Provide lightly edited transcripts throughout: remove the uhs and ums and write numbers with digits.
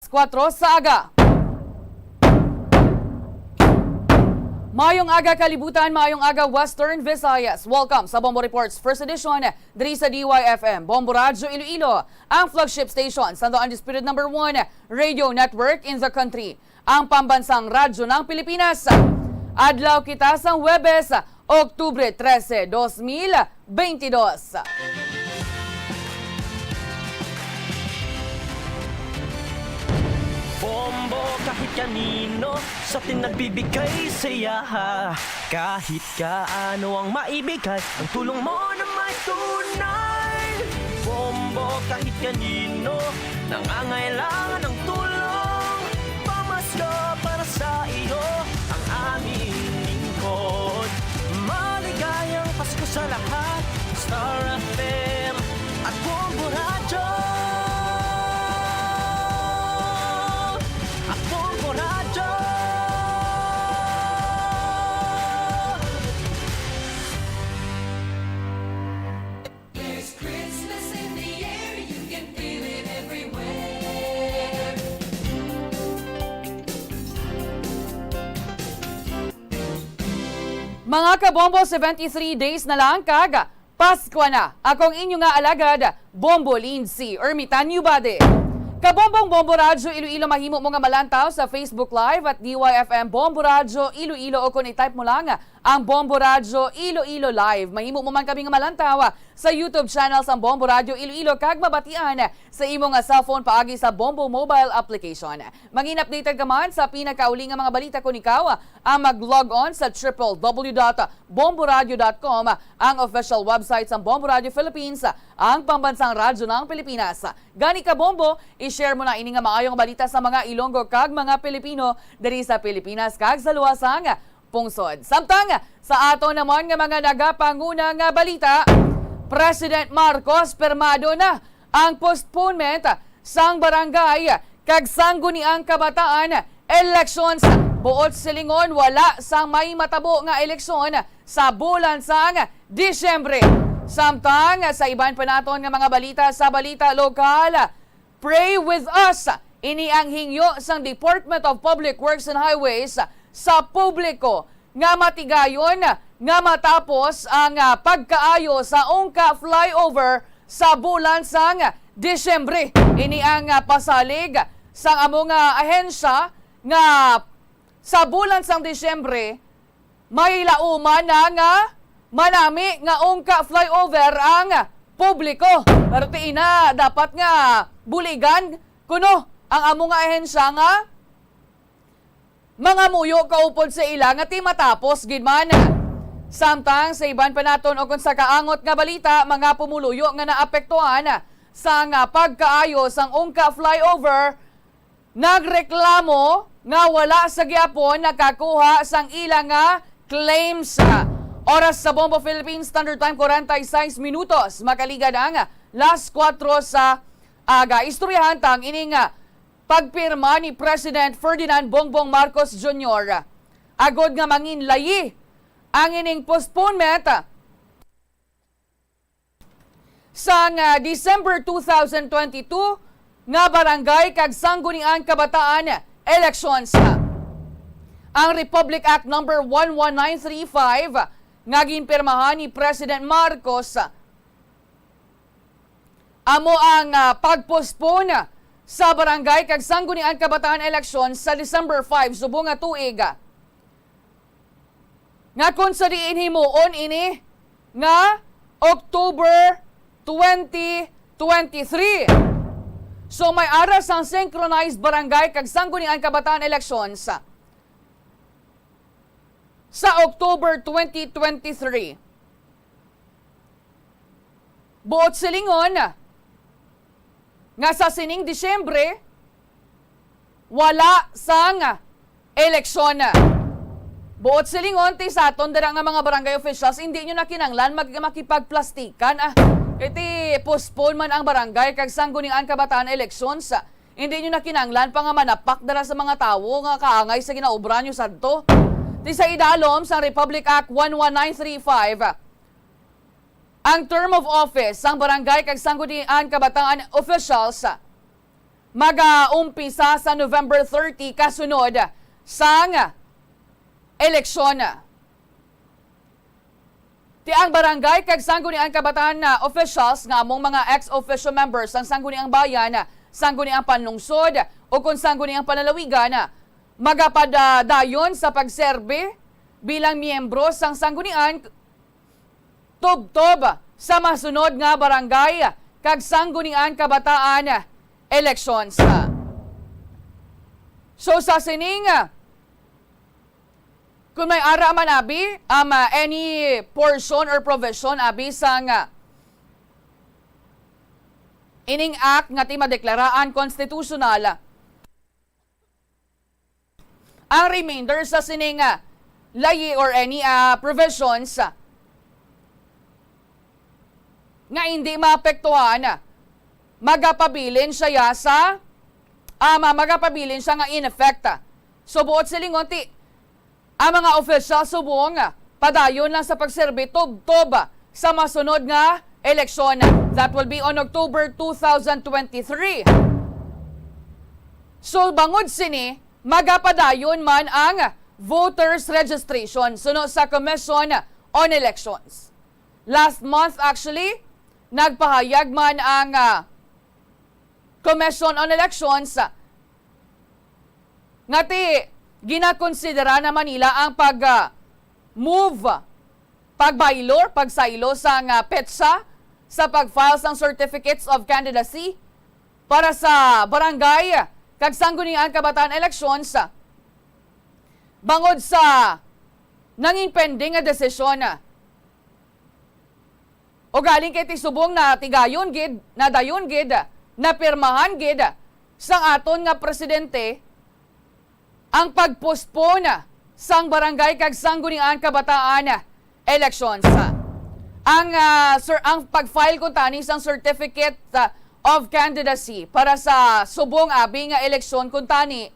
4 sa aga. Mayong aga kalibutan, mayong aga Western Visayas. Welcome sa Bombo Reports First Edition diri sa DYFM. Bombo Radyo Iloilo, ang flagship station sa the undisputed number 1 radio network in the country. Ang pambansang radyo ng Pilipinas. Adlaw kita sa Huwebes, Oktubre 13, 2022. Bombo kahit kanino sa atin nagbibigay saya. Kahit kaano ang maibigay, ang tulong mo na may tunay. Bombo kahit kanino nangangailangan ng tulong. Pamasko para sa iyo ang aming lingkod. Maligayang Pasko sa lahat, Star FM at Bombo Radyo. Mga kabombo, 73 days na lang kag Pasko na. Akong inyo nga alagad, Bombo Lindsay Ermitan Yubade. Kabombong Bombo Radyo Iloilo, mahimo mo nga malantaw sa Facebook Live at DYFM Bombo Radyo Iloilo, o kung i-type mo lang ang Bombo Radyo Iloilo Live. Mahimo mo man kami nga malantaw sa YouTube channel sa Bombo Radyo Iloilo kag mabatian sa imong cellphone paagi sa Bombo mobile application. Mangin-updated ka man sa pinakauling nga mga balita kun ikaw ang mag-log on sa www.bomboradio.com, ang official website sa Bombo Radio Philippines, ang pambansang radyo ng Pilipinas. Gani ka Bombo, i-share mo na ini nga maayong balita sa mga Ilonggo kag mga Pilipino diri sa Pilipinas kag sa luwasang pungsod. Samtang sa ato naman nga mga nagapanguna nga balita, President Marcos permado na ang postponement sang barangay kag sangguniang kabataan elections. Buot silingon wala sang may matabo nga eleksyon sa bulan sang Disyembre. Samtang sa iban pa naton nga mga balita sa balita lokal, pray with us. Ini ang hingyo sang Department of Public Works and Highways sa publiko nga matigayon nga matapos ang pagkaayo sa ungka flyover sa bulan sang Disyembre. Ini ang pasalig sang among ahensya nga sa bulan sang Disyembre may lauman na nga manami nga ungka flyover ang publiko. Pero ina dapat nga buligan kuno ang among ahensya nga mga muyo kaupod sa ila nga ti matapos gid man. Samtang sa iban pa naton o kung sa kaangot nga balita, mga pumuluyo nga naapektuhan sa nga pagkaayo sang ungka flyover, nagreklamo nga wala sa gyapon nakakuha sang ilang nga claims. Oras sa Bombo Philippines Standard Time 46 minutos, makaligad ang last 4 sa aga. Istoryahan tang ining pagpirma ni President Ferdinand Bongbong Marcos Jr. Agod nga manginlayi ang ining postponement sa December 2022 nga barangay kag sangguniang kabataan elections. Ang Republic Act number 11935 nga ginpirmahan ni President Marcos amo ang pagpostpone sa barangay kag sangguniang kabataan elections sa December 5 subong nga tuig. Nga kung sa diin himuon ini nga October 2023. So may aras ang synchronized barangay kag sangguniang kabataan elections sa October 2023. Buot silingon nga sa sining Disyembre wala sang eleksyon. Buot silingon ti saton dira nga mga barangay officials, hindi nyo na kinanglan makipagplastikan. Iti postpone man ang barangay kag sangguniang kabataan elections. Hindi nyo na kinanglan pa nga manapak dara sa mga tawo nga kaangay sa ginaubra nyo sadto. Ti sa idalom sa Republic Act 11935, ang term of office sang barangay kag sangguniang kabataan officials mag-umpisa sa November 30 kasunod sang eleksyon. Ti ang barangay kag sangguniang kabataan na officials nga among mga ex-official members ang sangguniang bayan, sangguniang panlungsod o kung sangguniang panlalawigan magapadayon sa pagserbe bilang miyembro sang sanggunian tubtob sa masunod nga barangay kag sanggunian kabataan elections. So sa sining kung may ara man abi any portion or provision abi sang ining act nga ti madeklaraan konstitusyonal, ang remainder sa sining layi or any provisions nga hindi maapektuhan, magapabilin siya sa magapabilin siya nga in effect. So buot silingon ti ang mga official subong padayon lang sa pagserbe tub-tub sa masunod nga eleksyon. That will be on October 2023. So bangod sini magapadayon man ang voters registration suno sa Commission on Elections. Last month actually nagpahayag man ang Commission on Elections nga ti ginakonsidera na Manila ang pagbaylor, pagsaylo sa petsa sa pag-file ng Certificates of Candidacy para sa barangay kag sangguniang kabataan elections bangod sa nanging pending nga desisyon o galing kay tisubong na tigayon gid, na dayon gid, na pirmahan gid sang aton nga presidente ang pagpostpone sang barangay kag sangguniang kabataan elections. Ang pag-file ko tani sang Certificate of Candidacy para sa subong abi nga eleksyon kun tani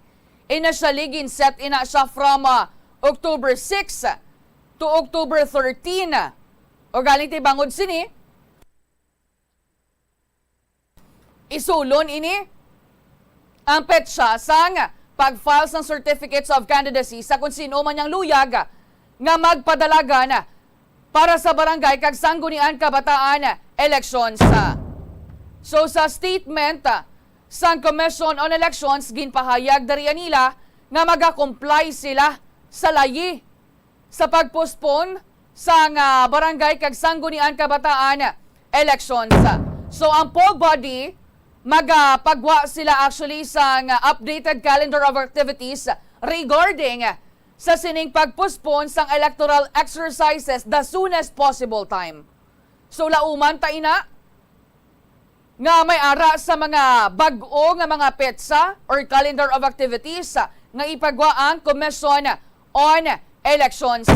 initially ginset ina siya from October 6 to October 13. O galing ti bangod sini isulon ini ang petsa sang pag-file ng Certificates of Candidacy sa kung sino man yang luyag nga magpadalaga na para sa barangay kag sangguniang kabataan elections. So sa statement sang Commission on Elections ginpahayag dariya nila nga magakomply sila sa layi sa pagpostpone sang barangay kag sangguniang kabataan elections. So ang POG body magpagwa sila actually sa updated calendar of activities regarding sa sining pagpostpone sang electoral exercises the soonest possible time. So lauman ta ina nga may ara sa mga bag-o nga mga petsa or calendar of activities nga ipagwa ang Commission on Elections.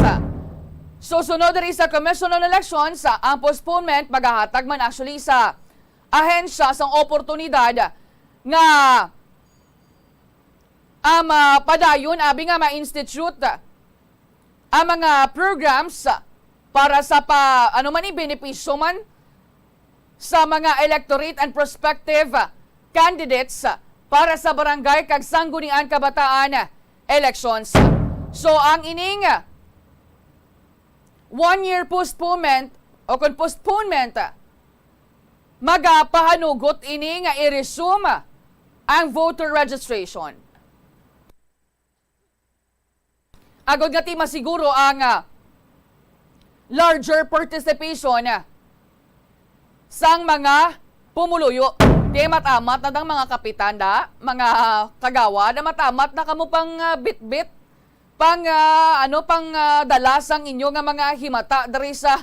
So sunod rin sa Commission on Elections, ang postponement maghahatag man actually sa ahensya sang oportunidad nga padayon abi nga ma-institute ang mga programs para sa benepisyo man sa mga electorate and prospective candidates para sa barangay kag sangguniang kabataan elections. So ang ining 1-year postponement o kung postponement magapahanugot ini nga i-resume ang voter registration. Agod nga ti masiguro ang larger participation sang mga pumuluyo. Di matamat na dang mga kapitan mga kagawa na matamat na kamo pang bit-bit pang dala sang inyo nga mga himata diri sa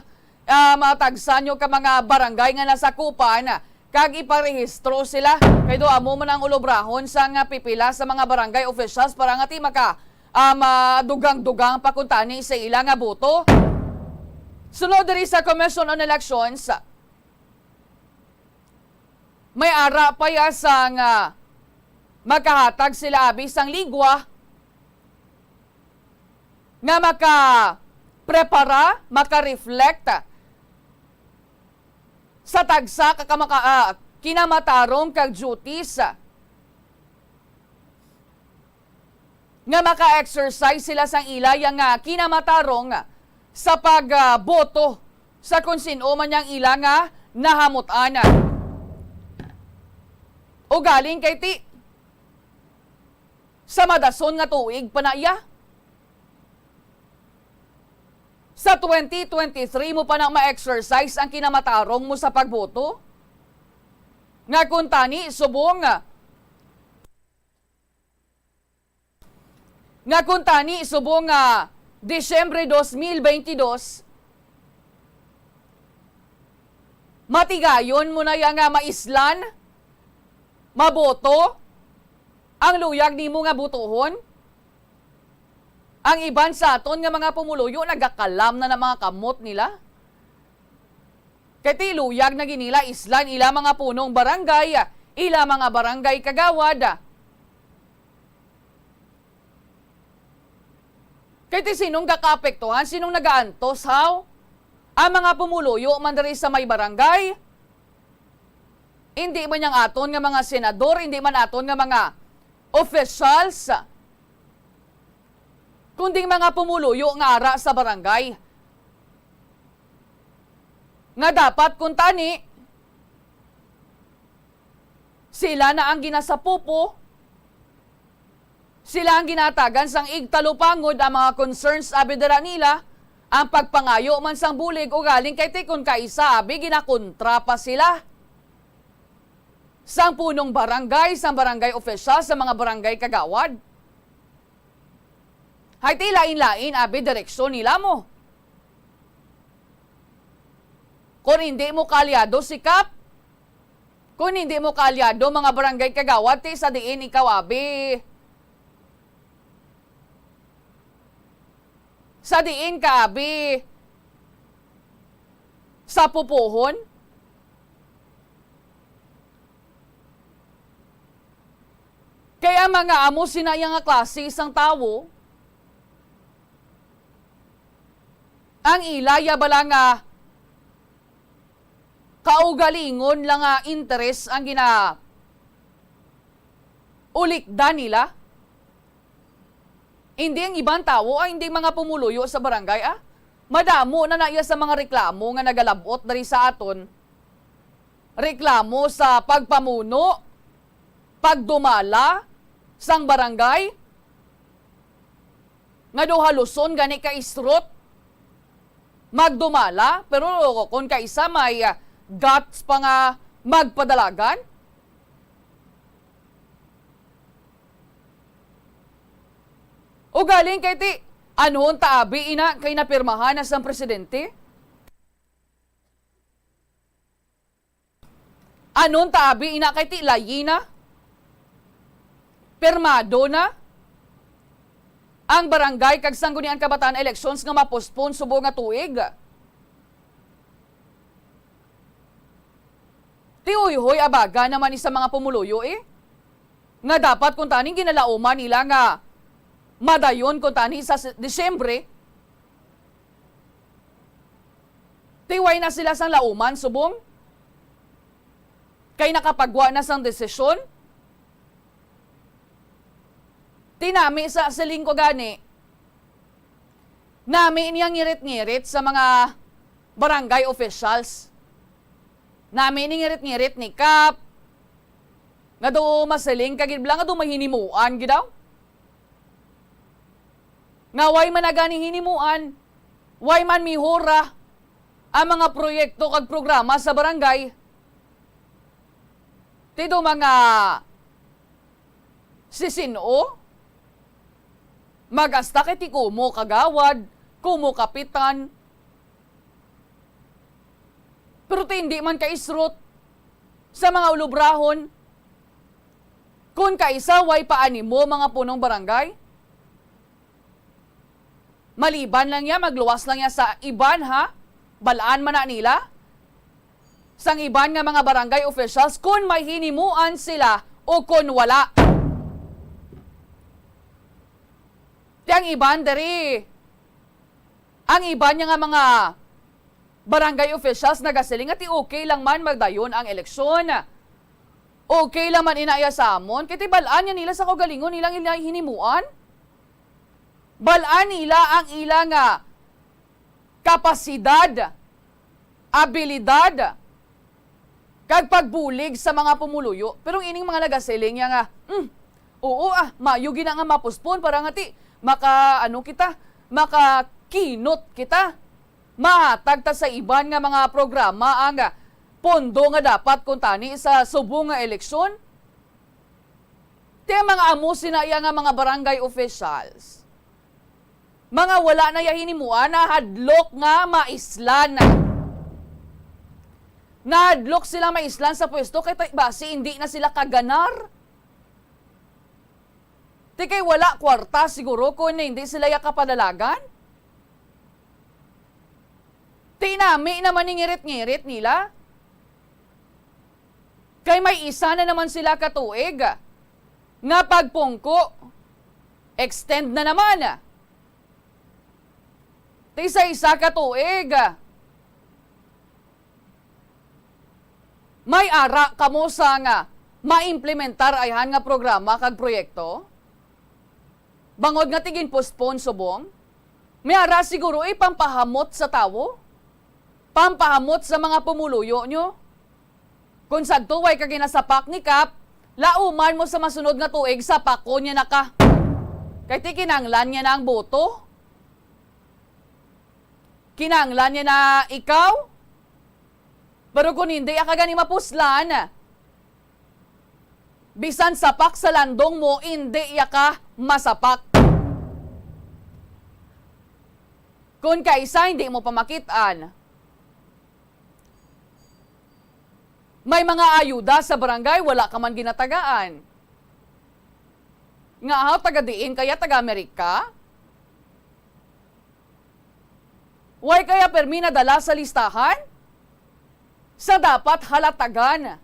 matagsan nyo ka mga barangay nga nasakupan kag iparehistro sila kay do amo man ang ulobrahon sa nga pipila sa mga barangay officials para nga ti maka dugang-dugang pakuntani sa ilang nga boto. Sunod diri sa Commission on Elections may ara pa ya sang makahatag sila abi sang ligwa nga maka-prepara, maka-reflect sa tagsa kinamatarong kag duties nga maka-exercise sila sang ilay nga kinamatarong sa pagboto sa kung sino man yang ila nga nahamutan. O galing kay ti sa madason nga tuig panaya. Sa 2023 mo pa nang ma-exercise ang kinamatarong mo sa pagboto? Nga kung tani, subong nga kung tani, subong Disyembre 2022, matigayon mo na yang maislan, maboto, ang luyag ni mo nga butuhon. Ang iban sa aton nga mga pumuluyo, nagakalam na ng mga kamot nila. Kati luyag na ginila islan ila mga punong barangay, ila mga barangay kagawad. Kati sinong kakapektuhan, sinong nagaantos, how? Ang mga pumuluyo man diri sa may barangay. Hindi man yang aton nga mga senador, hindi man aton nga mga officials, kundi mga pumuluyo nga ara sa barangay. Nga dapat kung tani, sila na ang ginasapupo, sila ang ginatagan sang igtalupangod ang mga concerns abidara nila, ang pagpangayo man sang bulig o galing kay tikon kaisa abi ginakontra pa sila. Sang punong barangay, sang barangay official, sa mga barangay kagawad. Hay ti lain-lain abi direksyon nila mo. Kung hindi mo kalyado sikap, kung hindi mo kalyado mga barangay kagawad, ti sa diin ikaw abi. Sa diin ka abi. Sa pupuhon. Kaya mga amo sinayang nga klase isang tao, ang ilaya bala nga kaugalingon lang nga interes ang ulikda nila. Hindi ang ibang tao, hindi mga pumuluyo sa barangay, madamo na naiya sa mga reklamo nga nagalabot dari sa aton. Reklamo sa pagpamuno, pagdumala, sang barangay, nga do haluson gani ka isrot, magdumala, pero kung kaisa may guts pa nga magpadalagan, o galing kay ti, anon taabi ina kay napirmahan na sang presidente? Anon taabi ina kay ti layina? Pirmado na? Ang barangay kag sanggunian kabataan elections nga mapospon subo nga tuig. Ti uyhoy abaga naman ni sa mga pumuluyo nga dapat kung taning ginalauman nila nga madayon kung tani sa Disyembre, tiway na sila sang lauman, subong. Kay nakapagwa na sang desisyon. Tinami sa siling ko gani, nami niyang ngirit-ngirit sa mga barangay officials. Nami ni ngirit-ngirit ni Kap, nga do masiling kagidblang nga do mahinimuan gidaw. Nga way man nagani hinimuan, way man mihura ang mga proyekto kag programa sa barangay. Tido mga sisino, magasta kiti kumo kagawad, kumo kapitan. Pero hindi man kaisrot sa mga ulubrahon. Kung kaisa, way paani mo mga punong barangay. Maliban lang niya, magluwas lang niya sa iban ha. Balaan man na nila. Sang iban nga mga barangay officials, kung may hinimuan sila o kung wala. Ang iban dari, ang iban niya nga mga barangay officials nagasiling at okay lang man magdayon ang eleksyon. Okay lang man inaya sa amon, kiti balaan niya nila sa kagalingon nilang hinimuan. balaan nila ang ilang kapasidad, abilidad, kag pagbulig sa mga pumuluyo. Pero ining mga nagasiling nga, oo mayo gina nga mapuspon para nga ti, makakinot kita. Mahatag ta sa iban nga mga programa ang pondo nga dapat kuntani sa subong nga eleksyon. Ti mga amo sinaya nga mga barangay officials. Mga wala na yahinimuan na hadlok nga maislan. Nahadlok sila maislan sa pwesto kay basi hindi na sila kaganar. Ti kay wala kwarta siguro kung hindi sila yakapadalagan. Tinami naman ng ngirit-ngirit nila. Kay may isa na naman sila katuig. Nga pagpungko, extend na naman. Ti isa katuig. May ara kamo sa nga maimplementar ayhan nga programa kag proyekto. Bangod nga tigin postpone subong. May ara siguro pampahamot sa tawo. Pampahamot sa mga pumuluyo nyo. Kung sadto way ka ginasapak ni Kap, lauman mo sa masunod nga tuig sa pako niya na ka. Kay ti kinanglan niya na ang boto. Kinanglan niya na ikaw. Pero kung hindi ka gani mapuslan, bisan sapak sa landong mo, hindi ka masapak. Kung kaisa hindi mo pamakitaan, may mga ayuda sa barangay, wala ka man ginatagaan. Nga taga-diin kaya taga-Amerika? Way kaya permi na dala sa listahan? Sa dapat halatagan.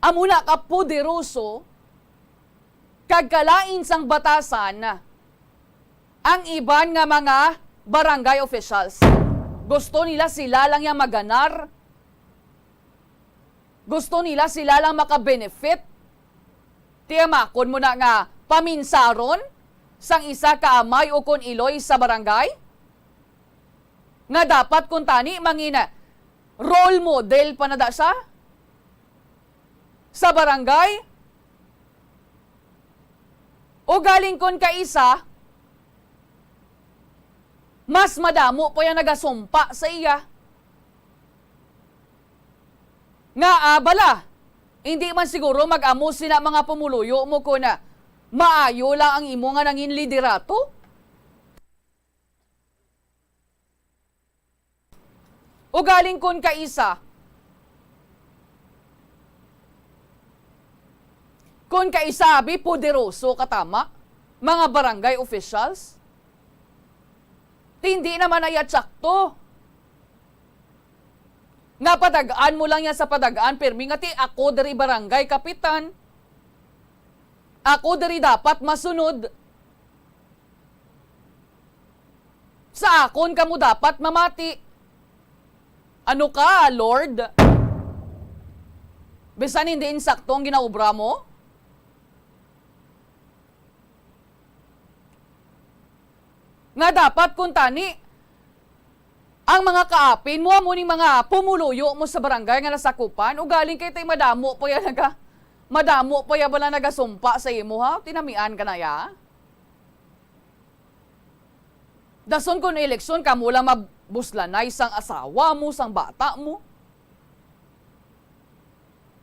Amuna ka poderoso, kagkalain sang batasan, ang iban nga mga barangay officials. Gusto nila sila lang yung maganar. Gusto nila sila lang makabenefit. Tiyamakon mo na nga paminsaron sang isa kaamay o kon iloy sa barangay. Nga dapat kung tani mangina role model pa na da siya sa barangay. O galing kon kaisa, mas madamo po yung nagasumpa sa iya. Nga bala, hindi man siguro mag-amo sila mga pumuluyo mo ko na maayo lang ang imo nga nangin liderato? O galing kon kaisa, kon kaisabi poderoso katama, mga barangay officials, hindi naman ay atsakto. Nga padagaan mo lang yan sa padagaan, permi nga ti ako dari barangay kapitan. Ako dari dapat masunod. Sa akon kamo dapat mamati. Ano ka, Lord? Bisan hindi insakto ang ginaubra mo? Nga dapat kung tani, ang mga kaapin mo, amuning mga pumuluyo mo sa barangay nga nasakupan, o galing kay tayo madamo po yan madamo po yan bala nagasumpa sa imo ha? Tinamian ka na ya? Dason kung eleksyon, kamo lang mabuslanay sang asawa mo, sang bata mo.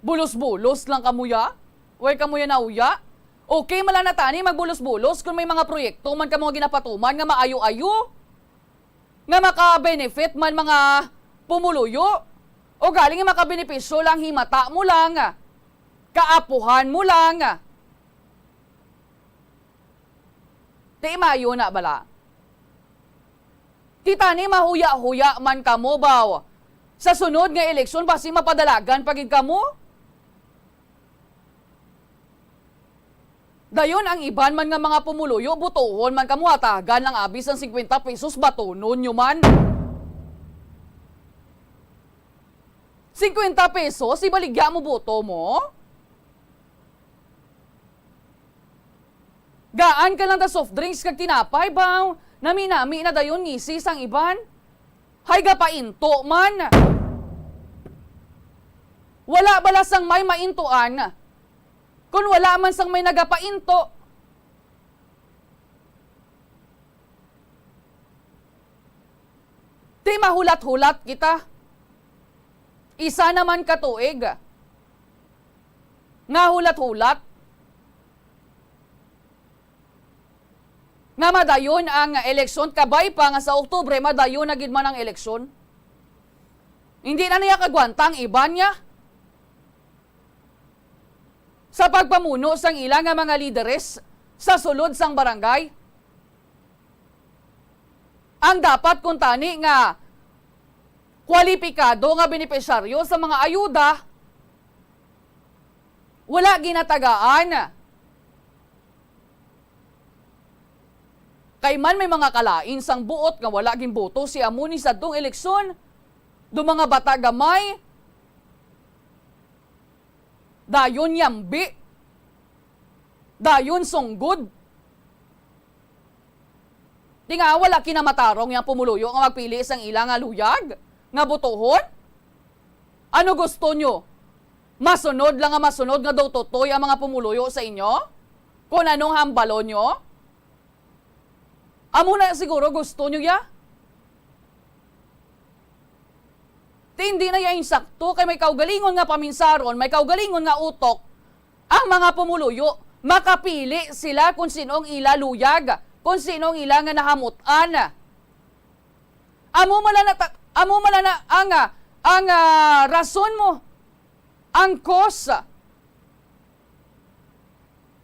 Bulos-bulos lang kamo ya? Way kamo ya nauya? Okay, malanatani magbulos-bulos kung may mga proyekto man kamo ginapatuman nga maayo-ayo. Nga maka-benefit man mga pumuluyo. O galing nga maka-benepisyo lang, himata mo lang. Kaapuhan mo lang. Ti mayo na bala. Kita ni mahuya-huya man kamo baw. Sa sunod nga eleksyon, basi mapadalagan pagid kamo. Dayon ang iban man nga mga pumuluyo, butuhon man kamo hatagan lang abis ng 50 pesos batunon nyo man. 50 pesos, ibaligya mo boto mo? Gaan ka lang da soft drinks kag tinapay baw. Nami-nami na dayon ngisi sang iban. Hay ga painto man. Wala bala sang may maintuan. Kung wala man sang may nagapainto. Di mahulat-hulat kita. Isa naman katuig. Nga hulat-hulat. Nga madayon ang eleksyon, kabay pa nga sa Oktubre, madayon na gid man ang eleksyon. Hindi na niya kagwantang iban niya. Sa pagpamuno sang ilang nga mga lideres sa sulod sang barangay. Ang dapat kuntani nga kwalipikado nga benepisyaryo sa mga ayuda, wala ginatagaan. Kay man may mga kalain sang buot nga wala gimboto si amuni sa dong eleksyon. Do mga bata gamay. Dayon yambi. Dayon songgod. Di nga wala kinamatarong yang pumuluyo nga magpili sang ilang nga luyag, nga botohon. Ano gusto nyo? Masunod lang nga masunod nga daw totoy ang mga pumuluyo sa inyo? Kung anong hambalo nyo? Amo na siguro gusto nyo ya? Hindi na ya insakto kay may kaugalingon nga paminsaron, may kaugalingon nga utok. Ang mga pumuluyo, makapili sila kung sinong ilaluyag, kung sinong ila nga nahamutan. Amo mala na ang rason mo, ang cause.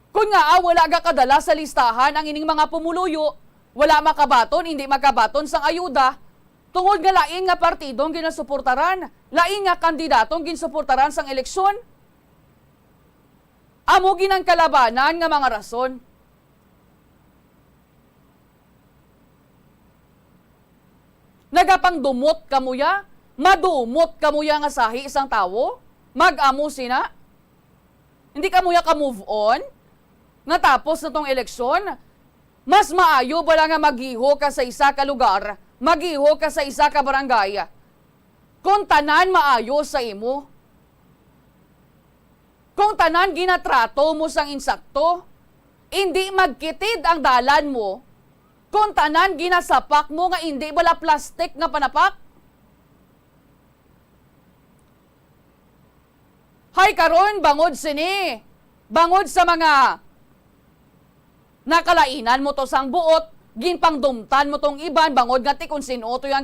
Kung nga wala ga kadala sa listahan ang ining mga pumuluyo, wala makabaton, hindi makabaton sang ayuda, tungod nga lain nga partidong ginasuportaran, lain nga kandidatong ginsuportaran sang eleksyon. Amo ginang kalabanan nga mga rason. Nagapangdumot kamuya, madumot kamuya nga sahi isang tawo, mag-amo sina. Hindi kamuya ka-move on, nga tapos na tong eleksyon, mas maayo bala nga maghiho ka sa isa ka lugar, maghiho ka sa isa ka barangay, kung tanan maayo sa imo. Kung tanan ginatrato mo sang insakto, hindi magkitid ang dalan mo, kung tanan ginasapak mo nga hindi bala plastic nga panapak. Hay karon bangod sini, bangod sa mga nakalainan mo to sang buot, ginpangdumtan mo tong iban, bangod nga ti kung sino to yung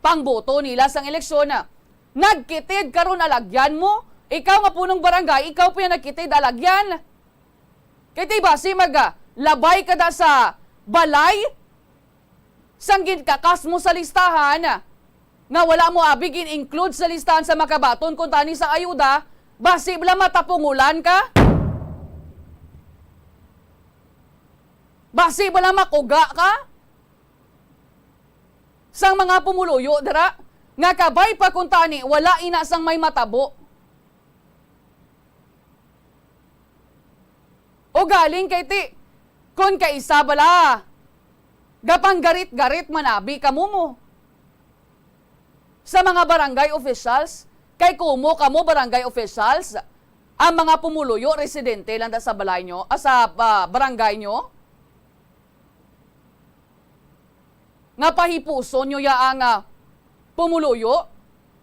pangboto nila sang eleksyon na. Nagkitid karon alagyan mo, ikaw nga punong barangay, ikaw po yung nagkitid alagyan. Kaya diba si labay ka da sa balay, sanggit kakas mo sa listahan, nga wala mo abigin include sa listahan sa makabaton kung tani sa ayuda, basi bala matapungulan ka? Basi bala makuga ka? Sang mga pumuluyo, dara, nga kabay pa kung tani, wala ina sang may matabo. O galing kay ti, kung kaisa bala, gapang garit-garit manabi kamo mo. Sa mga barangay officials, kay kumo kamo barangay officials, ang mga pumuluyo, residente lang da sa balay nyo, sa barangay nyo, nga pahipuso nyo yaang pumuluyo,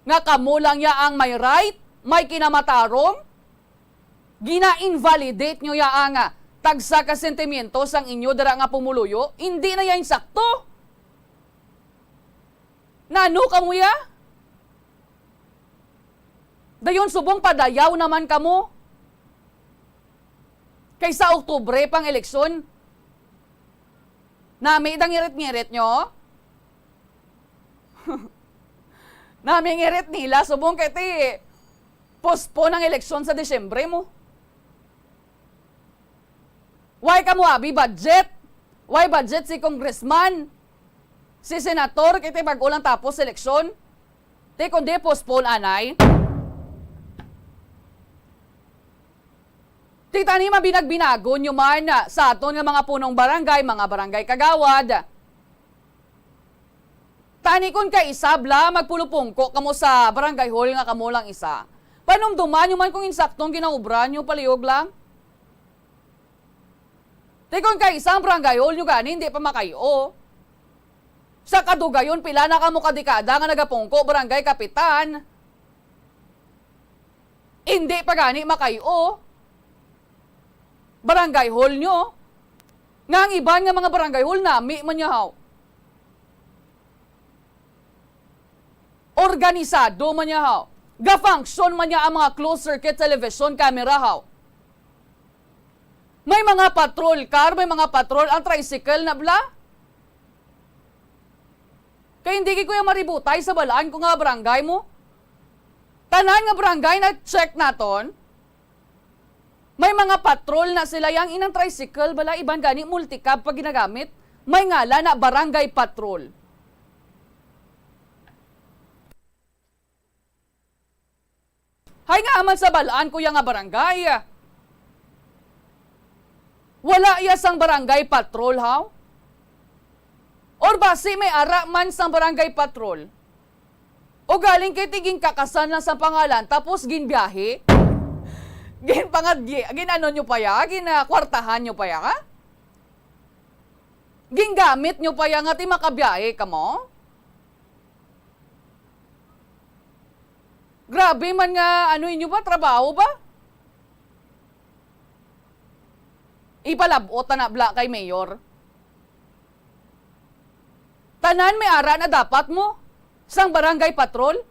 nga kamo lang yaang may right, may kinamatarong, gina-invalidate nyo yaang tagsa ka sentimiento sang inyo dara nga pumuluyo, hindi na yan sakto. Nano kamo ya? Dayon subong padayaw naman kamo. Kaysa Oktubre pang eleksyon, nami idang ngirit-ngirit nyo? Nami ngirit nila, subong kay ti postpone ang eleksyon sa Desyembre mo. Why ka mo abi budget? Why budget si congressman? Si senator, kaya ti pag-ulang tapos eleksyon? Ti kundi postpone anay? Tita ni mabinagbinago nyo man sa aton nga mga punong barangay, mga barangay kagawad. Tani kon kay isabla, magpulupungko kamo sa barangay hall nga kamo lang isa. Panumduman nyo man kung insaktong ginaubran nyo, palihog lang. Tikon kay isang barangay hall nyo gani, hindi pa makayo. Sa kadugayon, pila na kamo kadikada nga nagapungko, barangay kapitan. Hindi pa gani makayo. Barangay hall nyo. Nga ang iban nga mga barangay hall nami man yahaw. Organisado man yahaw. Ga-function man niya ang mga closed circuit television camera haw. May mga patrol car, may mga patrol ang tricycle na bla. Kaya hindi ko yung maributay sa balaan ko nga barangay mo. Tanan nga barangay na check naton. May mga patrol na sila yang inang tricycle, bala iban gani multicab pag ginagamit. May ngala na barangay patrol. Hay nga aman sa balaan ko yang nga barangay. Wala iya sang barangay patrol haw? Or basi may ara man sang barangay patrol? O galing kay tiging kakasan lang sa pangalan tapos ginbiyahe? Gin ano nyo pa ya? Kwartahan nyo pa ya ka? Gingamit nyo pa ya nga ti makabiyahe ka mo? Grabe man nga ano inyo ba? Trabaho ba? Ipalabot na bla kay mayor. Tanan may ara na dapat mo sang barangay patrol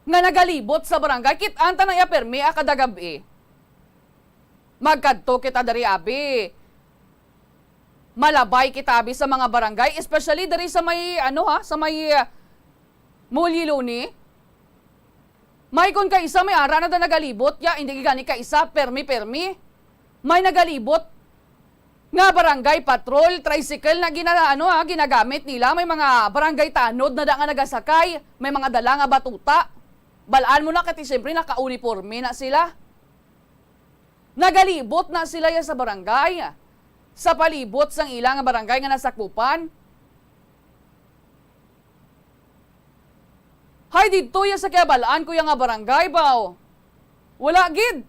nga nagalibot sa barangay kit anta na permi kada gabi. Magkadto kita dari abi. Malabay kita abi sa mga barangay, especially dari sa may sa may Muliluni. May kon ka isa may ara na da nagalibot ya, hindi gani ka isa permi. May nagalibot nga barangay patrol, tricycle na ginagamit nila. May mga barangay tanod na da nga nagasakay, may mga dala nga batuta. Balaan mo na kati siyempre naka-uniforme na sila. Nagalibot na sila ya sa barangay. Sa palibot sang ilang barangay nga nasakpupan. Hay dito ya sa kaya balaan ko yung nga barangay baw. Wala gid.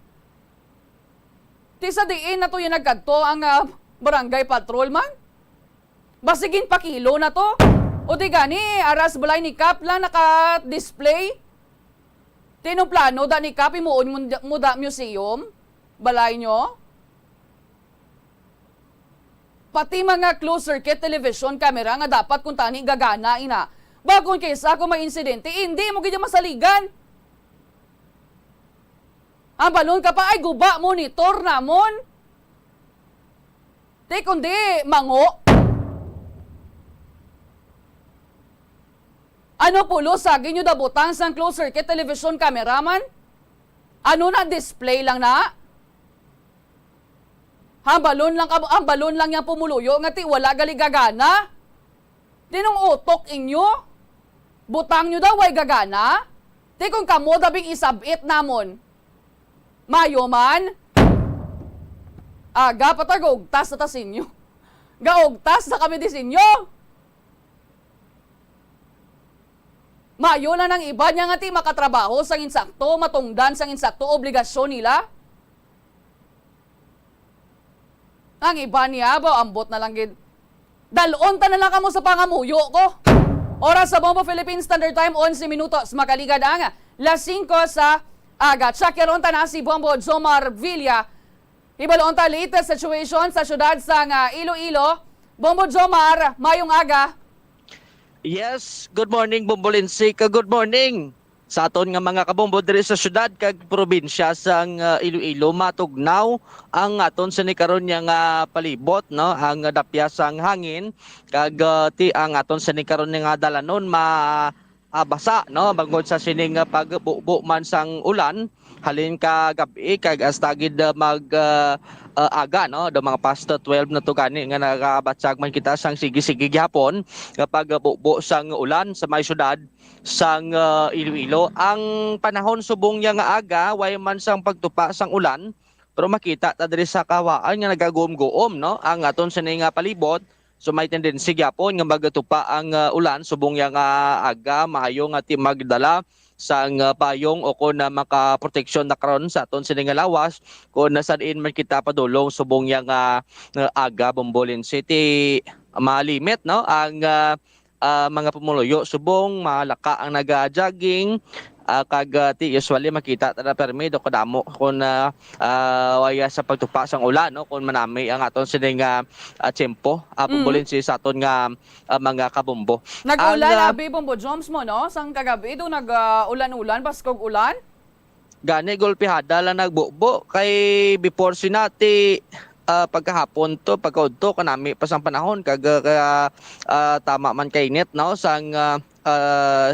Ti sa diin na to yung nagkadto ang barangay patrol man. Basigin pa kilo na to. O di gani, aras balay ni Kap lang naka-display. Tinong plano da ni Kap imuon mo da museum. Balay nyo. Pati mga closed circuit television camera nga dapat kung tani gagana ina. Bago kaysa kung may insidente, hindi mo ganyan masaligan. Ang balon ka pa ay guba monitor namon. Te kundi mango. Ano pulo saging nyo dabutang sang closed circuit television cameraman? Ano na display lang na? Ang balon lang yang pumuluyo nga ti wala galigagana. Dinong utok inyo. Butang nyo daw ay gagana? Ti kung kamo dabing isabit namon. Mayo man. Aga patagogtas na tasinyo. Gaogtas na kami disinyo. Mayo na ng iba niya nga ti makatrabaho sang insakto, matungdan sang insakto, obligasyon nila. Ang iba niya, ambot na lang gid. Dalon ta na lang kamo sa pangamuyo ko. Oras sa Bombo Philippines Standard Time, 11 minutos. Makaligad ang las 5 sa aga. Tsakyaron ta na si Bombo Jomar Villa. Ibaloon ta latest situation sa syudad sa Iloilo. Bombo Jomar, mayong aga. Yes, good morning Bombo Lindsay. Good morning sa aton nga mga kabombo diri sa syudad kag probinsya sang Iloilo. Matugnaw ang aton sa nikaron nga palibot, no, ang dapya sang hangin kag ti ang aton sa nikaron nga dalanon basa, no, bangod sa sining pagbubo man sang ulan halin ka gabi kag astagid mag aga no do mga past 12 na to gani nga nagabatsag man kita sang sige-sige gihapon kapag bubo sang ulan sa may syudad sang Iloilo. Ang panahon subong niya nga aga way man sang pagtupa sang ulan pero makita ta diri sa kawaan nga nagagom-goom no ang aton sa nga palibot. So may tendency gyapon nga magatupa ang ulan subong yang aga maayo nga ti magdala sang payong o kun makaproteksyon na karon sa aton sini nga lawas kung nasadin man kita padulong subong yang aga Bombolin City malimit no ang mga pumuluyo subong malaka ang naga-jogging kag ti usually makita ta na permi do kadamo kun waya sa pagtupa sang ulan no kun manami ang aton sini nga tiyempo Bombolin si sa aton nga mga kabombo. Nag-ulan abi Bombo Joms mo no sang kagabi do nag-ulan-ulan baskog ulan. Gani golpihada lang nagbubo kay before sinati pagkahapon to pagkaudto kanami pa sang panahon kag tama man kay net no sang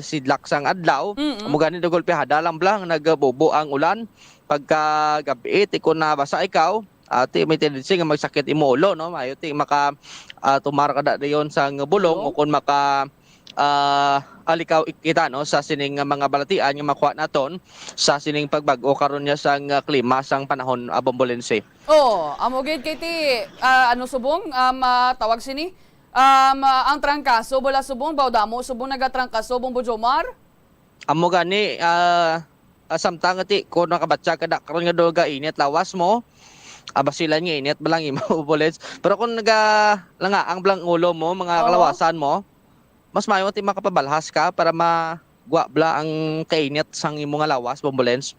sidlak sang adlaw amo gani do golpihada lang blang nagbubo ang ulan pagka gabi ti kun nabasa ikaw ati may tendency nga magsakit imo ulo no mayo ti maka tumar kada dayon sang bulong o kun maka alikaw kita no sa sining mga balatian nga makuha naton sa sining pagbag-o karon niya sang klima sang panahon Bombolense. Amo gid kay ti ano subong tawag sini ang trangkaso wala subong bawdamo subong nagatrangkaso Bombo Jomar. Amo gani samtang ti ko nakabatsa kada karon nga doga init lawas mo abasilan nga init balang imo bullets pero kung nga ang blang ulo mo mga kalawasan mo mas mayo ti makapabalhas ka para magwa bla ang kainit sang imo nga lawas Bombolens.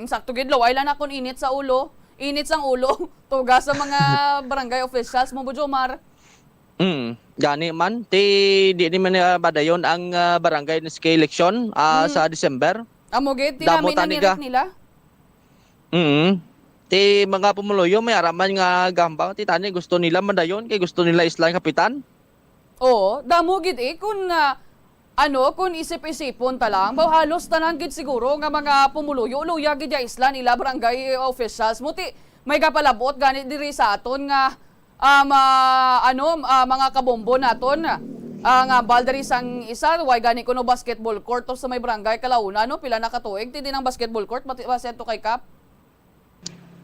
Sakto gid law ay lang akon init sa ulo. Init sang ulo. Tuga sa mga barangay officials mo Jomar. Gani man ti di man badayon ang barangay ni scale election sa December. Amo gid ti namin nangirit nila. Ti mga pumuluyo may araman nga gambang ti tani gusto nila madayon kay gusto nila islang kapitan. Damo gid kung kung isip-isipon ta lang, halos tanan gid siguro nga mga pumuluyo luya gid ya isla nila barangay officials mo ti may kapalabot ganit diri sa aton nga mga kabombo naton nga baldari sang isa way gani kuno basketball court to sa may barangay Kalauna no pila na katuig ti dinang basketball court maseto kay Kap.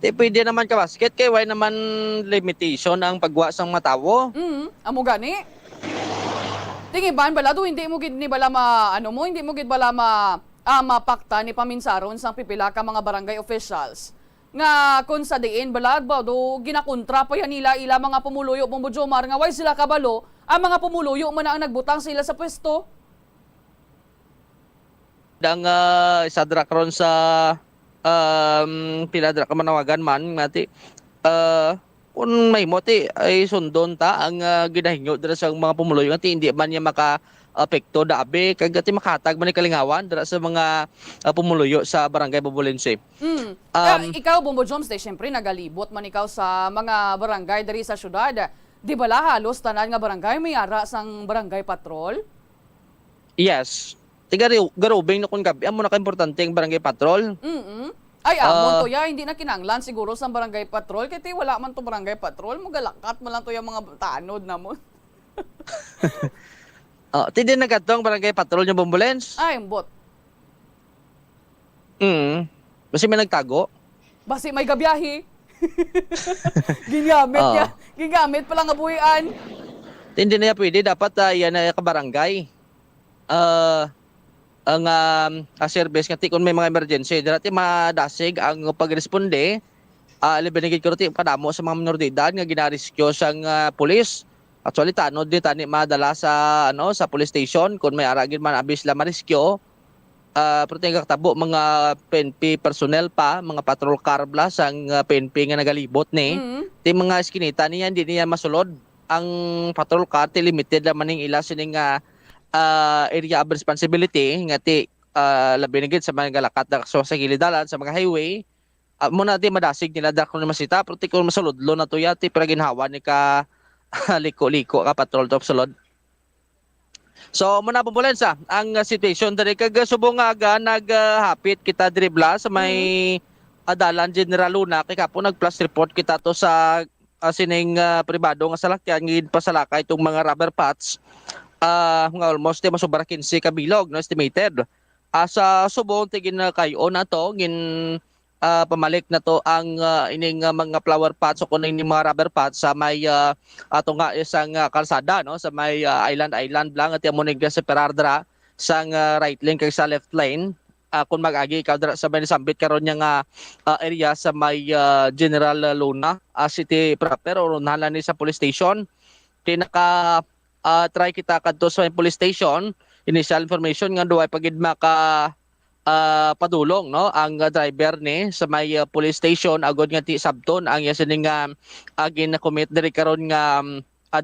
Ti pwede naman ka basket kay way naman limitation ang pagwa sang matawo. Amo gani. Tingiban bala do hindi mo gid ni bala hindi mo gid bala mapakta ni paminsaron sang pipila ka mga barangay officials nga kun sa diin bala ba do ginakontra pa yan nila ila mga pumuluyo Bombo Jomar nga way sila kabalo ang mga pumuluyo man ang nagbutang sila sa pwesto. Dang isadra karon sa piladra ka manawagan man mati kung may moti ay sundon ta ang ginahinyo dira sa mga pumuluyo nga hindi man niya maka-apekto daabi kag ti makatag man ni kalingawan dira sa mga pumuluyo sa barangay Bombolense. Ikaw Bombo Joms syempre nagalibot man ikaw sa mga barangay diri sa syudad. Di bala halos tanan nga barangay may ara sang barangay patrol? Yes. Tiga garubing no kun gabi amo na ka importante ang barangay patrol. Ay, amon to ya, hindi na kinanglan siguro sa barangay patrol. Kaya wala man to barangay patrol. Magalakat mo lang to yung mga tanod na mo. Tindi na katong barangay patrol yung Bombolens? Ay, mbot. Basi may nagtago? Basi may gabiyahe. Gingamit niya. Gingamit pala nga buhian. Hindi na pwede. Dapat yan na kabarangay. Ang service nga kung may mga emergency dati madasig ang pagresponde libanigid ko ti padamo sa mga minor de edad nga ginarescue sang pulis actually tanod di tani madala sa sa police station kung may aragin man abis la ma-rescue pero tinga katabo mga PNP personnel pa mga patrol car bla sang PNP nga nagalibot ni ti mga eskinita niya hindi niya masulod ang patrol car ti limited la maning ila sining area of responsibility nga ti labi na gid sa mga galakat so sa gilidalan sa mga highway muna ti madasig nila da kung masita pero ti kung masulodlo na to yati para ginhawa ni ka liko-liko ka patrol top sulod. So muna Bombolensa, ang situation diri kag subong nga aga naghapit kita dribla sa may Adalan General Luna kay kapo nag-plus report kita to sa sining pribado nga salakyan ngid pasalaka itong mga rubber pots nga almost di masobra 15 ka bilog no estimated. Sa subong tigin na kayo na to gin pamalik na to ang ining mga flower pots o kuno ining mga rubber pots sa may ato nga isang kalsada no sa may island lang at yamonig sa Perardra sa right lane kay sa left lane. Kung mag-agi ikaw dira sa may sambit karon nya nga area sa may General Luna city proper o nahala ni sa police station tinaka try kita kadto sa may police station initial information nga duay pagid maka padulong no ang driver ni sa may police station agod nga ti sabton ang yasining agin na commit diri karon nga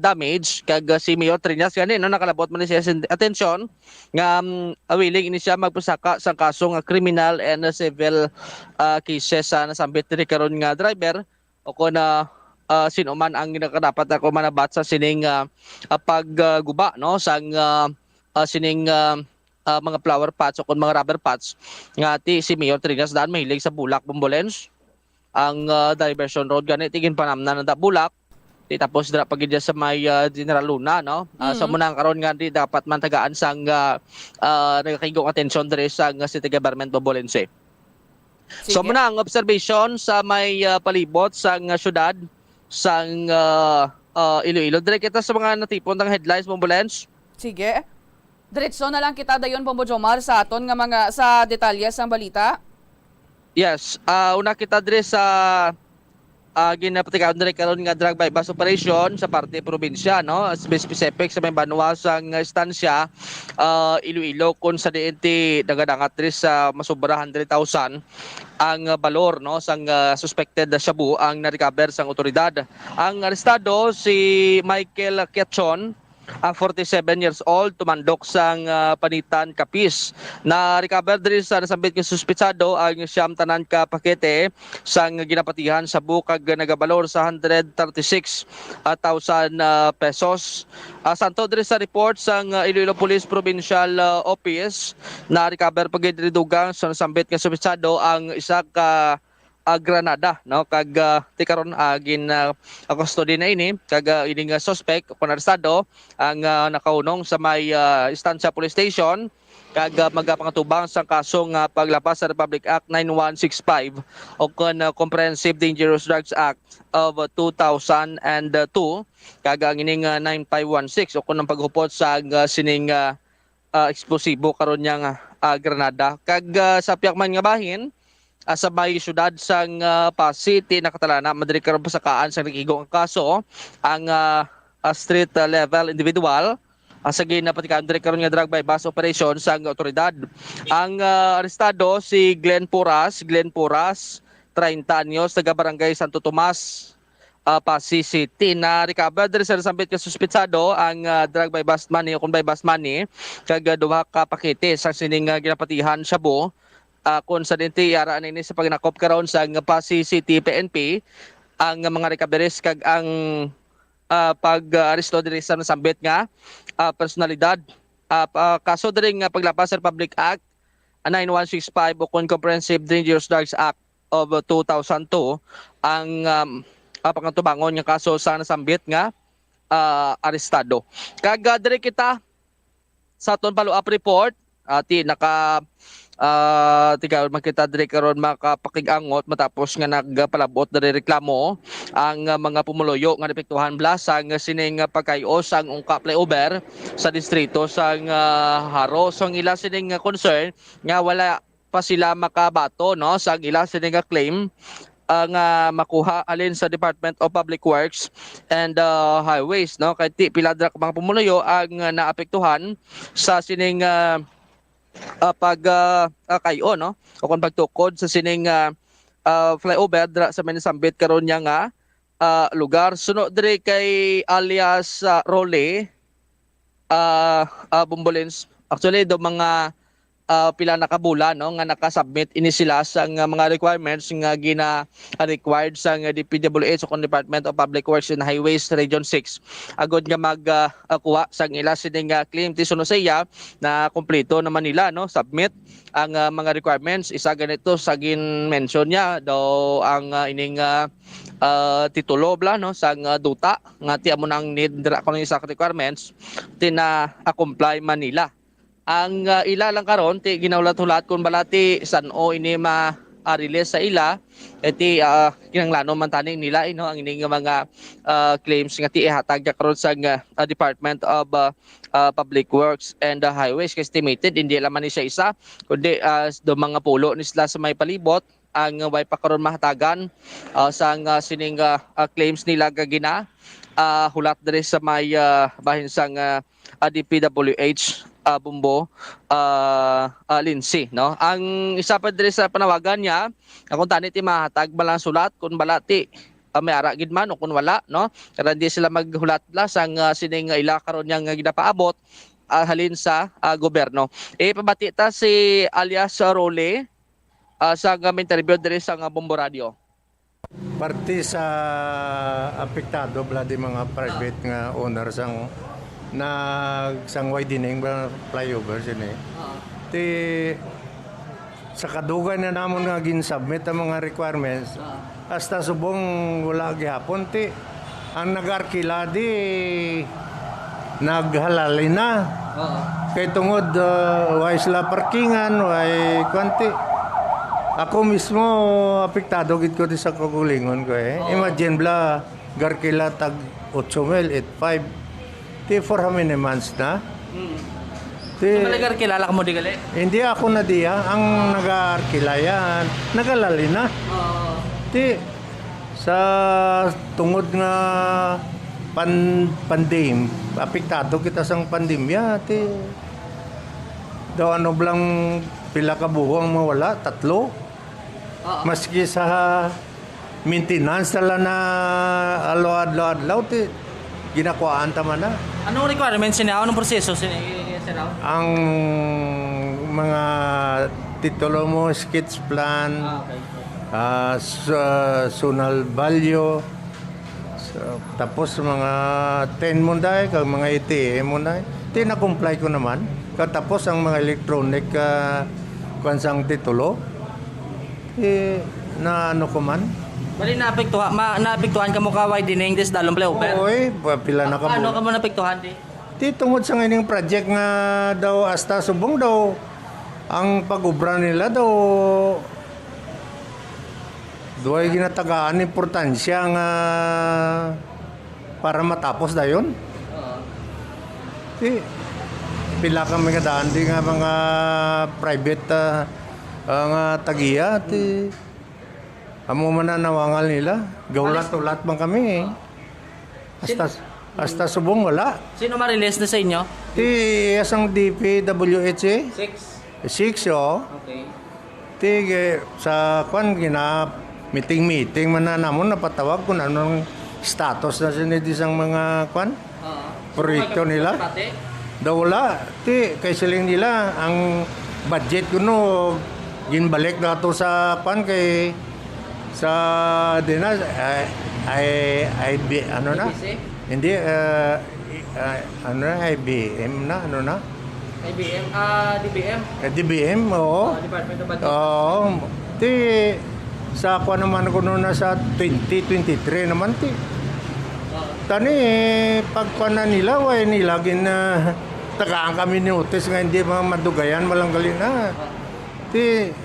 damage kag si Mayor Trinas gani no nakalabot man ni siya attention nga willing ini siya magpusaka sa kaso nga criminal and civil cases sa nasambit diri karon nga driver o kun sino man ang dapat ako manabat sa sining pagguba no sang sining mga flower pots o kun mga rubber pots nga ti si Mayor Trinas daan mahilig sa bulak Bombolens ang diversion road gani tigin panamnan na bulak di tapos dira pagid sa may General Luna no sa munang karon nga di dapat man tagaan sang nagakigong atensyon diri sa city government Bombolense. So muna ang observation sa may palibot sang syudad sang Iloilo dire kita sa mga natipon ng headlines Bombolense. Sige. Diretso na lang kita dayon Bombo Jomar sa aton nga mga sa detalye sang balita. Yes, una kita dire sa ginapatikaon diri karon nga drug bypass operation sa parte probinsya no specific sa may Banwa sang estansya Iloilo kun sa DNT dagadangat diri sa masobra 100,000 ang balor no sang suspected na shabu ang na-recover sang otoridad. Ang arestado si Michael Quechon 47 years old, tumandok sang Panitan Capiz. Na-recover din sa nasambit ng suspitsado ang siyam tanan ka pakete sang ginapatihan sa bukag nagabalor sa 136,000 pesos. Santo din sa report sang Iloilo Police Provincial Office na-recover pagid dugang sa nasambit ng suspitsado ang isa ka Granada no kag ti karon gin custody na ini kag ining suspect kon arestado ang nakaunong sa may Estancia Police Station kag magapangatubang sa kasong paglapas sa Republic Act 9165 o kon Comprehensive Dangerous Drugs Act of 2002 kag ang ining 9516 o kon ang paghupot sa sining eksplosibo karon yang Granada kag sa piyakman nga bahin sa may syudad sang Pasig City nakatalana madiri karon pasakaan sa nagigong kaso ang street level individual sa ginapatikan diri karon nga drug bypass operation sa otoridad. Ang arestado si Glenn Puras, 30 anyos, taga Barangay Santo Tomas, Pasig City. Na recover diri sa nasambit ka suspitsado ang drug bypass money o kun bypass money kag duha ka pakete sa sining ginapatihan shabu kung sa dinti yaraan ini sa pagnakop karon sa Pasig City PNP ang mga recoveries kag ang pag-aresto diri sa nasambit nga personalidad kaso diri nga paglapas sa Republic Act 9165 o kung Comprehensive Dangerous Drugs Act of 2002 ang pangatubangon nga kaso sa nasambit nga arestado kag diri kita sa aton follow-up report ti naka tigaw makita diri karon makapakig-angot matapos nga nagpalabot diri reklamo ang mga pumuloyo nga depektuhan blas ang sining pagkayos ang ungka flyover sa distrito sang Haro. So ang ila sining concern nga wala pa sila makabato no sa ila sining claim nga makuha alin sa Department of Public Works and Highways no kay ti pila dra mga pumuloyo ang naapektuhan sa sining kayo no o kung pagtukod sa sining flyover dra sa Manisambit karon nya nga lugar sunod diri kay alias Role Bombolens actually do mga pila na kabula no nga nakasubmit ini sila sa mga requirements nga required sa DPWH o kung Department of Public Works and Highways Region 6 agod nga magkuha sa ila sining claim ti Sunosea na kumpleto naman nila no submit ang mga requirements. Isa ganito sa gin-mention niya daw ang ining titulo bla no sa duta nga ti amo nang need dira kuno isa ka requirements tina-comply man nila. Ang ila lang karon ti ginawlat-hulat kun balati san-o ini release sa ila iti kinanglanon man tani nila no ang ining mga claims nga ti ihatag karon sa Department of Public Works and Highways estimated hindi lamang ni siya isa kundi do mga pulo ni sila sa may palibot ang way pa karon mahatagan sa sining claims nila gagina hulat diri sa may bahin sang DPWH Bumbo Lindsay no ang isa pa diri sa panawagan niya kung tani ti mahatag balang sulat kun balati may ara gid man o kun wala no kada di sila maghulat la sang sining ila karon yang ginapaabot halin sa gobyerno pabati ta si alias Role sa interview diri sa Bombo Radio. Parte sa apektado bla di mga private nga owners ang nagsang widening ba flyover sini. Ti sa kadugan na namon nga gin-submit ang mga requirements hasta subong wala gihapon ti ang nag-arkila di naghalali na. Kay tungod way sila parkingan way kwanti. Ako mismo apektado gid ko di sa kagulingon ko Imagine bla garkila tag 8,000 85 Ti for how many months na? Malagar kilala ka mo di gali? Hindi ako na diya. Ang nag-arkila yan. Nagalali na. Ti sa tungod nga pandem, apektado kita sang pandemya. Ti daw ano blang pila ka buwang mawala? 3. Maski sa maintenance tala na adlaw-adlaw ti ginakuhaan tama na. Anong requirements niya? Anong proseso sir? Ang mga titulo mo, sketch plan, zonal value, tapos mga 10 mo dahil, kag mga ATM mo dahil, tina-comply ko naman. Katapos ang mga electronic kwansang titulo, na ano ko man. Bali naapektuhan ka mo ka widening this dalong flyover? Oy, pila na ka Paano mo. ka mo naapektuhan di? Di tungod sa ngayon project nga daw hasta subong daw ang pag-ubra nila daw duay ginatagaan importansya nga para matapos dayon. Di pila ka mga daan di nga mga private nga tagiya ti amo man na nawangal nila. Gaulat-ulat bang kami Hasta subong wala. Sino ma-release na sa inyo? Ti asang DPWH 6. 6 Okay. Ti sa kwan gina meeting man na namon napatawag kung anong status na sinidi sang mga kwan proyekto nila. Daw wala. Ti kay siling nila ang budget kuno ginbalik dato sa kwan kay sa dinas ay ano na? Hindi ano na IBM na ano na? IBM, DBM. DBM oo. Department of Budget. Oo. Ti sa ako naman ko na sa 2023 naman ti. Tani pagkana nila way nila gin tagaan kami ni Otis nga hindi mga madugayan malanggalin na. Ti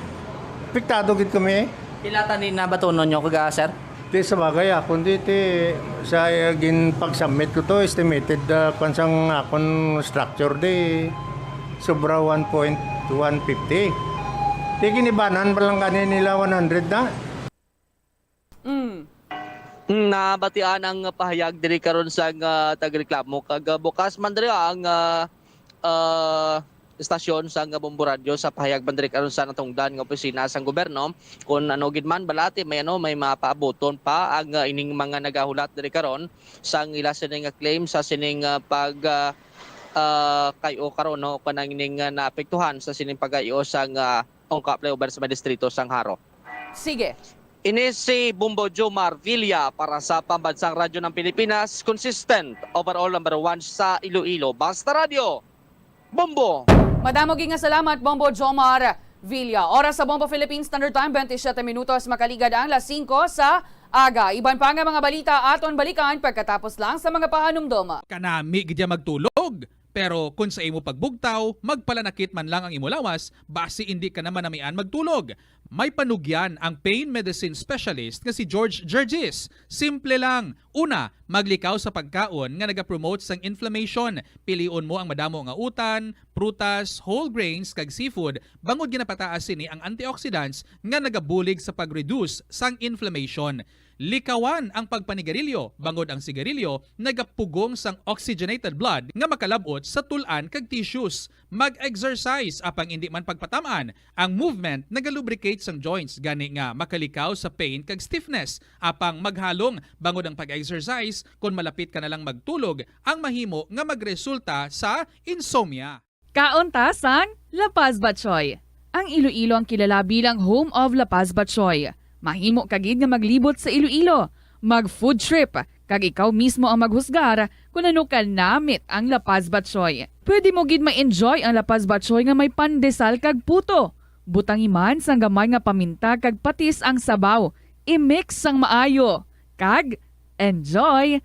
piktado gid kami. Pilata ni na batunon nyo kaga sir? Ti sa bagay ako di sa gin pag-submit ko to estimated pansang akon structure di sobra 1.150. Ti ginibanan pa lang kanin nila 100 na. Nabatian ang pahayag diri karon sa tagreklamo kag bukas man diri ang istasyon sa Bombo Radio sa pahayag man diri karon sa natungdan nga opisina sang gobyerno kun ano gid man balati may mapaaboton pa ang ining mga nagahulat diri karon sang ila sining claim sa sining kayo karon no panangning naapektuhan sa sining pagayo sang ungkap uban sa distrito sang Haro. Sige. Ini si Bumbo Jomar Villa para sa Pambansang Radyo ng Pilipinas, consistent overall number 1 sa Iloilo. Basta Radio, Bumbo! Madamo nga salamat, Bombo Jomar Villa. Oras sa Bombo Philippines Standard Time, 27 minutos makaligad ang las 5 sa aga. Iban pa nga mga balita aton balikan pagkatapos lang sa mga pahanumdoma. Kanami gidya magtulog. Pero kung sa imo pagbugtaw, magpalanakit man lang ang imo lawas, base hindi ka naman namian magtulog. May panugyan ang pain medicine specialist nga si George Gergis. Simple lang. Una, maglikaw sa pagkaon nga nagapromote sang inflammation. Piliun mo ang madamo nga utan, prutas, whole grains kag seafood. Bangod ginapataas sini ang antioxidants nga nagabulig sa pag-reduce sang inflammation. Likawan ang pagpanigarilyo, bangod ang sigarilyo, nagapugong sang oxygenated blood nga makalabot sa tulan kag tissues. Mag-exercise apang hindi man pagpatamaan. Ang movement nagalubricate sang joints gani nga makalikaw sa pain kag stiffness. Apang maghalong bangod ang pag-exercise kung malapit ka na lang magtulog, ang mahimo nga magresulta sa insomnia. Kauntasan, La Paz Batchoy. Ang Iloilo ang kilala bilang home of La Paz Batchoy. Mahimo kagid nga maglibot sa Iloilo, mag-food trip, kag ikaw mismo ang maghusgar kung ano ka namit ang La Paz Batchoy. Pwede mo gid ma-enjoy ang La Paz Batchoy nga may pandesal kag puto. Butang iman sang gamay nga paminta kag patis ang sabaw. I-mix sang maayo. Kag, enjoy!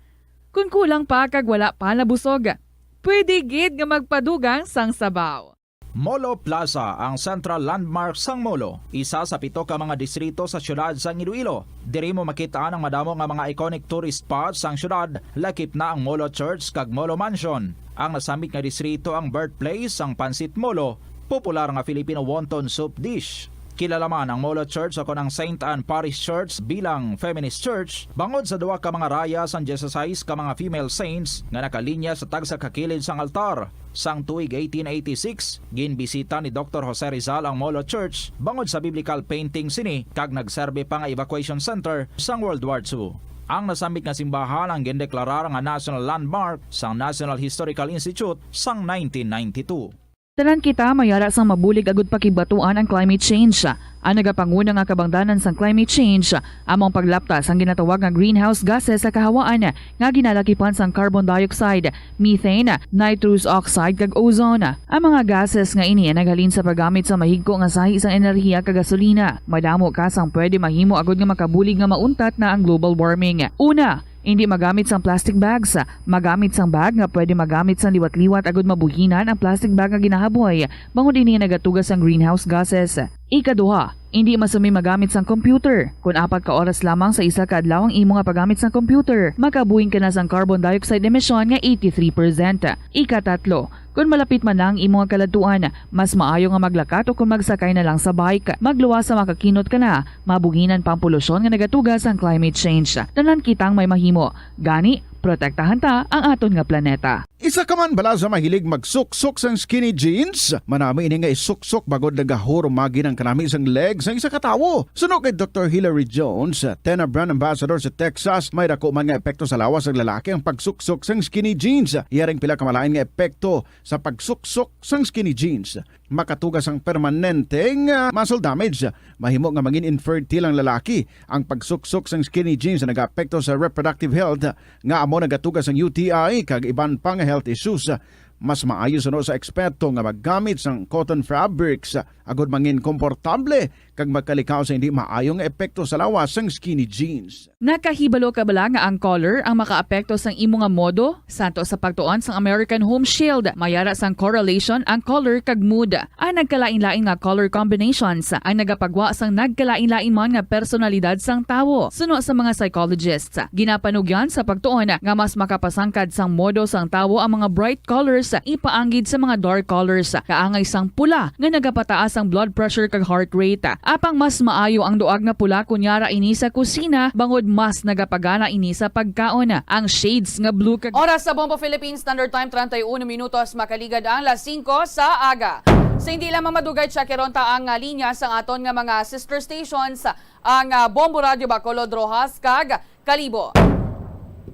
Kung kulang pa kag wala pa nabusog, pwede gid nga magpadugang sang sabaw. Molo Plaza ang central landmark sang Molo, isa sa 7 ka mga distrito sa syudad sang Iloilo. Diri mo makita ang madamo nga mga iconic tourist spots sang syudad, lakip na ang Molo Church kag Molo Mansion. Ang nasamit nga distrito ang birthplace sang Pansit Molo, popular nga Filipino wonton soup dish. Kilala man ang Molo Church ako ng St. Anne Parish Church bilang feminist church, bangod sa duwa ka mga raya sang 16 ka mga female saints nga nakalinya sa tagsa kakilid sang altar. Sang tuig 1886, ginbisita ni Dr. Jose Rizal ang Molo Church bangod sa biblical painting sini kag nagserbe pa nga evacuation center sang World War II. Ang nasamit nga simbahan ang gindeklarar nga national landmark sang National Historical Institute sang 1992. Tanan kita mayara sang mabulig agud pakibatuan ang climate change. Ang nagapanguna nga kabangdanan sang climate change among paglaptas ang ginatawag nga greenhouse gases sa kahawaan nga ginalakipan sang carbon dioxide, methane, nitrous oxide kag ozone. Ang mga gases nga ini naghalin sa paggamit sa mahigko nga sahi sang enerhiya kag gasolina. Madamo ka sang pwede mahimo agud nga makabulig nga mauntat na ang global warming. Una, hindi magamit sang plastic bags. Magamit sang bag nga pwede magamit sang liwat-liwat agud mabuhinan ang plastic bag nga ginahaboy. Bangod ini nagatugas sang greenhouse gases. Ikaduha, hindi masumi magamit sang computer. Kung 4 ka oras lamang sa isa ka adlaw ang imo nga paggamit sang computer, makabuhing ka na sang carbon dioxide emission nga 83%. Ikatatlo, kung malapit man lang imo nga kaladuan, mas maayo nga maglakat o kung magsakay na lang sa bike. Magluwas sa makakinot ka na, mabuhinan pang polusyon nga nagatugas ang climate change. Tanan kitang may mahimo. Gani, protektahan ta ang aton nga planeta. Isa ka man bala sa mahilig magsuksok sang skinny jeans? Manami ini nga isuksok bagod nagahurumagi ng kanami sang legs ang isa ka tawo. Suno kay Dr. Hilary Jones, Tena Brand Ambassador sa Texas, may dako man nga epekto sa lawas ng lalaki ang pagsuksok sang skinny jeans. Iyaring pila ka malain nga epekto sa pagsuksok sang skinny jeans. Makatugas ang permanenteng muscle damage. Mahimo nga mangin infertile ang lalaki. Ang pagsuksok sang skinny jeans na nag-apekto sa reproductive health nga amo nagatugas ang UTI kag iban pang health issues. Mas maayo sa eksperto nga maggamit sang cotton fabrics agud mangin komportable kag magkalikaw sa hindi maayong epekto sa lawas sang skinny jeans. Nakahibalo ka bala nga ang color ang makaapekto sang imo nga modo? Santo sa pagtuon sang American Home Shield, mayara sang correlation ang color kag mood. Ang nagkalain-lain nga color combinations ang nagapagwa sang nagkalain-lain man nga personalidad sang tawo. Suno sa mga psychologists, ginapanugyan sa pagtuon nga mas makapasangkad sang modo sang tawo ang mga bright colors ipaanggid sa mga dark colors. Kaangay sang pula nga nagapataas ang blood pressure kag heart rate. Apang mas maayo ang duag nga pula kunyara ini sa kusina bangod mas nagapagana ini sa pagkaon. Ang shades nga blue kag Oras sa Bombo Philippines Standard Time 31 minutos makaligad ang las 5 sa aga. Sa hindi lamang madugay tsakeronta ang linya sa aton nga mga sister stations ang Bombo Radio Bacolod, Rojas kag Kalibo.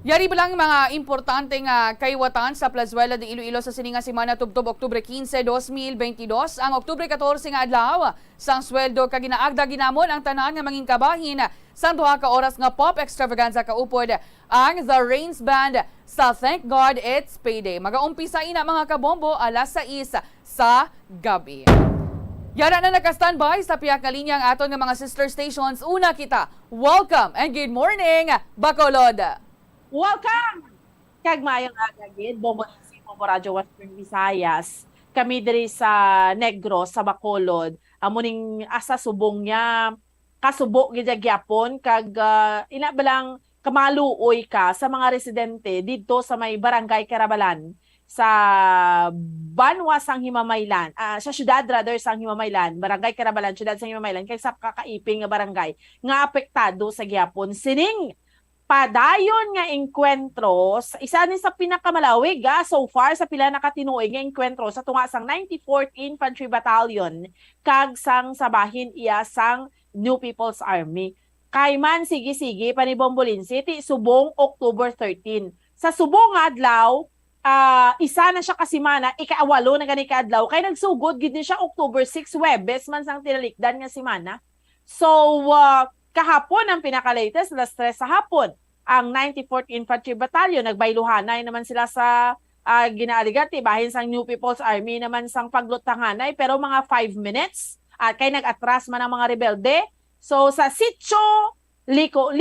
Yari ba lang mga importanteng kaiwatan sa Plazuela de Iloilo sa sininga semana tubtob Oktubre 15, 2022. Ang Oktubre 14 nga adlaw, sang sweldo kag ginaagda ginamon ang tanan nga manging kabahin sa 2 ka oras nga pop extravaganza kaupod ang The Rains Band sa Thank God It's Payday. Magaumpisa ina mga kabombo alas 6 sa gabi. Yara na naka-standby sa piyak na linya ang aton nga mga sister stations. Una kita, welcome and good morning, Bacolod! Welcome! Kag mayang agagid, Bombo si Bombo Radyo Western Visayas. Kami diri sa Negros, sa Bacolod. Amuning asa subong niya, kasubo gid gyapon kag ina balang kamaluoy ka sa mga residente dito sa may Barangay Carabalan sa Banwa sang Himamaylan, sa syudad rather sang Himamaylan, Barangay Carabalan, syudad sang Himamaylan, kay sa kakaiping nga barangay nga apektado sa gyapon sining padayon nga engkwentro, isa ni sa pinakamalawig so far sa pila nakatinuoy nga engkwentro sa tunga sang 94th Infantry Battalion kag sang sabahin iya sang New People's Army. Kay man sige-sige pa ni Bombolin City subong October 13. Sa subong adlaw, isa na siya kasimana, ika-8 na gani kaadlaw kay nagsugod gid ni siya October 6 Webes man sang tinalikdan nga semana. So kahapon ang pinaka-latest, alas 3 sa hapon, ang 94th Infantry Battalion, nagbayluhanay naman sila sa ginaaligati, bahin sang New People's Army naman sang paglutanganay, pero mga 5 minutes, at kay nag-atras man ang mga rebelde. So sa Sitio, Liko,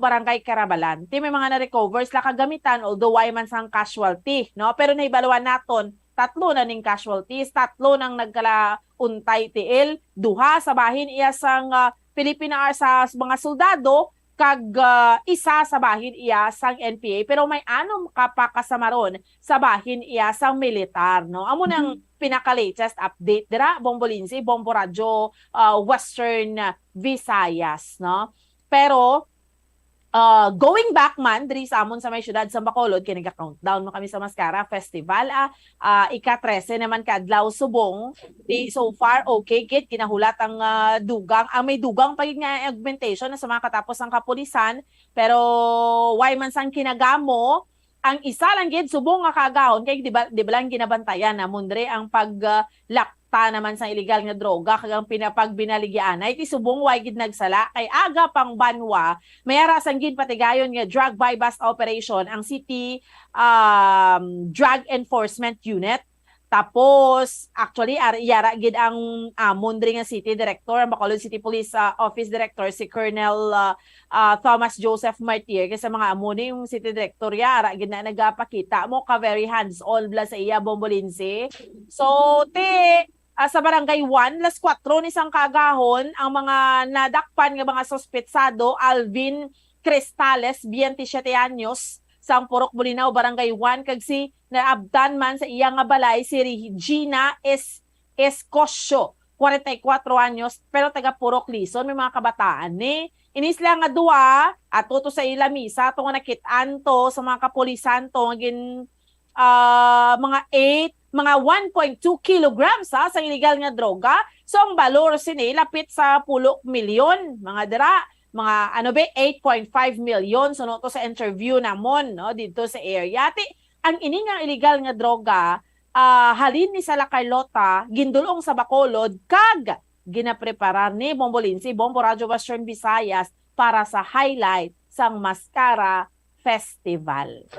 Barangay Carabalan, may mga na-recover sila kagamitan, although ay man sang casualty, no? Pero naibaluan naton, 3 na ning casualties, 3 nang nagkala-untay tiil, 2 sa bahin iya sang Filipina sa mga soldado kag isa sa bahin iya sang NPA pero may anom kapakasamaron sa bahin iya sang militar, no? Amo nang pinaka-latest update dira Bombolinsi, Bombo Radyo Western Visayas, no? Pero going back man diri sa amon sa may syudad sa Bacolod kay naga-countdown mo kami sa Mascara Festival ika-13 naman kadlaw subong so far okay gid kinahulat ang dugang may dugang pa yun nga augmentation na sa mga katapos ang kapulisan pero why man sang kinagamo ang isa lang gid subong nga kagahon kay di ba lang ginabantayan na mundre ang paglakta naman sa illegal nga droga kag ang pinapagbinaligyan iti subong way gid nagsala kay aga pang Banwa mayara sang gid patigayon nga drug buy bust operation ang City Drug Enforcement Unit. Tapos, actually, yara gid ang Mundri nga City Director, ang Bacolod City Police Office Director, si Colonel Thomas Joseph Martir. Kasi mga amuni yung City Director, yara gid na nagapakita mo ka very hands-on bla sa iya, Bombolinse. So, sa Barangay 1, las 4 ni sang kagahon, ang mga nadakpan nga mga sospetsado, Alvin Cristales, 27 anyos, sang Purok Bulinaw, Barangay 1, kag si naabdan man sa iya nga balay si Regina Escosio, 44 anyos, pero taga Purok Lison, may mga kabataan ni. Inisla nga duwa, at tuto sa ila misa, ito nga nakitaan to sa mga kapulisan to, mga 1.2 kilograms sa illegal nga droga. So ang balor sini lapit sa 10 milyon, mga dira. Mga 8.5 million so no to sa interview namon no dito sa area ang iningang illegal nga droga halin ni Sala Carlota gindulong sa Bacolod kag ginapreparar ni Bombolinsi Bombo Radyo Western Visayas para sa highlight sang Mascara Festival.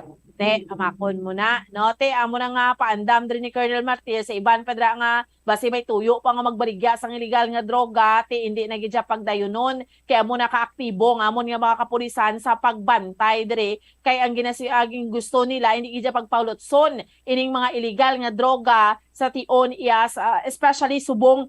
Amakon mo na, no? Amo na nga paandam din ni Colonel Martir sa iban pa dra nga basi may tuyo pa nga magbarigya sang illegal nga droga, hindi na gidya pagdayunon, kaya mo na kaaktibo nga amon nga mga kapulisan sa pagbantay dire kay ang ginasiaging gusto nila hindi gidya pagpaulotson ining mga illegal nga droga sa tion iya especially subong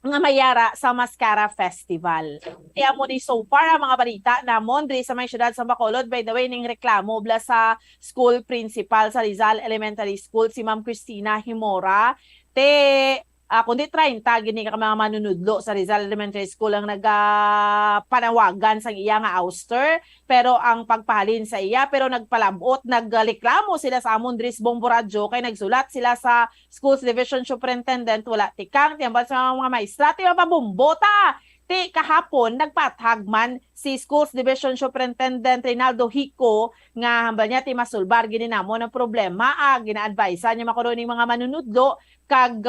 nga mayara sa Mascara Festival. Kaya mo ni so far ang mga balita namon diri sa may syudad sa Bacolod. By the way, ning reklamo bla sa school principal sa Rizal Elementary School si Ma'am Christina Himora. Kundi 30 gini ka mga manunudlo sa Rizal Elementary School ang nagpanawagan sa iya nga ouster pero ang pagpahalin sa iya pero nagpalabot nagreklamo sila sa amon diri sa Bombo Radyo kay nagsulat sila sa Schools Division Superintendent wala tikang tiyambal sa mga maestra ti mapabumbota Ti kahapon nagpatagman si Schools Division Superintendent Reynaldo Hico nga hambal niya ti masulbar gini namo ng problema gina-advise niya makuroning mga manunudlo kag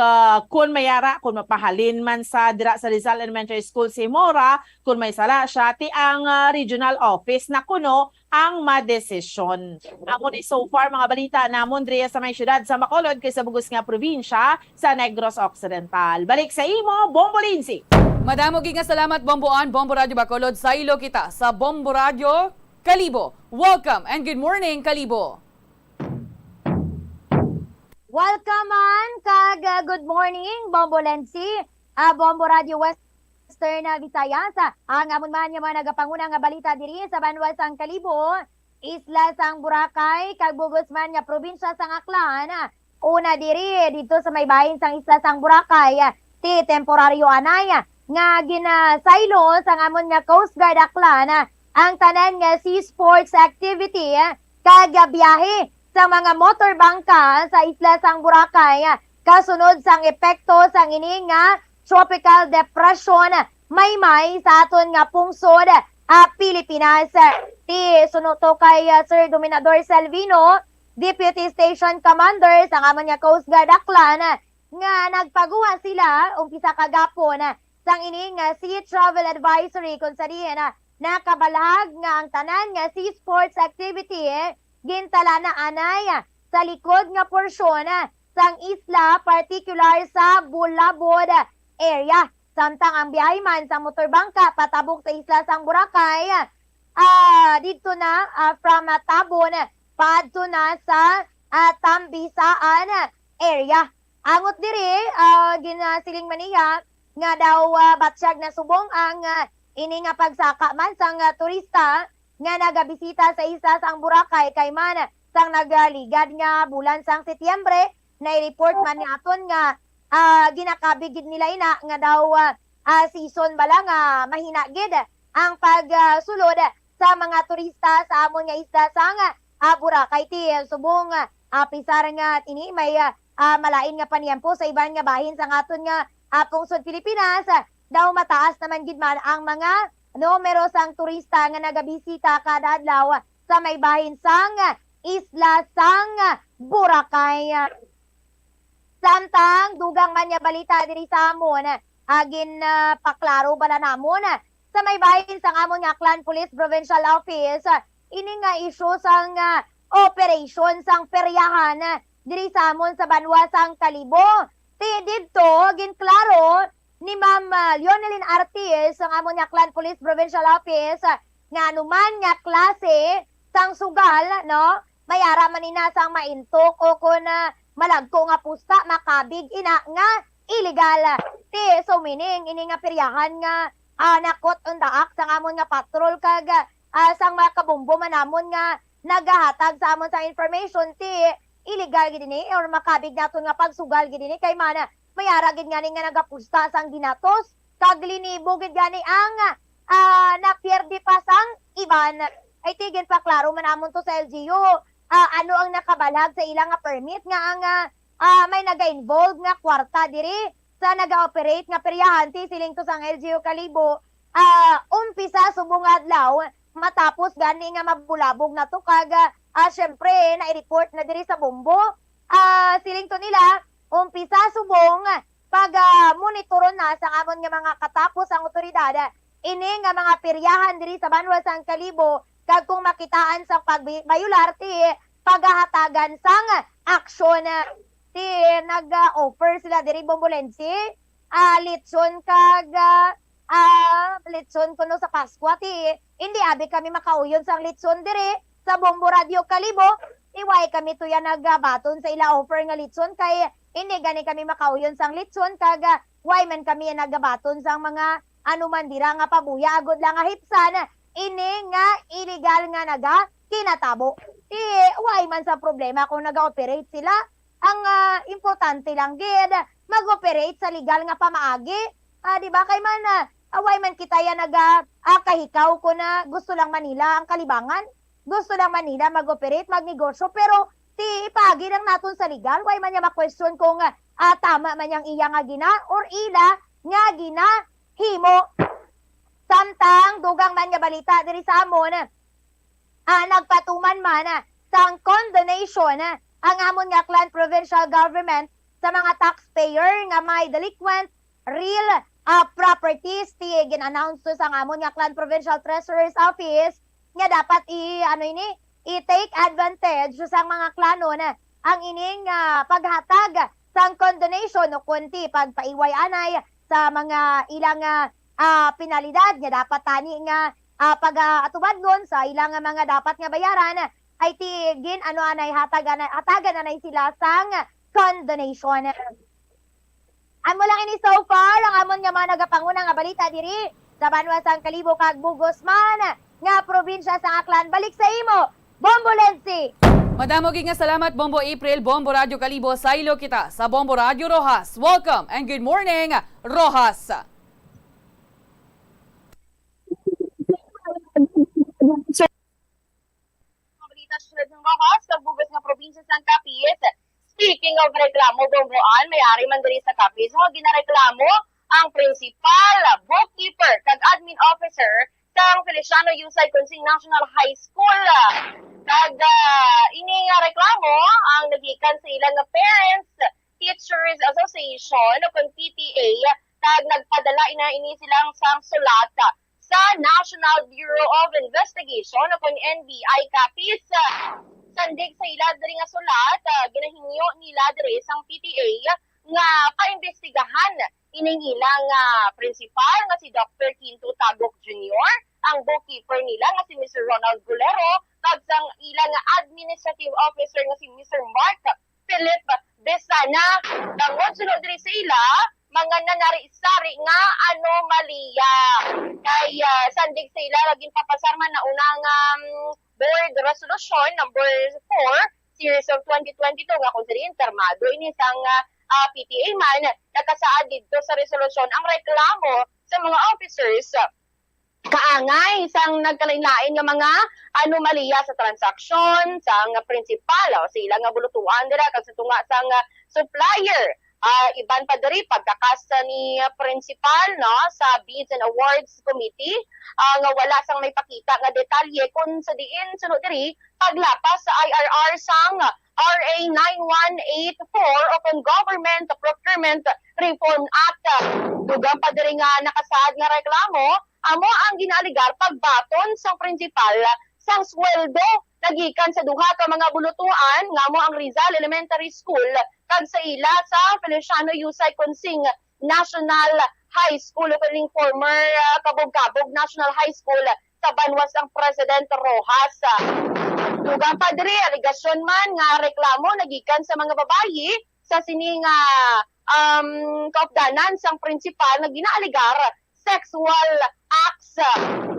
kun mayara kun mapahalin man sa dira sa Rizal Elementary School si Mora kun may sala siya ti ang regional office na kuno ang madesisyon. Amo ni so far mga balita namon diri sa may syudad sa Bacolod kay sa bugos nga probinsya sa Negros Occidental. Balik sa imo, Bombolinsi. Madamo nga salamat Bomboan, Bombo Radio Bacolod sa ilo kita sa Bombo Radio Kalibo. Welcome and good morning Kalibo. Welcome on kag good morning Bombo Lensi, Bombo Radio Western Visayas. Ang amon man nga mga nagapanguna nga balita diri sa Banwasang Kalibo, Isla sang Boracay kag bugos man nga probinsya sang Aklan. Una diri dito sa may bahin sang Isla sang Boracay, ti temporaryo anay nga ginasaylo sang amon nga Coast Guard Aklan ang tanan nga sea sports activity kag biyahe sa mga motorbangka sa Isla sang Boracay kasunod sang epekto sang ini nga tropical depression Maymay sa aton nga pungsod Pilipinas. Ti sunod to kay Sir Dominador Salvino, Deputy Station Commander sa amon nga Coast Guard Aklan nga nagpaguha sila umpisa kagapon sang ini nga Sea Travel Advisory kung sa diyan nakabalhag nga ang tanan nga sea sports activity gintala na anay sa likod nga porsyon sang isla, particular sa Bulabod area. Samtang ang biyahe man sa motorbangka patabok sa Isla sang Boracay, dito na from Tabon paadto na sa Tambisaan area. Angot diri ginasiling maniya nga daw batsyag na subong ang ini nga pagsaka man sang turista nga nagabisita sa isa sang Boracay kay man sang nagaligad nga bulan sang Setyembre na i-report man ni aton nga ginakabigid nila ina nga daw season bala nga mahina gid ang pagsulod sa mga turista sa amon nga isla sang Boracay ti subong pisar nga ini may malain nga paniyempo sa iban nga bahin sang aton nga pungsod Pilipinas daw mataas naman gid man ang mga numero sang turista nga nagabisita kada adlaw sa may bahin sang Isla sang Boracay. Samtang dugang man niya balita diri sa amon agin paklaro bala namon sa may bahin sang amon nga Aklan Police Provincial Office ini nga issue sang operation sang peryahan diri sa amon sa Banwasang Kalibo. Ti didto ginklaro ni Ma'am Leoneline Artis ang amon nga Aklan Police Provincial Office nga anuman nga klase sang sugal no mayara man ina sang maintok o kun malagko nga pusta makabig ina nga illegal. Ti so meaning ini nga peryahan nga nakot on daak sang amon nga patrol kag sang mga kabombo manamon nga nagahatag sa amon sang information ti illegal gid ni or makabig naton nga pagsugal gid ni kay mana mayara gid ngani nga nagapusta sang ginatos kag linibo gid gani ang napierdi pa sang iban. Ay tigin pa klaro man amon to sa LGU ano ang nakabalag sa ilang nga permit nga ang may naga-involve nga kwarta diri sa naga-operate nga peryahan ti siling to sang LGU Kalibo umpisa subong adlaw matapos gani nga mabulabog na to kag syempre na-report na diri sa bombo siling to nila umpisa subong pag monitoron na sa amon nga mga katapos ang otoridad ini nga mga peryahan diri sa Banwasang Kalibo kag kung makitaan sa pagbayular ti paghahatagan sang aksyon ti nag-offer sila diri Bombolensi litson kag litson kuno sa Pasko ti hindi abi kami makauyon sang litson diri sa Bombo Radio Kalibo iway kami tuya nagbaton sa ila offer nga litson kay hindi gani kami makauyon sang litson kag why man kami nagbaton sang mga anuman dira nga pabuya agod lang nga hipsan ini nga illegal nga naga kinatabo. Why man sa problema kung naga-operate sila ang importante lang gid mag-operate sa legal nga pamaagi. Di ba kay man why man kita ya naga kahikaw ko na gusto lang Manila ang kalibangan. Gusto lang Manila mag-operate, magnegosyo pero ti ipagi lang naton sa legal. Why man niya ma-question kung tama man yang iya nga gina or ila nga gina himo. Samtang dugang man nga balita diri sa amon, nagpatuman man sang condonation ang amon nga Aklan Provincial Government sa mga taxpayer nga may delinquent real properties. Ti gin-announce to sa amon nga Aklan Provincial Treasurer's Office nga dapat i-take advantage sa mga klanon ang ining paghatag sang condonation o kunti pagpaiway anay sa mga ilang penalidad nga dapat tani nga pag-atubad nun sa ilang mga dapat nga bayaran ay tigin hatagan anay sila sang condonation. Amo lang ini so far ang amon nga mga nagapanguna nga balita diri sa Banwasang Kalibo kag Bugos man nga probinsya sa Aklan. Balik sa imo, Bombolensi. Madamo nga salamat Bombo April, Bombo Radio Kalibo, sa ilo kita sa Bombo Radio Rojas. Welcome and good morning, Rojas. Balita sunod ng Rojas, kagbugos nga probinsya sa Capiz. Speaking of reklamo, Bomboan, may-ari man diri sa Capiz, ginareklamo ang principal, bookkeeper, kag admin officer sa Feliciano Yusay Consing National High School. Kag ini nga reklamo ang nagikan sa ilang nga Parents Teachers Association o kung PTA, kag nagpadala ini silang sang sulat sa National Bureau of Investigation o kung NBI Capiz. Sandig sa ila diri nga sulat, ginahingyo nila diri sang PTA nga paimbestigahan ining ilang principal nga si Dr. Quinto Tagok Jr., ang bookkeeper nila nga si Mr. Ronald Gulero, kag sang ilang administrative officer nga si Mr. Mark Philip Besana. Tangod sunod diri sa ila, mga nanari-sari nga anomalya. Kay sandig sa ila laging papasarman na unang board resolution number 4 series of 2022 nga kung sila intermado ini sang PTA man nakasaad dito sa resolusyon ang reklamo sa mga officers kaangay sang nagkalain-lain nga mga anomalya sa transaksyon sang principal o sa ilang nga bulutuan dira kag sa tunga sang supplier. Iban pa diri pagkakasa ni principal no sa Bids and Awards Committee nga wala sang may pakita nga detalye kung sa diin sunod diri paglapas sa IRR sang RA 9184 o kung Government Procurement Reform Act. Dugang pa diri nga nakasaad nga reklamo amo ang ginaligar pagbaton sang principal sang sweldo nagikan sa duha ka mga bulutuan nga mo ang Rizal Elementary School kag sa ila sa Feliciano Yusay Consing National High School o kaning former Kabog-Kabog National High School sa Banwas ang President Rojas. Dugang pa diri aligasyon man nga reklamo nagikan sa mga babayi sa sining kaupdanan sang principal nga ginaaligar sexual acts.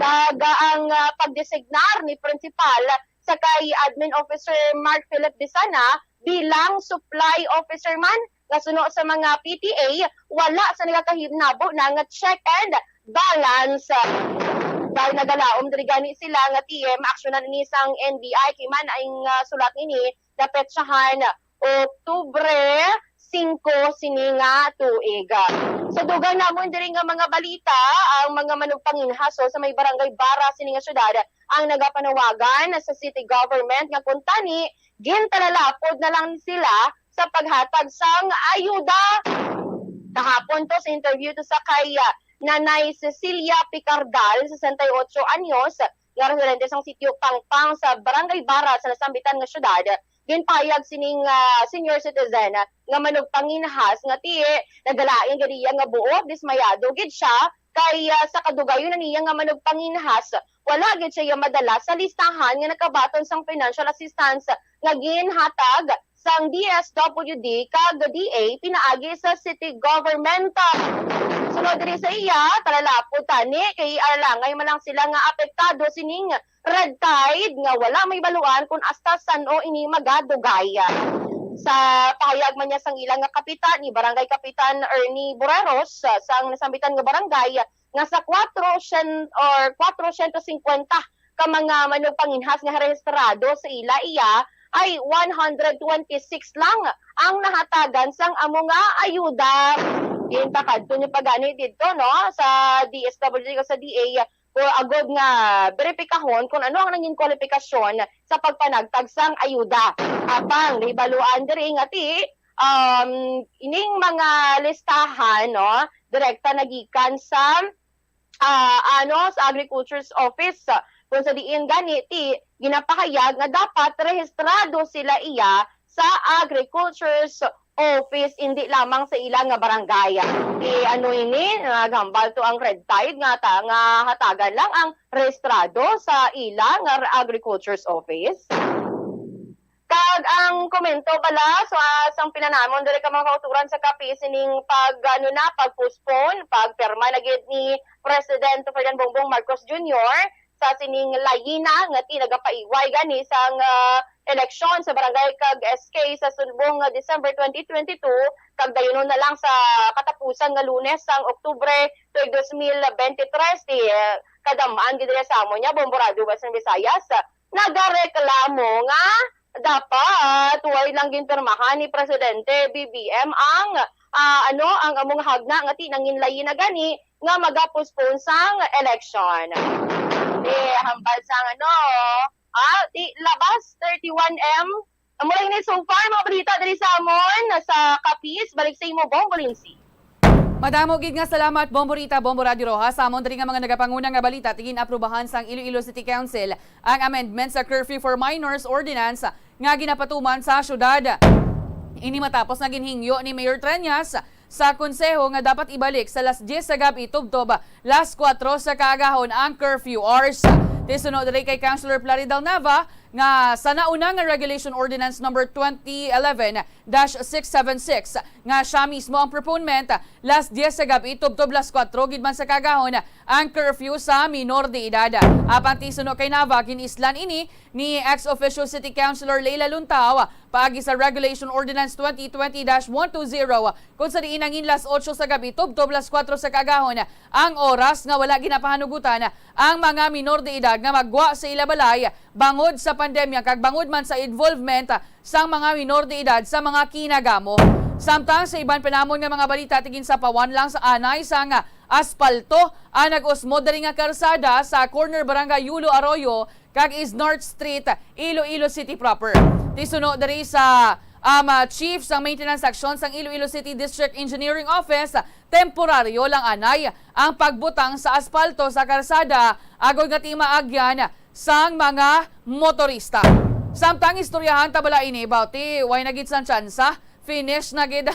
Kaga ang pagdesignar ni principal sa kay admin officer Mark Philip Bisana bilang supply officer man nga suno sa mga PTA wala sa nagakahibnabo na nga check and balance. Dahil nagalaom diri gani sila nga TM aksyonan ni sang NBI kay man ang sulat ini dapat sahan Oktubre 5 sininga tuig. Sa dugang namon diri nga mga balita, ang mga manugpanginhaso sa may barangay Bara sininga syudad ang nagapanawagan sa city government nga kung tani gintalalapod na lang sila sa paghatag sang ayuda. Kahapon to sa interview to sa kay Nanay Cecilia Picardal, 68 anyos, nga residente sang sitio Pangpang sa barangay Bara sa nasambitan nga syudad. Ginpayag sining senior citizen nga manugpanginhas nga nagalain gadiya nga buot dismayado gid siya kay sa kadugayon na niya nga manugpanginhas wala gid siya madala sa listahan nga nakabaton sang financial assistance nga ginhatag sang DSWD kag DA pinaagi sa city government. Sunod diri sa iya talalapod tani kay aralangay man lang sila nga apektado sining red tide nga wala may baluan kung hasta sano ini magadugay. Sa pahayag man niya sang ilang nga kapitan ni Barangay Kapitan Ernie Boreros sang nasambitan nga barangay nga sa 400 or 450 ka mga manugpanginhas nga rehistrado sa iya ay 126 lang ang nahatagan sang amo nga ayuda. gintakadto ni pagani dito no sa DSWD o sa DA o agod nga beripikahon kung ano ang nanging kwalifikasyon sa pagpanagtag sang ayuda. Apang ibaluan diri nga ti ining mga listahan no direkta nagikan sa sa Agriculture's Office kung sa diin gani ti ginapahayag nga dapat rehistrado sila iya sa Agriculture's Office, hindi lamang sa ilang nga barangay. Ano ini, nagambal to ang red tide nga hatagan lang ang rehistrado sa ilang nga Agriculture's Office. Kag ang komento pala so sang pinanamon diri ka mga kauturan sa kapi sining pag-postpone pagperma na gid ni President Ferdinand Bongbong Marcos Jr. sa sining layina nga nagapaiway gani sang eleksyon sa barangay kag SK sa sulbong December 2022 kag dayonon na lang sa katapusan nga Lunes sang Oktubre 2023 kadamaan gid sa amo niya Bombo Radio Western Visayas nagareklamo nga dapat way lang ginpermahan ni Presidente BBM ang ang among hagna nga tinanginlayin na gani nga magapospone sang election. Hambal sang labas 31M. Mula ini so far mga balita diri sa amon sa Capiz balik sa imo Bombo Lindsay. Madamo gid nga salamat Bomborita, Bombo Radio Rojas. Sa amon diri nga mga nagapanguna nga balita tigin aprubahan sang Iloilo City Council ang amendment sa Curfew for Minors Ordinance nga ginapatuman sa syudad. Ini matapos na ginhingyo ni Mayor Treñas sa konseho nga dapat ibalik sa las 10 sa gabi tubtob las 4 sa kaagahon ang curfew hours. Tisunod diri kay Councilor Plaridel Nava nga sa nauna nga Regulation Ordinance number 2011-676 nga siya mismo ang proponent las 10 sa gabi tubtob las 4 gid man sa kagahon ang curfew sa minor de edad. Apan tisunod kay Nava ginislan ini ni ex-official City Councilor Leila Luntaw paagi sa Regulation Ordinance 2020-120 kung sa diin angin las 8 sa gabi tubtob las 4 sa kagahon ang oras nga wala ginapahanugutan ang mga minor de edad nga magwa sa ilabalay bangod sa pandemya kag bangod man sa involvement sang mga minor de edad sa mga kinagamo. Samtang sa iban panamon nga mga balita tigin sa pawan lang sa anay sang aspalto ang nag-usmod diri nga karsada sa corner barangay Yulo Arroyo kag is North Street, Iloilo City proper. Tisunod diri sa Chief sang Maintenance Action sang Iloilo City District Engineering Office, temporaryo lang anay ang pagbutang sa aspalto sa karsada agod nga timaagyan sang mga motorista. Samtang istoryahan tabala ini bauti way nagid sang tsansa finish na gid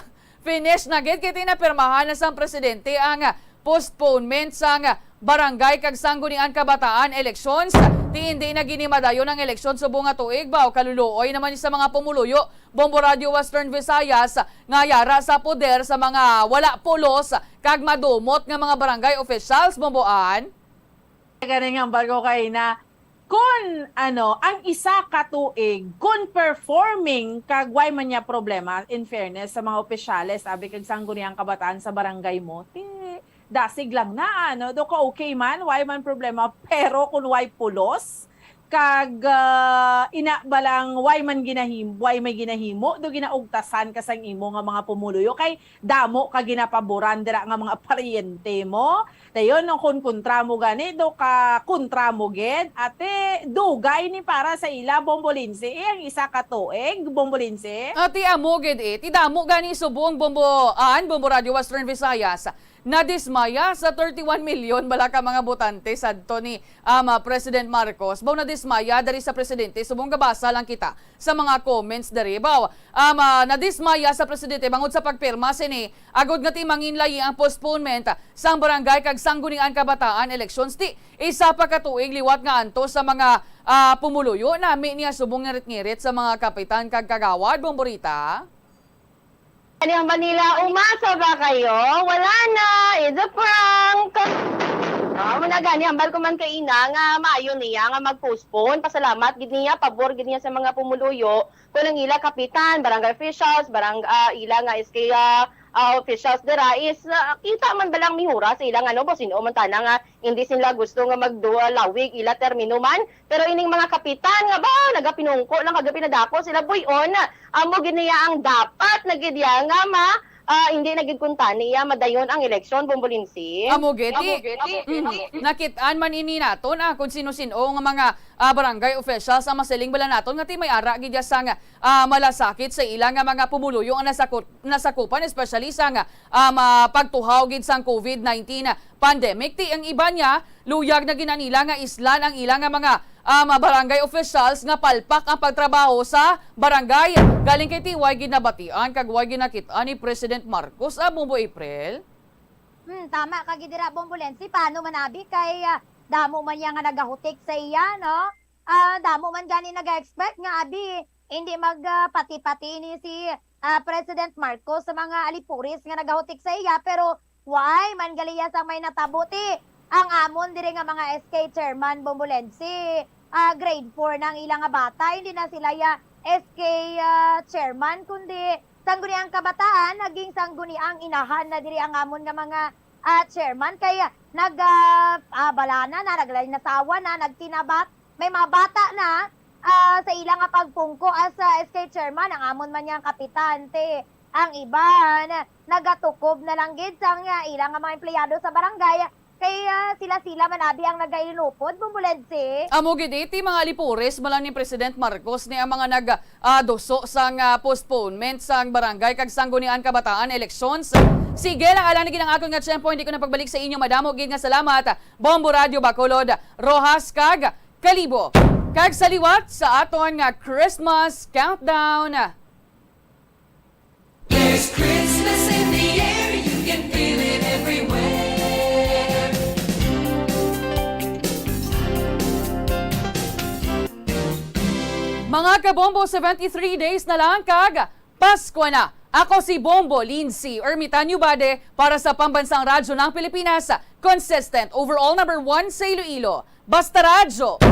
kay tinapirmahan na sang presidente ang postponement sang barangay kag sanggunian kabataan elections. Hindi na ginimadayon ang eleksyon subong nga tuig baw kaluluoy naman sa mga pumuluyo. Bombo Radio Western Visayas nga yara sa poder sa mga wala pulos kag madumot nga mga barangay officials bomboan. Ganing ang barko kay na kung ang isa ka tuig kung performing kag way man niya problema in fairness sa mga opisyales sabi kag sangguniang kabataan sa barangay mo dasig lang na do ka okay man way man problema pero kung way pulos kag ina balang way man way may ginahimo do ginaugtasan ka sang imo nga mga pumuluyo kay damo ka ginapaboran dira nga mga paryente mo dayon no kun kontra mo gani do ka kontra mo gid ate dugay ni para sa ila Bombolinse ang isa ka tuig Bombolinse ati amo gid ti damo gani subong Bombo Radio Western Visayas nadismaya sa 31 million bala ka mga botante sadto ni President Marcos. Baw nadismaya dari sa presidente subong gabasa lang kita sa mga comments dari baw. Nadismaya sa presidente bangod sa pagpirma sini agod nga ti manginlayi ang postponement sang barangay kag sanggunian kabataan elections ti isa pa ka tuig liwat nga anto sa mga pumuluyo nami niya subong ngirit-ngirit sa mga kapitan kag kagawad Bomborita. Ano ang Manila, umasa ba kayo? Wala na, it's a prank. Muna gani, hambal ko man kay ina nga maayo niya nga mag-postpone. Pasalamat, gid niya, pabor gid niya sa mga pumuluyo. Kung ang ila kapitan, barangay officials, ila nga SK officials dira is kita man balang mihura sa ilang sino man tana nga hindi sila gusto nga magdualawig ila termino man pero ining mga kapitan nga ba nagapinungko lang kagabi na dako sila buyon amo gid niya ang dapat nagidya nga hindi nagigkunta niya madayon ang eleksyon, Bombolinsi. Amogeti. Nakitaan man ini naton kung sino-sino nga mga barangay officials ang masiling bala naton nga ti may ara gid sa nga malasakit sa ilang nga mga pumuluyo ang nasakupan especially sa nga pagtuhaw gid sang COVID-19 pandemic. Ti ang iba niya luyag na ginanila nga islan ang ilang nga mga barangay officials nga palpak ang pagtrabaho sa barangay. Galing kay Tiway ginabatian kag way ginakitaan ni President Marcos Bombo April. Tama ka gidira Bombolensi, paano manabi kay damo man yang nga nagahutik sa iya, no? Damo man gani naga-expect nga abi hindi magpati-pati ni si President Marcos sa mga alipuris nga nagahutik sa iya, pero why man galiya sang may natabuti ang amon dire nga mga SK chairman Bombolensi, grade 4 ng ilang nga bata, hindi na sila ya SK chairman kundi sangguni ang kabataan, naging sangguni ang inahan na diri ang amon nga mga chairman, kaya balana na, nasawa na, nagtinabat, may mga bata na sa ilang nga pagpungko as SK chairman, ang amon man niyang kapitante, ang iba nagatukob na lang gid sang ilang nga mga empleyado sa barangay, kaya sila manabi ang nagailupod, Bombolensi. Amo gid iti mga alipores malang ni President Marcos ni ang mga nagdoso sang postponement sang barangay kag sanggunian kabataan elections. Sige lang alang gid ang akon nga tiyempo, hindi ko na pagbalik sa inyo, madamo gid nga salamat. Bombo Radio Bacolod, Rojas kag Kalibo. Kag saliwat sa aton nga Christmas countdown. There's Christmas in the air, you can feel it everywhere. Mga kabombo, 73 days na lang kag Pasko na. Ako si Bombo Lindsay Ermitanyo Bade para sa Pambansang Radyo ng Pilipinas. Consistent overall number 1 sa Iloilo. Basta Radyo.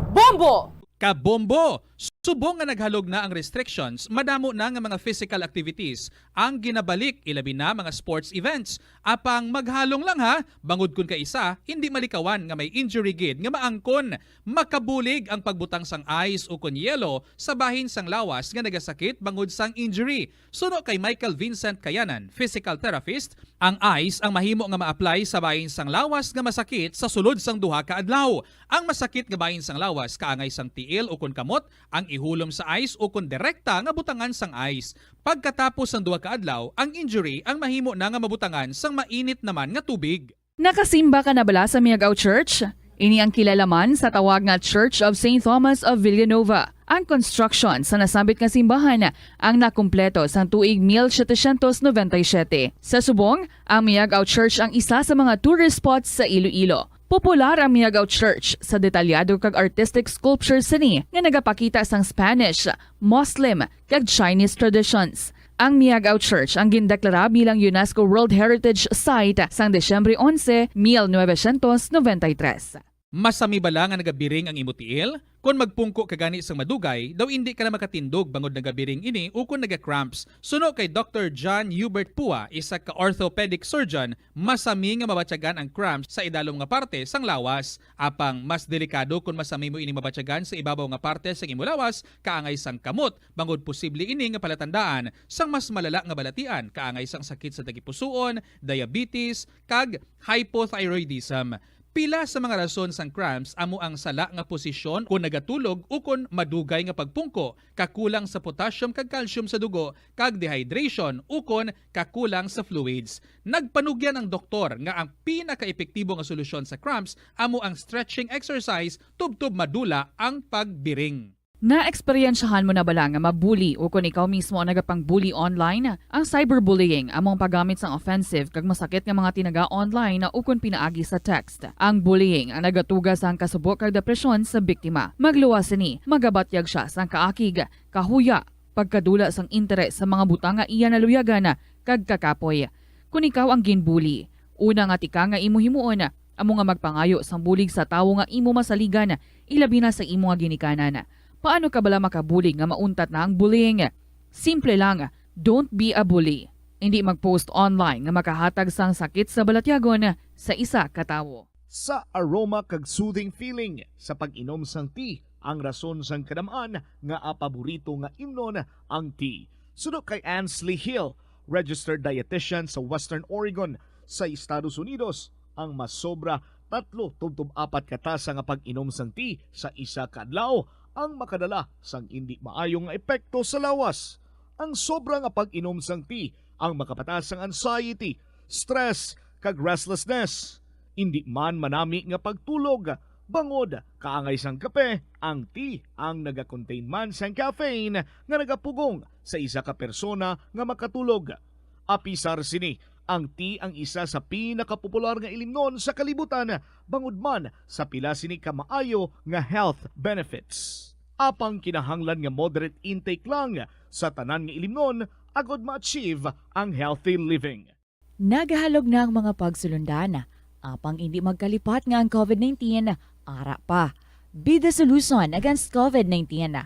Bombo! Kabombo! Subong nga naghalog na ang restrictions, madamo na nga mga physical activities ang ginabalik, ilabi na mga sports events. Apang maghalong lang ha, bangod kun ka isa, hindi malikawan nga may injury gid nga maangkon. Makabulig ang pagbutang sang ice o kun yelo sa bahin sang lawas nga nagasakit bangod sang injury. Suno kay Michael Vincent Kayanan, physical therapist, ang ice ang mahimo nga ma-apply sa bahin sang lawas nga masakit sa sulod sang duha ka adlaw. Ang masakit nga bahin sang lawas kaangay sang tiil o kun kamot, ang ihulom sa ice o kun direkta nga butangan sang ice. Pagkatapos ng duha ka adlaw, ang injury ang mahimo na nga mabutangan sang mainit naman nga tubig. Nakasimba ka na bala sa Miagao Church? Ini ang kilalaman sa tawag nga Church of St. Thomas of Villanova. Ang construction sa nasabit nga simbahan ang nakumpleto sa tuig 1797. Sa subong, ang Miagao Church ang isa sa mga tourist spots sa Iloilo. Popular ang Miagao Church sa detalyado kag artistic sculptures sini nga nagapakita sang Spanish, Muslim kag Chinese traditions. Ang Miagao Church ang gindeklara bilang UNESCO World Heritage Site sang Desyembre 11, 1993. Masami bala nga nagabiring ang imutiil? Kung magpungko ka gani sang madugay, daw hindi ka na makatindog bangod nagabiring ini o kung naga-cramps. Suno kay Dr. John Hubert Pua, isa ka orthopedic surgeon, masami nga mabatyagan ang cramps sa idalom nga parte sang lawas. Apang mas delikado kung masami mo ini mabatyagan sa ibabaw nga parte sang imo lawas, kaangay sang kamot, bangod posible ini nga palatandaan sang mas malala nga balatian, kaangay sang sakit sa dagipusoon, diabetes, kag hypothyroidism. Pila sa mga rason sang cramps amo ang sala nga posisyon kung nagatulog o kung madugay nga pagpungko, kakulang sa potassium kag calcium sa dugo, kag dehydration o kung kakulang sa fluids. Nagpanugyan ang doktor nga ang pinaka-epektibo nga solusyon sa cramps amo ang stretching exercise tubtob madula ang pagbiring. Na-eksperyensyahan mo na bala nga mabuli o kung ikaw mismo ang nagapang-bully online? Ang cyberbullying among paggamit sang offensive kag masakit nga mga tinaga online na ukon pinaagi sa text. Ang bullying ang nagatuga sang kasubok kag depresyon sa biktima. Magluwas ni, magabatyag siya sang kaakig, kahuya, pagkadula sang interes sa mga butang nga iya naluyagan kag kakapoy. Kung ikaw ang ginbully, una nga tika nga imo himuon, amo nga magpangayo sang bulig sa tawo nga imo masaligan, ilabi na sa imo nga ginikanan. Paano ka bala makabuli nga mauntat na ang bullying? Simple lang, don't be a bully. Hindi mag-post online nga makahatag sang sakit sa balatyagon sa isa ka tawo. Sa aroma kag soothing feeling sa pag-inom sang tea, ang rason sang kadamaan nga paborito nga imnon ang tea. Suno kay Ansley Hill, registered dietitian sa Western Oregon sa Estados Unidos. Ang masobra 3-4 katasa nga pag-inom sang tea sa isa ka adlaw ang makadala sang hindi maayong epekto sa lawas. Ang sobra nga pag-inom sang tea ang makapatas sang anxiety, stress, kag restlessness. Hindi man manami nga pagtulog, bangod kaangay sang kape, ang tea ang naga-contain man sang caffeine nga nagapugong sa isa ka persona nga makatulog. Apisar sini, ang tea ang isa sa pinakapopular nga ilimnon sa kalibutan, bangod man sa pila sini ka maayo nga health benefits. Apang kinahanglan nga moderate intake lang sa tanan nga ilimnon agod ma-achieve ang healthy living. Nagahalog na ang mga pagsulundan. Apang hindi magkalipat nga ang COVID-19, ara pa. Be the solution against COVID-19.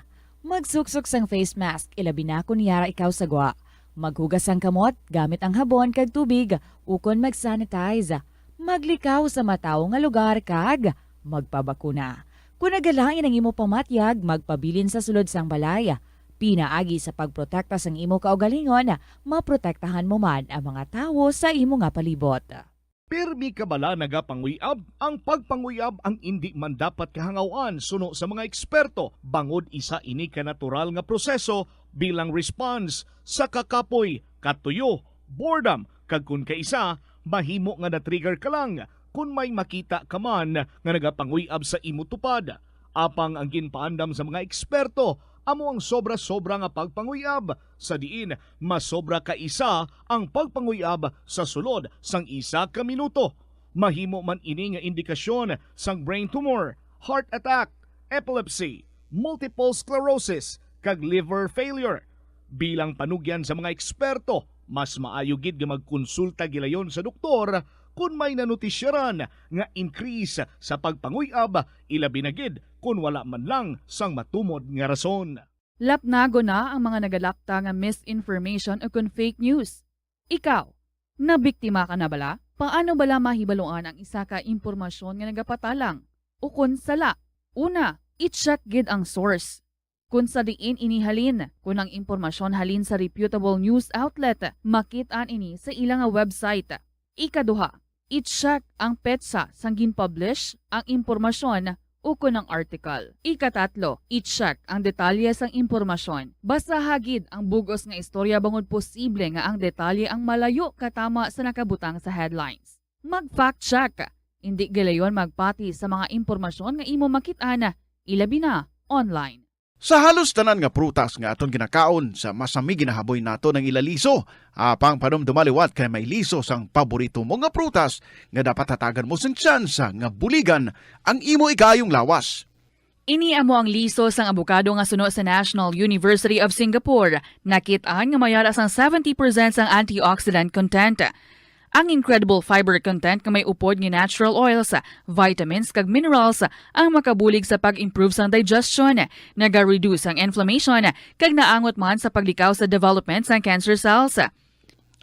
Magsuksok sang face mask, ilabi na kung niyara ikaw sagwa. Maghugas ang kamot, gamit ang habon kag tubig, ukon mag-sanitize. Maglikaw sa mataw nga lugar kag magpabakuna. Kung nagalain ang imo pamatyag, magpabilin sa sulod sang balay. Pinaagi sa pagprotekta sang imo kaugalingon, maprotektahan mo man ang mga tawo sa imo nga palibot. Pirmi ka bala nagapanguyab? Ang pagpanguyab ang hindi man dapat kahangawan suno sa mga eksperto. Bangod isa ini ka natural nga proseso bilang response sa kakapoy, katuyo, boredom, kag kun kaisa, mahimo nga na-trigger ka lang kung may makita ka man nga nagapanguyab sa imo tupad. Apang ang ginpaandam sa mga eksperto, amo ang sobra-sobra nga pagpanguyab sa diin masobra ka isa ang pagpanguyab sa sulod sang isa ka minuto. Mahimo man ini nga indikasyon sang brain tumor, heart attack, epilepsy, multiple sclerosis kag liver failure. Bilang panugyan sa mga eksperto, mas maayo gid nga magkonsulta gilayon sa doktor kung may nanutisyaran nga increase sa pagpanguyab, ilabi na gid kung wala man lang sang matumod nga rason. Lapnago na ang mga nagalakta nga misinformation o kung fake news. Ikaw, nabiktima ka na bala? Paano bala mahibaluan ang isa ka impormasyon nga nagapatalang? O kung sala? Una, i-check gid ang source. Kung sa diin inihalin, kung ang impormasyon halin sa reputable news outlet, makit-an ini sa ilang website. Ikaduha, i-check ang petsa sang gin-publish ang impormasyon o kung ang article. Ikatatlo, i-check ang detalye sang impormasyon. Basta hagid ang bugos nga istorya bangod posible nga ang detalye ang malayo katama sa nakabutang sa headlines. Mag-fact check. Hindi galayon magpati sa mga impormasyon nga imo makit-an, ilabi na online. Sa halos tanan nga prutas nga aton ginakaon sa masami ginahaboy nato ng ilaliso. Apang panumdumaliwat kay may liso sang paborito mo nga prutas nga dapat hatagan mo sang tsansa nga buligan ang imo ikayong lawas. Ini amo ang liso sang abukado nga suno sa National University of Singapore. Nakit-an nga mayara sang 70% sang antioxidant content. Ang incredible fiber content nga may upod nga natural oils, vitamins kag minerals ang makabulig sa pag-improve sang digestion, naga-reduce ang inflammation kag naangot man sa paglikaw sa development sang cancer cells.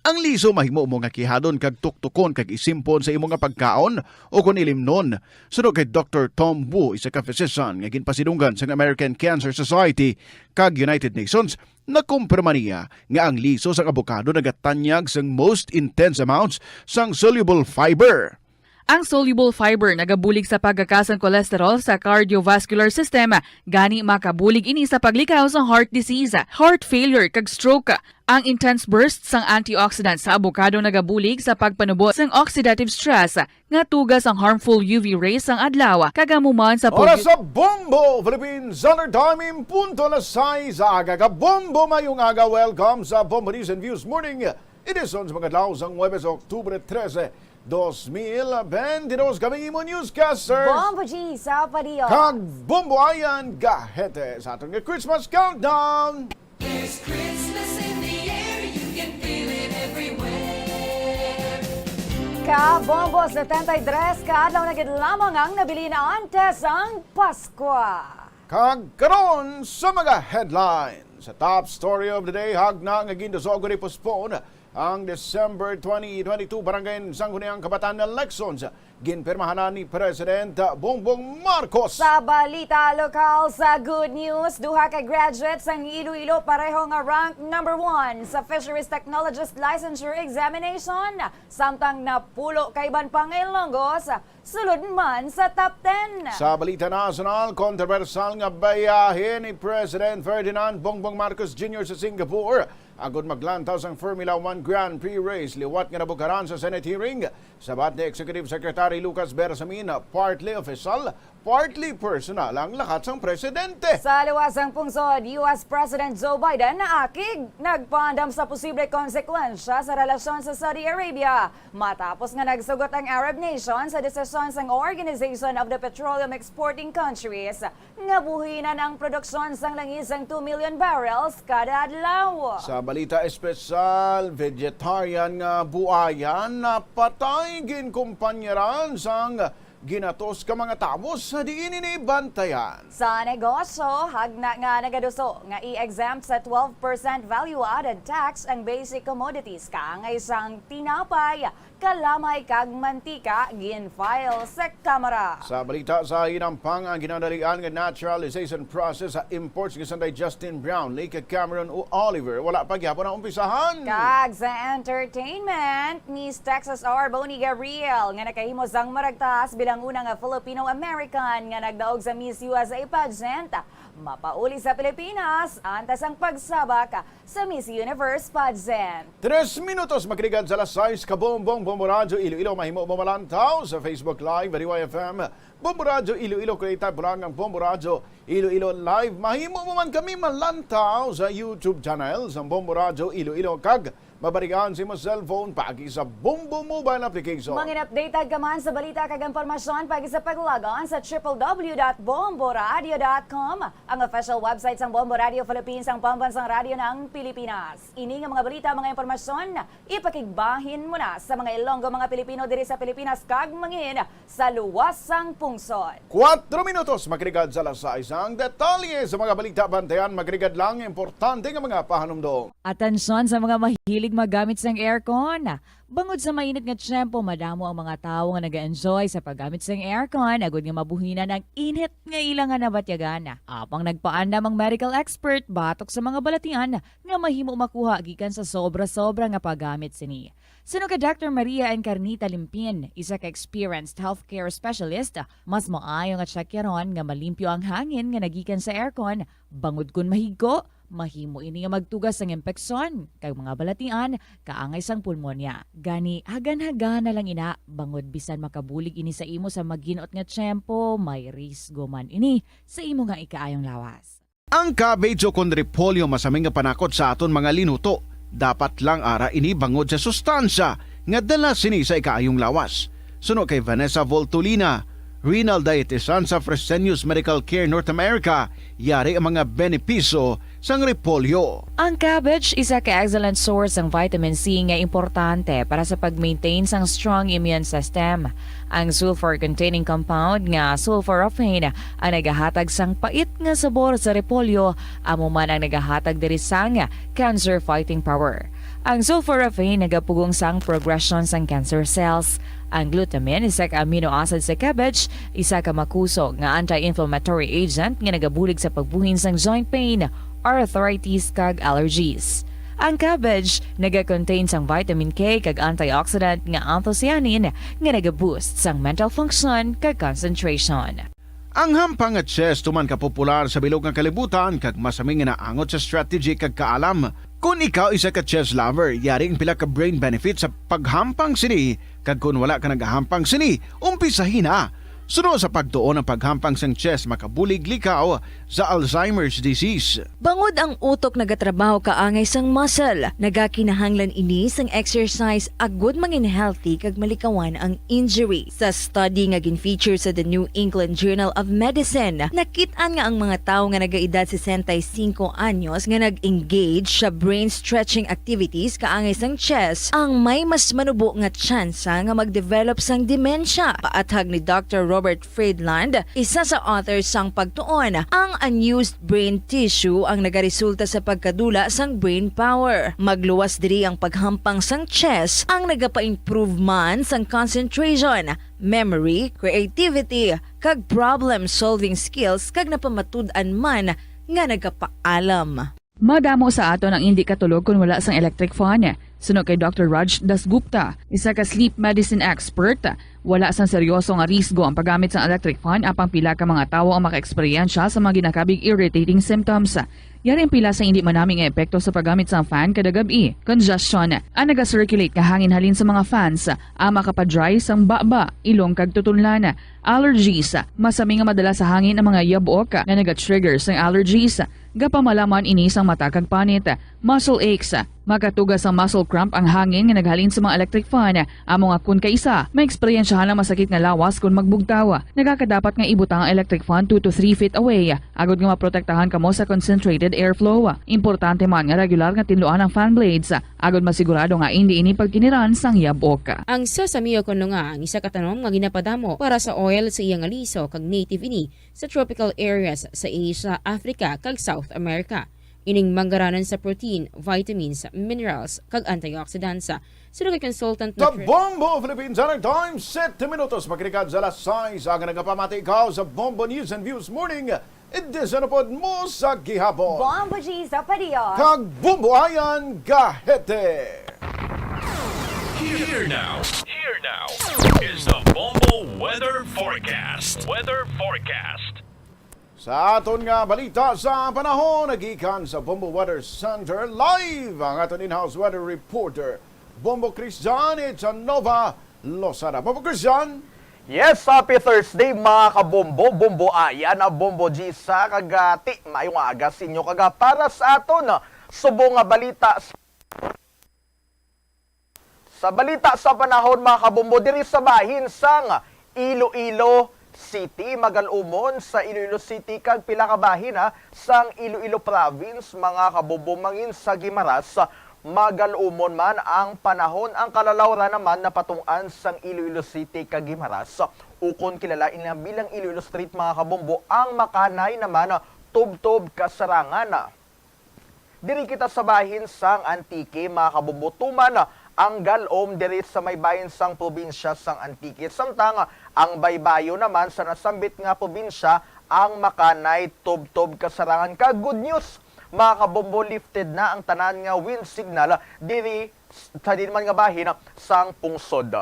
Ang liso mahimo mo nga kihadon kag tuktukon kag isimpon sa imo nga pagkaon o kun ilimnon. Suno kay Dr. Tom Wu, isa ka physician nga ginpasidunggan sa American Cancer Society kag United Nations, nakumpirma niya nga ang liso sang abokado nagatanyag sang most intense amounts sang soluble fiber. Ang soluble fiber nagabulig sa pagkakasang kolesterol sa cardiovascular system, gani makabulig ini sa paglikaw sa heart disease, heart failure kag stroke. Ang intense burst sang antioxidant sa abokado nagabulig sa pagpanubo sang oxidative stress nga tugas ang harmful UV rays sang adlaw kagamuman sa Oras sa Bombo Philippines Summer Time in punto na sa aga ka Bombo mayong aga. Welcome sa Bombo News and Views Morning Edison sa mga adlaw sang Huwebes, Oktubre 13, 2022. Kami imo newscasters Bombo G sa Padio. kag Bombo Ayan gahete sa atong Christmas countdown. There's Christmas in the air, you can feel it everywhere. Ka Bombo 73 kaadlaw na gid lamang ang nabili na antes ang Pasko. Kag karon sa mga headlines. Sa top story of the day, hagna nga gindosogo ni postpone ang December 2022 Barangay Sangguniang Kabataan elections ginpirmahan ni President Bongbong Marcos. Sa balita lokal sa Good News, duha ka graduates ang Iloilo pareho nga rank number 1 sa Fisheries Technologist Licensure Examination. Samtang napulo kay Ban pang Ilonggos, sulod man sa top 10. Sa balita nasional, kontrobersal nga bayahe ni President Ferdinand Bongbong Marcos Jr. sa Singapore agod maglantaw ang Formula 1 Grand Prix race. Liwat nga nabukaran sa Senate hearing. Sabat ni Executive Secretary Lucas Bersamin, partly official, partly personal ang lakat ng presidente. Sa luwasang pungsod, US President Joe Biden naakig nagpaandam sa posible konsekwensya sa relasyon sa Saudi Arabia matapos nga nagsugot ang Arab nation sa desisyon sang Organization of the Petroleum Exporting Countries nga buhinan ang produksyon sang langis ang 2 million barrels kada adlaw. Sa balita espesyal, vegetarian nga buayan na patay ginkumpanyeran sang ginatos ka mga tao sa diin ni bantayan. Sa negosyo, hagna nga nagaduso nga i-exempt sa 12% value-added tax ang basic commodities kaangay sang tinapay, kalamay kag mantika gin-file sa Kamara. Sa balita sa hinampang ang ginadalian nga naturalization process sa imports gisanday Justin Brownlee kag Cameron o Oliver wala pa gyapon ang umpisahan. Kag sa entertainment, Miss Texas R. Bonnie Gabriel nga nakahimo sang maragtas bilang unang Filipino-American nga nagdaog sa Miss USA pageant. Mapauli sa Pilipinas, antas ang pagsabak sa Miss Universe pageant. 3 minutos makiligad sa alas 6 kabombong Bombo Radio Iloilo mahimo bumalantaw sa Facebook Live BariWay-FM Bombo Radio Iloilo created bulang ang Bombo Radio Iloilo Live mahimo mo man kami malantaw sa YouTube channel sa Bombo Radio Iloilo kag mabarigaan sa imong cellphone pagi sa Bombo mobile application. Mga updated ka man sa balita kag impormasyon pagi sa paglogon sa www.bomboradio.com, ang official website sang Bombo Radio Philippines, ang pambansang radio ng Pilipinas. Ini nga mga balita, mga impormasyon, ipakigbahin mo na sa mga Ilonggo, mga Pilipino diri sa Pilipinas kag mangin sa luwasang pungsod. 4 minutos makiligad sa alas 6 ang detalye sa mga balita bantayan makiligad lang importante nga mga pahanumdong. Atensyon sa mga mahilig magamit sang aircon. Bangod sa mainit nga tiyempo, madamo ang mga tao nga nag-enjoy sa paggamit sang aircon, agud nga mabuhinan ang init nga ilang nga nabatyagan. Apang nagpaandam ang medical expert batok sa mga balatian nga mahimo makuha gikan sa sobra-sobra nga paggamit sini. Suno ka Dr. Maria Encarnita Limpin, isa ka experienced healthcare specialist, mas maayo nga tsakyaron nga malimpyo ang hangin nga nagikan sa aircon, bangod kun mahigko, mahimo ini nga magtugas ng impeksyon kag mga balatian kaangay sang pulmonya. Gani hagan-hagan na lang ina bangod bisan makabulig ini sa imo sa maginot nga tiyempo, may risgo man ini sa imo nga ikaayong lawas. Ang cabbage o kon repolyo masaming nga panakot sa aton mga linuto. Dapat lang ara ini bangod sa sustansya nga dala sini sa ikaayong lawas. Suno kay Vanessa Voltolina, renal dietitian sa Fresenius Medical Care North America, yari ang mga benepisyo sang repolyo. Ang cabbage isa ka excellent source ng vitamin C nga importante para sa pag-maintain sang strong immune system. Ang sulfur-containing compound nga sulforaphane ang nagahatag sang pait nga sabor sa repolyo, amo man ang nagahatag diri sang cancer-fighting power. Ang sulforaphane nagapugong sang progression sang cancer cells. Ang glutamine, isa ka amino acid sa cabbage, isa ka makusog nga anti-inflammatory agent nga nagabulig sa pagbuhin sang joint pain, arthritis kag allergies. Ang cabbage naga-contain sang vitamin K kag antioxidant nga anthocyanin nga naga-boost sang mental function kag concentration. Ang hampang at chess tuman ka popular sa bilog nga kalibutan kag masaming nga naangot sa strategy kag kaalam. Kung ikaw isa ka chess lover, yaring pila ka brain benefit sa paghampang sini kag kung wala ka nagahampang sini, umpisahin na. Suno sa pagtuon ng paghampang sang chess makabulig likaw sa Alzheimer's disease. Bangod ang utok nagatrabaho kaangay sang muscle, nagakinahanglan ini sang exercise agud mangin healthy kag malikawan ang injury. Sa study nga gin-feature sa The New England Journal of Medicine, nakit-an nga ang mga tawo nga nagaedad 65 anyos nga nag-engage sa brain stretching activities kaangay sang chess ang may mas manubo nga tsansa nga mag-develop sang dementia. Paathag ni Dr. Robert Friedland, isa sa authors sang pagtuon, ang unused brain tissue ang nagaresulta sa pagkadula sang brain power. Magluwas diri ang paghampang sang chess ang nagapa-improve man sang concentration, memory, creativity, kag problem-solving skills kag napamatud-an man nga nagapaalam. Madamo sa aton ang hindi katulog kung wala sang electric fan. Sunod kay Dr. Raj Dasgupta, isa ka sleep medicine expert, wala sang seryoso nga risgo ang paggamit sang electric fan apang pila ka mga tawo ang maka-eksperyensya sa mga ginakabig irritating symptoms. Yari ang pila sa hindi manaming epekto sa paggamit sang fan kada gabi. Congestion, ang naga-circulate ka hangin halin sa mga fans, ang makapadry sang baba, ilong kag tutunlan. Allergies, masami nga madala sa hangin ang mga yabok na naga-trigger sang allergies. Gapamalaman ini sang mata kag panit. Muscle aches, makatugas ang muscle cramp ang hangin nga naghalin sa mga electric fan. Amo nga kun kaisa, may eksperyensyahan ang masakit nga lawas kung magbugtaw. Nagakadapat nga ibutang ang electric fan 2 to 3 feet away. Agod nga maprotektahan kamo sa concentrated airflow. Importante man nga regular nga tinluan ang fan blades. Agod masigurado nga hindi ini pagkiniran sang yabok. Ang sasamiyo kuno nga ang isa ka tanom nga ginapadamo para sa oil sa iyang aliso kag native ini sa tropical areas sa Asia, Africa kag South America. Ining manggaranan sa protein, vitamins, minerals kag antioxidants. Sino kay consultant Sa Bombo Philippines Anang Time, 7 minutos makinikad sa alas 6 ang nagapamati ikaw sa Bombo News and Views Morning. Edisyon na pod mo sa gihapon. Bombo G sa padiyo. Kag Bombo Ayan Gahete. Here now is the Bombo Weather Forecast. Weather Forecast. Sa aton nga balita sa panahon, nagikan sa Bombo Weather Center, live ang aton in-house weather reporter, Bombo Cristian sa Nova Losada. Bombo Cristian? Yes, happy Thursday mga kabombo, Bombo Ayan, Bombo G sa kagati. Mayong aga sinyo kaga para sa aton subong nga balita. Sa balita sa panahon mga kabombo, diri sa bahin sang Iloilo City, Magalumon sa Iloilo City kag pila ka bahin sang Iloilo Province, mga kabombo mangin sa Guimaras. Magalumon man ang panahon, ang kalalawra naman na patungan sang Iloilo City kag Guimaras. Ukon kilala ina bilang Iloilo Street mga kabombo, ang Makanay naman tubtob kasarangan. Diri kita sa bahin sang Antique mga kabombo, tuman ang Galom diri sa may bahin sang probinsya sang Antique. Samtang ang Baybayo naman sa nasambit nga probinsya ang Makanay tubtob kasarangan. Ka good news mga kabombo, lifted na ang tanan nga wind signal diri sa din man nga bahin sang Pungsod.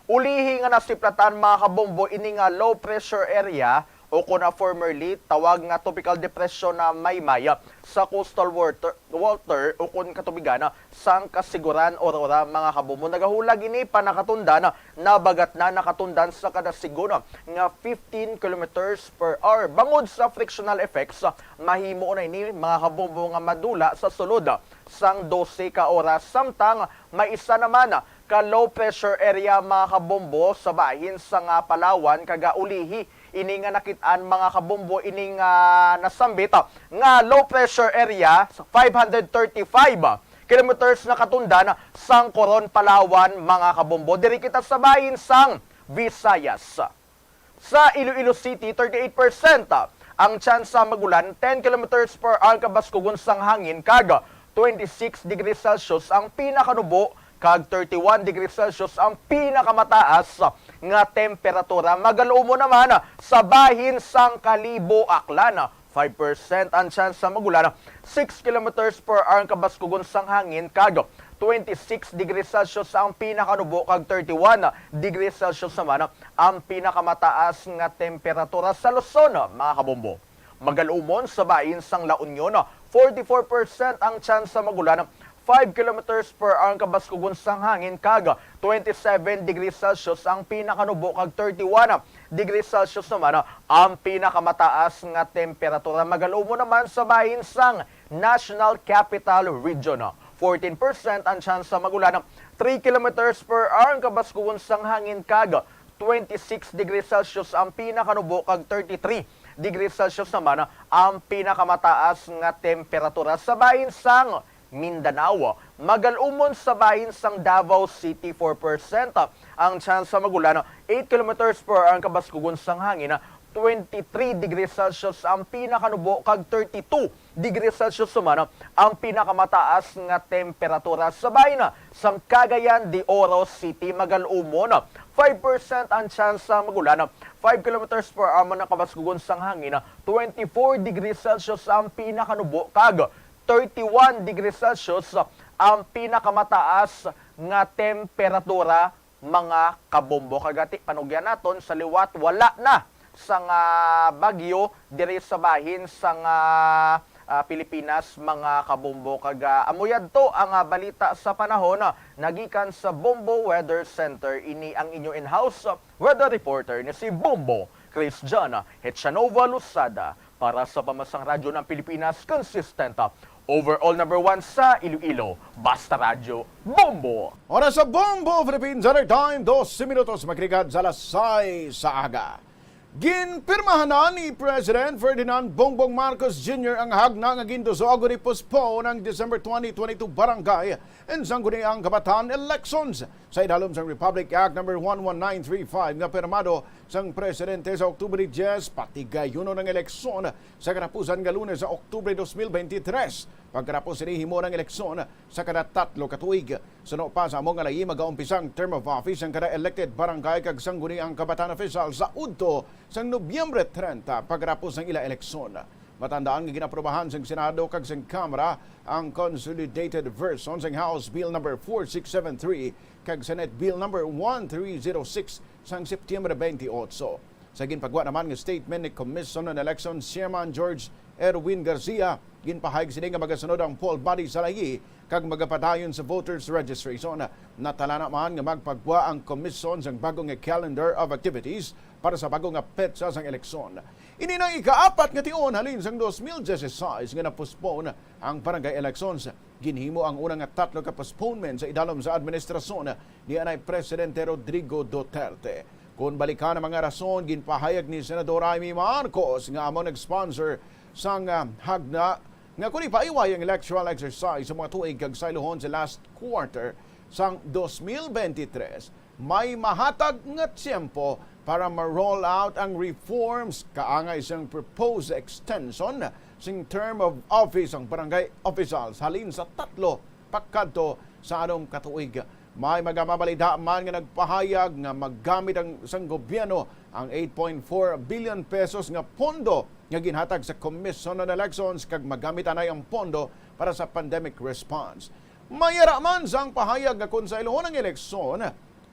Ulihi nga nasiplatan mga kabombo ini nga low pressure area o kuna formerly tawag nga tropical depression na Maymay sa coastal water o kun katubigan sang Kasiguran Aurora mga kabombo. Nagahulag ini panakatundan na bagat na nakatundan sa kada segundo nga 15 kilometers per hour. Bangod sa frictional effects, mahimo na ini mga kabombo nga madula sa sulod sang 12 ka oras. Samtang may isa naman ka low pressure area mga kabombo sa bahin sa nga Palawan kaga ulihi ini nga nakitaan mga kabombo ini nga nasambit nga low pressure area sa 535 kilometers na katundan sang Coron, Palawan mga kabombo. Diri kita sa bahin sang Visayas. Sa Iloilo City, 38% ang chance sa magulan, 10 kilometers per hour kabaskugon sang hangin kag 26 degrees Celsius ang pinakanubo kag 31 degrees Celsius ang pinakamataas nga temperatura. Magalumo naman sa bahin sang Kalibo, Aklan, 5% ang chance sa magulan, 6 kilometers per hour ang kabaskugon sang hangin kag 26 degrees Celsius ang pinakanubo kag 31 degrees Celsius naman ang pinakamataas nga temperatura. Sa Luzon mga kabombo, Magalumon sa bahin sang La Union, 44% ang chance sa magulan, 5 kilometers per hour ang kabaskugon sang hangin kag 27 degrees Celsius ang pinakanubo kag 31 degrees Celsius naman ang pinakamataas nga temperatura. Magalumo naman sa bahin sang National Capital Region, 14% ang chance sa magulan, 3 kilometers per hour ang kabaskugon sang hangin kag 26 degrees Celsius ang pinakanubo kag 33 degrees Celsius naman ang pinakamataas nga temperatura. Sa bahin sang Mindanao. Magalumon sa bahin sang Davao City 4%. Ang chance sa magulan 8 km per hour ang kabaskugon sang hangin 23 degrees Celsius ang pinakanubo kag 32 degrees Celsius sumano ang pinakamataas nga temperatura sa bahin sang Cagayan de Oro City. Magalumon 5% ang chance sa magulan 5 km per hour man ang kabaskugon sang hangin 24 degrees Celsius ang pinakanubo kag 31 degrees Celsius ang pinakamataas nga temperatura mga kabombo. Kagati panugyan naton sa liwat wala na sang bagyo diri sa bahin sang Pilipinas mga kabombo. Amuyad to ang balita sa panahon nagikan sa Bombo Weather Center. Ini ang inyo in-house weather reporter ni si Bombo Cristiana Hechanova Lusada para sa Pamasang Radyo ng Pilipinas, consistent overall number 1 sa Iloilo. Basta Radyo, Bombo! Oras sa Bombo Philippines Other Time, 12 minutos makrigad sa alas 6 sa aga. Ginpirmahan na ni President Ferdinand Bongbong Marcos Jr. ang hagna nga gindosogo ni postpone ang December 2022 barangay and sangguniang kabataan elections sa idalom sang Republic Act No. 11935 nga pirmado sang Presidente sa Oktubre 10 pati gayuno ng eleksyon sa katapusan nga Lunes sa Oktubre 2023. Pagkatapos sinihimo ng eleksyon sa kada 3 katuig. Suno pa sa among alay mag-aumpisang term of office ang kada elected barangay kag sangguniang kabataan official sa udto sang Nobyembre 30 pagkatapos ng ila eleksyon. Matandaan nga ginaprobahan sang Senado kag sang Kamara ang consolidated version sang House Bill No. 4673 kag Senate Bill No. 1306 sang Septyembre 28. Sa ginpagwa naman nga statement ni Commission on Elections Chairman George Erwin Garcia, ginpahayag sila nga magasunod ang poll body sa lahi kag magapadayon sa voters registration. Natala naman nga magpagwa ang komisyon sang bagong calendar of activities para sa bagong petsa sang eleksyon. Ini nang ikaapat nga tion halin sang 2016 nga na-postpone ang barangay elections. Ginhimo ang unang nga 3 ka postponement sa idalom sa administrasyon ni anay Presidente Rodrigo Duterte. Kung balikan ang mga rason, ginpahayag ni Senador Amy Marcos nga amo nag-sponsor sang hagna nga kung ipaiway ang electoral exercise sa mga tuig kag saylohon sa last quarter sang 2023. May mahatag nga tiyempo para ma-roll out ang reforms kaangay sang proposed extension sing term of office ang barangay officials halin sa 3 pagkadto sa anong katuig. May magamabalita man nga nagpahayag nga maggamit ang sang gobyerno ang 8.4 billion pesos nga pondo nga ginhatag sa Commission on Elections kag magamit anay ang pondo para sa pandemic response. Mayara man sang pahayag nga kung sa ilohon ng eleksyon,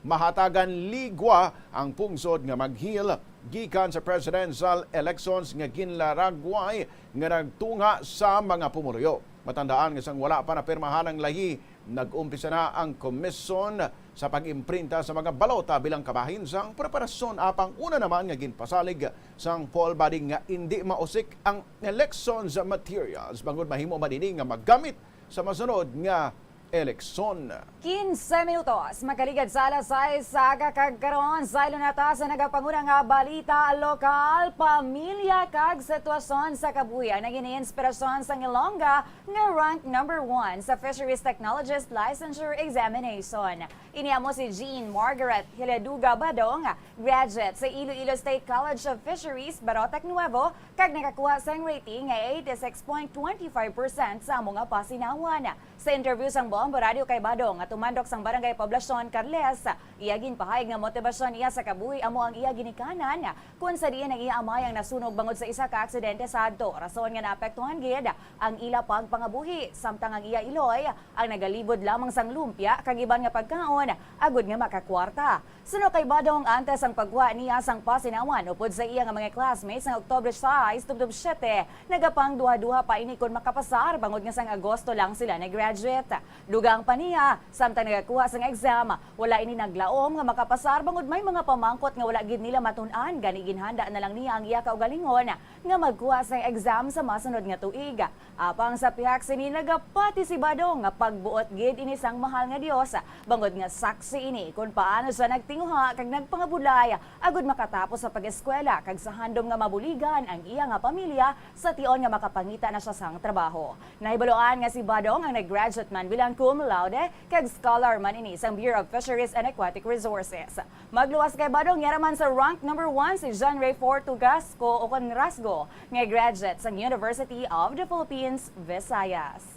mahatagan ligwa ang pungsod nga maghil gikan sa presidential elections nga ginlaragway nga nagtunga sa mga pumuloyo. Matandaan nga sang wala pa na pirmahan ang lahi, nag-umpisa na ang komisyon sa pag-imprinta sa mga balota bilang kabahin sang preparasyon apang una naman nga ginpasalig sang poll body nga hindi mausik ang elections materials bangod mahimo madini nga maggamit sa masunod nga eleksyon. 15 minutos, makaligad sa alas 6 sa kagkaroon sa ilunata sa nagapangunang nga balita lokal, pamilya kag sitwasyon sa kabuya na gini-inspirasyon sa Ilongga nga rank No. 1 sa Fisheries Technologist Licensure Examination. Iniamo si Jean Margaret Hileduga Badong, graduate sa Iloilo State College of Fisheries, Barotac Nuevo, kag nakakuha sang rating nga 86.25% sa mga pasinawan. Sa interview sang Bombo Radio kay Badong at tumandok sang Barangay Poblasyon Carles, iyagin pahayag nga motibasyon iya sa kabuhi amo ang iya ginikanan kung sa diin ang iya amay ang nasunog bangod sa isa ka aksidente sa adto. Rason nga naapektuhan gid ang ila pagpangabuhi samtang ang iya iloy ang nagalibod lamang sang lumpia kag iban nga pagkaon agud nga makakwarta. Suno kay Badong antes ang pagwa niya sang pasinawan upod sa iya nga mga classmates ng Oktubre 6 tubtob 7 nagapang duha-duha pa ini kon makapasar bangod nga sang Agosto lang sila na graduate. Dugang pa niya, samtang nagakuha sang exam, wala ini naglaom nga makapasar bangod may mga pamangkot nga wala gid nila matun-an, gani ginhanda na lang niya ang iya kaugalingon nga magkuha sang exam sa masunod nga tuig. Apang sa pihak sini nagapati si Badong nga pagbuot gid ini sang mahal nga Dios, bangod nga saksi ini kung paano siya nagtinguha kag nagpangabulay agud makatapos sa pag-eskwela kag sa handom nga mabuligan ang iya nga pamilya sa tion nga makapangita na siya sang trabaho. Nahibaluan nga si Badong ang nag-graduate man bilang cum laude kag scholar man ini sa Bureau of Fisheries and Aquatic Resources. Magluwas kay Badong yaraman sa rank number 1 si John Ray Fortugasco o Rasgo nga graduate sa University of the Philippines, Visayas.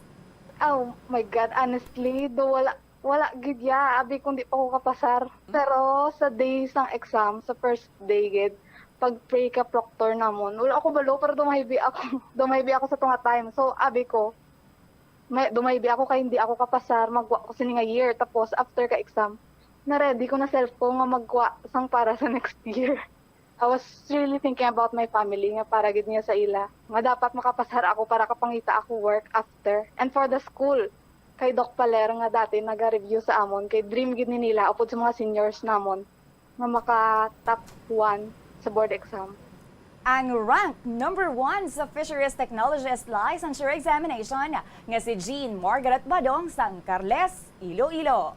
Oh my God, honestly, wala gid ya, abi kung di pa ako kapasar. Pero sa days ng exam, sa first day gid, pag pray ka proctor namon, wala ako balo pero dumaybi ako sa tunga time. So abi ko, dumaybi ako kay hindi ako kapasar, magwa ko sini nga year, tapos after ka exam, na-ready ko na self ko nga magwa sang para sa next year. I was really thinking about my family nga para gid niya sa ila. Nga dapat makapasar ako para kapangita ako work after. And for the school, kay Doc Paler nga dati naga-review sa amon, kay dream gid ni nila upod sa mga seniors namon nga maka top 1 sa board exam. Ang rank number 1 sa Fisheries Technologist Licensure Examination nga si Jean Margaret Badong sang Carles, Iloilo.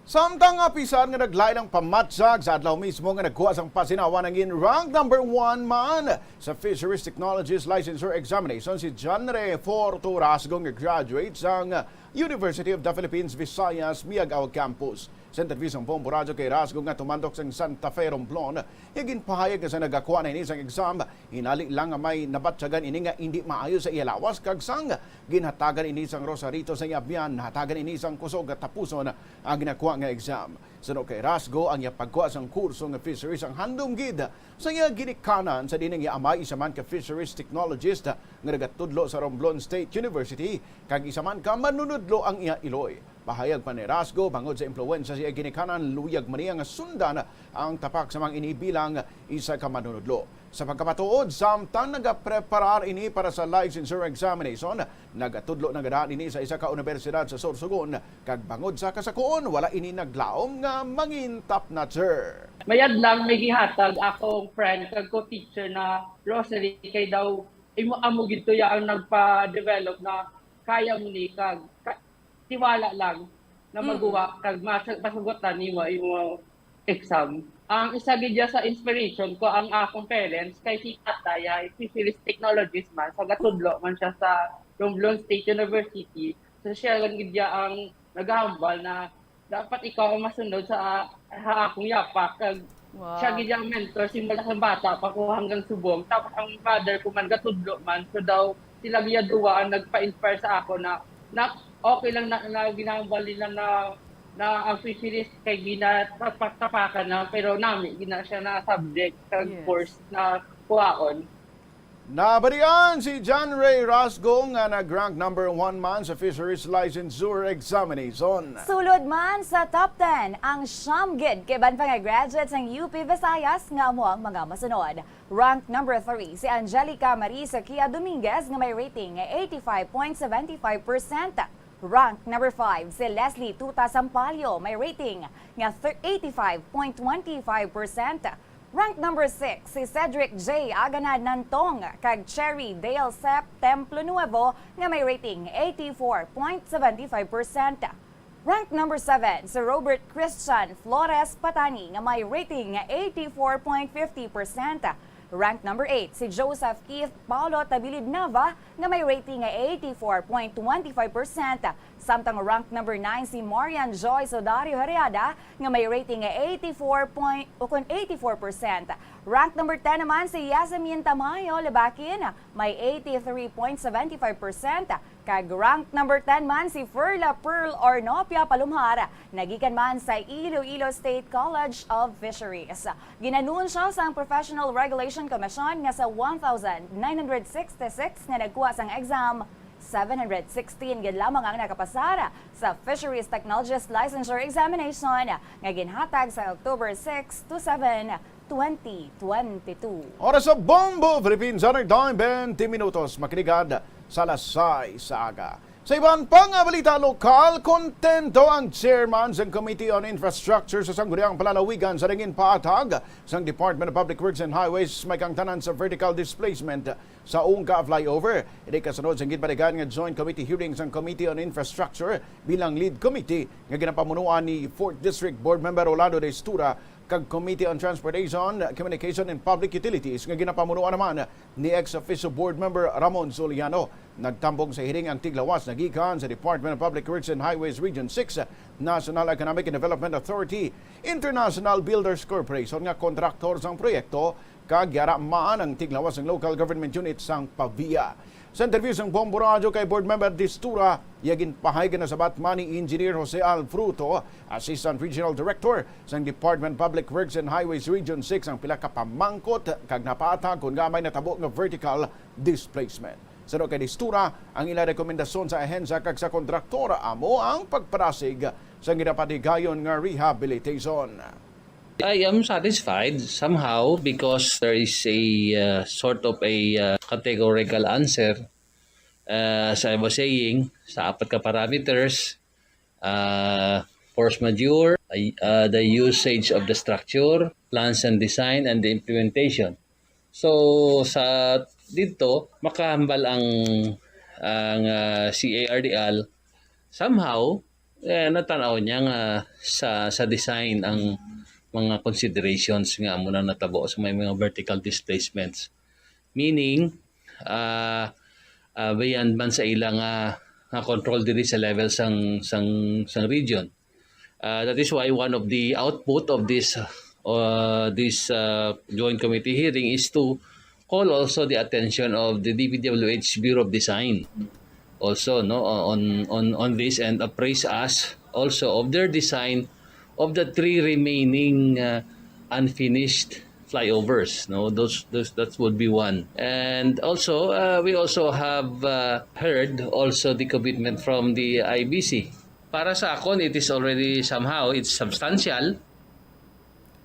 Samtang apisan nga naglay ng pamatsag sa adlaw mismo nga nagkuha sang pasinawan ng rank number 1 man sa Fisheries Technologist Licensure Examination si John Ray Fortugasco nga graduate sang University of the Philippines, Visayas, Miagao Campus. Sa interview ng Bombo Radio kay Rasgo nga tumandok sa Santa Fe, Romblon, higin pahayag nga sa nagakuha na ini sang exam, hinali lang nga may nabatsagan ini nga hindi maayo sa ialawas kag sang ginhatagan ini sang Rosarito sa Yabian, hatagan ini sang kusog at tapuson ang ginakuha nga exam. Suno kay Rasgo ang iya pagkuha sang kurso nga fisheries ang handom gid sa iya ginikanan sa dining iya amay isa man ka fisheries technologist nga nagatudlo sa Romblon State University kag isa man ka manunudlo ang iya iloy. Pahayag pa ni Rasgo bangod sa impluwensya siya ginikanan luyag man niya nga sundan ang tapak sa mga inibilang isa ka manunudlo. Sa pagkapatuod, samtang nagapreparar ini para sa licensure examination, nagatudlo na gadaan ini sa isa ka universidad sa Sorsogon, kag bangod sa kasakuon, wala ini naglaom nga mangin top notcher. Mayad lang may gihatag akong friend kag ko-teacher na Rosary kay daw amo gito ya ang nagpa-develop na kaya mo ni kag tiwala lang na magawa kag masugotan nimo imo exam. Ang isa gid sa inspiration ko ang akong parents kay si tatay ay fisheries technologist man sa gatudlo man siya sa Romblon State University. So siya lang gid ang naghambal na dapat ikaw ang masunod sa akong yapak kag siya gid ang mentor simula sa bata pa ko hanggang subong. Tapos ang father ko man gatudlo man so daw sila gid duwa ang nagpa-inspire sa ako na okay lang na ginahambal nila na ang fisheries kay ginatapakan na pero nami gina siya na subject kag course na kuhaon. Nabarian si John Ray Rasgo nga nag-rank number 1 man sa Fisheries Licensure Examination. Sulod man sa top 10 ang Shamgid kay ban pa nga graduates ng UP Visayas nga mo ang mga masunod. Rank number 3 si Angelica Marisa Kia Dominguez nga may rating nga 85.75%. Rank number 5 si Leslie Tuta Sampaio may rating nga 85.25%. Rank number 6 si Cedric J. Aganad Nantong kag Cherry Dale Sep Templo Nuevo nga may rating 84.75%. Rank number 7 si Robert Christian Flores Patani nga may rating nga 84.50%. Rank number 8 si Joseph Keith Paulo Tabilid Nava nga may rating nga 84.25%. Samtang rank number 9 si Marian Joy Sodario Herriada nga may rating nga 84%. Rank number 10 naman si Yasemin Tamayo Lebakin may 83.75%. Kag rank number 10 man si Ferla Pearl Ornopia Palumhar nagikan man sa Iloilo State College of Fisheries. Ginanunsyo sa Professional Regulation Commission nga sa 1,966 nga nagkuha sang exam, 716 gid lamang ang nakapasara sa Fisheries Technologist Licensure Examination nga ginhatag sa October 6 to 7, 2022. Oras sa Bombo Philippines Summer Time 20 minutos makinigad sa Lasay sa aga. Sa ibang pang balita lokal, kontento ang chairman ng Committee on Infrastructure sa Sangguniang Palalawigan sa ringin paatag sa Department of Public Works and Highways may kangtanan sa vertical displacement sa Ungka flyover. Iti kasunod sa gidbalikan nga joint committee hearings ng Committee on Infrastructure bilang lead committee nga ginapamunuan ni 4th District Board Member Rolando de Estura kag Committee on Transportation, Communication and Public Utilities nga ginapamunuan naman ni ex-officio board member Ramon Soliano. Nagtambong sa hearing ang tiglawas na gikan sa Department of Public Works and Highways Region 6, National Economic and Development Authority, International Builders Corporation nga kontraktor sang proyekto kag yaramaan ang tiglawas ng local government unit sang Pavia. Sa interview sang Bombo Radio kay Board Member Distura, yagin pahayagan na sa Batman ni Engineer Jose Alfruto, Assistant Regional Director sang Department of Public Works and Highways Region 6 ang pila ka pamangkot kag napatag kung gamay natabo nga vertical displacement. Sa kay Distura, ang ila rekomendasyon sa ahensya kag sa kontraktora amo ang pagparasig sa ginapatigayon nga rehabilitation. I am satisfied somehow because there is a sort of a categorical answer. As I was saying, sa apat ka parameters, force majeure, the usage of the structure, plans and design, and the implementation. So sa dito makahambal ang CARDL somehow natanaw niya nga sa design ang mga considerations nga muna natabo sa may mga vertical displacements. Meaning, bayan man sa ilang control diri sa level sang region. That is why one of the output of this joint committee hearing is to call also the attention of the DPWH Bureau of Design also on this and appraise us also of their design of the 3 remaining unfinished flyovers. That would be one. And also, we also have heard also the commitment from the IBC. Para sa akon, it is already somehow, it's substantial.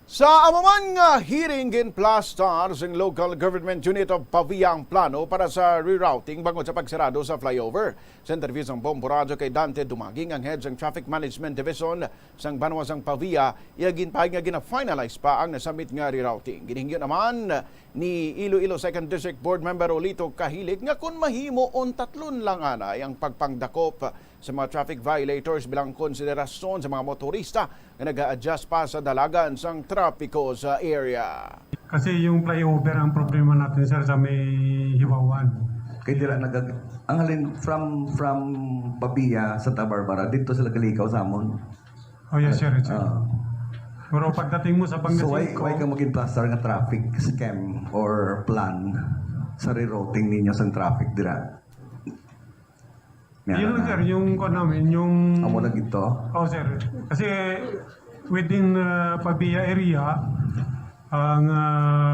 Sa amaman nga hearing in Plastar ng Local Government Unit of Pavia ang plano para sa rerouting bangod sa pagsarado sa flyover. Sa interview ng Bombo Radio kay Dante Dumaging, ang head ng Traffic Management Division sang Banwasang Pavia, iagin pa nga gina-finalize pa ang nasamit nga rerouting. Ginhingyo naman ni Iloilo 2nd District Board Member Olito Kahilig nga kung mahimo on 3 lang anay ang pagpangdakop sa mga traffic violators bilang konsiderasyon sa mga motorista na nag-a-adjust pa sa dalagan sang trapiko sa area. Kasi yung flyover ang problema natin sir sa may hiwawan. Kaya dila ang halin from Pabia, Santa Barbara dito sila kalikaw sa amon. Oh yes sir. Pero pagdating mo sa Pangasinan so why ka maging plaster nga traffic scam or plan sa rerouting ninyo sa traffic dira? Yun lang sir, yung namin, yung... Amo lang ito? Oh sir, kasi within Pabia area, ang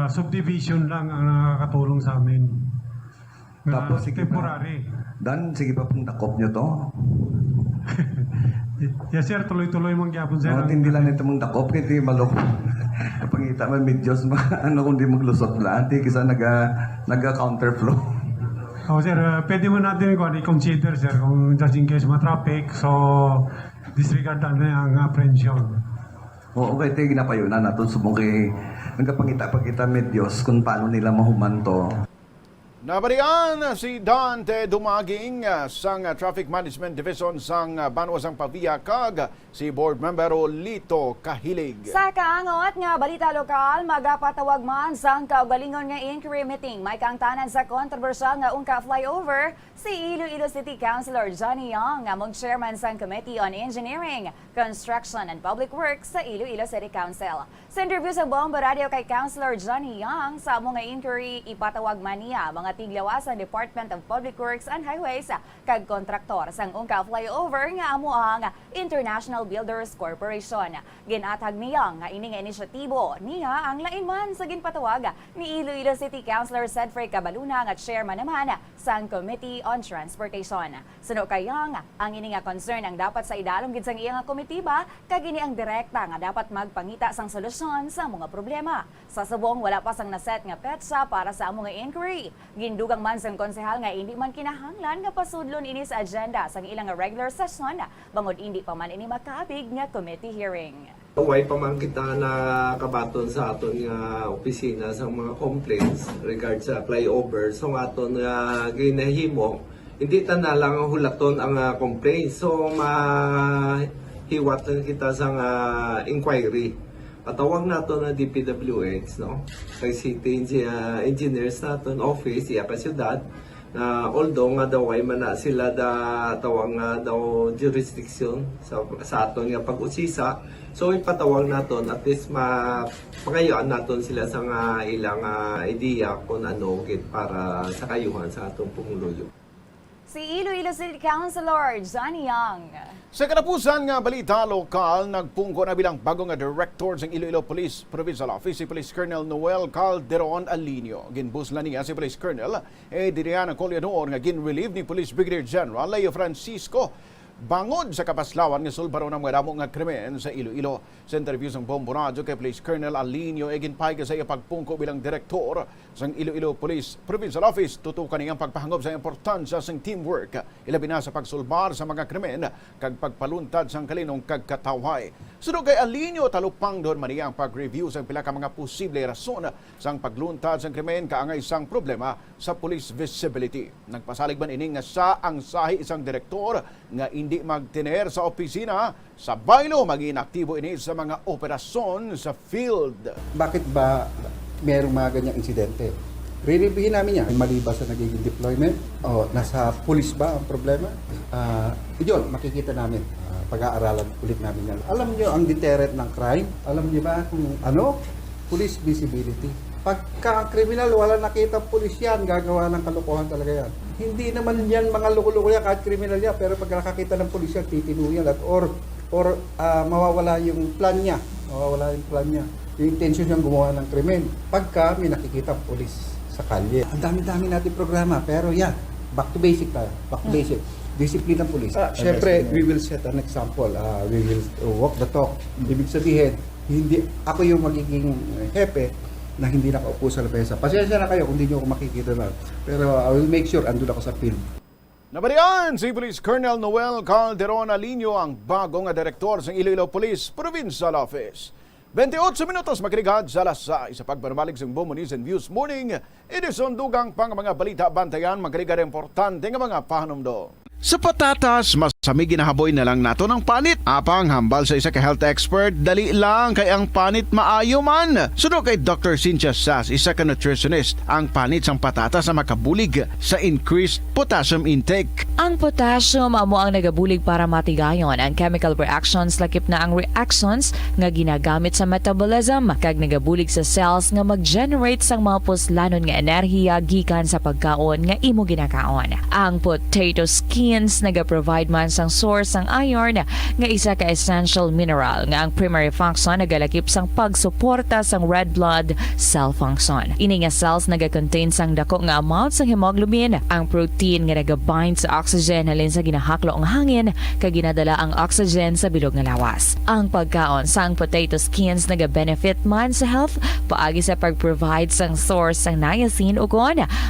subdivision lang ang nakakatulong sa amin. Tapos sige temporary. Dan, sige pa pong dakop nyo to? Yes sir, tuloy-tuloy mong gyapon sir. Hindi lang ito mong dakop, hindi malok. Pangita man medyos, ano kung di maglusot lang, hindi kisa naga-counterflow. Oh sir, pwede mo natin i-consider sir kung just in case ma-traffic, so disregard na ang apprehension. Oo, okay, tayo ginapayunan natin subong kay nagkapangita-pagkita medyos kung paano nila mahuman to. Nabalian si Dante Dumaging sang Traffic Management Division sang Banwasang Pavia kag si Board Member Olito Kahilig. Sa kaangot nga balita lokal, magapatawag man sang kaugalingon nga inquiry meeting. May kaangtanan sa kontrobersyal nga Ungka flyover si Iloilo City Councilor Johnny Young nga chairman sang Committee on Engineering, Construction and Public Works sa Iloilo City Council. Sa interview sa Bombo Radio kay Councilor Johnny Young, sa among nga inquiry ipatawag man niya mga tiglawas ang Department of Public Works and Highways kag kontraktor sang Ungka flyover nga amo ang International Builders Corporation. Ginatag niya nga ining inisyatibo niya ang lain man sa ginpatawag ni Iloilo City Councilor Cedfrey Cabaluna nga chairman naman sa Committee on Transportation. Suno kayang ang ini nga concern ang dapat sa idalom gid sang iyang komitiba kag ini ang direkta nga dapat magpangita sang solusyon sa mga problema. Sa subong wala pa sang naset nga petsa para sa among inquiry. Gindugang man sang konsehal nga hindi man kinahanglan nga pasudlon ini sa agenda sang ilang regular session bangod hindi pa man ini makaabig nga committee hearing. Way pa man kita na kabaton sa aton nga opisina sa mga complaints regard sa flyover. So aton nga ginahimo, hindi ta na lang hulaton ang complaints. So mahiwatan kita sa inquiry. Patawag nato na DPWH, no? Kay city engineers naton office iya ka syudad. Although nga daw ay man na sila tawag nga daw jurisdiction sa aton nga pag-usisa, so ipatawag naton at least mapangayuan naton sila sa ilang idea kung ano git para sa kayuhan sa atong pumuluyo. Si Iloilo City Councilor Johnny Young. Sa katapusan nga balita lokal, nagpungko na bilang bago nga director ng Iloilo Police Provincial Office si Police Colonel Noel Calderon Alinio. Ginbuslan niya si Police Colonel Adriana Colliador nga gin-relieve ni Police Brigadier General Leo Francisco bangod sa kapaslawan nga sulbaro ng mga damo nga krimen sa Iloilo. Sa interview ng Bombo Radio kay Police Colonel Alinio ginpayga sa iya pagpungko bilang direktor sa Iloilo Police Provincial Office, tutukan niyang pagpahangob sa importansya sa teamwork ilabi na sa pagsulbar sa mga krimen kag pagpaluntad sa kalinong kagkatawhay. Sunod kay Alinio, talupang doon man ang pag-review sa pila ka mga posible rason sa pagluntad sa krimen kaangay isang problema sa police visibility. Nagpasalig man ining nga sa ang sahi isang direktor nga hindi magtiner sa opisina, sa baylo mag-inaktibo ini sa mga operasyon sa field. Bakit ba merong mga ganyang insidente? Re-reviewin namin yan. Mali ba sa nagiging deployment? O nasa police ba ang problema? Yun, makikita namin. Pag-aaralan ulit namin yan. Alam nyo ang deterrent ng crime? Alam nyo ba kung ano? Police visibility. Pagka ang kriminal, wala nakita pulis yan, gagawa ng kalokohan talaga yan. Hindi naman yan mga loko-loko yan, kahit kriminal yan, pero pag nakakita ng pulis yan, titino yan. Or mawawala yung plan niya. Mawawala yung plan niya. Yung intention niyang gumawa ng krimen. Pagka may nakikita pulis sa kalye. Ang dami-dami natin programa, pero yan, back to basic tayo. Back to basic. Discipline ng pulis. Siyempre, we will set an example. We will walk the talk. Ibig sabihin, hindi ako yung magiging hepe na hindi nakaupo sa lamesa. Pasensya na kayo kung hindi nyo ako makikita na. Pero I will make sure andun ako sa field. Nabalian si Police Colonel Noel Calderon Alinio ang bagong direktor ng Iloilo Police Provincial Office. 28 minutos makinig sa alas 6 sa pagbarmalig ng Bombo News and Views Morning. Edison dugang pang mga balita bantayan magkariga importante ng mga pahanumdo. Sa patatas, masami ginahaboy na lang nato ng panit. Apang hambal sa isa ka health expert, dali lang kay ang panit maayo man. Sunod kay Dr. Cynthia Sass, isa ka nutritionist, ang panit sang patatas na makabulig sa increased potassium intake. Ang potassium amo ang nagabulig para matigayon ang chemical reactions lakip na ang reactions nga ginagamit sa metabolism kag nagabulig sa cells nga mag-generate sang mga puslanon nga enerhiya gikan sa pagkaon nga imo ginakaon. Ang potato skins naga-provide man sang source sang iron nga isa ka essential mineral nga ang primary function nagalakip sang pagsuporta sang red blood cell function. Ini nga cells naga-contain sang dako nga amount sang hemoglobin, ang protein nga naga-bind sa oxygen halin sa ginahaklo ang hangin kag ginadala ang oxygen sa bilog nga lawas. Ang pagkaon sang potato skins naga-benefit man sa health paagi sa pag-provide sang source sang niacin ug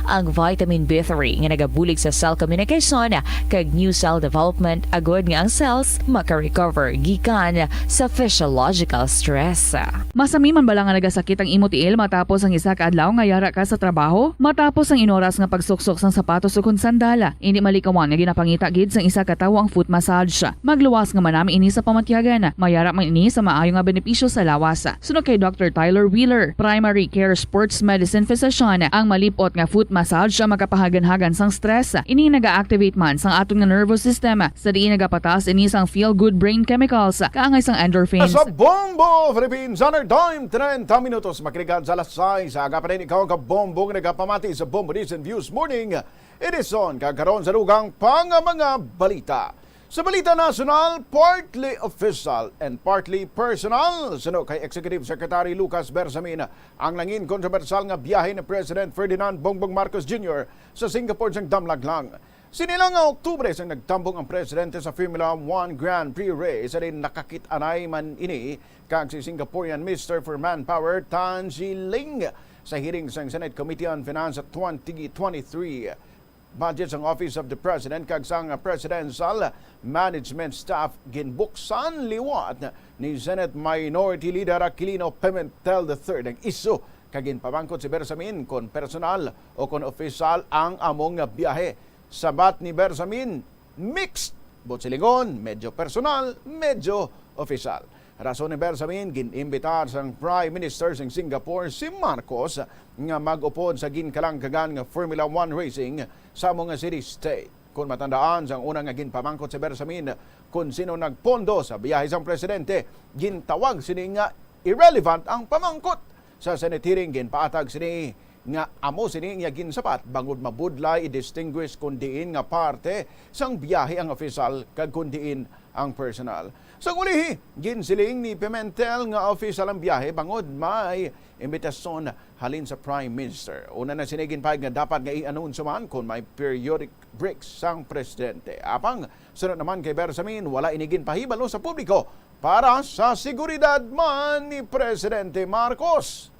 ang vitamin B3 nga nagabulig sa cell communication kag new cell development agod nga ang cells maka-recover gikan sa physiological stress. Masami man bala nga nagasakit ang imo tiil matapos ang isa ka adlaw nga yara ka sa trabaho? Matapos ang inoras nga pagsuksok sang sapatos ug sandala, hindi malikawan nga ginapangita gid sang isa ka tawo ang foot massage. Magluwas nga manami ini sa pamatyagan. Mayara man ini sa maayo nga benepisyo sa lawas. Sunod kay Dr. Tyler Wheeler, primary care sports medicine physician, ang malipot nga foot massage ang makapahagan-hagan sang stress. Ini naga-activate man sang aton nga nervous system sa diin nagapatas ini sang feel-good brain chemicals kaangay sang endorphins. Sa Bombo Philippines, Honor Time, 30 minutos makinig sa alas 6 sa agapan ikaw ka Bombo nga nagapamati sa Bombo News and Views Morning. Edison kagkaroon sa lugang pang mga balita. Sa balita nasional, partly official and partly personal, suno kay Executive Secretary Lucas Bersamin ang nangin kontrobersal nga biyahe ni President Ferdinand Bongbong Marcos Jr. sa Singapore sang damlaglang. Sinilang nga Oktubre sang nagtambong ang presidente sa Formula 1 Grand Prix race sa rin nakakit-anay man ini kag si Singaporean Minister for Manpower Tan Ji Ling sa hearing sa Senate Committee on Finance at 2023. Budget sang Office of the President kag sang Presidential Management Staff ginbuksan liwat ni Senate Minority Leader Aquilino Pimentel III ang isu kag ginpamangkot si Bersamin kon personal o kon official ang among biyahe. Sabat ni Bersamin, mixed. Botsilingon, medyo personal, medyo official. Rason ni Bersamin, ginimbitar sang Prime Minister ng Singapore si Marcos nga mag-upod sa ginkalangkagan nga Formula 1 racing sa mga city-state. Kung matandaan sang unang nga ginpamangkot si Bersamin kung sino nagpondo sa biyahe sang presidente, gintawag sini nga irrelevant ang pamangkot. Sa Senate hearing, ginpaatag sini nga amo sini nga ginsapat bangod mabudlay i-distinguish kung diin nga parte sang biyahe ang official kag kung diin ang personal. Sa ulihi, ginsiling ni Pimentel nga official ang biyahe bangod may imbitasyon halin sa Prime Minister. Una na sinigin pa nga dapat nga i-anunsyo man kung may periodic breaks sang presidente. Apang sunod naman kay Bersamin, wala inigin pahibalo sa publiko para sa seguridad man ni Presidente Marcos.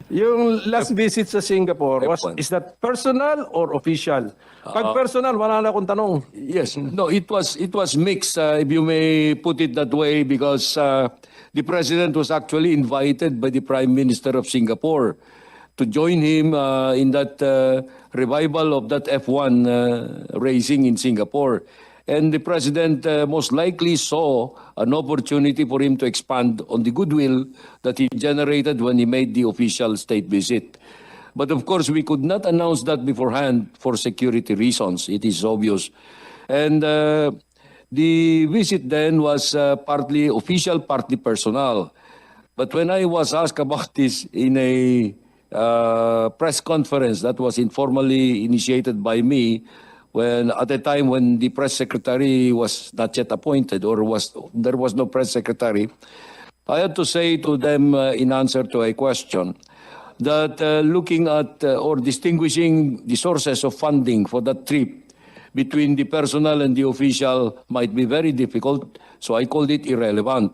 Yung last visit sa Singapore, is that personal or official? Pag personal, wala na akong tanong. Yes, no, it was mixed, if you may put it that way, because the president was actually invited by the Prime Minister of Singapore to join him in that revival of that F1 racing in Singapore. And the president most likely saw an opportunity for him to expand on the goodwill that he generated when he made the official state visit. But of course, we could not announce that beforehand for security reasons. It is obvious. And the visit then was partly official, partly personal. But when I was asked about this in a press conference that was informally initiated by me, at a time when the press secretary was not yet appointed or there was no press secretary, I had to say to them in answer to a question that looking at or distinguishing the sources of funding for that trip between the personal and the official might be very difficult, so I called it irrelevant.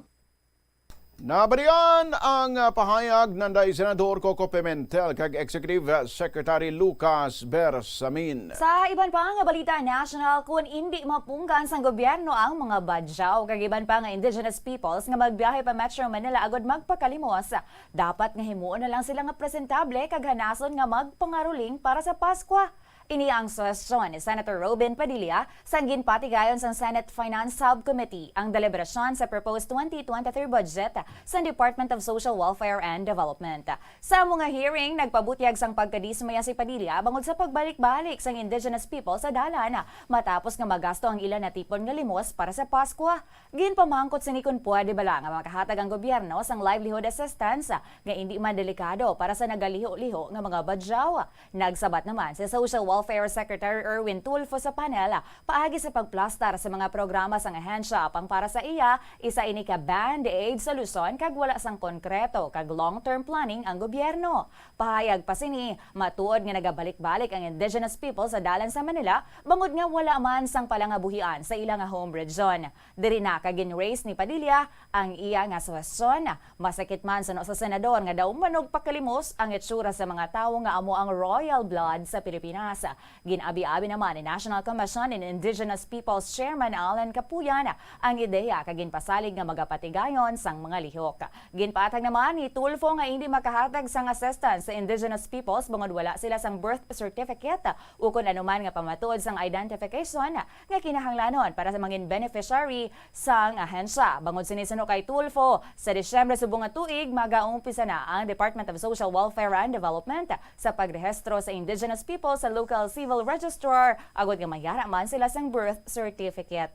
Nabalian ang pahayag ng Senador Coco Pimentel kag Executive Secretary Lucas Bersamin. Sa iban pa nga balita national, kung hindi mapunggan sang gobyerno ang mga badyaw, kag iban pa nga indigenous peoples nga magbiyahe pa Metro Manila agod magpakalimos, dapat nga himuon na lang sila nga presentable kag hanason nga magpangaruling para sa Pasko. Ini ang suwestyon ni Senator Robin Padilla sa ginpatigayon sa Senate Finance Subcommittee ang deliberasyon sa proposed 2023 budget sa Department of Social Welfare and Development. Sa mga hearing, nagpabutyag sang pagkadismaya si Padilla bangod sa pagbalik-balik sang indigenous people sa dalan matapos nga magasto ang ilan na tipon nga limos para sa Pasko. Ginpamangkot sini kun pwede bala nga makahatag ang gobyerno sang livelihood assistance nga hindi man delikado para sa nagaliho-liho nga mga badyaw. Nagsabat naman si Social Welfare Secretary Erwin Tulfo sa panel paagi sa pagplastar sa mga programa sang ahensya pang para sa iya, isa ini ka band-aid solusyon kag wala sang konkreto kag long-term planning ang gobyerno. Pahayag pa sini, matuod nga nagabalik-balik ang indigenous people sa dalan sa Manila bangod nga wala man sang palangabuhian sa ilang home region. Diri na kag gin-raise ni Padilla ang iya nga suwestyon. Masakit man sa senador nga daw manog pakalimos ang itsura sa mga tawo nga amo ang royal blood sa Pilipinas. Ginabi-abi naman ni National Commission in Indigenous Peoples Chairman Alan Capuyan ang ideya kag ginpasalig nga magapatigayon sang mga lihok. Ginpatag naman ni Tulfo nga hindi makahatag sang assistance sa indigenous peoples bangod wala sila sang birth certificate o kun anuman nga pamatuod sang identification nga kinahanglanon para sa mga beneficiary sang ahensya. Bangod sinisino kay Tulfo, sa Disyembre subong nga tuig magaumpisa na ang Department of Social Welfare and Development sa pagrehistro sa indigenous people sa local civil registrar agad nga mayara man sila sang birth certificate.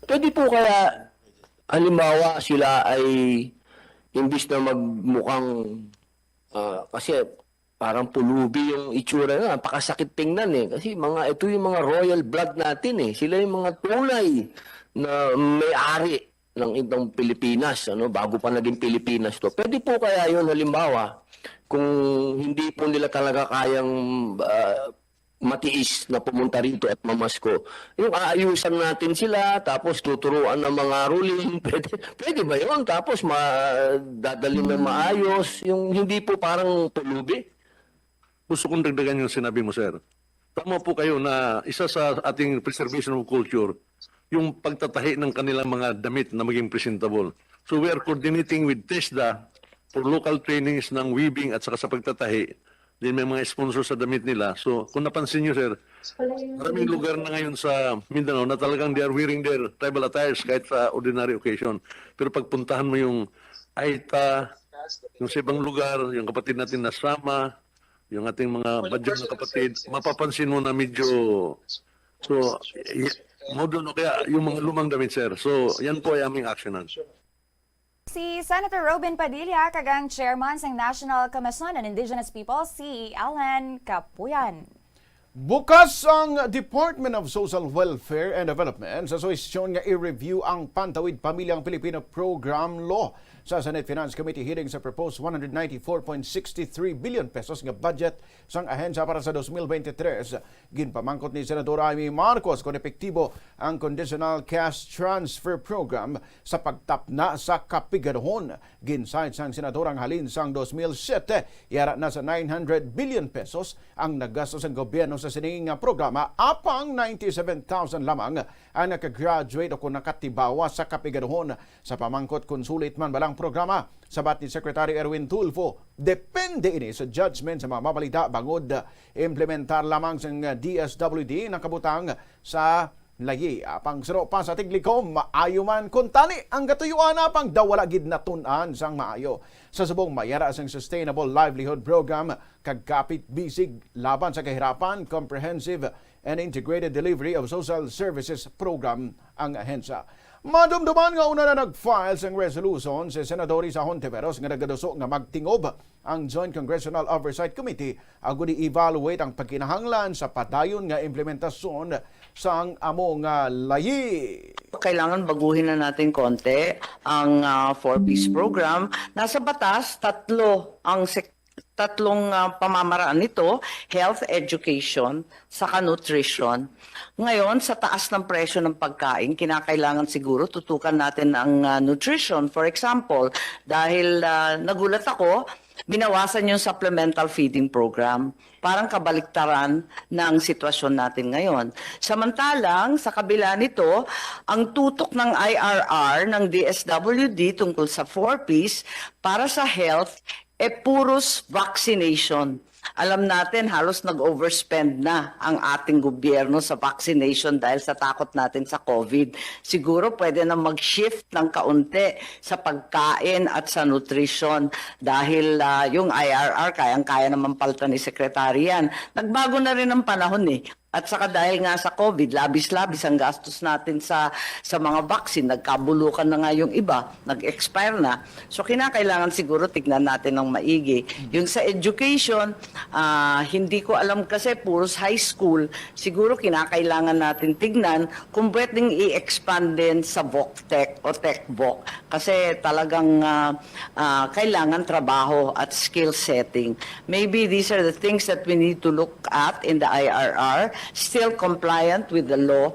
Pwede po kaya halimbawa sila ay imbis na magmukhang kasi parang pulubi yung itsura na, napakasakit tingnan eh. Kasi ito yung mga royal blood natin eh. Sila yung mga tunay na may-ari ng itong Pilipinas, bago pa naging Pilipinas to. Pwede po kaya yun, halimbawa, kung hindi po nila talaga kayang matiis na pumunta rito at mamasko, yung aayusan natin sila, tapos tuturuan ng mga ruling, pwede ba yun? Tapos dadalhin na maayos, yung hindi po parang tulubi. Gusto kong dagdagan yung sinabi mo, sir. Tama po kayo na isa sa ating preservation of culture, yung pagtatahi ng kanilang mga damit na maging presentable. So we are coordinating with TESDA for local trainings ng weaving at saka sa pagtatahi. Then may mga sponsor sa damit nila. So kung napansin nyo, sir, maraming lugar na ngayon sa Mindanao na talagang they are wearing their tribal attires kahit sa ordinary occasion. Pero pagpuntahan mo yung Aita, yung sa ibang lugar, yung kapatid natin na Sama, yung ating mga badyang na kapatid, mapapansin mo na medyo, so, modern o kaya yung mga lumang damit, sir. So, yan po ay aming actionan. Si Senator Robin Padilla, kagang chairman ng National Commission on Indigenous Peoples, si Alan Capuyan. Bukas ang Department of Social Welfare and Development sa soisyon nga i-review ang Pantawid Pamilyang Pilipino Program Law sa Senate Finance Committee hearing sa proposed 194.63 billion pesos nga budget sang ahensya para sa 2023. Ginpamangkot ni Senador Amy Marcos kung epektibo ang Conditional Cash Transfer Program sa pagtapna sa kapigadhon. Ginsayad sang senador ang halin sang 2007, yara na sa 900 billion pesos ang nagastos ang gobyerno sa sining programa, apang 97,000 lamang ang nakagraduate o kung nakatibawa sa kapigadhon. Sa pamangkot kung sulit man balang programa, sabat ni Secretary Erwin Tulfo, depende ini sa judgment sa mga mabalita bangod implementar lamang sa DSWD na kabutang sa lagi. Apang siro pa sa tiglikom, maayo man kuntani ang katuyuan apang dawala gid natunan sang maayo. Sa subong mayara sang Sustainable Livelihood Program, kagkapit bisig laban sa kahirapan, Comprehensive and Integrated Delivery of Social Services Program ang ahensya. Madumduman nga una na nag-file sang resolution si Senador Risa Hontiveros nga nagaduso nga magtingob ang Joint Congressional Oversight Committee ago i-evaluate ang pagkinahanglan sa padayon nga implementasyon sang among layi. Kailangan baguhin na natin konti ang 4-piece program. Nasa batas, tatlong pamamaraan nito, health, education, saka nutrition. Ngayon, sa taas ng presyo ng pagkain, kinakailangan siguro tutukan natin ang nutrition. For example, dahil nagulat ako, binawasan yung supplemental feeding program. Parang kabaliktaran ng sitwasyon natin ngayon. Samantalang, sa kabila nito, ang tutok ng IRR ng DSWD tungkol sa 4Ps para sa health, puros vaccination. Alam natin, halos nag-overspend na ang ating gobyerno sa vaccination dahil sa takot natin sa COVID. Siguro pwede na mag-shift ng kaunti sa pagkain at sa nutrition dahil yung IRR, kayang-kaya naman palta ni Secretary yan. Nagbago na rin ang panahon eh. At saka dahil nga sa COVID, labis-labis ang gastos natin sa mga vaccine. Nagkabulukan na nga yung iba, nag-expire na. So kinakailangan siguro tignan natin ng maigi. Yung sa education, hindi ko alam kasi puros high school. Siguro kinakailangan natin tignan kung pwedeng i-expand din sa VOC-TEC o TEC-VOC. Kasi talagang kailangan trabaho at skill setting. Maybe these are the things that we need to look at in the IRR. Still compliant with the law.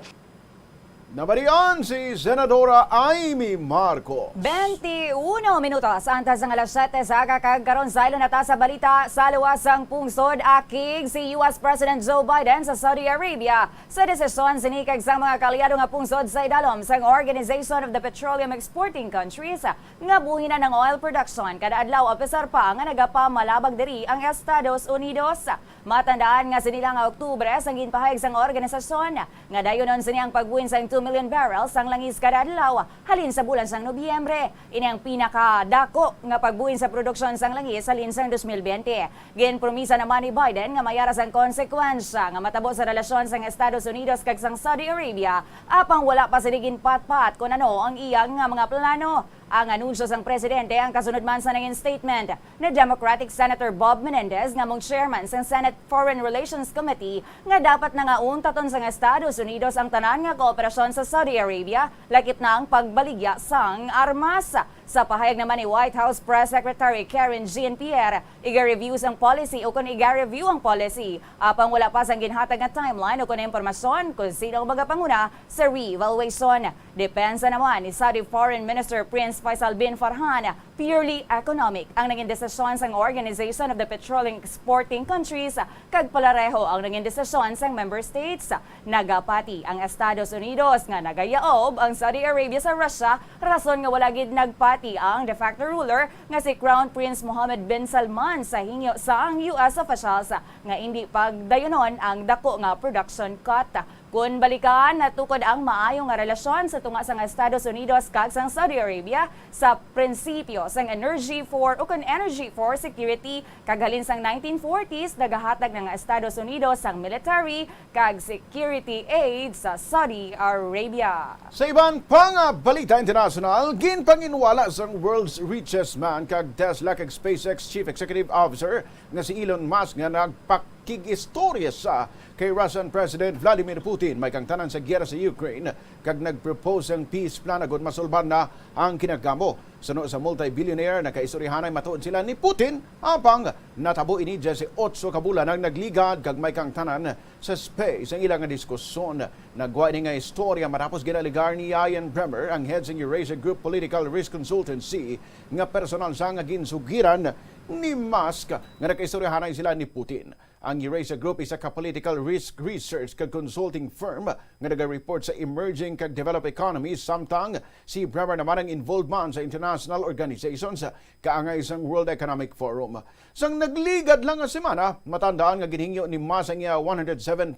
Nabariyan si Senadora Amy Marcos. 21 minutos antas ng alas 7 sa kakagkaroon sa ilo na ta sa balita sa luwasang pungsod akig si US President Joe Biden sa Saudi Arabia sa desisyon sinikag sa mga kalyado nga pungsod sa idalom sa Organization of the Petroleum Exporting Countries nga buhinan ng oil production kada adlaw opisar pa nga nagapamalabag diri ang Estados Unidos. Matandaan nga sinila nga Oktubre sa ginpahayag sang organisasyon nga dayonon siniyang pagbuhin sa 2 million barrels ang langis kada adlaw halin sa bulan sang Nobyembre. Ini ang pinakadako nga pagbuhin sa produksyon sang langis halin sang 2020. Ginpromisa naman ni Biden nga mayara sang konsekwensya nga matabo sa relasyon sang Estados Unidos kag sang Saudi Arabia apang wala pa siligin patpat kung ano ang iyang nga mga plano. Ang anunsyo sang presidente ang kasunod man sa naging statement na Democratic Senator Bob Menendez nga mong chairman sa Senate Foreign Relations Committee nga dapat na nga untaton sa Estados Unidos ang tanan nga kooperasyon sa Saudi Arabia lakip na ang pagbaligya sang armas. Sa pahayag naman ni White House Press Secretary Karen Jean-Pierre, iga-review ang policy o kung iga-review ang policy. Apang wala pa sang ginhatag nga timeline o kung impormasyon kung sino ang magapanguna sa re-evaluation. Depensa naman ni Saudi Foreign Minister Prince Faisal bin Farhan, purely economic ang naging desisyon sang Organization of the Petroleum Exporting Countries kag palareho ang naging desisyon sang member states. Nagapati ang Estados Unidos nga nagayaob ang Saudi Arabia sa Russia rason nga wala gid nagpati ang de facto ruler nga si Crown Prince Mohammed bin Salman sa hingyo sa ang US officials nga hindi pagdayonon ang dako nga production cut. Kung balikan, natukod ang maayong nga relasyon sa tunga sang Estados Unidos kag sang Saudi Arabia sa prinsipyo sang energy for security kag halin sang 1940s nagahatag ng Estados Unidos sang military kag security aid sa Saudi Arabia. Sa ibang pang balita international, ginpanginwala sang world's richest man kag Tesla kag SpaceX Chief Executive Officer nga si Elon Musk nga nagpakigistorya sa kay Russian President Vladimir Putin may kangtanan sa giyera sa Ukraine kag nagpropose ang peace plan agud masulban na ang kinagamo. Suno sa multi-billionaire na kaistoryahanay matuod sila ni Putin apang natabo ini sa 8 ka bulan ang nagligad kag may kangtanan sa space ang ilang diskusyon. Nagwa ini nga istorya matapos ginaligar ni Ian Bremmer ang head sa Eurasia Group Political Risk Consultancy nga personal sa nga ginsugiran ni Musk nga nakaistoryahanay sila ni Putin. Ang Eurasia Group isa ka political risk research kag consulting firm nga naga-report sa emerging kag developed economies samtang si Bremer naman ang involved man sa international organizations kaangay sang World Economic Forum. Sang nagligad lang nga semana, matandaan nga ginhingyo ni Musk ang 107.7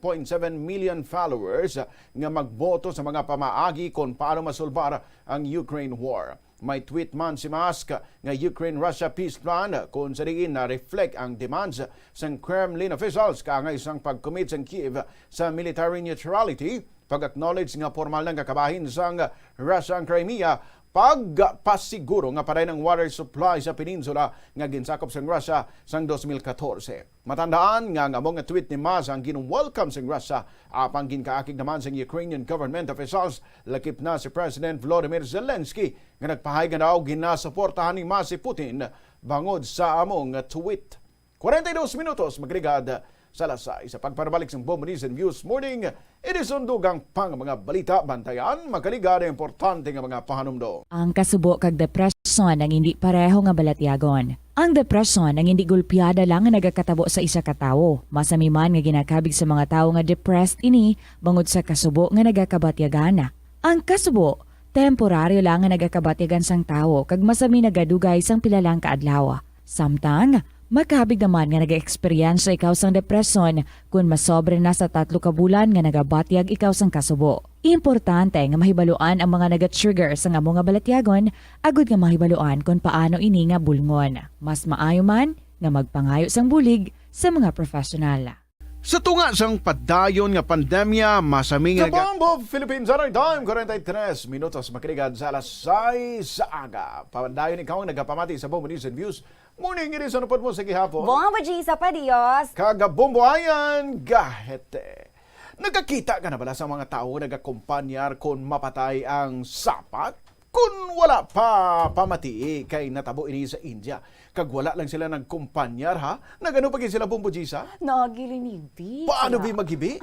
million followers nga magboto sa mga pamaagi kung paano masulbar ang Ukraine war. May tweet man si Musk nga Ukraine-Russia peace plan kung sa diin na reflect ang demands sang Kremlin officials kaangay isang pag-commit sang Kiev sa military neutrality, pag-acknowledge nga formal ng kakabahin sang Russia ang Crimea, pagpasiguro nga paday ng water supply sa peninsula nga ginsakop sang Russia sang 2014. Matandaan nga among nga tweet ni Musk ang gin-welcome sang Russia apang ginkaakig naman sang Ukrainian government officials lakip na si President Volodymyr Zelensky nga nagpahayag na daw ginasuportahan ni Musk si Putin bangod sa among tweet. 42 minutos magregad sa lasay. Sa pagparbalik sa Bombo News and Views Morning, inisundugang pang mga balita, bantayan, makaligada importante nga mga pahanumdo. Ang kasubo kag depresyon ang hindi pareho nga balatyagon. Ang depresyon ang hindi gulpiyada lang nga nagakatabo sa isa ka tawo. Masami man nga ginakabig sa mga tawo nga depressed ini bangod sa kasubo nga nagakabatyagana. Ang kasubo, temporaryo lang nga nagakabatyagan sang tawo kag masami nagadugay sang pilalang kaadlaw. Samtang makabig naman nga nag-experience ikaw sang depresyon kung masobre na sa 3 ka bulan nga nagabatyag ikaw sang kasubo. Importante nga mahibaluan ang mga naga-trigger sa nga mga balatyagon agud nga mahibaluan kung paano ini nga bulngon. Mas maayo man nga magpangayo sang bulig sa mga profesional. Sa tunga sang padayon nga pandemya, masaming Sa Bombo Philippines Another Time, 43 minutos makiligad sa alas 6 sa aga. Padayon ikaw ang nagapamati sa Bombo News and Views. Morning, it is ano po sa gihapon. Bombo G sa Padios. Kagabombo ayan, gahete. Nagkakita ka na bala sa mga tao nagakumpanyar kung mapatay ang sapat? Kung wala pa pamati kay natabo ini sa India. Kag wala lang sila nagkumpanyar ha? Nagano pa sila Bombo Gisa? Nagilinibi. Paano ba maghibi?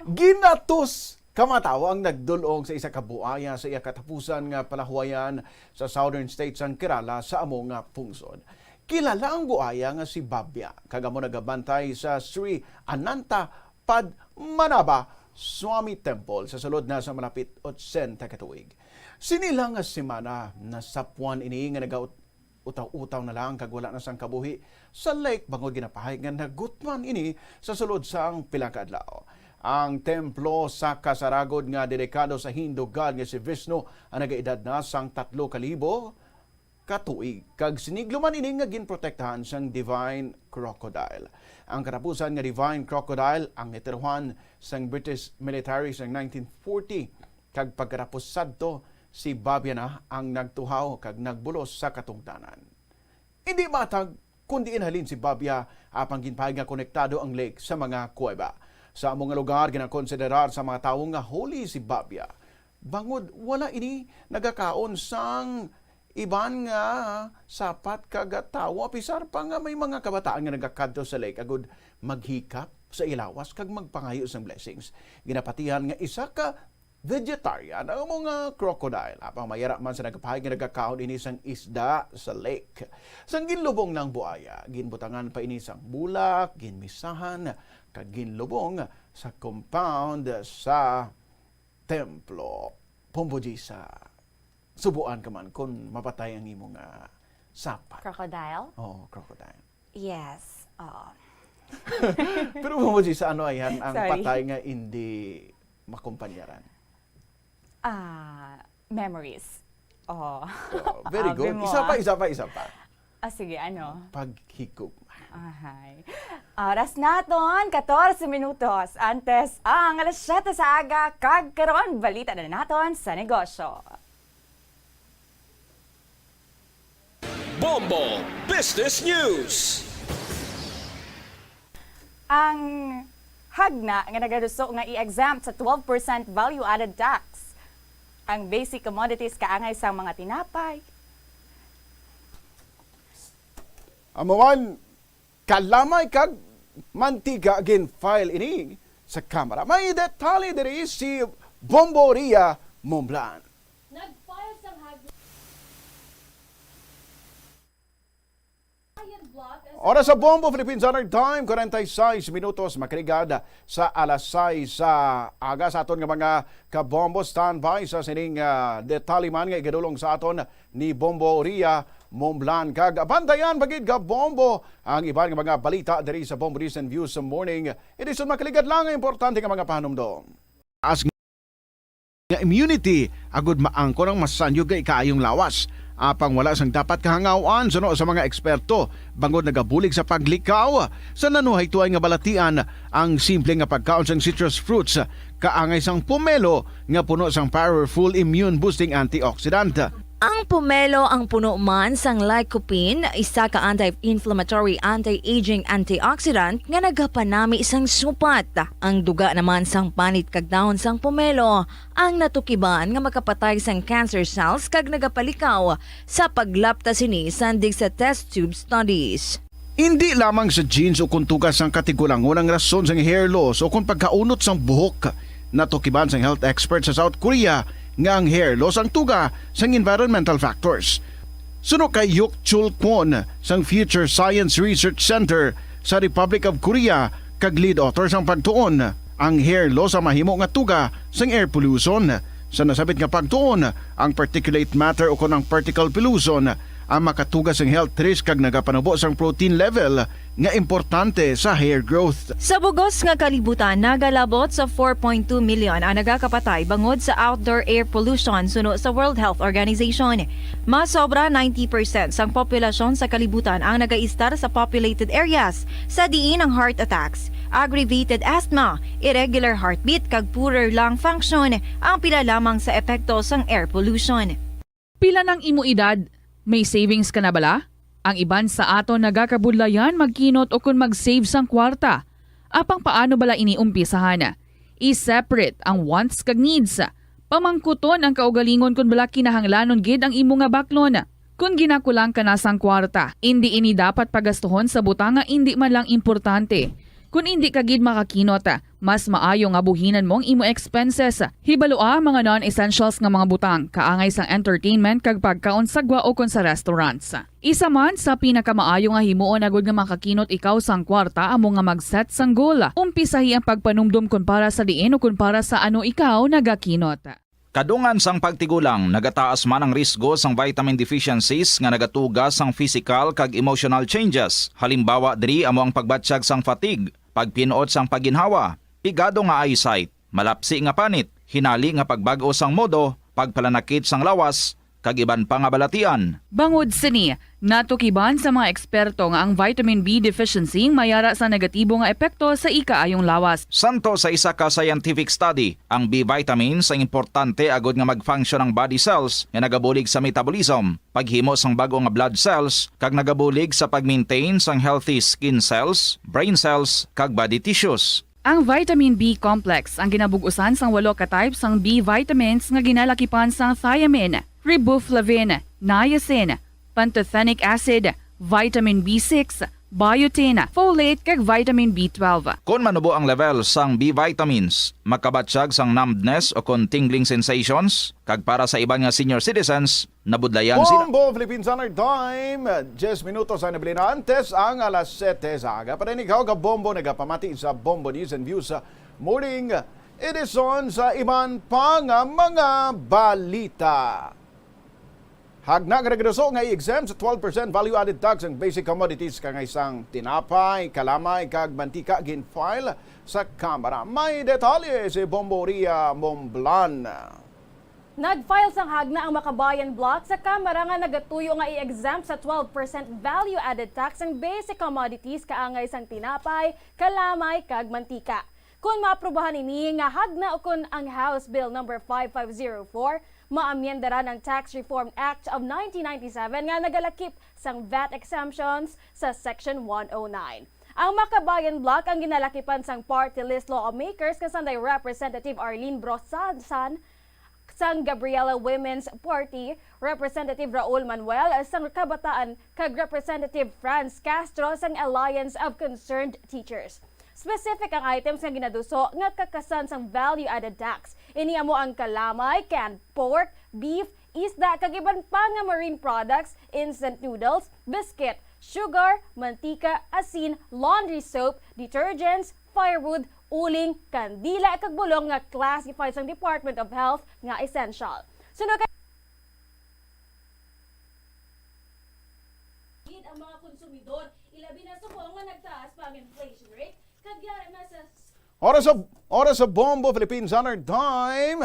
Ginatos kamataw ang nagdulong sa isa ka buaya sa iya katapusan nga palahuayan sa southern states ang Kerala sa among nga pungsod. Kilala ang buaya nga si Babya. Kagamo nagabantay sa Sri Ananta Padmanabha Swami Temple sa sulod na sa malapit 80 katuig. Sinila nga semana na sapuan ini nga nagautaw-utaw na lang kag wala na sang kabuhi sa lake bangod ginapahay nga nagutman ini sa sulod sang pilang ka adlaw. Ang templo sa Kasaragod nga dedikado sa Hindu god nga si Vishnu ang nagaedad na sang 3,000 katuig. Kag sinigluman ini nga ginprotektahan sang Divine Crocodile. Ang katapusan nga Divine Crocodile ang itiruhan sang British military sang 1940 kag pagkatapos sadto si Babia na ang nagtuhaw kag nagbulos sa katungtanan. Hindi matag kundi inhalin si Babia apang ginpahig nga konektado ang lake sa mga kuweba. Sa among lugar ginakonsiderar sa mga tawo nga holy si Babia. Bangod wala ini nagakaon sang iban nga sapat kag tawo pisar pa nga may mga kabataan nga nagakadto sa lake agud maghikap sa ilawas kag magpangayo sang blessings. Ginapatihan nga isa ka vegetarian ang mga crocodile apang mayara man sa nagapahig nga nagakaon ini sang isda sa lake. Sang ginlubong ng buaya, ginbutangan pa ini sang bulak, ginmisahan kag ginlubong sa compound sa templo. Pombojisa, subuan ka man kung mapatay ang imong sapat. Crocodile? Oh, crocodile. Yes. Pero Pombojisa, ano ayan ang Sorry. patay nga hindi makumpanyaran? Memories. Oh. Very good. Sabi mo, Isa pa. sige, ano? Paghikop. Ahay. Oras naton, 14 minutos. Antes ang alas 7 sa aga, kag karon balita na naton sa negosyo. Bombo Business News. Ang hagna nga nagaduso nga i-exempt sa 12% value-added tax ang basic commodities kaangay sa mga tinapay. Amawan, kalamay kag mantiga again file ini sa kamera. May detalye diri si Bombo Ria Momblan. Nag-file sang hagna. Oras sa Bombo, Philippine Standard Time, 46 minutos, makarigada sa alas 6 sa aga sa aton nga mga kabombo standby sa sining detalye man nga igadulong sa aton ni Bombo Ria Momblan. Kag bantayan bagid ka Bombo ang iban nga mga balita diri sa Bombo Recent Views sa morning. Edison makaligad lang ang importante nga mga pahanumdom. As nga immunity agud maangko ng masanyo gay kaayong lawas. Apang wala sang dapat kahangawan suno sa mga eksperto bangod nagabulig sa paglikaw sa nanuhay tuay nga balatian ang simple nga pagkaon sang citrus fruits kaangay sang pomelo nga puno sang powerful immune boosting antioxidant. Ang pomelo ang puno man sang lycopene, isa ka anti-inflammatory, anti-aging antioxidant nga nagapanami sang supat. Ang duga naman sang panit kag dahon sang pomelo ang natukiban nga makapatay sang cancer cells kag nagapalikaw sa paglapta sini sandig sa test tube studies. Hindi lamang sa genes o kung tugas ang katigulangon ang rason sang hair loss o kung pagkaunot sang buhok. Natukiban sang health expert sa South Korea nga ang hair loss ang tuga sang environmental factors. Suno kay Yuk Chul Kwon sang Future Science Research Center sa Republic of Korea kag lead author sang pagtuon ang hair loss ang mahimo nga tuga sang air pollution. Sa nasabit nga pagtuon ang particulate matter o kunang particle pollution ang makatuga sang health risk kag nagapanubo sang protein level nga importante sa hair growth. Sa bugos nga kalibutan, nagalabot sa 4.2 million ang nagakapatay bangod sa outdoor air pollution suno sa World Health Organization. Mas sobra 90% sang populasyon sa kalibutan ang nagaistar sa populated areas sa diin ang heart attacks, aggravated asthma, irregular heartbeat kag poorer lung function ang pila lamang sa epekto sang air pollution. Pila ng imo edad? May savings ka na bala? Ang iban sa ato nagakabudlayan magkinot o kung mag-save sang kwarta. Apang paano bala iniumpisahan? I-separate ang wants kag needs. Pamangkuton ang kaugalingon kung bala kinahanglanon gid ang imo nga baklon. Kung ginakulang ka na sang kwarta, hindi ini dapat pagastuhon sa butang nga hindi man lang importante. Kung hindi ka gid makakinot, mas maayo nga buhinan mong imo expenses. Hibaloa mga non-essentials nga mga butang, kaangay sang entertainment kag pagkaon sa gwa o kon sa restaurants. Isa man sa pinakamaayo nga himuon agud nga makakinot ikaw sang kwarta amo nga mag-set sang goal. Umpisahi ang pagpanumdum kun para sa diin o kun para sa ano ikaw nagakinot. Kadungan sang pagtigulang, nagataas man ang risgo sang vitamin deficiencies nga nagatugas sang physical kag emotional changes. Halimbawa diri amo ang pagbatsyag sang fatigue, pagpinuot sang paginhawa, pigado nga eyesight, malapsi nga panit, hinali nga pagbag-o sang modo, pagpalanakit sang lawas, kag iban pa nga balatian. Bangod sini, natukiban sa mga eksperto nga ang vitamin B deficiency mayara sa negatibo nga epekto sa ikaayong lawas. Santo sa isa ka scientific study, ang B vitamins ang importante agod nga mag-function ang body cells nga nagabulig sa metabolism, paghimo sang bago nga blood cells, kag nagabulig sa pag-maintain sang healthy skin cells, brain cells, kag body tissues. Ang vitamin B complex ang ginabug-usan sang 8 ka types sang B vitamins nga ginalakipan sang thiamine, riboflavin, niacin, pantothenic acid, vitamin B6, biotin, folate kag vitamin B12. Kung manubo ang level sang B vitamins, makabatsyag sang numbness o kung tingling sensations, kag para sa iban nga senior citizens, nabudlayan sila. Bombo Philippine Summer Time, 10 minutos ang nabili na antes ang alas 7 sa aga. Parinig ka Bombo nagapamati sa Bombo News and Views sa morning edisyon sa iban pang mga balita. Hagna nga regreso nga i-exempt sa 12% value-added tax ang basic commodities kang isang tinapay, kalamay, kag mantika gin-file sa Kamara. May detalye si Bomboria Momblan. Nag-file sang hagna ang Makabayan Block sa Kamara nga nagatuyo nga i-exempt sa 12% value-added tax ang basic commodities kaangay sang tinapay, kalamay, kag mantika. Kung maaprubahan ini nga hagna o kung ang House Bill No. 5504, maamyendaran ang Tax Reform Act of 1997 nga nagalakip sang VAT exemptions sa Section 109. Ang Makabayan Block ang ginalakipan sang party list lawmakers kasanday Representative Arlene Brosasan, sang Gabriela Women's Party, Representative Raul Manuel sang Kabataan kag Representative Franz Castro sang Alliance of Concerned Teachers. Specific ang items nga ginaduso nga kakasan sang value-added tax. Ini amo ang kalamay, canned pork, beef, isda, kag iban pa nga marine products, instant noodles, biscuit, sugar, mantika, asin, laundry soap, detergents, firewood, uling, kandila, kag bulong nga classified sang Department of Health nga essential. Sunod ang mga konsumidor, ilabi na subong nga nagtaas pa ang inflation rate. Oras sa Bombo Philippine Summer Time.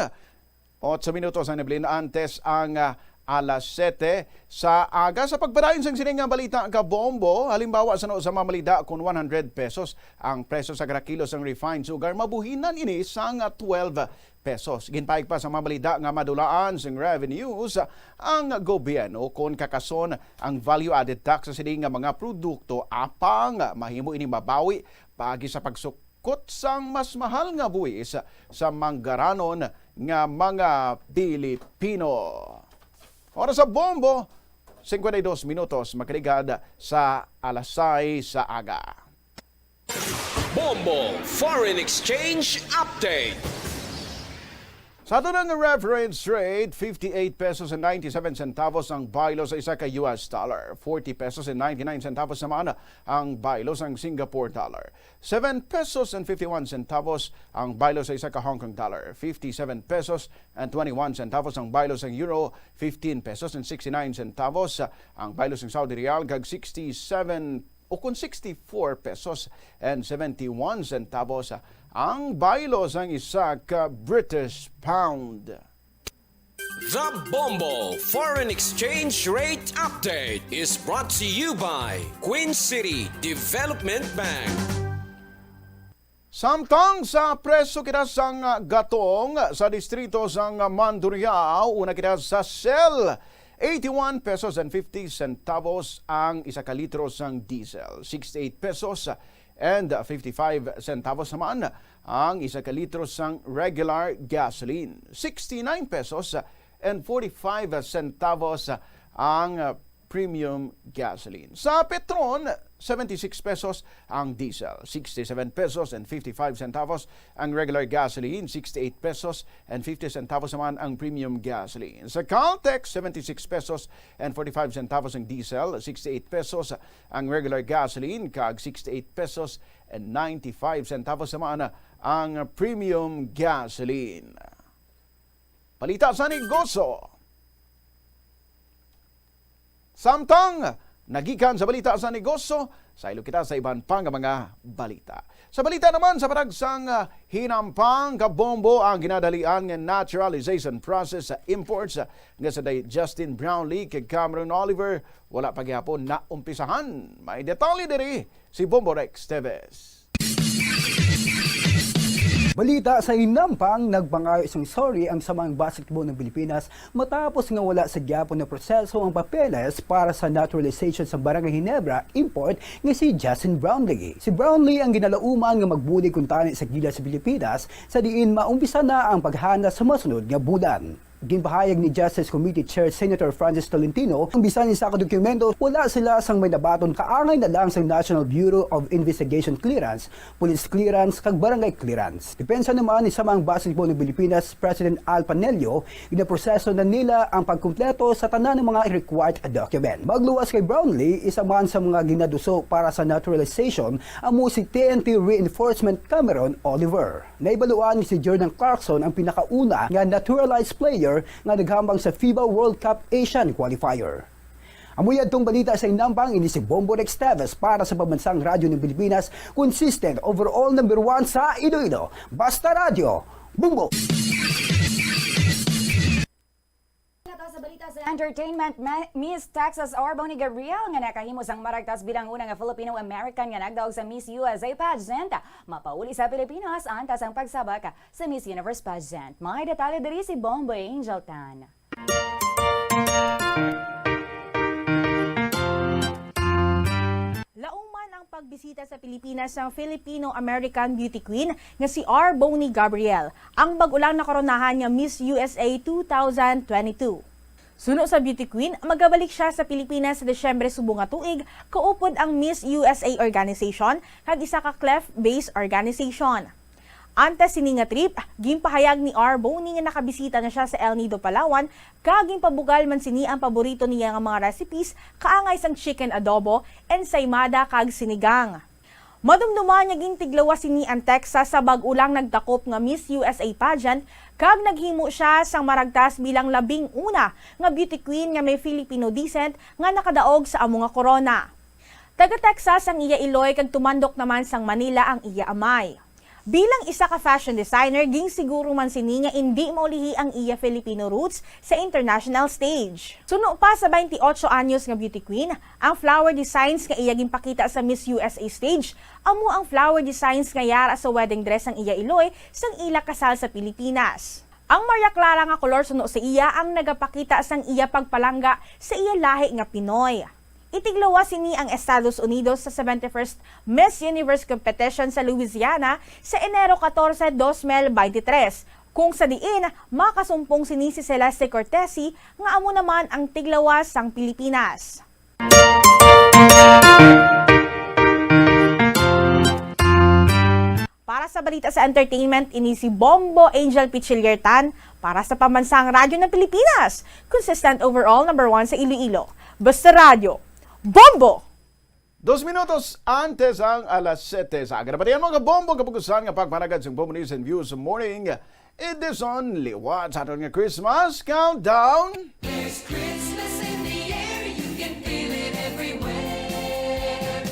8 minutos ang nabili na antes ang alas 7 sa aga. Sa pagbarayin sang siningang balita ka Bombo, halimbawa sa mamalida kung 100 pesos ang presyo sa kilos ng refined sugar, mabuhinan ini sang 12 pesos. Ginpaig pa sa mamalida nga madulaan sang revenues ang gobyerno kung kakason ang value-added tax sa sining nga mga produkto apang mahimo ini mabawi pagi sa pagsukot sang mas mahal nga buwis sa manggaranon nga mga Pilipino. Oras sa Bombo, 52 minutos makaligad sa alas 6 sa aga. Bombo Foreign Exchange Update. Sa ato ng reference rate, 58 pesos and 97 centavos ang baylo sa isa ka US dollar. 40 pesos and 99 centavos naman ang baylo sa Singapore dollar. 7 pesos and 51 centavos ang baylo sa isa ka Hong Kong dollar. 57 pesos and 21 centavos ang baylo sa euro. 15 pesos and 69 centavos ang baylo sa Saudi Real. Kag 67 o kung 64 pesos and 71 centavos ang baylo sang isa ka British pound. The Bombo Foreign Exchange Rate Update is brought to you by Queen City Development Bank. Samtang sa preso kita sang gatong sa distrito sang Mandurriao, una kita sa Shell, 81 pesos and 50 centavos ang isa ka litro sang diesel. 68 pesos and 55 centavos naman ang isa ka litro sang regular gasoline. 69 pesos and 45 centavos ang premium gasoline. Sa Petron, 76 pesos ang diesel, 67 pesos and 55 centavos ang regular gasoline, 68 pesos and 50 centavos naman ang premium gasoline. Sa Caltex, 76 pesos and 45 centavos ang diesel, 68 pesos ang regular gasoline, kag 68 pesos and 95 centavos naman ang premium gasoline. Palita sa negosyo. Samtang nagikan sa balita sa negosyo, Sa ilo kita sa iban pang mga balita. Sa balita naman sa paragsang hinampang kabombo ang ginadalian nga naturalization process sa imports nga sa day Justin Brownlee kay Cameron Oliver wala pa gyapon na umpisahan. May detalye diri si Bombo Rex Teves. Balita sa hinampang, nagpangayo isang sorry ang samang basketball ng Pilipinas matapos nga wala sa gyapon na proseso ang papeles para sa naturalization sa Barangay Ginebra import nga si Justin Brownlee. Si Brownlee ang ginalauman nga magbuli kung tani sa gila sa Pilipinas sa diin maumpisa na ang paghana sa masunod nga bulan. Ginpahayag ni Justice Committee Chair Senator Francis Tolentino, ang bisan sa dokumento, wala sila sang may nabaton kaangay na lang sa National Bureau of Investigation Clearance, Police Clearance, kag Barangay Clearance. Depensa naman ni samang basketball ng Pilipinas President Al Panelio, ginaproseso na nila ang pagkumpleto sa tanan ng mga required document. Magluwas kay Brownlee, isa man sa mga ginaduso para sa naturalization, amo si TNT Reinforcement Cameron Oliver. Naibaluan ni si Jordan Clarkson ang pinakauna nga naturalized player nga naghambang sa FIBA World Cup Asian Qualifier. Amuyad tong balita sa inampang ini si Bombo Rex Teves para sa Pambansang Radyo ng Pilipinas, consistent overall number 1 sa Iloilo. Basta Radio, Bombo! Sa balita sa entertainment, Miss Texas Arboni Gabriel nga nakahimos ang maragtas bilang una nga Filipino-American nga nagdaog sa Miss USA pageant. Mapauli sa Pilipinas antas ang pagsabak sa Miss Universe pageant. May detalye diri si Bomboy Angel Tan. Lauman ang pagbisita sa Pilipinas ng Filipino-American beauty queen nga si Arboni Gabriel, ang bag-ulang nakoronahan nga Miss USA 2022. Suno sa beauty queen, magabalik siya sa Pilipinas sa Desyembre subong nga tuig, kaupod ang Miss USA organization kag isa ka clef-based organization. Antes sini nga trip, gimpahayag ni Arboni nga nakabisita na siya sa El Nido, Palawan, kag gimpabugal man sini ang paborito niya nga mga recipes, kaangay sang chicken adobo, ensaymada kag sinigang. Madumduman niya gintiglawa sini ang Texas sa bag-ulang nagtakop nga Miss USA pageant, kag naghimo siya sang maragtas bilang 11 nga beauty queen nga may Filipino descent nga nakadaog sa amo nga corona. Taga Texas ang iya iloy kag tumandok naman sang Manila ang iya amay. Bilang isa ka fashion designer, ging siguro man sini nga hindi maulihi ang iya Filipino roots sa international stage. Suno pa sa 28 anyos nga beauty queen, ang flower designs nga iya ginpakita sa Miss USA stage, amo ang flower designs nga yara sa wedding dress ang iya iloy sang ila kasal sa Pilipinas. Ang Maria Clara nga kolor suno sa iya ang nagapakita sang iya pagpalangga sa iya lahi nga Pinoy. Itiglawa sini ang Estados Unidos sa 71st Miss Universe Competition sa Louisiana sa Enero 14, 2023. Kung sa diin, makasumpong sini si Celeste Cortesi nga amo naman ang tiglawas sang Pilipinas. Para sa balita sa entertainment, ini si Bombo Angel Pichiliertan para sa Pambansang Radyo ng Pilipinas. Consistent overall number 1 sa Iloilo. Basta Radio, Bombo! 2 minutos antes ang alas 7 sa agarapatian mga bombo kapugusan nga pagpanagad sa Bombo News and Views morning. It is on liwat sa aton nga Christmas countdown. There's Christmas in the air, you can feel it everywhere.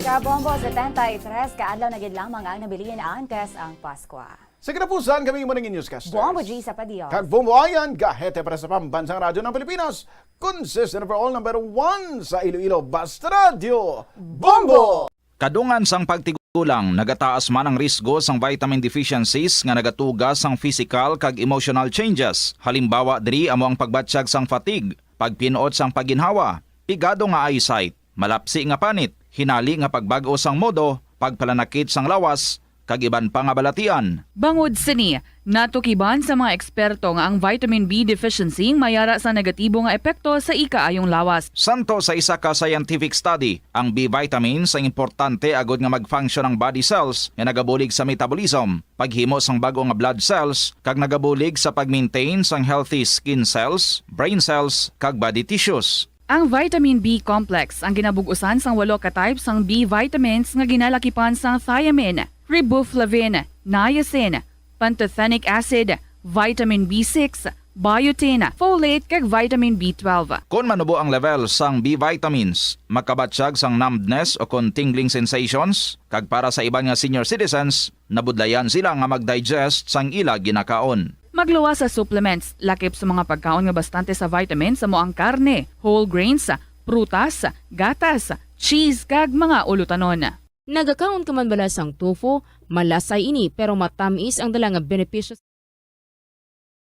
Kabombo, 73 kaadlaw na gid lamang ang nabilin antes ang Pasko. Sa kinapusan, kami yung mga newscasters. Bombo G sa Padio. Kag Bombo Ayan, gahete para sa Pambansang Radyo ng Pilipinas. Consistent overall number 1 sa Iloilo. Basta Radio, Bombo! Kadungan sang pagtigulang, nagataas man ang risgo sang vitamin deficiencies nga nagatugas sang physical kag emotional changes. Halimbawa, diri amo ang pagbatsyag sang fatigue, pagpinuot sang paginhawa, pigado nga eyesight, malapsi nga panit, hinali nga pagbago sang modo, pagpalanakit sang lawas, kag iban pa nga balatian. Bangod sini, natukiban sa mga eksperto nga ang vitamin B deficiency mayara sa negatibo nga epekto sa ikaayong lawas. Santo sa isa ka scientific study, ang B vitamins ang importante agod nga mag-function ang body cells nga nagabulig sa metabolism, paghimo sang bago nga blood cells, kag nagabulig sa pag-maintain sang healthy skin cells, brain cells, kag body tissues. Ang vitamin B complex ang ginabugusan sang 8 ka types sang B vitamins nga ginalakipan sang thiamine, riboflavin, niacin, pantothenic acid, vitamin B6, biotin, folate kag vitamin B12. Kung manubo ang level sang B vitamins, makabatsyag sang numbness o kung tingling sensations, kag para sa iban nga senior citizens, nabudlayan sila nga mag-digest sang ila ginakaon. Magluwa sa supplements, lakip sa mga pagkaon nga bastante sa vitamins sa moang karne, whole grains, prutas, gatas, cheese kag mga ulutanon. Nagakaon ka man bala sang tofu, malasay ini pero matamis ang dala nga benepisyo.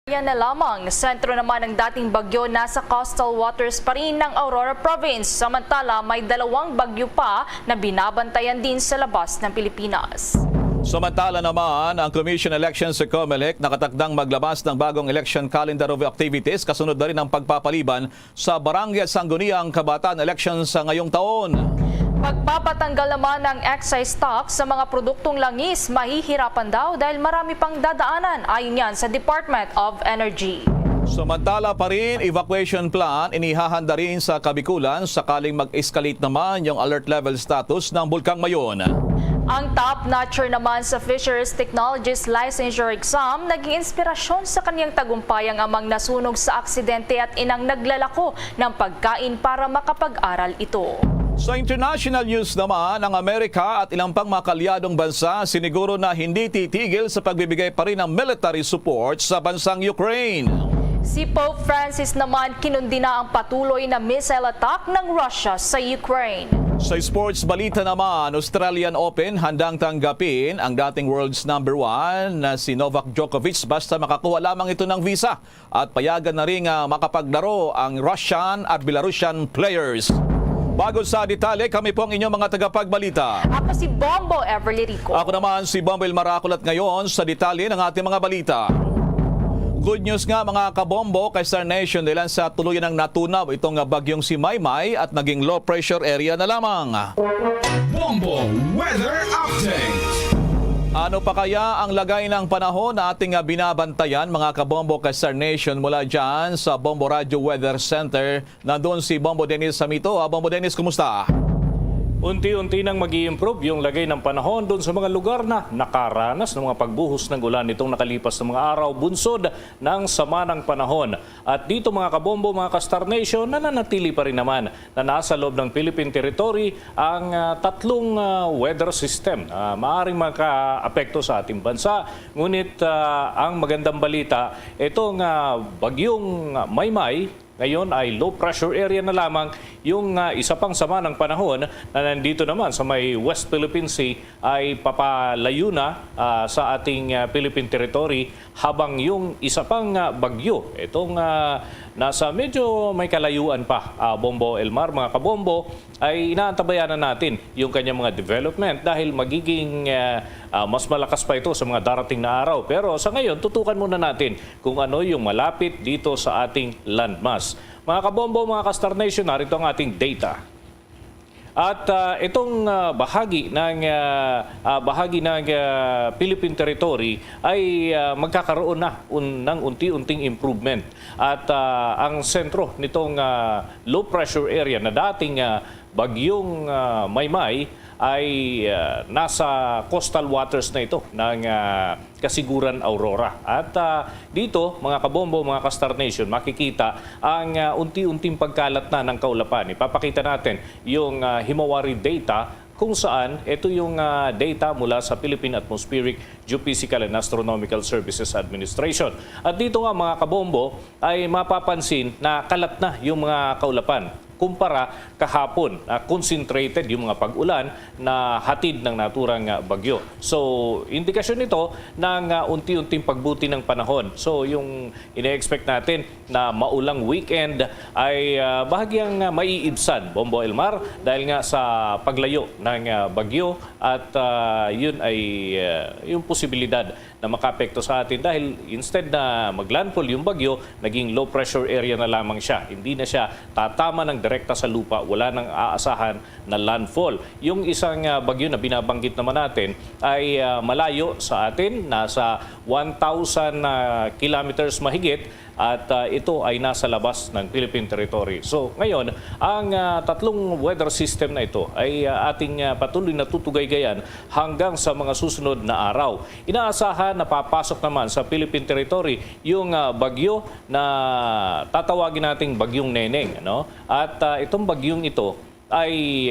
Yan na lamang, sentro naman ng dating bagyo nasa coastal waters pa rin ng Aurora Province. Samantala, may 2 bagyo pa na binabantayan din sa labas ng Pilipinas. Samantala naman, ang Commission Elections sa COMELEC nakatakdang maglabas ng bagong election calendar of activities kasunod na rin ang pagpapaliban sa Barangay Sangguniang Kabataan Elections sa ngayong taon. Pagpapatanggal naman ng excise tax sa mga produktong langis, mahihirapan daw dahil marami pang dadaanan ayon yan sa Department of Energy. Samantala pa rin, evacuation plan inihahanda rin sa Kabikulan sakaling mag-escalate naman yung alert level status ng Bulkang Mayon. Ang top-notcher naman sa Fisheries Technologies Licensure Exam naging inspirasyon sa kaniyang tagumpay ang amang nasunog sa aksidente at inang naglalako ng pagkain para makapag-aral ito. Sa international news naman, ang Amerika at ilang pang mga kalyadong bansa siniguro na hindi titigil sa pagbibigay pa rin ng military support sa bansang Ukraine. Si Pope Francis naman kinundi na ang patuloy na missile attack ng Russia sa Ukraine. Sa sports balita naman, Australian Open handang tanggapin ang dating world's number 1 na si Novak Djokovic basta makakuha lamang ito ng visa at payagan na rin makapaglaro ang Russian at Belarusian players. Bago sa detalye, kami po ang inyong mga tagapagbalita. Ako si Bombo Everly Rico. Ako naman si Bombo Maracle at ngayon sa detalye ng ating mga balita. Good news nga mga kabombo kay Star Nation dahil sa tuluyan ng natunaw itong bagyong si Maymay at naging low pressure area na lamang. Bombo Weather Update. Ano pa kaya ang lagay ng panahon na ating binabantayan mga kabombo kay Star Nation mula dyan sa Bombo Radio Weather Center. Nandun si Bombo Dennis Samito. Bombo Dennis, kumusta? Unti-unti nang mag-i-improve yung lagay ng panahon doon sa mga lugar na nakaranas ng mga pagbuhos ng ulan nitong nakalipas ng mga araw bunsod ng sama ng panahon. At dito mga kabombo, mga ka-Star Nation, nananatili pa rin naman na nasa loob ng Philippine Territory ang tatlong weather system na maaaring maka-apekto sa ating bansa. Ngunit ang magandang balita, itong bagyong Maymay, ngayon ay low pressure area na lamang. Yung isa pang sama ng panahon na nandito naman sa may West Philippine Sea ay papalayo na sa ating Philippine Territory habang yung isa pang bagyo, itong nasa medyo may kalayuan pa, Bombo Elmar, mga kabombo, ay inaantabayan na natin yung kanyang mga development dahil magiging mas malakas pa ito sa mga darating na araw. Pero sa ngayon, tutukan muna natin kung ano yung malapit dito sa ating landmass. Mga kabombo, mga ka-Star Nation, narito ang ating data. At itong bahagi ng Philippine Territory ay magkakaroon na ng unti-unting improvement. At ang sentro nitong low pressure area na dating bagyong Maymay ay nasa coastal waters na ito ng Kasiguran Aurora. At dito, mga kabombo, mga ka-Star Nation, makikita ang unti-unting pagkalat na ng kaulapan. Ipapakita natin yung Himawari data kung saan ito yung data mula sa Philippine Atmospheric, Geophysical and Astronomical Services Administration. At dito nga mga kabombo ay mapapansin na kalat na yung mga kaulapan kumpara kahapon, concentrated yung mga pag-ulan na hatid ng naturang bagyo. So, indikasyon nito ng unti-unting pagbuti ng panahon. So, yung ine-expect natin na maulang weekend ay bahagyang maiibsan, Bombo Elmar, dahil nga sa paglayo ng bagyo at yun ay yung posibilidad na makapekto sa atin dahil instead na maglandfall yung bagyo, naging low pressure area na lamang siya. Hindi na siya tatama ng direkta sa lupa, wala nang aasahan na landfall. Yung isang bagyo na binabanggit naman natin ay malayo sa atin, nasa 1,000 kilometers mahigit at ito ay nasa labas ng Philippine Territory. So ngayon, ang tatlong weather system na ito ay ating patuloy na tutugaygayan hanggang sa mga susunod na araw. Inaasahan napapasok naman sa Philippine territory yung bagyo na tatawagin nating bagyong Neneng. Ano? At itong bagyong ito ay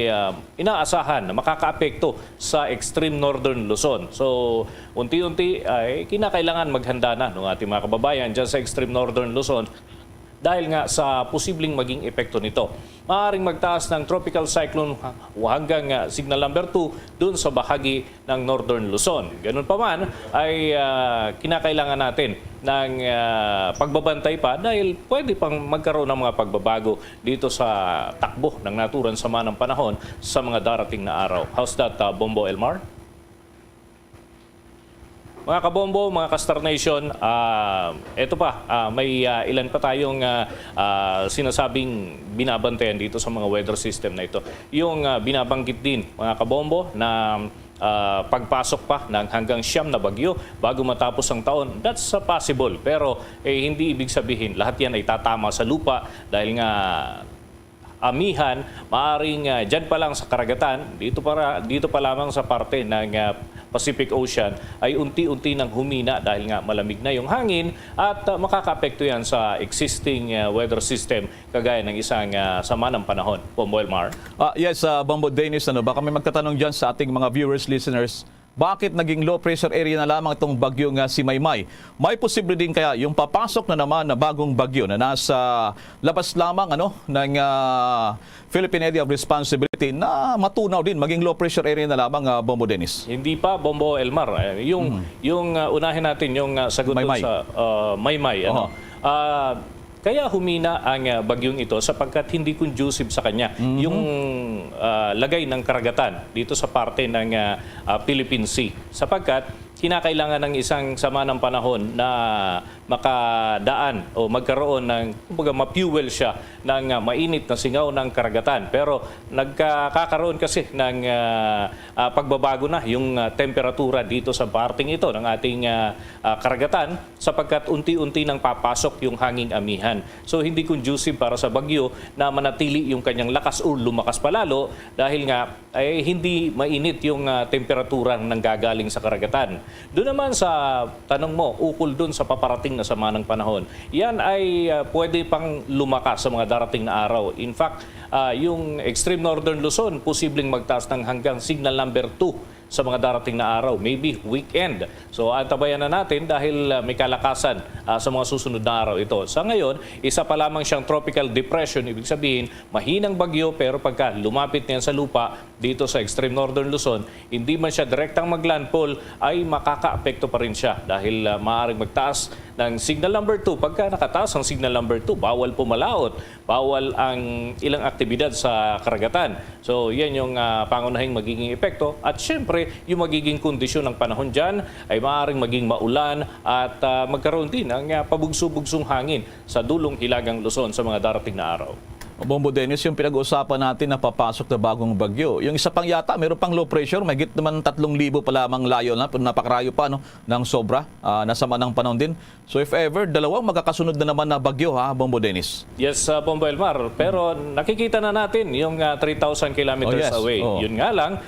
inaasahan na makakaapekto sa extreme northern Luzon. So, unti-unti ay kinakailangan maghanda na ng ating mga kababayan dyan sa extreme northern Luzon dahil nga sa posibleng maging epekto nito. Maaaring magtaas ng tropical cyclone hanggang signal number 2 dun sa bahagi ng northern Luzon. Ganun pa man ay kinakailangan natin ng pagbabantay pa dahil pwede pang magkaroon ng mga pagbabago dito sa takbo ng naturang sama ng panahon sa mga darating na araw. How's that, Bombo Elmar? Mga kabombo, mga Kastar Nation, ito pa, may ilan pa tayong sinasabing binabantayan dito sa mga weather system na ito. Yung binabanggit din, mga kabombo, na pagpasok pa ng hanggang 9 na bagyo bago matapos ang taon, that's possible. Pero hindi ibig sabihin lahat yan ay tatama sa lupa dahil nga amihan, maaring dyan pa lang sa karagatan, dito pa lamang sa parte ng Pacific Ocean ay unti-unti nang humina dahil nga malamig na yung hangin at makakaapekto yan sa existing weather system kagaya ng isang sama ng panahon. Bombo Elmar? Yes, Bombo Dennis, baka may magtatanong dyan sa ating mga viewers, listeners. Bakit naging low pressure area na lamang itong bagyong si Maymay? May posible din kaya yung papasok na naman na bagong bagyo na nasa labas lamang ng Philippine Area of Responsibility na matunaw din maging low pressure area na lamang, Bombo Dennis? Hindi pa, Bombo Elmar. Yung unahin natin yung sagot Maymay. sa Maymay. Kaya humina ang bagyong ito sapagkat hindi conducive sa kanya yung lagay ng karagatan dito sa parte ng Philippine Sea. Sapagkat kinakailangan ng isang sama ng panahon na makadaan o magkaroon ng, kumbaga, ma-fuel siya ng mainit na singaw ng karagatan. Pero nagkakaroon kasi ng pagbabago na yung temperatura dito sa parting ito ng ating karagatan sapagkat unti-unti nang papasok yung hanging amihan. So hindi conducive para sa bagyo na manatili yung kanyang lakas o lumakas palalo dahil nga ay hindi mainit yung temperatura ng gagaling sa karagatan. Doon naman sa tanong mo, ukol doon sa paparating na sama ng panahon, yan ay pwede pang lumakas sa mga darating na araw. In fact, yung extreme northern Luzon, posibleng magtaas ng hanggang signal number 2 sa mga darating na araw, maybe weekend. So antabayan na natin dahil may kalakasan sa mga susunod na araw ito. Sa ngayon, isa pa lamang siyang tropical depression, ibig sabihin mahinang bagyo pero pagka lumapit niyan sa lupa dito sa extreme northern Luzon, hindi man siya direktang maglandfall ay makakaapekto pa rin siya dahil maaaring magtaas ng signal number 2. Pagka nakataas ang signal number 2, bawal pumalaot, bawal ang ilang aktibidad sa karagatan. So yan yung pangunahing magiging epekto at syempre yung magiging kondisyon ng panahon dyan ay maaaring maging maulan at magkaroon din ng pabugso-bugsong hangin sa dulong hilagang Luzon sa mga darating na araw. Bombo Dennis, yung pinag-uusapan natin na papasok na bagong bagyo. Yung isa pang yata, meron pang low pressure, mahigit naman 3,000 pa lamang layo na, napakarayo pa ng sobra, nasama ng panahon din. So if ever, dalawang magkakasunod na naman na bagyo, Bombo Dennis? Yes, Bombo Elmar, pero nakikita na natin yung 3,000 kilometers away. Yun nga lang,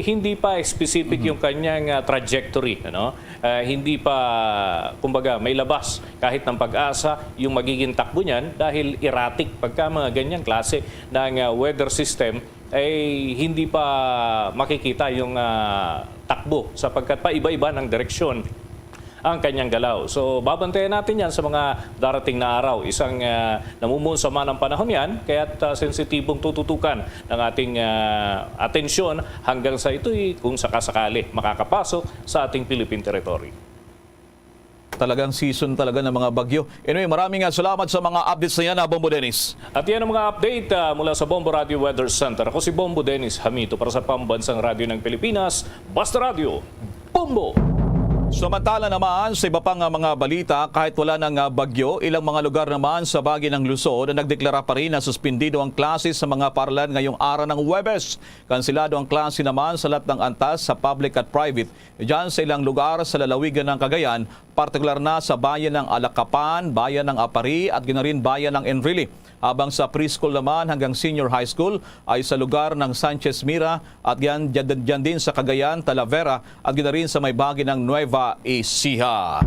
hindi pa specific yung kanyang trajectory. Hindi pa, kumbaga, may labas kahit ng pag-asa yung magiging takbo niyan dahil erratic pagka mga ganyang klase ng weather system ay hindi pa makikita yung takbo sapagkat pa iba-iba ng direksyon ang kanyang galaw. So babantayan natin yan sa mga darating na araw. Isang namumuon sama ng panahon yan, kaya't sensitibong tututukan ng ating atensyon hanggang sa ito'y kung sakasakali makakapasok sa ating Philippine territory. Talagang season talaga ng mga bagyo. Anyway, maraming salamat sa mga updates na yan, Bombo Dennis. At yan ang mga update mula sa Bombo Radio Weather Center. Ako si Bombo Dennis Hamito para sa Pambansang Radio ng Pilipinas, Basta Radio, Bombo! Samantala naman sa iba pang mga balita, kahit wala ng bagyo, ilang mga lugar naman sa bahagi ng Luzon na nagdeklara pa rin na suspindido ang klase sa mga paaralan ngayong araw ng Huwebes. Kansilado ang klase naman sa lahat ng antas sa public at private. Diyan sa ilang lugar sa lalawigan ng Cagayan, partikular na sa bayan ng Alacapan, bayan ng Apari at ginarin bayan ng Enrile. Habang sa preschool naman hanggang senior high school ay sa lugar ng Sanchez Mira at dyan din sa Cagayan, Talavera at ginarin sa may bahagi ng Nueva Ecija.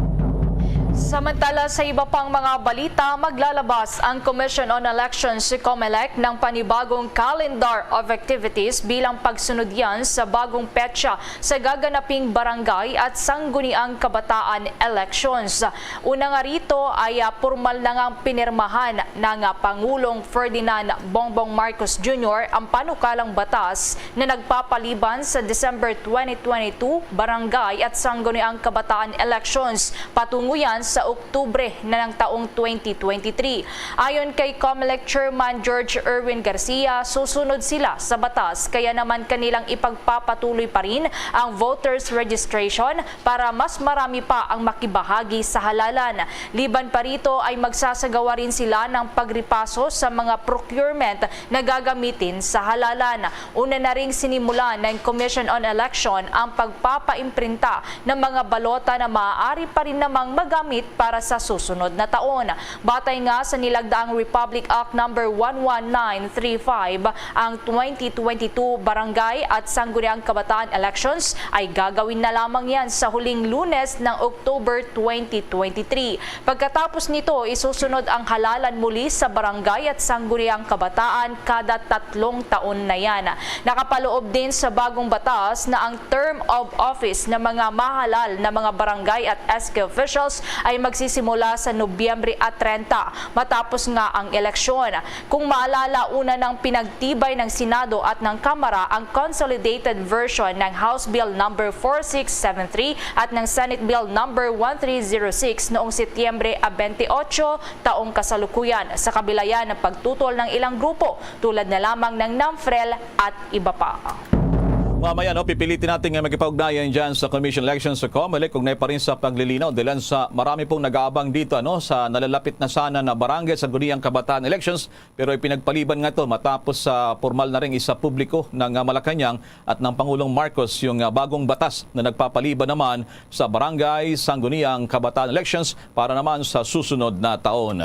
Samantala sa iba pang mga balita, maglalabas ang Commission on Elections si COMELEC ng panibagong calendar of activities bilang pagsunod yan sa bagong petsa sa gaganaping barangay at sangguniang kabataan elections. Una nga rito ay formal na ngang pinirmahan ng Pangulong Ferdinand Bongbong Marcos Jr. ang panukalang batas na nagpapaliban sa December 2022 barangay at sangguniang kabataan elections. Patungo yan sa Oktubre na ng taong 2023. Ayon kay COMELEC Chairman George Erwin Garcia, susunod sila sa batas kaya naman kanilang ipagpapatuloy pa rin ang voters registration para mas marami pa ang makibahagi sa halalan. Liban pa rito ay magsasagawa rin sila ng pagripaso sa mga procurement na gagamitin sa halalan. Una na ring sinimulan ng Commission on Election ang pagpapaimprinta ng mga balota na maaari pa rin namang magamit para sa susunod na taon. Batay nga sa nilagdaang Republic Act No. 11935, ang 2022 barangay at sangguniang kabataan elections ay gagawin na lamang yan sa huling Lunes ng October 2023. Pagkatapos nito, isusunod ang halalan muli sa barangay at sangguniang kabataan kada 3 taon na yan. Nakapaloob din sa bagong batas na ang term of office ng mga mahalal na mga barangay at SK officials ay magsisimula sa Nobyembre at 30 matapos nga ang eleksyon. Kung maalala, una ng pinagtibay ng Senado at ng Kamara ang consolidated version ng House Bill No. 4673 at ng Senate Bill No. 1306 noong Setyembre 28 taong kasalukuyan. Sa kabila yan ng pagtutol ng ilang grupo tulad na lamang ng NAMFREL at iba pa. Mamaya, pipilitin natin nga magkipag-ugnayan dyan sa Commission Elections sa COMELEC, kung pa rin sa paglilinaw dahil sa marami pong nag-aabang dito sa nalalapit na sana na barangay sa Sangguniang Kabataan Elections, pero ipinagpaliban nga ito matapos sa formal na rin isa publiko ng Malacanang at ng Pangulong Marcos yung bagong batas na nagpapaliban naman sa barangay Sangguniang Kabataan Elections para naman sa susunod na taon.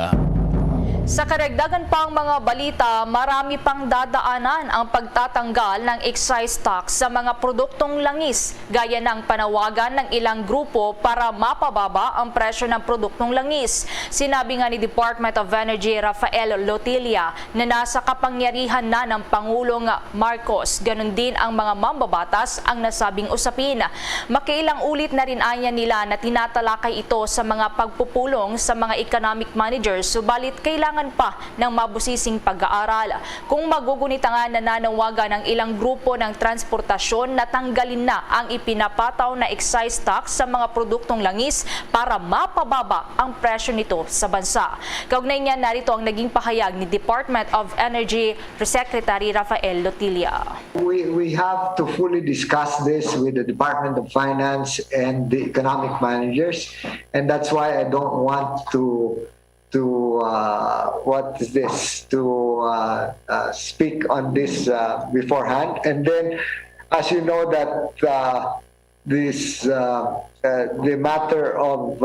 Sa karagdagan pang mga balita, marami pang dadaanan ang pagtatanggal ng excise tax sa mga produktong langis, gaya ng panawagan ng ilang grupo para mapababa ang presyo ng produktong langis. Sinabi nga ni Department of Energy Rafael Lotilla na nasa kapangyarihan na ng Pangulong Marcos. Ganon din ang mga mambabatas ang nasabing usapin. Makailang ulit na rin anya nila na tinatalakay ito sa mga pagpupulong sa mga economic managers, subalit kailangan pa ng mabusising pag-aaral. Kung magugunita nga nananawagan ng ilang grupo ng transportasyon na tanggalin na ang ipinapataw na excise tax sa mga produktong langis para mapababa ang presyo nito sa bansa. Kaugnay niya, narito ang naging pahayag ni Department of Energy Secretary Rafael Lotilla. We have to fully discuss this with the Department of Finance and the economic managers, and that's why I don't want to speak on this beforehand. And then, as you know, that the matter of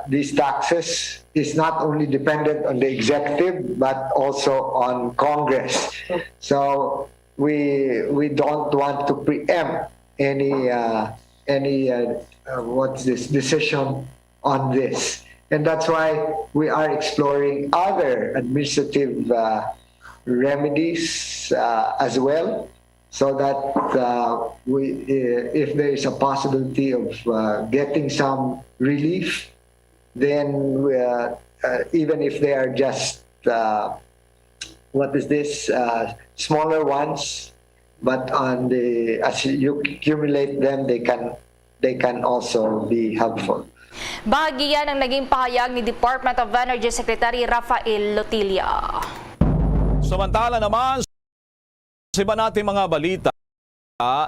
these taxes is not only dependent on the executive but also on Congress. So we don't want to preempt any decision on this. And that's why we are exploring other administrative remedies as well, so that if there is a possibility of getting some relief, then even if they are just smaller ones, but as you accumulate them, they can also be helpful. Bahagi yan ang naging pahayag ni Department of Energy Secretary Rafael Lotilla. Samantala naman, sa iba nating mga balita,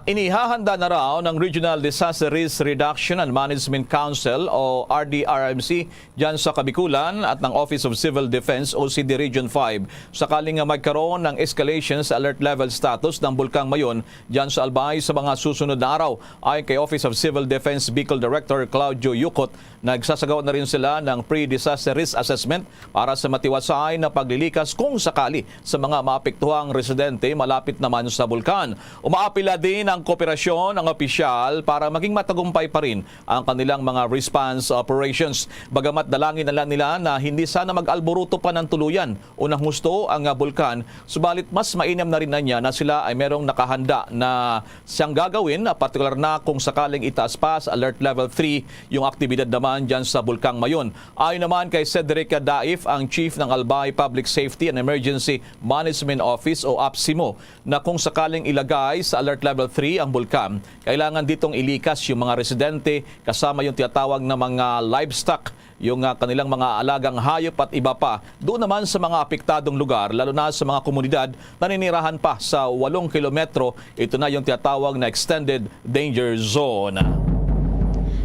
Inihahanda na raw ng Regional Disaster Risk Reduction and Management Council o RDRMC dyan sa Kabikulan at ng Office of Civil Defense o CD Region 5 sakaling magkaroon ng escalation sa alert level status ng Bulkang Mayon dyan sa Albay sa mga susunod na araw. Ayon kay Office of Civil Defense Bicol Director Claudio Yucot, nagsasagawa na rin sila ng pre-disaster risk assessment para sa matiwasay na paglilikas kung sakali sa mga maapektuhang residente malapit naman sa bulkan. Umaapila din ang kooperasyon ng opisyal para maging matagumpay pa rin ang kanilang mga response operations. Bagamat dalangin na lang nila na hindi sana mag-alboruto pa ng tuluyan unang husto ang bulkan, subalit mas mainam na rin na niya na sila ay merong nakahanda na siyang gagawin, partikular na kung sakaling itaas pa sa alert level 3 yung aktibidad naman dyan sa Bulkang Mayon. Ayon naman kay Cedric Daif, ang Chief ng Albay Public Safety and Emergency Management Office o APSIMO, na kung sakaling ilagay sa alert level 3 ang bulkan, kailangan ditong ilikas yung mga residente kasama yung tinatawag na mga livestock, yung kanilang mga alagang hayop at iba pa. Doon naman sa mga apektadong lugar, lalo na sa mga komunidad na ninirahan pa sa 8 kilometro, ito na yung tinatawag na Extended Danger Zone.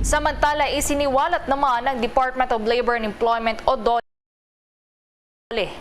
Samantala, isiniwalat naman ng Department of Labor and Employment o DOLE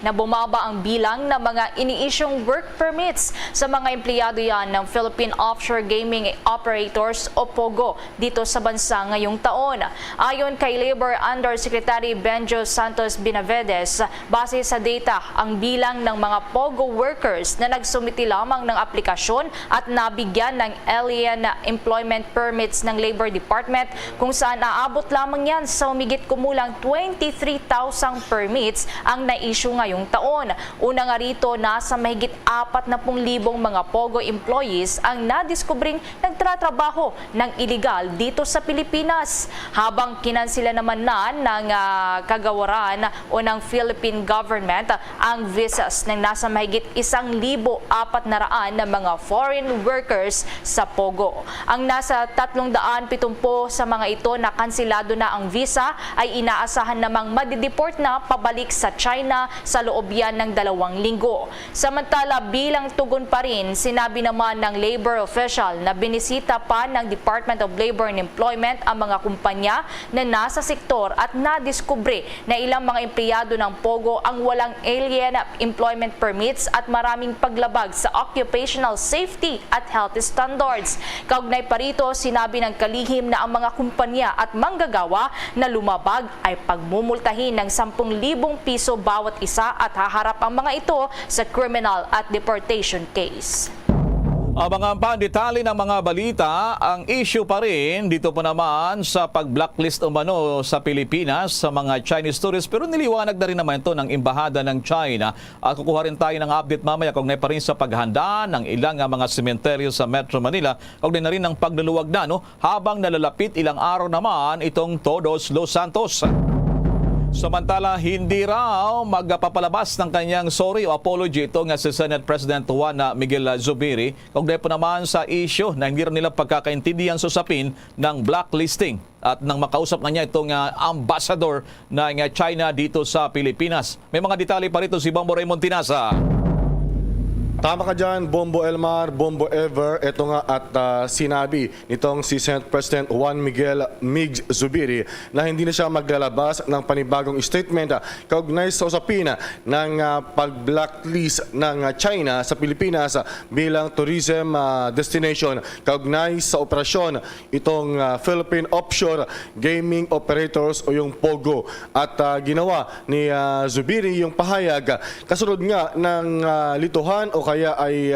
na bumaba ang bilang ng mga ini-issuing work permits sa mga empleyado yan ng Philippine Offshore Gaming Operators o POGO dito sa bansa ngayong taon. Ayon kay Labor Undersecretary Benjo Santos Benavides, base sa data, ang bilang ng mga POGO workers na nagsumiti lamang ng aplikasyon at nabigyan ng alien employment permits ng Labor Department, kung saan aabot lamang yan sa humigit kumulang 23,000 permits ang na-issue ngayong taon. Una nga rito, nasa mahigit 40,000 mga POGO employees ang nadiskubring nagtratrabaho ng illegal dito sa Pilipinas. Habang kinansila naman na ng kagawaran o ng Philippine government ang visas ng nasa mahigit 1,400 na mga foreign workers sa POGO. Ang nasa 370 sa mga ito na kansilado na ang visa ay inaasahan namang madideport na pabalik sa China sa loob yan ng 2 linggo. Samantala, bilang tugon pa rin, sinabi naman ng labor official na binisita pa ng Department of Labor and Employment ang mga kumpanya na nasa sektor at nadiskubre na ilang mga empleyado ng POGO ang walang alien employment permits at maraming paglabag sa occupational safety at health standards. Kaugnay pa rito, sinabi ng kalihim na ang mga kumpanya at manggagawa na lumabag ay pagmumultahin ng 10,000 piso bawat isa at haharap ang mga ito sa criminal at deportation case. Ang mga pandetali ng mga balita, ang issue pa rin dito po naman sa pag-blacklist umano sa Pilipinas sa mga Chinese tourists, pero niliwanag na rin naman ito ng Embahada ng China at kukuha rin tayo ng update mamaya kaugnay pa rin sa paghanda ng ilang mga sementeryo sa Metro Manila, kaugnay na rin ng pagluluwag na habang nalalapit ilang araw naman itong Todos Los Santos. Samantala, hindi raw magpapalabas ng kanyang sorry o apology ito nga si Senate President Juan Miguel Zubiri, kaugnay po naman sa issue na hindi rin nila pagkakaintindihan sa usapin ng blacklisting at nang makausap na niya itong ambassador ng China dito sa Pilipinas. May mga detalye pa rito si Bombo Raymond Tinasa. Tama ka dyan, Bombo Elmar, Bombo Ever. Ito nga at sinabi nitong si Senate President Juan Miguel Migs Zubiri na hindi na siya maglalabas ng panibagong statement kaugnay sa usapin ng pag-blacklist ng China sa Pilipinas bilang tourism destination kaugnay sa operasyon itong Philippine Offshore Gaming Operators o yung POGO. At ginawa ni Zubiri yung pahayag kasunod nga ng lituhan o kaya ay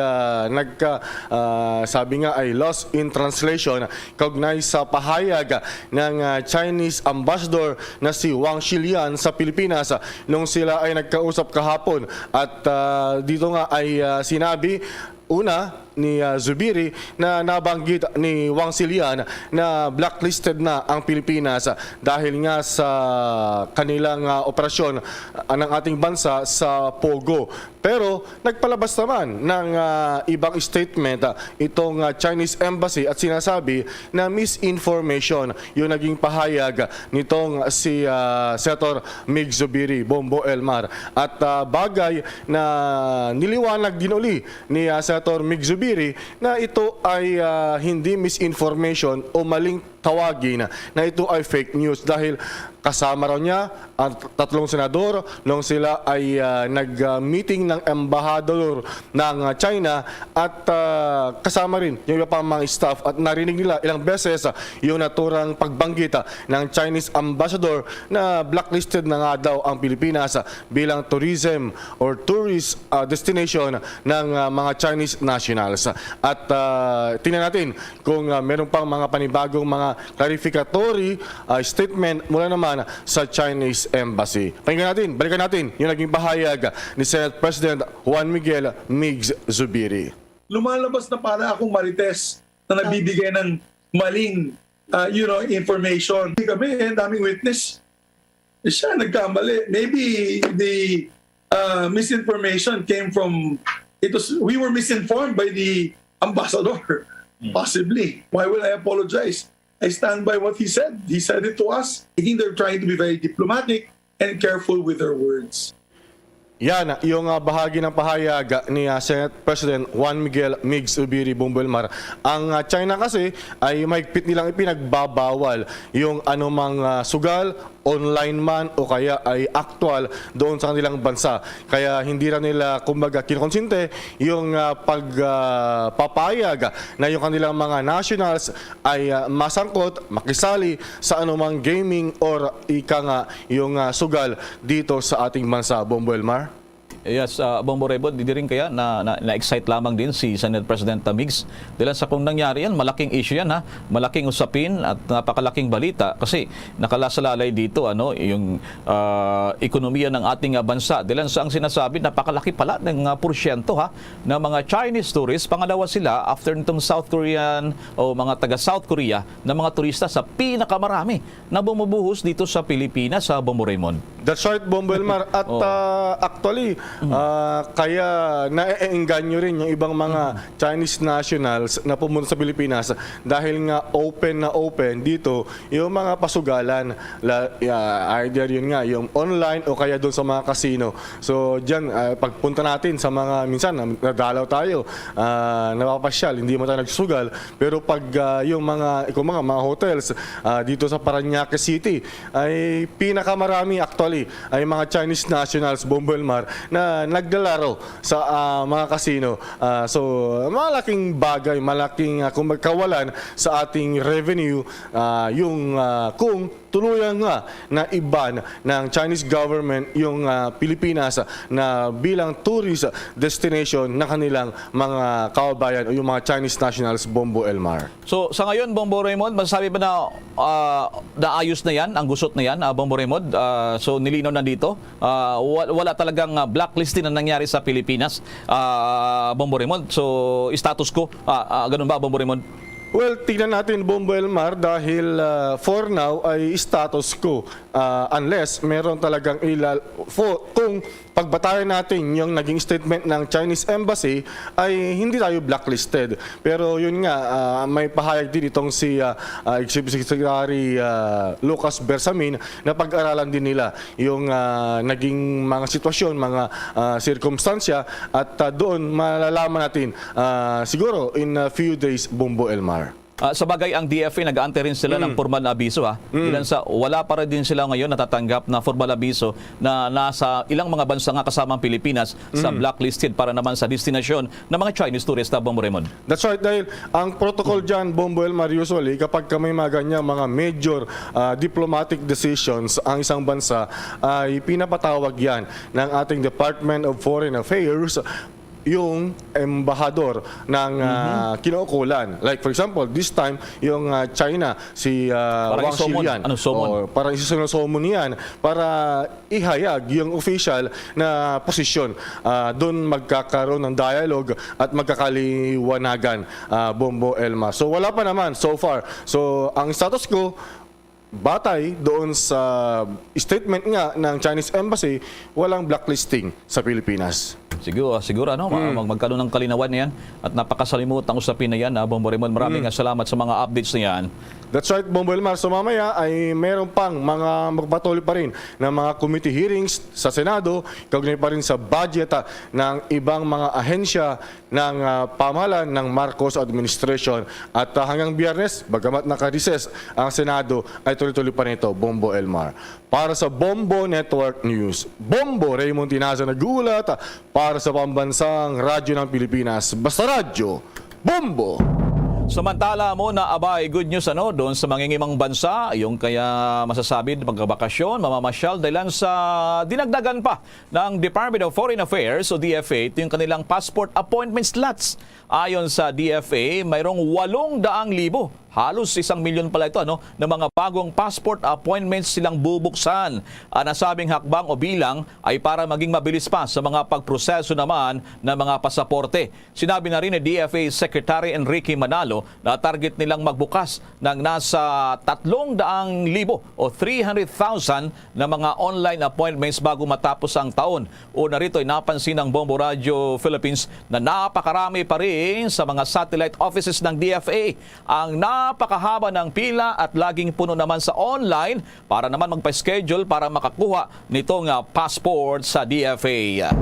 sabi nga ay lost in translation kaugnay sa pahayag ng Chinese ambassador na si Wang Xilian sa Pilipinas nung sila ay nagkausap kahapon. At dito nga ay sinabi una ni Zubiri na nabanggit ni Wang Xilian na blacklisted na ang Pilipinas dahil nga sa kanilang operasyon ng ating bansa sa POGO. Pero nagpalabas naman ng ibang statement itong Chinese Embassy at sinasabi na misinformation yung naging pahayag nitong si Senator Mig Zubiri, Bombo Elmar. At bagay na niliwanag din uli ni Senator Mig Zubiri Zubiri na ito ay hindi misinformation o maling tawagin na ito ay fake news dahil kasama raw niya ang 3 senador nung sila ay nag-meeting ng embahador ng China at kasama rin yung iba pang mga staff at narinig nila ilang beses yung naturang pagbanggit ng Chinese ambassador na blacklisted na nga daw ang Pilipinas bilang tourism or tourist destination ng mga Chinese nationals. At tingnan natin kung meron pang mga panibagong mga clarificatory statement mula naman sa Chinese Embassy. Pakinggan natin, balikan natin yung naging pahayag ni Senate President Juan Miguel Migs Zubiri. Lumalabas na para akong marites na nagbibigay ng maling information. Kami, daming witness. Siya nagkamali. Maybe the misinformation came from, we were misinformed by the ambassador. Possibly. Why would I apologize? I stand by what he said. He said it to us. I think they're trying to be very diplomatic and careful with their words. Yan, yung bahagi ng pahayag ni Senate President Juan Miguel Migs Zubiri Bumbulmar. Ang China kasi ay mahigpit nilang ipinagbabawal yung anumang sugal, online man o kaya ay actual doon sa kanilang bansa. Kaya hindi rin nila kumbaga kinokonsinte yung pagpapayag na yung kanilang mga nationals ay masangkot, makisali sa anumang gaming or ika nga yung sugal dito sa ating bansa, Bumbulmar. Yes, Bongbong Rebo, di rin kaya na-excite lamang din si Senate President Migs. Dahil sa kung nangyari yan, malaking issue yan, ha? Malaking usapin at napakalaking balita kasi nakalasalalay dito yung ekonomiya ng ating bansa. Dahil sa ang sinasabi, napakalaki pala ng porsyento ng mga Chinese tourists. Pangalawa sila after nitong South Korean o mga taga South Korea na mga turista sa pinakamarami na bumubuhos dito sa Pilipinas, sa Bongbong Raymond. That's right, Bumbulmar. At actually, kaya naeengganyo rin yung ibang mga Chinese nationals na pumunta sa Pilipinas dahil nga open na open dito yung mga pasugalan. Either yun nga, yung online o kaya doon sa mga casino. So dyan, pagpunta natin sa mga, minsan nadalaw tayo, napapasyal, hindi mo tayo nagsusugal. Pero pag yung mga hotels dito sa Parañaque City ay pinakamarami actually ay mga Chinese nationals, Bumbulmar, na naglalaro sa mga casino. So, malaking bagay, malaking kawalan sa ating revenue kung tuluyan nga na iban ng Chinese government yung Pilipinas na bilang tourist destination na kanilang mga kababayan o yung mga Chinese nationals, Bombo Elmar. So sa ngayon, Bombo Raymond, masasabi ba na naayos na yan, ang gusot na yan, Bombo Raymond? So nilinaw na dito, wala talagang blacklisting na nangyari sa Pilipinas, Bombo Raymond. So status quo, ganun ba, Bombo Raymond? Well, tignan natin, Bombo Elmar, dahil for now ay status quo unless meron talagang kung pagbatayan natin yung naging statement ng Chinese Embassy ay hindi tayo blacklisted. Pero yun nga, may pahayag din itong si Executive Secretary Lucas Bersamin na pag-aralan din nila yung naging mga sitwasyon, mga sirkumstansya at doon malalaman natin siguro in a few days, Bombo Elmar. Sa bagay, ang DFA nag-aantay rin sila ng formal na abiso. Ilan sa wala pa rin din sila ngayon natatanggap na formal abiso na nasa ilang mga bansa nga kasama ang Pilipinas sa blacklisted para naman sa destinasyon ng mga Chinese tourists, Bombo Raymond. That's right, dahil ang protocol dyan, Bombo Elmar, usually kapag may mga ganyan, mga major diplomatic decisions ang isang bansa, ay pinapatawag yan ng ating Department of Foreign Affairs yung embahador ng kinaukulan. Like for example, this time yung China, si Wang Xilian. Parang isusunod yan para ihayag yung official na posisyon. Doon magkakaroon ng dialogue at magkakaliwanagan, Bombo Elma. So wala pa naman so far. So ang status quo, batay doon sa statement nga ng Chinese Embassy, walang blacklisting sa Pilipinas. Siguro magkaroon ng kalinawan yan at napakasalimutang usapin na yan, Bombo Raymond. Maraming salamat sa mga updates na yan. That's right, Bombo Elmar. So mamaya ay meron pang mga magpatuloy pa rin ng mga committee hearings sa Senado, kaugnay pa rin sa budget ng ibang mga ahensya ng pamahalaan ng Marcos administration. At hanggang Biyernes, bagamat naka-recess ang Senado, ay tuloy-tuloy pa rin ito, Bombo Elmar. Para sa Bombo Network News, Bombo Raymond Tinaza nagulat para sa pambansang radyo ng Pilipinas. Basta Radyo, Bombo! Samantala mo na abay, good news doon sa mangingimang bansa, yung kaya masasabi magbakasyon, mamamasyal dahil sa dinagdagan pa ng Department of Foreign Affairs o DFA yung kanilang passport appointment slots. Ayon sa DFA, mayroong 800,000. Halos 1 milyon pala ito ng mga bagong passport appointments silang bubuksan. Ang nasabing hakbang o bilang ay para maging mabilis pa sa mga pagproseso naman ng mga pasaporte. Sinabi na rin ni DFA Secretary Enrique Manalo na target nilang magbukas ng nasa 300,000 o 300,000 na mga online appointments bago matapos ang taon. Una rito ay napansin ng Bombo Radio Philippines na napakarami pa rin sa mga satellite offices ng DFA ang napakahaba ng pila at laging puno naman sa online para naman magpa-schedule para makakuha nitong passport sa DFA.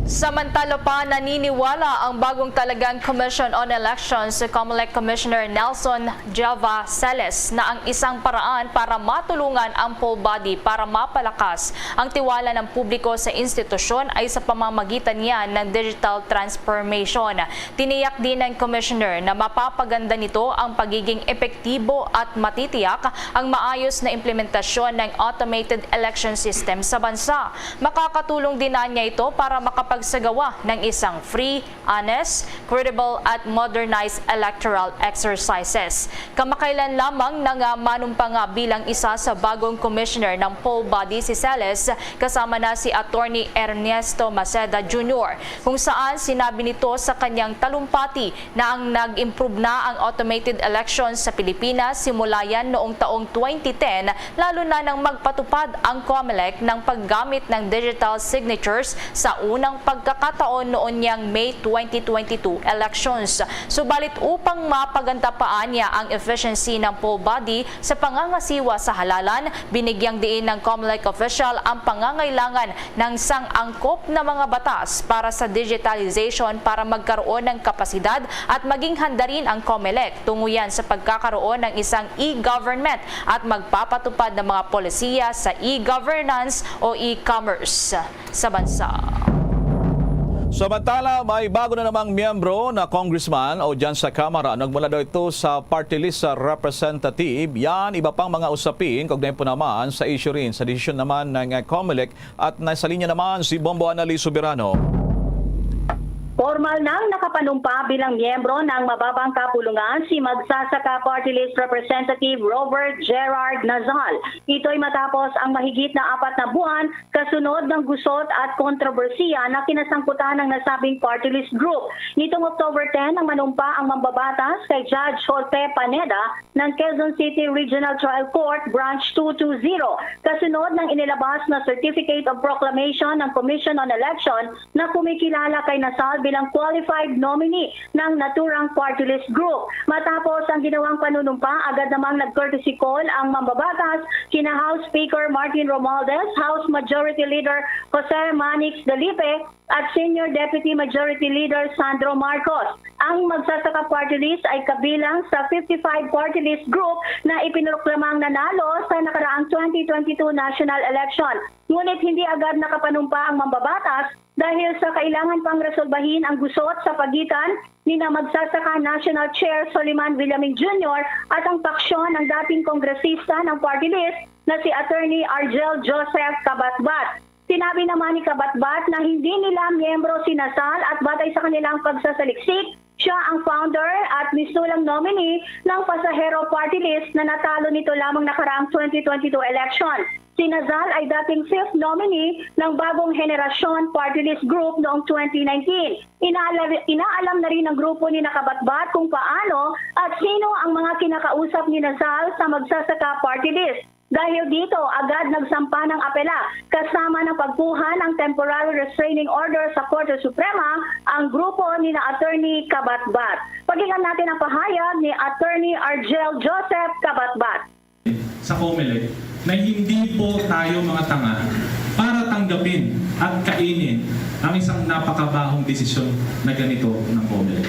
Samantala pa, naniniwala ang bagong talagang Commission on Elections si COMELEC Commissioner Nelson Java Celes na ang isang paraan para matulungan ang poll body para mapalakas ang tiwala ng publiko sa institusyon ay sa pamamagitan niyan ng digital transformation. Tiniyak din ng Commissioner na mapapaganda nito ang pagiging epektibo at matitiyak ang maayos na implementasyon ng automated election system sa bansa. Makakatulong din niya ito para pagsagawa ng isang free, honest, credible at modernized electoral exercises. Kamakailan lamang manumpa bilang isa sa bagong commissioner ng poll body si Celes kasama na si Attorney Ernesto Maceda Jr. kung saan sinabi nito sa kanyang talumpati na ang nag-improve na ang automated elections sa Pilipinas simula yan noong taong 2010 lalo na nang magpatupad ang COMELEC ng paggamit ng digital signatures sa unang pagkakataon noon niyang May 2022 elections. Subalit upang mapaganda pa niya ang efficiency ng poll body sa pangangasiwa sa halalan, binigyang diin ng COMELEC official ang pangangailangan ng sang-angkop na mga batas para sa digitalization para magkaroon ng kapasidad at maging handa rin ang COMELEC tungo yan sa pagkakaroon ng isang e-government at magpapatupad ng mga polisiya sa e-governance o e-commerce sa bansa. Samantala, may bago na namang miyembro na congressman o dyan sa Kamara. Nagmula daw ito sa party list sa representative. Yan, iba pang mga usapin. Kaugnay po naman sa issue rin, sa desisyon naman ng COMELEC. At nasa linya naman si Bombo Annalise Soberano. Formal nang nakapanumpa bilang miyembro ng mababang kapulungan si Magsasaka Party List Representative Robert Gerard Nazal. Ito'y matapos ang mahigit na 4 na buwan kasunod ng gusot at kontrobersiya na kinasangkutan ng nasabing party list group. Nitong October 10 ang manumpa ang mambabatas kay Judge Jose Paneda ng Quezon City Regional Trial Court Branch 220 kasunod ng inilabas na Certificate of Proclamation ng Commission on Election na kumikilala kay Nazal bilang qualified nominee ng naturang party list group. Matapos ang ginawang panunumpa, agad namang nag-courtesy call ang mambabatas kina House Speaker Martin Romualdez, House Majority Leader Jose Manix Dalipe at Senior Deputy Majority Leader Sandro Marcos. Ang Magsasaka Party List ay kabilang sa 55 party list group na ipinroklamang nanalo sa nakaraang 2022 national election. Ngunit hindi agad nakapanumpa ang mambabatas dahil sa kailangan pang resolbahin ang gusot sa pagitan ni na Magsasaka National Chair Soliman Villamin Jr. at ang paksyon ng dating kongresista ng party list na si Attorney Argel Joseph Kabatbat. Sinabi naman ni Kabatbat na hindi nila miyembro si Nazal at batay sa kanilang pagsasaliksik, siya ang founder at mistulang nominee ng Pasahero Party List na natalo nito lamang nakaraang 2022 election. Si Nazal ay dating 5th nominee ng Bagong Henerasyon Party List Group noong 2019. Inaalam na rin ng grupo ni Nakabatbat kung paano at sino ang mga kinakausap ni Nazal sa Magsasaka Party List. Dahil dito, agad nagsampa ng apela kasama ng pagkuha ng temporary restraining order sa Korte Suprema ang grupo ni na Attorney Kabatbat. Pakinggan natin ang pahayag ni Attorney Argel Joseph Kabatbat. Sa COMELEC na hindi po tayo mga tanga para tanggapin at kainin ang isang napakabahong desisyon na ganito ng COMELEC.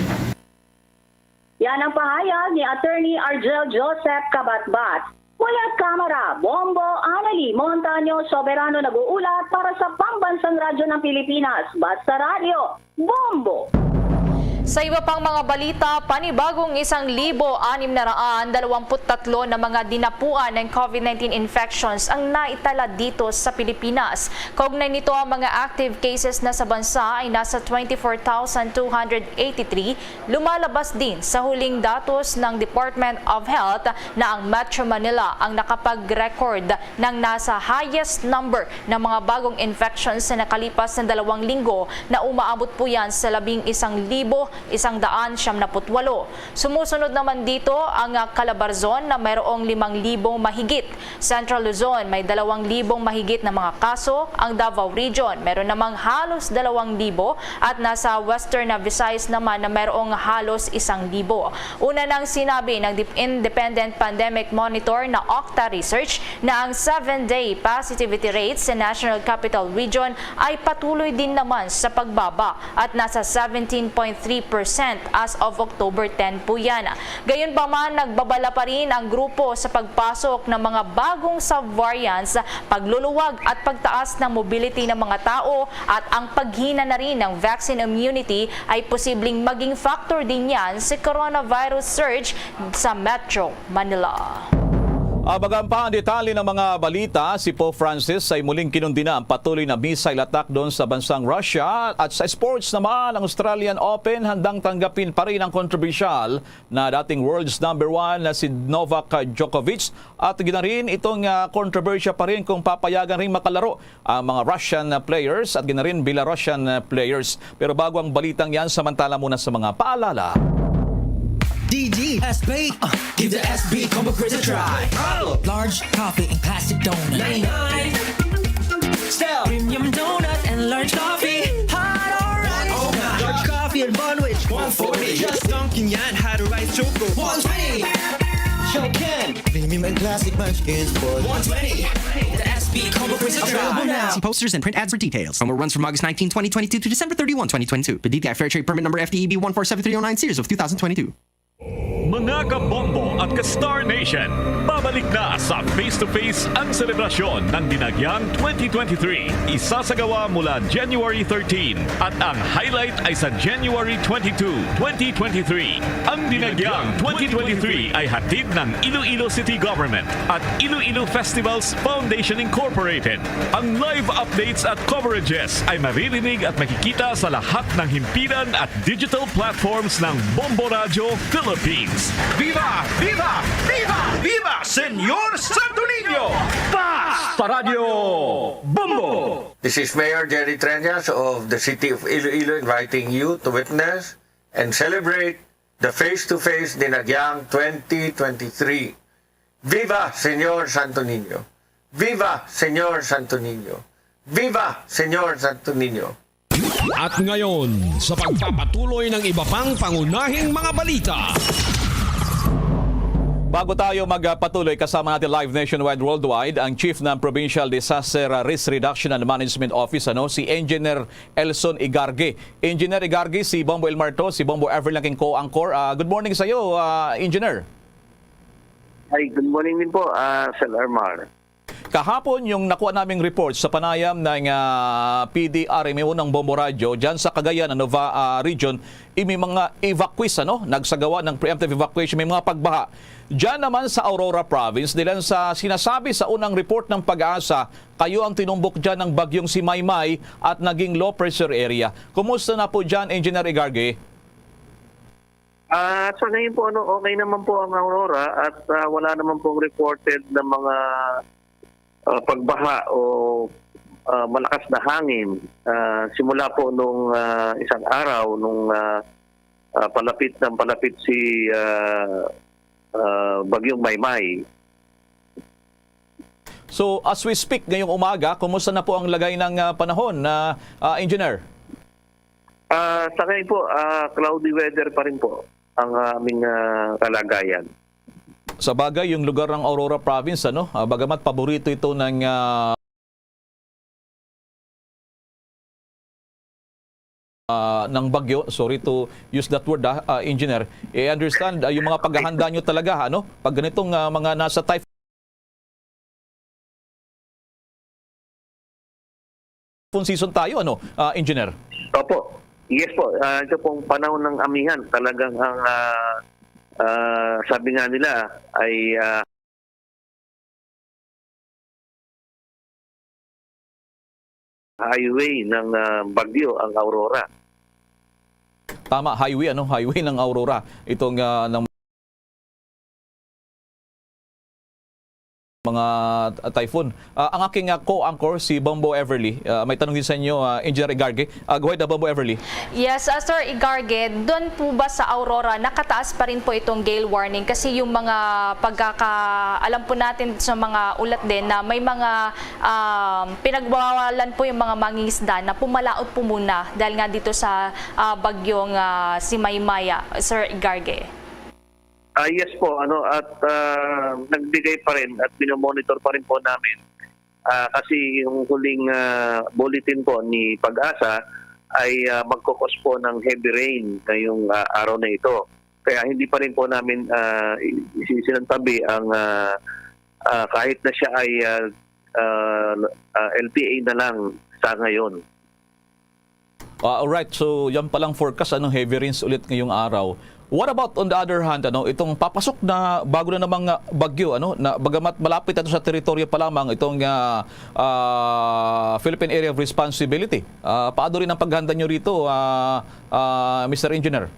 Yan ang pahayag ni Attorney Argel Joseph Kabatbat. Mula Kamara, Bombo, Anali, Montaño, Soberano nag-uulat para sa Pambansang Radyo ng Pilipinas. Basta Radio, Bombo! Sa iba pang mga balita, panibagong 1,623 na mga dinapuan ng COVID-19 infections ang naitala dito sa Pilipinas. Kaugnay nito, ang mga active cases na sa bansa ay nasa 24,283. Lumalabas din sa huling datos ng Department of Health na ang Metro Manila ang nakapag-record ng nasa highest number ng mga bagong infections sa nakalipas na 2 linggo na umaabot po yan sa 11,178. Sumusunod naman dito ang Calabarzon na mayroong 5,000 mahigit. Central Luzon may 2,000 mahigit na mga kaso. Ang Davao Region mayroon namang halos 2,000 at nasa Western Visayas naman na mayroong halos 1,000. Una nang sinabi ng Independent Pandemic Monitor na Octa Research na ang 7-day positivity rate sa National Capital Region ay patuloy din naman sa pagbaba at nasa 17.3% as of October 10 po yan. Gayunpaman, nagbabala pa rin ang grupo sa pagpasok ng mga bagong sub-variants, pagluluwag at pagtaas ng mobility ng mga tao at ang paghina na rin ng vaccine immunity ay posibleng maging factor din yan sa coronavirus surge sa Metro Manila. Abagan pa ang detalye ng mga balita, si Pope Francis ay muling kinundina ang patuloy na missile attack doon sa bansang Russia. At sa sports naman, ang Australian Open handang tanggapin pa rin ang kontrobersyal na dating world's number 1 na si Novak Djokovic. At ginarin itong kontrobersya pa rin kung papayagan rin makalaro ang mga Russian players at ginarin Belarusian players. Pero bago ang balitang yan, samantala muna sa mga paalala. DG SB, give the SB combo quiz a try. Large coffee and classic donut. 99. Still premium donut and large coffee. Hot or right? Large coffee and Bonwich. 140. Just dunking yan. Had a rice choco. 120. Shokin. Premium and classic munchkins for 120. The SB combo quiz a try. Available now. See posters and print ads for details. Promo runs from August 19, 2022 to December 31, 2022. The DTI Fair Trade Permit number FTEB 147309 series of 2022. Mga kabombo at ka-Star Nation, babalik na sa face-to-face ang selebrasyon ng Dinagyang 2023. Isasagawa mula January 13 at ang highlight ay sa January 22, 2023. Ang Dinagyang 2023 ay hatid ng Iloilo City Government at Iloilo Festivals Foundation Incorporated. Ang live updates at coverages ay maririnig at makikita sa lahat ng himpilan at digital platforms ng Bombo Radio Philippines. Viva! Viva! Viva! Viva! Senyor Santo Niño! Basta Radio Bombo! This is Mayor Jerry Treñas of the City of Iloilo inviting you to witness and celebrate the face-to-face Dinagyang 2023. Viva Senyor Santo Niño! Viva Senyor Santo Niño! Viva Senyor Santo Niño! At ngayon, sa pagpapatuloy ng iba pang pangunahing mga balita. Bago tayo magpatuloy, kasama natin live nationwide worldwide ang Chief ng Provincial Disaster Risk Reduction and Management Office, si Engineer Elson Igarge. Engineer Igarge, si Bombo Elmarto, si Bombo Everlang King co-anchor. Good morning sa iyo, Engineer. Hi, good morning din po, Sir Armar. Kahapon yung nakuha naming report sa panayam ng PDRMO ng Bombo Radio dyan sa Cagayan, Nova Region, may mga evacuees, nagsagawa ng preemptive evacuation, may mga pagbaha. Diyan naman sa Aurora Province, dilan sa sinasabi sa unang report ng Pag-asa, kayo ang tinumbok dyan ng bagyong si Maymay at naging low pressure area. Kumusta na po dyan, Engineer Igarge? Sa ngayon po, okay naman po ang Aurora at wala naman pong reported na mga pagbaha o malakas na hangin. Simula po nung isang araw, nung palapit si Bagyong Maymay. So as we speak ngayong umaga, kumusta na po ang lagay ng panahon na engineer? Sa ngayon po, cloudy weather pa rin po ang aming kalagayan. Sa bagay, yung lugar ng Aurora Province, bagamat paborito ito ng bagyo, sorry to use that word, engineer, understand yung mga paghahanda nyo talaga, pag ganitong mga nasa typhoon season tayo, engineer? Opo. Yes po. Ito pong panahon ng amihan. Talagang ang sabi nga nila ay highway ng bagyo ang Aurora. Tama, highway, highway ng Aurora. Itong ng mga typhoon. Ang aking co-anchor, si Bombo Everly, may tanong din sa inyo, Engineer Igarge. Go ahead, Bombo Everly. Yes, Sir Igarge, doon po ba sa Aurora, nakataas pa rin po itong gale warning? Kasi yung mga alam po natin sa mga ulat din na may mga pinagbawalan po yung mga mangingisda na pumalaot po muna dahil nga dito sa bagyong si Maymaya, Sir Igarge. Yes po, at nagbigay pa rin at binomonitor pa rin po namin. Kasi yung huling bulletin po ni Pag-asa ay magkukos po ng heavy rain ngayong araw na ito. Kaya hindi pa rin po namin isinantabi ang kahit na siya ay LPA na lang sa ngayon. Alright, so yan palang forecast, heavy rains ulit ngayong araw. What about on the other hand, itong papasok na bago na namang bagyo, na bagamat malapit ito sa teritoryo pa lamang itong Philippine Area of Responsibility. Paano rin ang paghanda nyo rito, Mr. Engineer?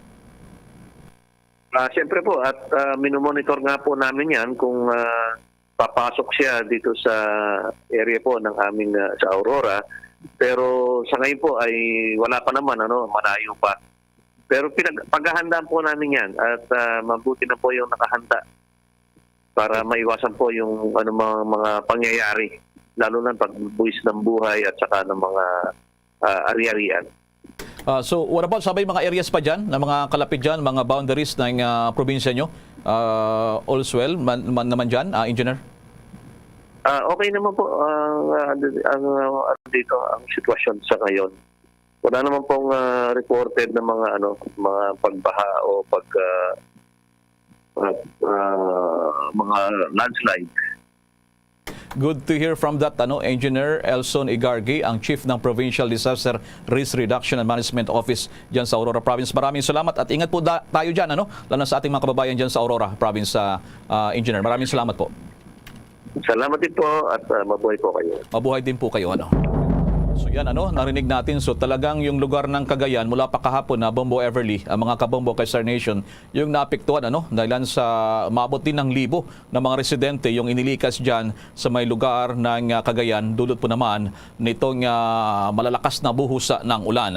Siyempre po, at minomonitor nga po namin yan kung papasok siya dito sa area po ng aming sa Aurora. Pero sa ngayon po ay wala pa naman, malayo pa. Pero paghahandaan po namin yan at mabuti na po yung nakahanda para maiwasan po yung mga pangyayari, lalo na pagbuwis ng buhay at saka ng mga ari-arian. So what about sabay mga areas pa dyan, na mga kalapit dyan, mga boundaries ng probinsya nyo? All's well naman dyan, Engineer? Okay naman po dito ang sitwasyon sa ngayon. Wala naman pong reported na mga pagbaha o mga landslide. Good to hear from that, Engineer Elson Igarge, ang Chief ng Provincial Disaster Risk Reduction and Management Office dyan sa Aurora Province. Maraming salamat at ingat po tayo dyan, lalo sa ating mga kababayan dyan sa Aurora Province, Engineer. Maraming salamat po. Salamat din po at mabuhay po kayo. Mabuhay din po kayo, So yan, narinig natin. So talagang yung lugar ng Cagayan, mula pa kahapon na Bombo Everly, ang mga kabombo kay Star Nation, yung naapektuhan, dahil sa maabot din ng libo ng mga residente yung inilikas dyan sa may lugar ng Cagayan, dulot po naman nitong malalakas na buhusa ng ulan.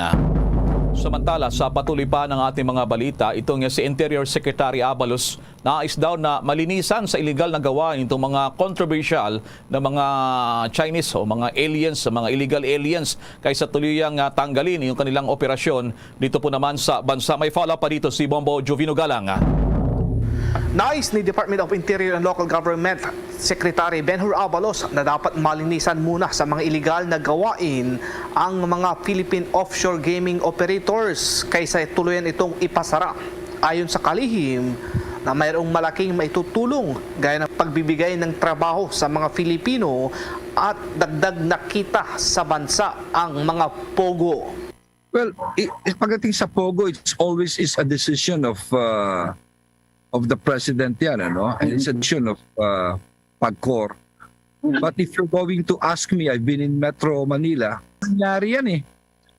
Samantala, sa patuloy pa ng ating mga balita, itong si Interior Secretary Abalos, nais daw na malinisan sa illegal na gawain itong mga controversial na mga Chinese o mga aliens, mga illegal aliens, kaysa tuluyang tanggalin yung kanilang operasyon dito po naman sa bansa. May follow pa dito si Bombo Jovino Galang. Nais ni Department of Interior and Local Government Secretary Benhur Abalos na dapat malinisan muna sa mga illegal na gawain ang mga Philippine offshore gaming operators kaysa tuluyan itong ipasara. Ayon sa kalihim na mayroong malaking maitutulong gaya ng pagbibigay ng trabaho sa mga Filipino at dagdag na kita sa bansa ang mga pogo. Well, pagdating sa pogo, it's always is a decision of the president yan, and it's a decision of PAGCOR. But if you're going to ask me, I've been in Metro Manila, nangyari yan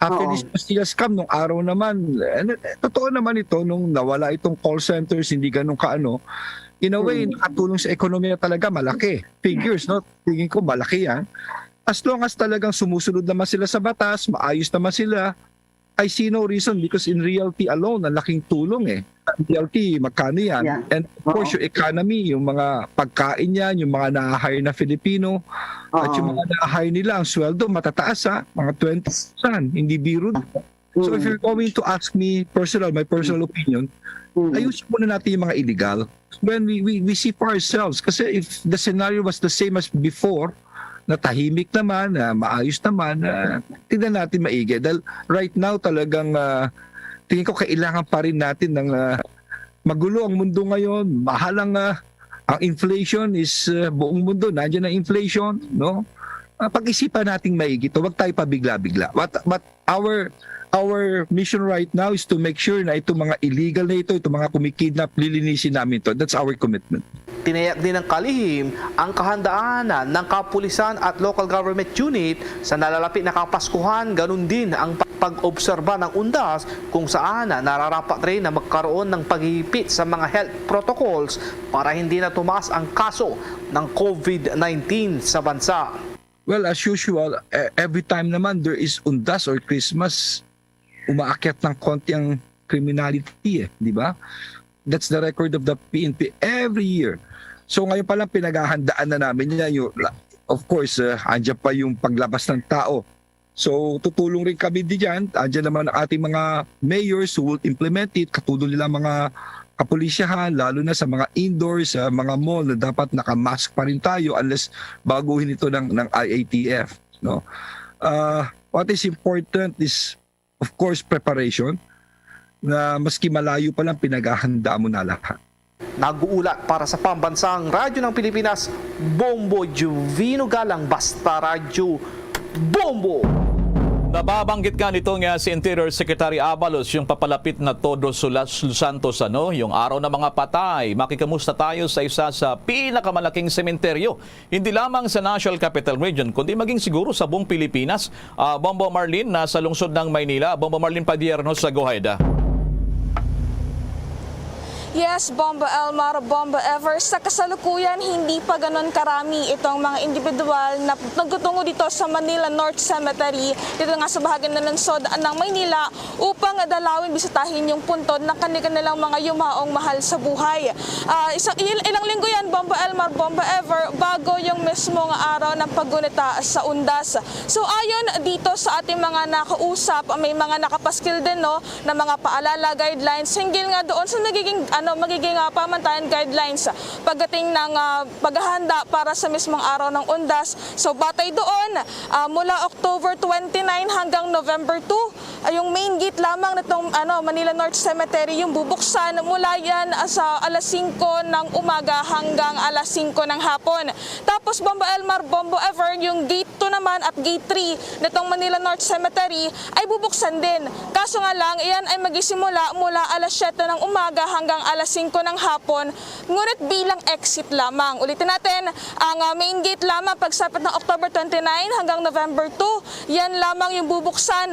After this Pastillas scam, nung araw naman, totoo naman ito, nung nawala itong call centers, hindi ganun kaano, in a way, nakatulong sa ekonomiya talaga, malaki. Figures, tingin ko, malaki yan. As long as talagang sumusunod naman sila sa batas, maayos naman sila, I see no reason because in realty alone, ang laking tulong eh. Realty, magkano yan? Yeah. And of course, yung economy, yung mga pagkain yan, yung mga na-hire na Filipino, at yung mga na-hire nila, ang sweldo matataas mga 20,000, hindi biro. So if you're going to ask me my personal opinion, ayusin muna natin yung mga illegal. When we see for ourselves, kasi if the scenario was the same as before, na tahimik naman, na maayos naman, tignan natin maigi. Dahil right now talagang tingin ko kailangan pa rin natin ng magulo ang mundo ngayon. Mahal ang inflation is buong mundo. Nandiyan ang inflation, no? Pag-isipan nating maigi ito. Huwag tayo pabigla-bigla. But our mission right now is to make sure na itong mga illegal na ito, itong mga kumikidnap, lilinisin namin ito. That's our commitment. Tinayak din ng kalihim ang kahandaanan ng kapulisan at local government unit sa nalalapit na Kapaskuhan. Ganun din ang pag-obserba ng undas kung saan nararapat rin na magkaroon ng paghihigpit sa mga health protocols para hindi na tumaas ang kaso ng COVID-19 sa bansa. Well, as usual, every time naman there is undas or Christmas, umaakyat ng konti ang criminality, di ba? That's the record of the PNP every year. So ngayon pa lang pinaghahandaan na namin yan. Of course, andyan pa yung paglabas ng tao. So tutulong rin kami diyan. Andyan naman ang ating mga mayors who will implement it. Katulong nila mga kapulisyahan, lalo na sa mga indoors, sa mga mall na dapat nakamask pa rin tayo unless baguhin ito ng IATF. No? What is important is, of course, preparation, na maski malayo pa lang pinaghahanda mo na lahat. Nag-uulat para sa Pambansang Radyo ng Pilipinas, Bombo Juvino Galang, Basta Radyo Bombo! Nababanggit nga nitong si Interior Secretary Abalos yung papalapit na Todos los Santos, yung araw ng mga patay. Makikamusta tayo sa isa sa pinakamalaking sementeryo, hindi lamang sa National Capital Region, kundi maging siguro sa buong Pilipinas. Bombo Marlene, nasa lungsod ng Maynila. Bombo Marlene Padierno sa Go Ahead. Yes, Bomba Elmar, Bomba Ever. Sa kasalukuyan, hindi pa ganon karami itong mga individual na nagtutungo dito sa Manila North Cemetery, dito nga sa bahagi ng lungsod ng Maynila, upang dalawin, bisitahin yung puntod ng kanilang mga yumaong mahal sa buhay. Ilang linggo yan, Bomba Elmar, Bomba Ever, bago yung mismong araw ng paggunita sa undas. So ayon dito sa ating mga nakausap, may mga nakapaskil din na mga paalala, guidelines, hinggil nga doon sa magiging pamantayan guidelines pagdating ng paghahanda para sa mismong araw ng undas. So batay doon, mula October 29 hanggang November 2, yung main gate lamang nitong Manila North Cemetery yung bubuksan mula yan sa alas 5 ng umaga hanggang alas 5 ng hapon. Tapos Bomba Elmar, Bombo Ever, yung gate 2 naman at gate 3 nitong Manila North Cemetery ay bubuksan din. Kaso nga lang, iyan ay magisimula mula alas 7 ng umaga hanggang alas 5 ng hapon, ngunit bilang exit lamang. Ulitin natin, ang main gate lamang pagsapit ng October 29 hanggang November 2, yan lamang yung bubuksan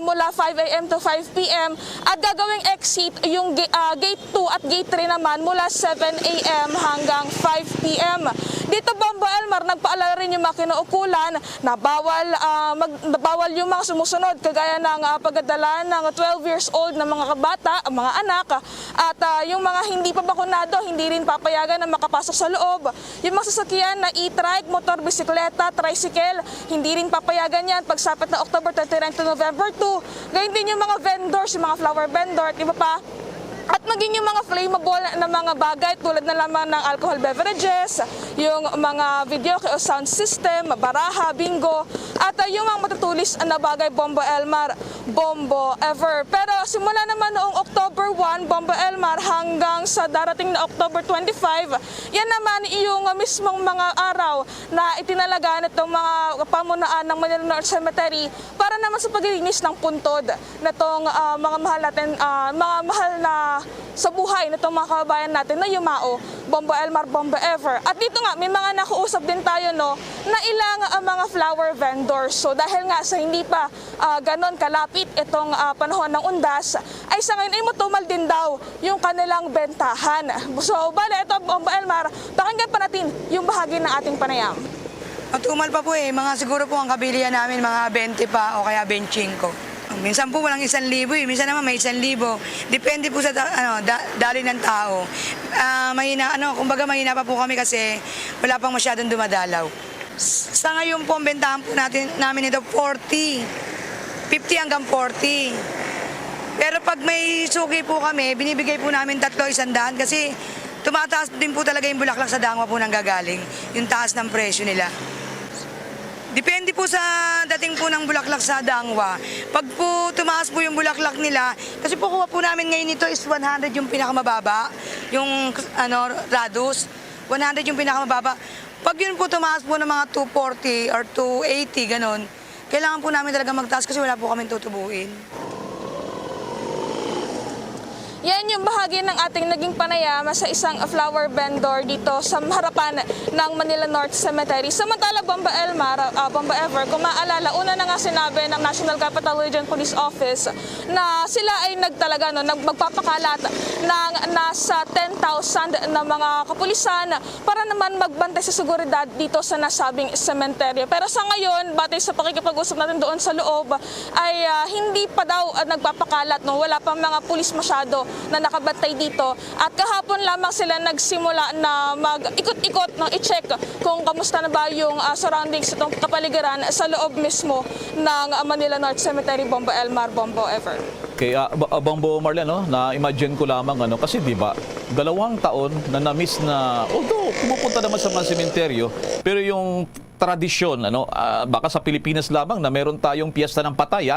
mula 5 a.m. to 5 p.m. at gagawing exit yung gate 2 at gate 3 naman mula 7 a.m. hanggang 5 p.m. Dito, Bomba Elmar, nagpaalala rin yung mga kinaukulan na bawal yung mga sumusunod, kagaya ng pagdadala ng 12 years old na mga kabata, mga anak, at yung mga hindi pa bakunado, hindi rin papayagan na makapasok sa loob. Yung mga sasakyan na e-trike, motor, bisikleta, tricycle, hindi rin papayagan yan pagsapit na October 29 to November 2. Gayun din yung mga vendors, yung mga flower vendor at iba pa. At maging yung mga flammable na mga bagay tulad na lamang ng alcohol beverages, yung mga video o sound system, baraha, bingo, at yung mga matutulis na bagay, Bombo Elmar, Bombo Ever. Pero simula naman noong October 1, Bombo Elmar, hanggang sa darating na October 25, yan naman yung mismong mga araw na itinalaga nitong mga pamunaan ng Manila North Cemetery para naman sa paglilinis ng puntod na itong mga mahal na sa buhay na itong mga kababayan natin na yumao, Bomba Elmar, Bomba Ever. At dito nga, may mga nakausap din tayo na ilang mga flower vendors. So dahil nga sa hindi pa ganon kalapit itong panahon ng undas, ay sa ngayon ay matumal din daw yung kanilang bentahan. So bale, ito Bomba Elmar, pakinggan pa natin yung bahagi ng ating panayam. Matumal pa po mga siguro po ang kabilihan namin mga 20 pa o kaya 25. Minsan po walang 1,000 minsan naman may 1,000. Depende po sa dali ng tao. Kumbaga mahina pa po kami kasi wala pang masyadong dumadalaw. Sa ngayon po, ang bentahan po namin ito 40. 50 hanggang 40. Pero pag may suki po kami, binibigay po namin 300 kasi tumataas din po talaga yung bulaklak sa Dangwa po nang gagaling. Yung taas ng presyo nila. Depende po sa dating po ng bulaklak sa Dangwa. Pag po tumaas po yung bulaklak nila, kasi po kuha po namin ngayon ito is 100 yung pinakamababa, yung Radus, 100 yung pinakamababa. Pag yun po tumaas po ng mga 240 or 280, ganon, kailangan po namin talaga magtaas kasi wala po kami tutubuin. Yan yung bahagi ng ating naging panayam sa isang flower vendor dito sa harapan ng Manila North Cemetery. Samantala, Bomba Elmar, Bomba Ever, kung maalala, una na nga sinabi ng National Capital Region Police Office na sila ay magpapakalat ng nasa 10,000 na mga kapulisan para naman magbantay sa seguridad dito sa nasabing sementeryo. Pero sa ngayon, batay sa pakikipag-usap natin doon sa loob, ay hindi pa daw nagpapakalat. Wala pang mga pulis masyado na nakabantay dito. At kahapon lamang sila nagsimula na mag-ikot-ikot, i-check kung kamusta na ba yung surroundings itong kapaligiran sa loob mismo ng Manila North Cemetery, Bomba Elmar, Bombo Ever. Okay, Bombo Marlene, na-imagine ko lamang, kasi di ba, 2 taon na na-miss na, although pumupunta naman sa mga sementeryo, pero yung tradisyon, baka sa Pilipinas lamang na meron tayong piyesta ng patay,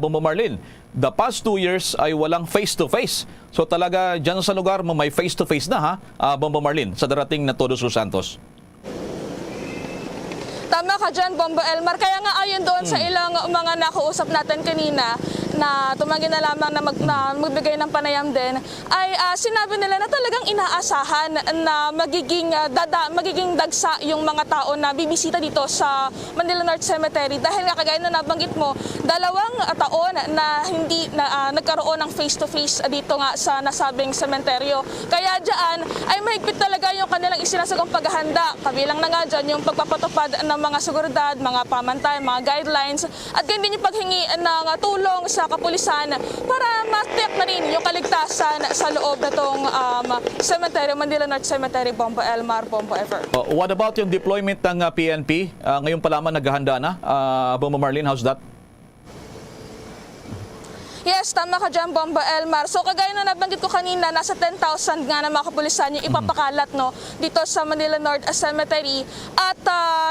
Bombo Marlene. The past 2 years ay walang face-to-face. So talaga dyan sa lugar mo may face-to-face na, Bombo Marlene, sa darating na Todos los Santos. Tama ka dyan, Bombo Elmar. Kaya nga ayon doon sa ilang mga nakausap natin kanina na tumanggi na lamang na magbigay ng panayam din, ay sinabi nila na talagang inaasahan na magiging dagsa yung mga tao na bibisita dito sa Manila North Cemetery. Dahil nga kagaya na nabanggit mo, 2 taon na hindi nagkaroon ng face-to-face dito nga sa nasabing sementeryo. Kaya dyan ay mahigpit talaga yung kanilang isinasagang paghahanda. Kabilang na nga dyan yung pagpapatupad ng mga seguridad, mga pamantay, mga guidelines, at ganyan din yung paghingi ng tulong sa kapulisan para matiyak na rin yung kaligtasan sa loob na itong cemetery, Manila North Cemetery, Bomba Elmar, Bomba Ever. What about yung deployment ng PNP? Ngayon pa lamang naghahanda na. Bomba Marlene, how's that? Yes, tama ka dyan, Bomba Elmar. So kagaya na nabanggit ko kanina, nasa 10,000 nga na mga kapulisan yung ipapakalat dito sa Manila North Cemetery. At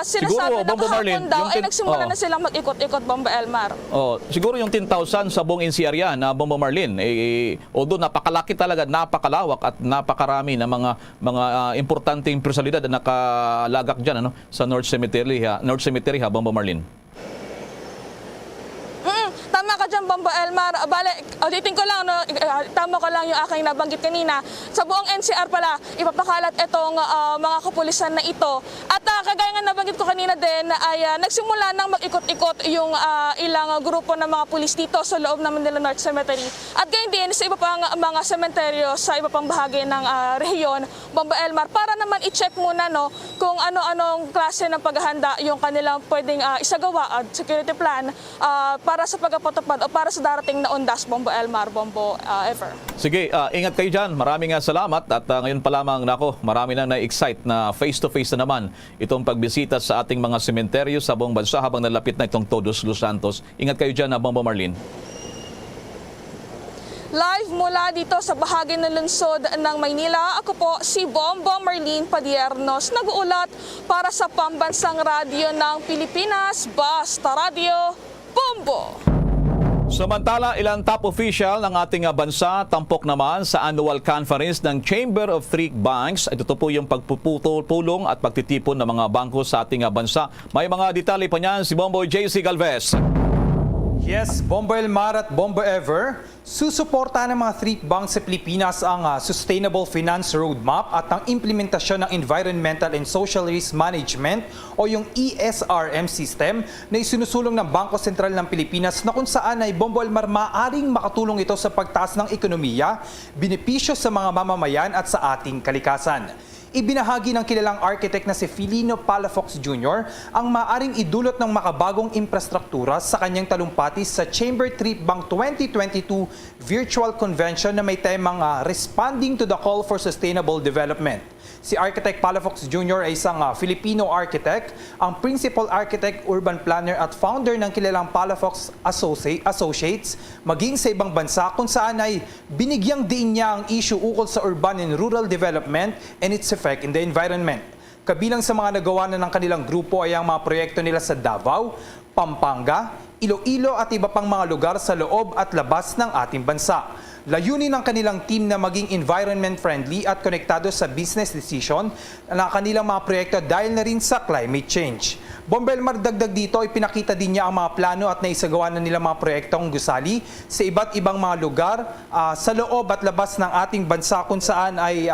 sinasabi na kahapon daw ay nagsimula na silang mag-ikot-ikot, Bomba Elmar. Siguro yung 10,000 sa buong NCR yan, Bomba Marlene, although napakalaki talaga, napakalawak at napakarami na mga importanteng personalidad na nakalagak dyan sa North Cemetery, Bomba Marlene. Tama ka dyan, Bomba Elmar. Auditing ko lang, tama ko lang yung aking nabanggit kanina. Sa buong NCR pala, ipapakalat itong mga kapulisan na ito. At kagaya nga nabanggit ko kanina din, ay nagsimula nang mag-ikot-ikot yung ilang grupo ng mga pulis dito sa loob ng Manila North Cemetery. At gayon din sa iba pang mga sementeryo sa iba pang bahagi ng rehiyon, Bomba Elmar, para naman i-check muna kung ano-anong klase ng paghahanda yung kanilang pwedeng isagawa at security plan para sa pagpapatupad o para sa darating na undas, Bomba Elmar, Bombo Ever. Sige, ingat kayo dyan. Maraming salamat at ngayon pa lamang, marami na na-excite na face-to-face na naman itong pagbisita sa ating mga sementeryo sa buong bansa habang nalapit na itong Todos los Santos. Ingat kayo dyan, Bomba Marlene. Live mula dito sa bahagi ng lungsod ng Maynila, ako po si Bombo Marlene Padiernos, nag-uulat para sa Pambansang Radyo ng Pilipinas, Basta Radio, Bombo! Samantala, ilang top official ng ating bansa tampok naman sa annual conference ng Chamber of Three Banks. Ito po yung pagpupulong at pagtitipon ng mga bangko sa ating bansa. May mga detalye pa niyan si Bombo JC Galvez. Yes, Bombo Elmar at Bombo Ever, susuportahan ng mga three banks sa Pilipinas ang Sustainable Finance Roadmap at ang implementasyon ng Environmental and Social Risk Management o yung ESRM system na isinusulong ng Bangko Sentral ng Pilipinas na kung saan ay Bombo Elmar maaring makatulong ito sa pagtaas ng ekonomiya, benepisyo sa mga mamamayan at sa ating kalikasan. Ibinahagi ng kilalang architect na si Filino Palafox Jr. ang maaring idulot ng makabagong infrastruktura sa kanyang talumpati sa Chamber Trip Bank 2022 Virtual Convention na may temang Responding to the Call for Sustainable Development. Si Architect Palafox Jr. ay isang Filipino architect, ang principal architect, urban planner at founder ng kilalang Palafox Associates, maging sa ibang bansa kung saan ay binigyang diin niya ang issue ukol sa urban and rural development and its effect in the environment. Kabilang sa mga nagawa na ng kanilang grupo ay ang mga proyekto nila sa Davao, Pampanga, Iloilo at iba pang mga lugar sa loob at labas ng ating bansa. Layunin ng kanilang team na maging environment-friendly at konektado sa business decision na kanilang mga proyekto dahil na rin sa climate change. Bombelmar, dagdag dito, ipinakita din niya ang mga plano at naisagawa na nila mga proyektong gusali sa iba't ibang mga lugar sa loob at labas ng ating bansa kung saan ay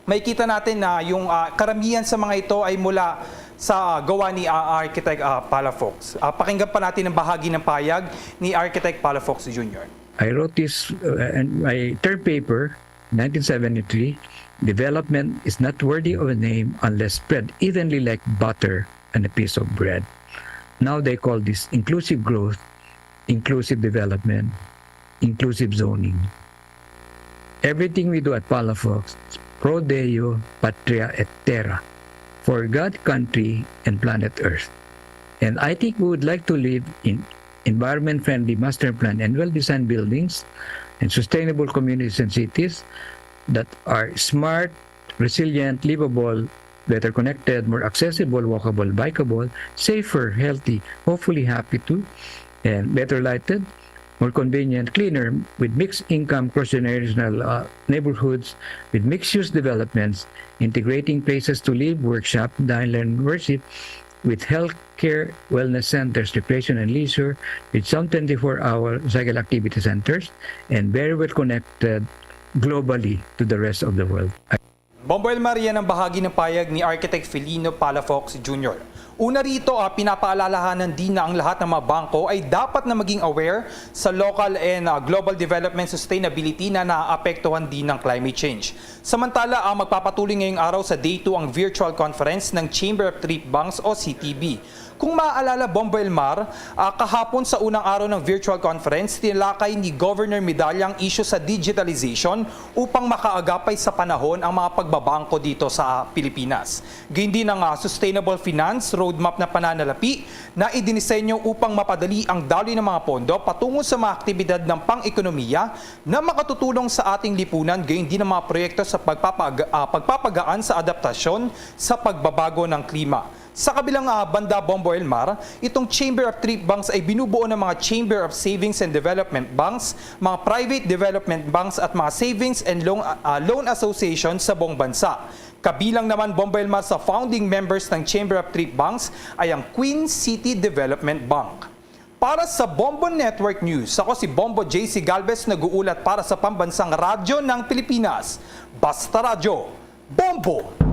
makikita natin na yung karamihan sa mga ito ay mula sa gawa ni Architect Palafox. Pakinggan pa natin ang bahagi ng payag ni Architect Palafox Jr. I wrote this in my third paper, 1973. Development is not worthy of a name unless spread evenly like butter on a piece of bread. Now they call this inclusive growth, inclusive development, inclusive zoning. Everything we do at Palafox is pro Deo, patria et terra, for God, country, and planet Earth. And I think we would like to live in environment-friendly master plan and well-designed buildings and sustainable communities and cities that are smart, resilient, livable, better connected, more accessible, walkable, bikeable, safer, healthy, hopefully happy too, and better lighted, more convenient, cleaner, with mixed income cross-generational neighborhoods, with mixed-use developments, integrating places to live, workshop, dine, learn, worship, with healthcare, wellness centers, recreation and leisure, with some 24-hour cycle activity centers, and very well connected globally to the rest of the world. Bomboel Maria ang bahagi ng payag ni Architect Filino Palafox Jr. Una rito, pinapaalalahanan din na ang lahat ng mga bangko ay dapat na maging aware sa local and global development sustainability na naaapektuhan din ng climate change. Samantala, magpapatuloy ngayong araw sa Day 2 ang virtual conference ng Chamber of Trip Banks o CTB. Kung maaalala, Bombo Elmar, kahapon sa unang araw ng virtual conference, tinalakay ni Governor Medalla ang issue sa digitalization upang makaagapay sa panahon ang mga pagbabangko dito sa Pilipinas. Gayun din ang Sustainable Finance Roadmap na pananalapi na idinisenyo upang mapadali ang daloy ng mga pondo patungo sa mga aktibidad ng pang-ekonomiya na makatutulong sa ating lipunan, gayun din ang mga proyekto sa pagpapagaan sa adaptasyon sa pagbabago ng klima. Sa kabilang banda, Bombo Elmar, itong Chamber of Trip Banks ay binubuo ng mga Chamber of Savings and Development Banks, mga private development banks at mga savings and loan associations sa buong bansa. Kabilang naman, Bombo Elmar, sa founding members ng Chamber of Trip Banks ay ang Queen City Development Bank. Para sa Bombo Network News, ako si Bombo JC Galvez, nag-uulat para sa Pambansang Radyo ng Pilipinas. Basta Radyo, Bombo!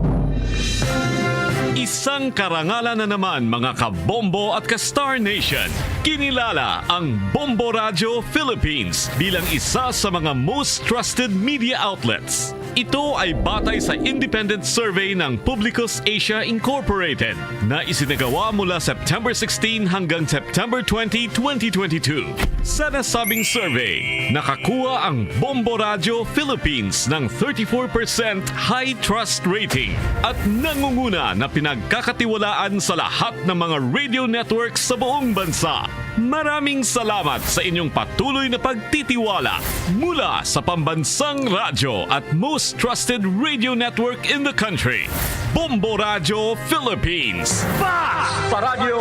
Isang karangalan na naman mga ka-Bombo at ka-Star Nation. Kinilala ang Bombo Radio Philippines bilang isa sa mga most trusted media outlets. Ito ay batay sa independent survey ng Publicus Asia Incorporated na isinagawa mula September 16 hanggang September 20, 2022. Sa nasabing survey, nakakuha ang Bombo Radio Philippines ng 34% high trust rating at nangunguna na pinagkakatiwalaan sa lahat ng mga radio networks sa buong bansa. Maraming salamat sa inyong patuloy na pagtitiwala mula sa Pambansang Radyo at most trusted radio network in the country, Bombo Radio Philippines. Basta Radio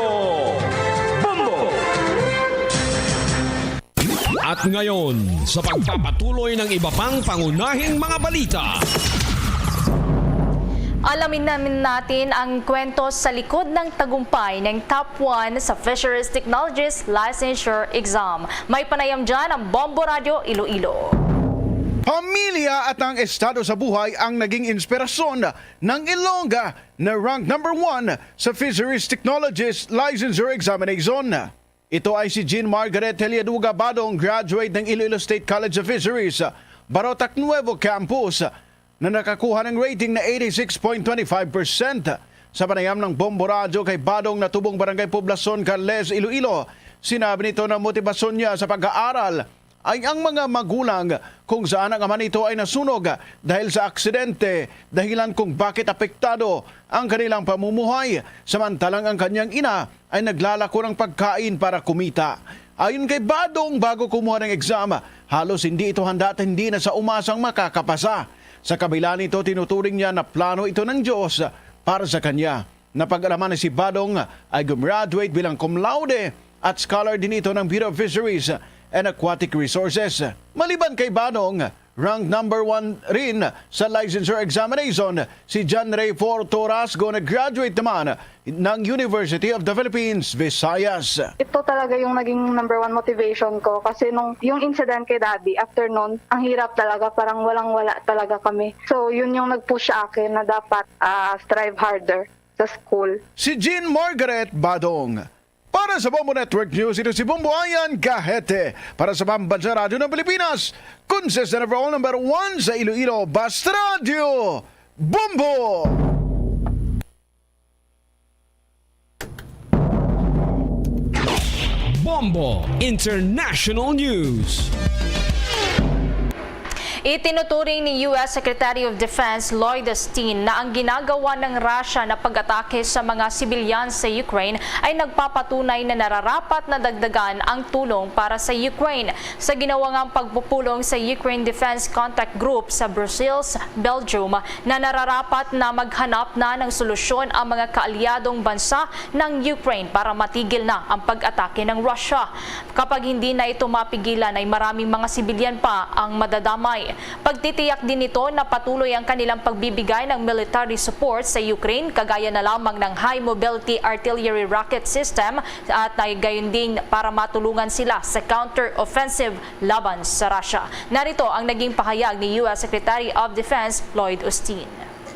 Bombo! At ngayon, sa pagpapatuloy ng iba pang pangunahing mga balita, alamin natin ang kwento sa likod ng tagumpay ng Top 1 sa Fisheries Technologies Licensure Exam. May panayam dyan ang Bombo Radio Iloilo. Pamilya at ang estado sa buhay ang naging inspirasyon ng Ilongga na rank number 1 sa Fisheries Technologies Licensure Examination. Ito ay si Jean Margaret Heliaduga Badong, graduate ng Iloilo State College of Fisheries, Barotac Nuevo Campus. na nakakuha ng rating na 86.25%. Sa panayam ng Bombo Radyo kay Badong na tubong Barangay Poblacion, Carles, Iloilo, sinabi nito na motibasyon niya sa pag-aaral ay ang mga magulang kung saan ang ama nito ay nasunog dahil sa aksidente, dahilan kung bakit apektado ang kanilang pamumuhay, samantalang ang kanyang ina ay naglalako ng pagkain para kumita. Ayon kay Badong, bago kumuha ng exam, halos hindi ito handa at hindi na sa umasang makakapasa. Sa kabila nito, tinuturing niya na plano ito ng Diyos para sa kanya. Napag-alaman na si Badong ay gumraduate bilang cum laude at scholar din ito ng Bureau of Fisheries and Aquatic Resources. Maliban kay Badong, ranked number 1 rin sa licensure examination si John Ray Fortorasgo na graduate naman ng University of the Philippines, Visayas. Ito talaga yung naging number 1 motivation ko kasi nung yung incident kay Daddy, after nun, ang hirap talaga, parang walang-wala talaga kami. So yun yung nag-push sa akin na dapat strive harder sa school. Si Jean Margaret Badong. Para sa Bombo Network News, ito si Bombo Ayan Gahete. Para sa Pambansa Radio ng Pilipinas, consistent overall number 1 sa Iloilo, Basta Radio, Bombo! Bombo International News. Itinuturing ni U.S. Secretary of Defense Lloyd Austin na ang ginagawa ng Russia na pag-atake sa mga sibilyan sa Ukraine ay nagpapatunay na nararapat na dagdagan ang tulong para sa Ukraine. Sa ginawang pagpupulong sa Ukraine Defense Contact Group sa Brussels, Belgium, na nararapat na maghanap na ng solusyon ang mga kaalyadong bansa ng Ukraine para matigil na ang pag-atake ng Russia. Kapag hindi na ito mapigilan ay maraming mga sibilyan pa ang madadamay. Pagtitiyak din nito na patuloy ang kanilang pagbibigay ng military support sa Ukraine, kagaya na lamang ng High Mobility Artillery Rocket System at gayon din para matulungan sila sa counter-offensive laban sa Russia. Narito ang naging pahayag ni U.S. Secretary of Defense Lloyd Austin.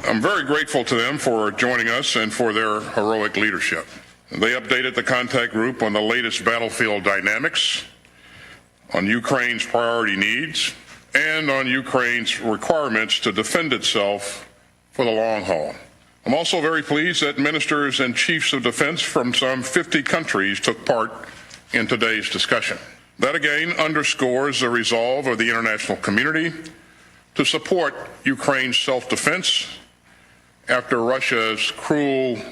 I'm very grateful to them for joining us and for their heroic leadership. They updated the contact group on the latest battlefield dynamics, on Ukraine's priority needs, and on Ukraine's requirements to defend itself for the long haul. I'm also very pleased that ministers and chiefs of defense from some 50 countries took part in today's discussion. That again underscores the resolve of the international community to support Ukraine's self-defense after Russia's cruel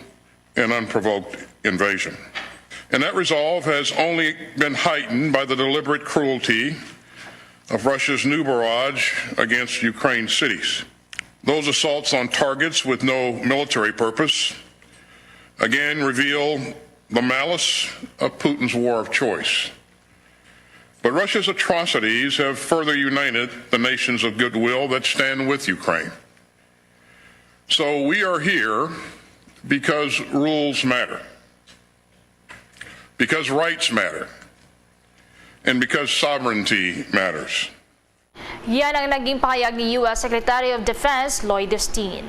and unprovoked invasion. And that resolve has only been heightened by the deliberate cruelty of Russia's new barrage against Ukraine cities. Those assaults on targets with no military purpose again reveal the malice of Putin's war of choice. But Russia's atrocities have further united the nations of goodwill that stand with Ukraine. So we are here because rules matter, because rights matter, and because sovereignty matters. Yan ang naging pahayag ni U.S. Secretary of Defense Lloyd Austin.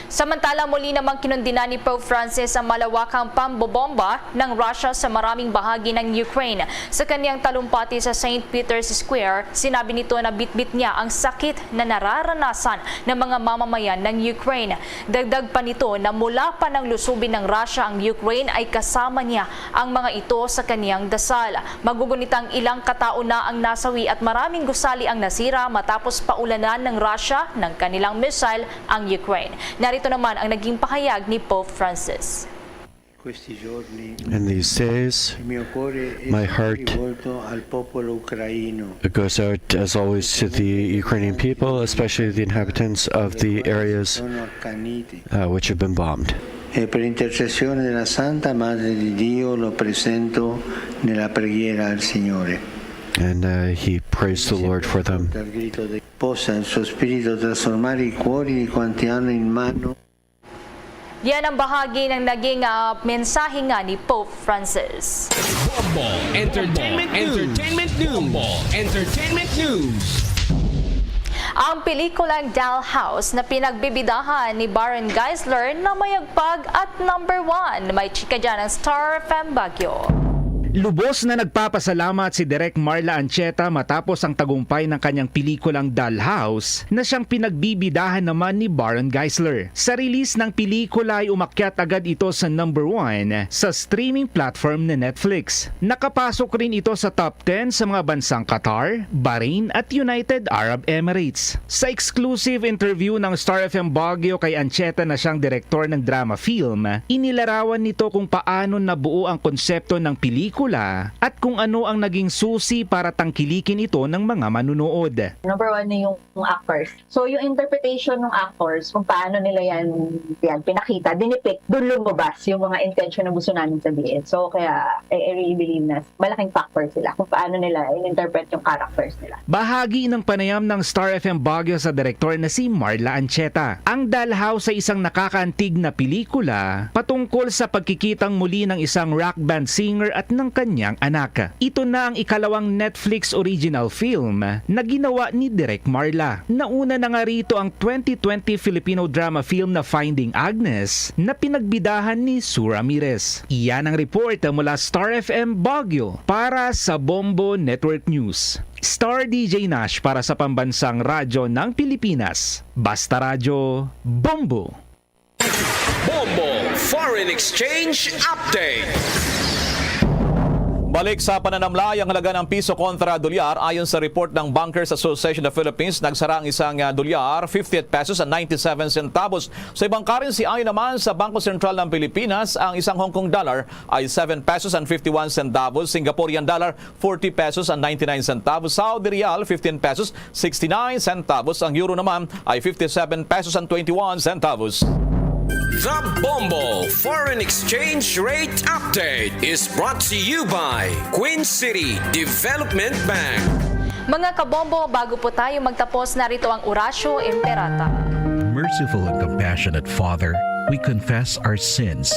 Samantala, muli namang kinundina ni Pope Francis ang malawakang pambobomba ng Russia sa maraming bahagi ng Ukraine. Sa kanyang talumpati sa St. Peter's Square, sinabi nito na bitbit niya ang sakit na nararanasan ng mga mamamayan ng Ukraine. Dagdag pa nito na mula pa ng lusubin ng Russia ang Ukraine ay kasama niya ang mga ito sa kanyang dasal. Magugunitang ilang katao na ang nasawi at maraming gusali ang nasira matapos paulanan ng Russia ng kanilang missile ang Ukraine. Narito naman ang naging pahayag ni Pope Francis. In these days, my heart goes out, as always, to the Ukrainian people, especially the inhabitants of the areas which have been bombed. E per intercessione della Santa Madre di Dio lo presento nella preghiera al Signore. And he prays the Lord for them. Possa il suo spirito trasformare i cuori di quanti hanno in mano. Yan ang bahagi ng naging mensahe nga ni Pope Francis. Bombo Entertainment News. Ang pelikulang Dollhouse na pinagbibidahan ni Baron Geisler na mayagpag at number 1. May chika dyan ang Star Fem Baguio. Lubos na nagpapasalamat si Direk Marla Ancheta matapos ang tagumpay ng kanyang pelikulang Dollhouse na siyang pinagbibidahan naman ni Baron Geisler. Sa release ng pelikula ay umakyat agad ito sa number 1 sa streaming platform na Netflix. Nakapasok rin ito sa top 10 sa mga bansang Qatar, Bahrain at United Arab Emirates. Sa exclusive interview ng Star FM Baguio kay Ancheta na siyang direktor ng drama film, inilarawan nito kung paano nabuo ang konsepto ng pelikula at kung ano ang naging susi para tangkilikin ito ng mga manunood. Number 1 na yung actors. So yung interpretation ng actors, kung paano nila yan pinakita, dinipict, doon lumabas yung mga intention na gusto namin sabihin. So kaya I really believe na malaking factor sila kung paano nila in-interpret yung characters nila. Bahagi ng panayam ng Star FM Baguio sa direktor na si Marla Ancheta. Ang Dollhouse ay isang nakakaantig na pelikula patungkol sa pagkikitang muli ng isang rock band singer at ng kanyang anak. Ito na ang ikalawang Netflix original film na ginawa ni Direk Marla. Nauna na nga rito ang 2020 Filipino drama film na Finding Agnes na pinagbidahan ni Sue Ramirez. Iyan ang report mula Star FM Baguio para sa Bombo Network News. Star DJ Nash para sa Pambansang Radyo ng Pilipinas. Basta Radyo, Bombo! Bombo Foreign Exchange Update. Balik sa pananamlay ang halaga ng piso kontra dolyar. Ayon sa report ng Bankers Association of the Philippines, nagsara ang isang dolyar 58 pesos and 97 centavos. Sa ibang currency, ayon naman sa Bangko Sentral ng Pilipinas, ang isang Hong Kong dollar ay 7 pesos and 51 centavos, Singaporean dollar 40 pesos and 99 centavos, Saudi Riyal 15 pesos 69 centavos, ang euro naman ay 57 pesos and 21 centavos. The Bombo Foreign Exchange Rate Update is brought to you by Queen City Development Bank. Mga kabombo, bago po tayo magtapos, narito ang Orasyo Imperata. Merciful and compassionate Father, we confess our sins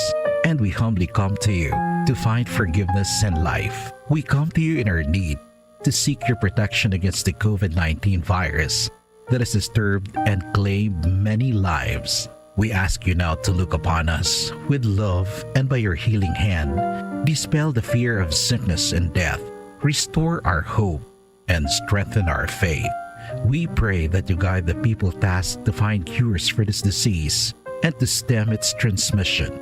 and we humbly come to you to find forgiveness and life. We come to you in our need to seek your protection against the COVID-19 virus that has disturbed and claimed many lives. We ask you now to look upon us with love and by your healing hand, dispel the fear of sickness and death, restore our hope, and strengthen our faith. We pray that you guide the people tasked to find cures for this disease and to stem its transmission.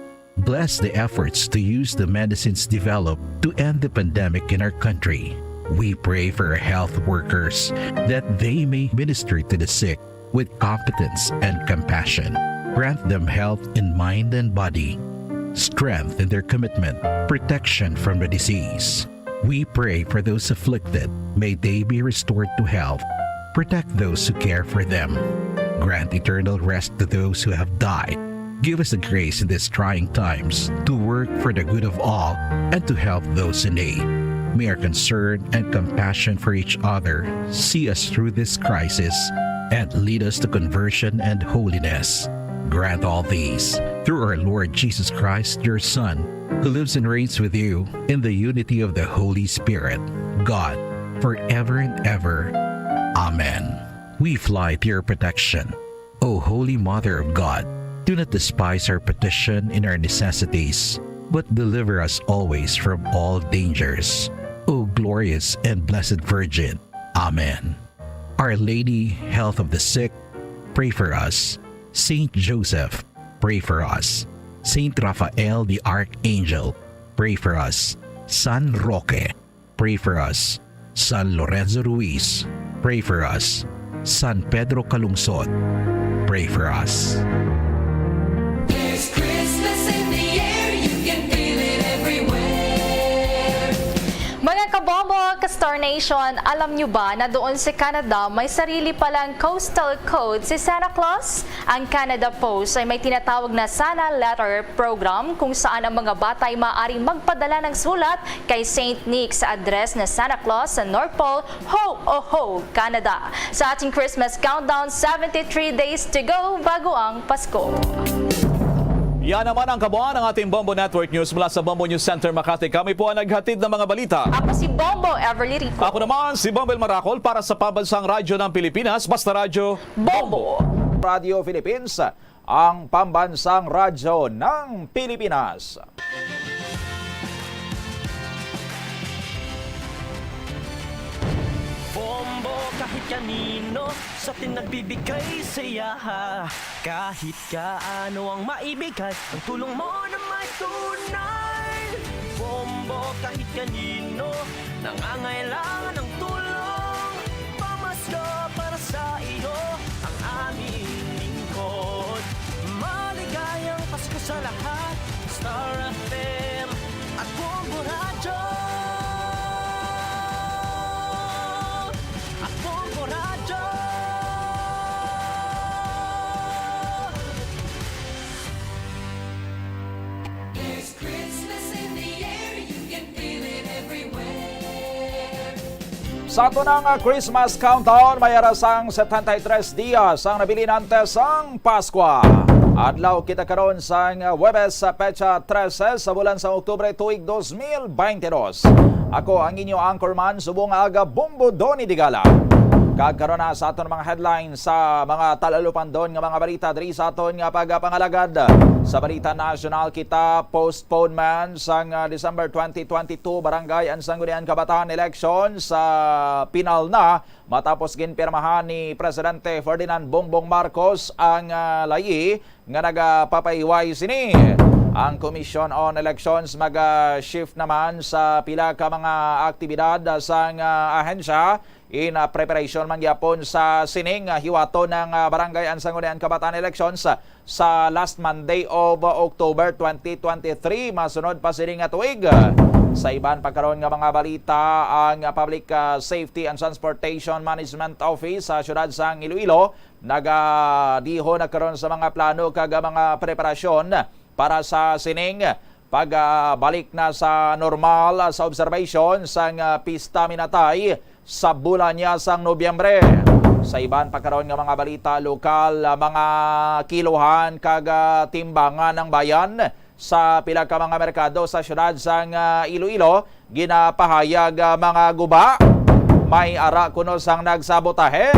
Bless the efforts to use the medicines developed to end the pandemic in our country. We pray for our health workers that they may minister to the sick with competence and compassion. Grant them health in mind and body, strength in their commitment, protection from the disease. We pray for those afflicted. May they be restored to health. Protect those who care for them. Grant eternal rest to those who have died. Give us the grace in these trying times to work for the good of all and to help those in need. May our concern and compassion for each other see us through this crisis and lead us to conversion and holiness. Grant all these through our Lord Jesus Christ, your Son, who lives and reigns with you in the unity of the Holy Spirit, God, forever and ever. Amen. We fly to your protection. O Holy Mother of God, do not despise our petition in our necessities, but deliver us always from all dangers. O glorious and blessed Virgin. Amen. Our Lady, health of the sick, pray for us. Saint Joseph, pray for us. Saint Raphael the Archangel, pray for us. San Roque, pray for us. San Lorenzo Ruiz, pray for us. San Pedro Calungsod, pray for us. There's Christmas in the air, you can feel it everywhere. Mga kabombo, ka-Star Nation, alam nyo ba na doon sa Canada may sarili palang coastal code si Santa Claus? Ang Canada Post ay may tinatawag na Santa Letter Program kung saan ang mga bata ay maaaring magpadala ng sulat kay St. Nick sa address na Santa Claus sa North Pole, Ho, Oh, Ho, Canada. Sa ating Christmas countdown, 73 days to go bago ang Pasko. Yan naman ang kabuuan ng ating Bombo Network News mula sa Bombo News Center, Makati. Kami po ang naghatid ng mga balita. Ako si Bombo Everly Rico. Ako naman si Bombel Maracol para sa Pambansang Radyo ng Pilipinas, Basta Radyo Bombo. Radio Philippines, ang Pambansang Radyo ng Pilipinas. Bombo kahit kanino sa nagbibigay saya. Kahit kaano ang maibigay, ang tulong mo na may tunay. Bombo kahit kanino nangangailangan ng tulong. Pamasko para sa iyo ang aming lingkod. Maligayang Pasko sa lahat, Star FM at Bombo Radio. At Bombo Radio. There's Christmas in the air, you can feel it everywhere. Sa tunang Christmas countdown, may arasang 73 dias ang nabili nantes ang Pasko. Adlaw kita karon sa Huwebes sa petsa 13 sa bulan sa Oktubre tuig 2022. Ako ang inyo anchorman subong aga Bombo Doni Digala. Kagkaroon na sa aton mga headlines sa mga talalupandon nga mga balita diri sa aton nga pagapangalagad. Sa balita national kita, postponement sang December 2022 barangay Sangguniang Kabataan election sa pinal na matapos ginpirmahan ni Presidente Ferdinand Bongbong Marcos ang layi nga nagapapaiway sini. Ang Commission on Elections mag-shift naman sa pila ka mga aktibidad sa ahensya in preparation man gyapon sa sining hiwato ng Barangay Sangguniang Kabataan Elections sa last Monday of October 2023. Masunod pa sining tuig. Sa iban pagkaroon nga mga balita, ang Public Safety and Transportation Management Office sa siyudad sang Iloilo nagadiho nagkaroon sa mga plano kag mga preparasyon para sa sining pagbalik na sa normal sa observation sang Pista Minatay sa bulan niya sang Nobyembre. Sa iban pagkaroon nga mga balita lokal, mga kiluhan kag timbangan ng bayan sa pila ka mga merkado sa siyudad sang Iloilo ginapahayag mga guba. May ara kuno sang nagsabotahe.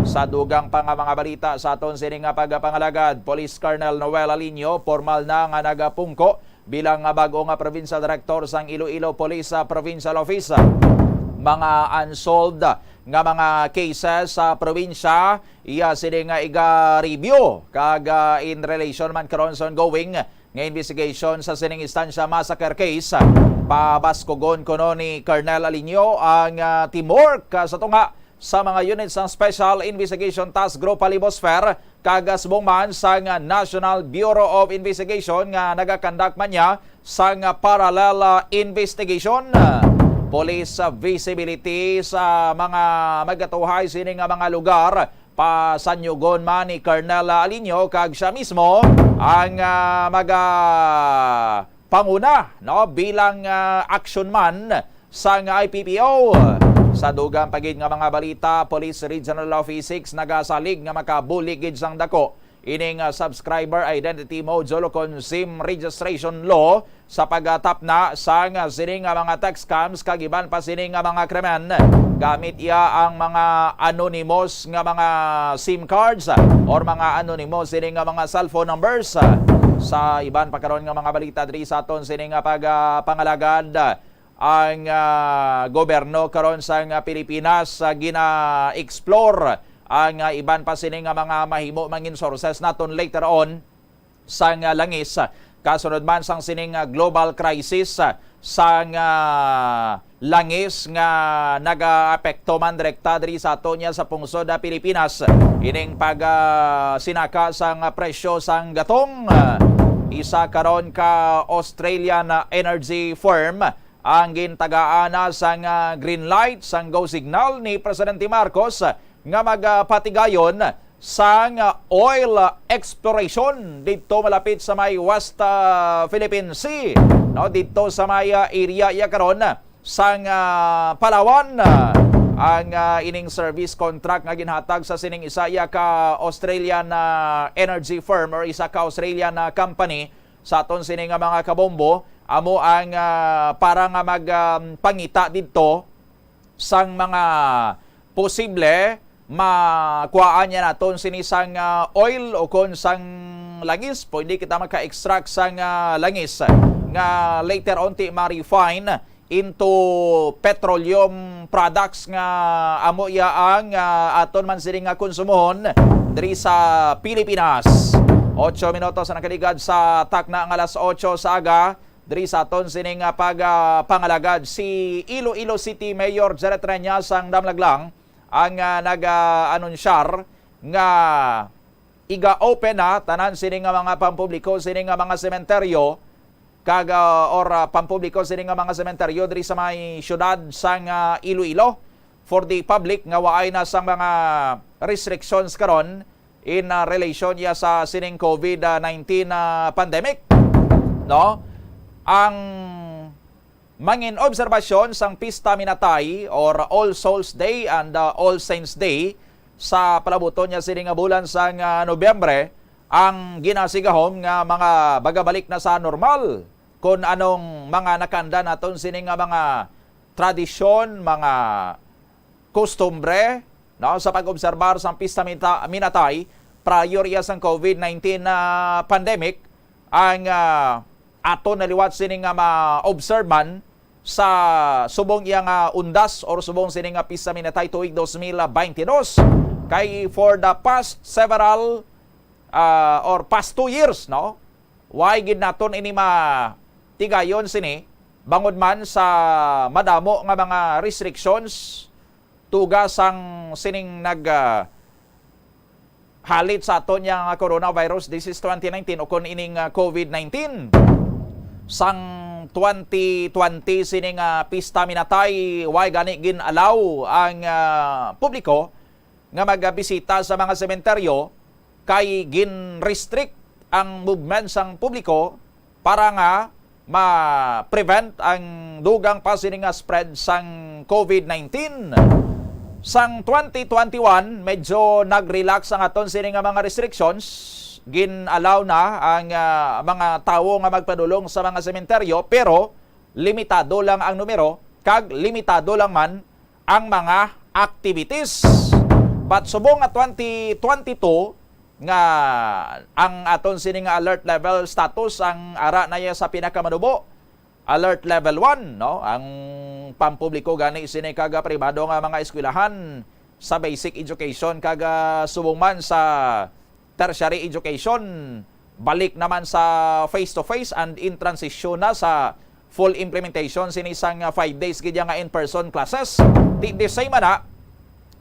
Sa dugang pa nga mga balita sa aton sining nga pagpangalagad, Police Colonel Noel Alinio formal na nga nagapungko bilang bago nga Provincial Director sang Iloilo Police Provincial Office. Mga unsolved nga mga cases sa probinsya iya sining nga iga-review kag in relation man karon sa ongoing nga investigation sa sining instansya massacre case. Pabaskogon kuno ni Colonel Alinio ang teamwork sa tunga sa mga units ng Special Investigation Task Group Palibosfer kagasbong man sa National Bureau of Investigation nga nagakandak man niya sa parallel investigation. Police visibility sa mga magatuhay sining mga lugar pasanyugon man ni Colonel Alinio kag siya mismo ang panguna no bilang action man sa IPPO. Sa dugang pagid nga mga balita, Police Regional Office 6 nagasalig nga makabuligid sang dako ining subscriber identity modulo kon SIM registration law sa pagtap na sa sining nga mga text scams kag iban pa sining nga mga krimen. Gamit iya ang mga anonymous nga mga SIM cards or mga anonymous sining nga mga cellphone numbers. Sa iban pa karon nga mga balita diri sa aton sining nga pagpangalagad, ang gobyerno karon sa Pilipinas gina-explore ang iban pa sining mga mahimo mangin sources naton later on sa langis. Kasunod man sang sining global crisis sa langis nga nagaapekto man direkta diri sa ato niya sa pungsod Pilipinas. Ining sinaka sang presyo sang gatong. Isa karon ka Australian energy firm ang gintagaan na sang green light sang go signal ni Presidente Marcos nga magpatigayon sang oil exploration dito malapit sa may West Philippine Sea, no, dito sa may area ya karon sang Palawan. Ang ining service contract nga ginhatag sa sining isa ya ka Australian energy firm or isa ka Australian company sa aton sining mga kabombo amo ang para nga magpangita dito sang mga posible makuhaan niya naton sinisang oil o kon sang langis. Pwede kita maka-extract sang langis nga later on ti ma-refine into petroleum products nga amo yaang aton man sini nga konsumohon diri sa Pilipinas. 8 minutos na nakaligad sa takna ang alas 8 sa aga diri sa aton sining pangalagad si Iloilo City Mayor Jared Reñas ang damlaglang ang nag-anunsyar nga iga-open na tanan sining mga pampubliko sining mga sementeryo or pampubliko sining mga sementeryo diri sa may syudad sang Iloilo for the public nga waay na sang mga restrictions karon in relation ya sa sining COVID-19 pandemic, no? Ang mangin obserbasyon sang Pista Minatay or All Souls Day and All Saints Day sa palabuton niya sining bulan sang Nobyembre ang ginasigahom nga mga bagabalik na sa normal kung anong mga nakanda naton sining mga tradisyon, mga kostumbre, no, sa pag-obserbar sa Pista Minatay prior iya sang COVID-19 pandemic ang ato naliwat sining ma-observe sa subong iya nga undas or subong sining Pista Minatay tuig 2022 kay for the past several or past 2 years, no, why gid naton ini tigayon sini bangod man sa madamo nga mga restrictions tugas ang sining halit sa aton yang coronavirus disease 2019 o kun ining COVID-19 sang 2020 sining Pista Minatay way gani gin allow ang publiko nga magbisita sa mga sementeryo kay gin restrict ang movement sang publiko para nga ma-prevent ang dugang pa sining spread sang COVID-19. Sang 2021, medyo nag-relax ang aton sining mga restrictions. Gin-allow na ang mga tawo nga magpadulong sa mga sementeryo pero limitado lang ang numero kag limitado lang man ang mga activities. But subong nga 2022 nga ang aton sining alert level status ang ara na sa pinakamanubo. Alert level 1, no? Ang pampubliko gani sini kaga pribado nga mga eskwelahan sa basic education kaga subong man sa tertiary education balik naman sa face to face and in transition na sa full implementation sinisang 5 days gid nga in person classes. Di same na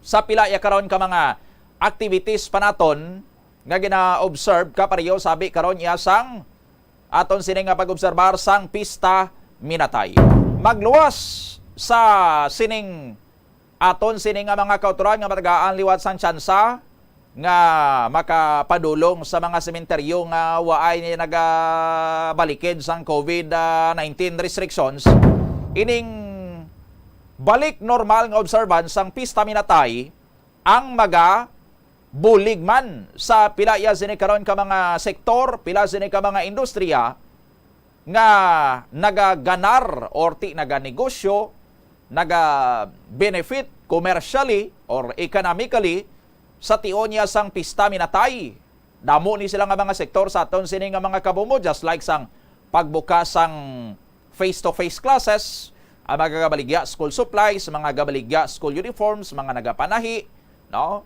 sa pila ya karon ka mga activities panaton nga gina-observe ka pareho sabi karon iya sang aton sining nga pag-obserbar sang Pista Minatay. Magluwas sa sining aton sining nga mga kauturan nga matagaan liwat sang tsansa nga makapadulong sa mga sementeryo nga waay ni nagabalikid sang COVID-19 restrictions. Ining balik normal nga observance sang Pista Minatay ang bulig man sa pila ya sini karon ka mga sektor, pila sini ka mga industriya nga nagaganar or naganegosyo, naga-benefit commercially or economically sa tion niya sang Pista Minatay. Damo ni sila nga mga sektor sa aton sini nga mga kabumo just like sang pagbukas sang face-to-face classes, ang mga gabaligya school supplies, mga gabaligya school uniforms, mga nagapanahi, no?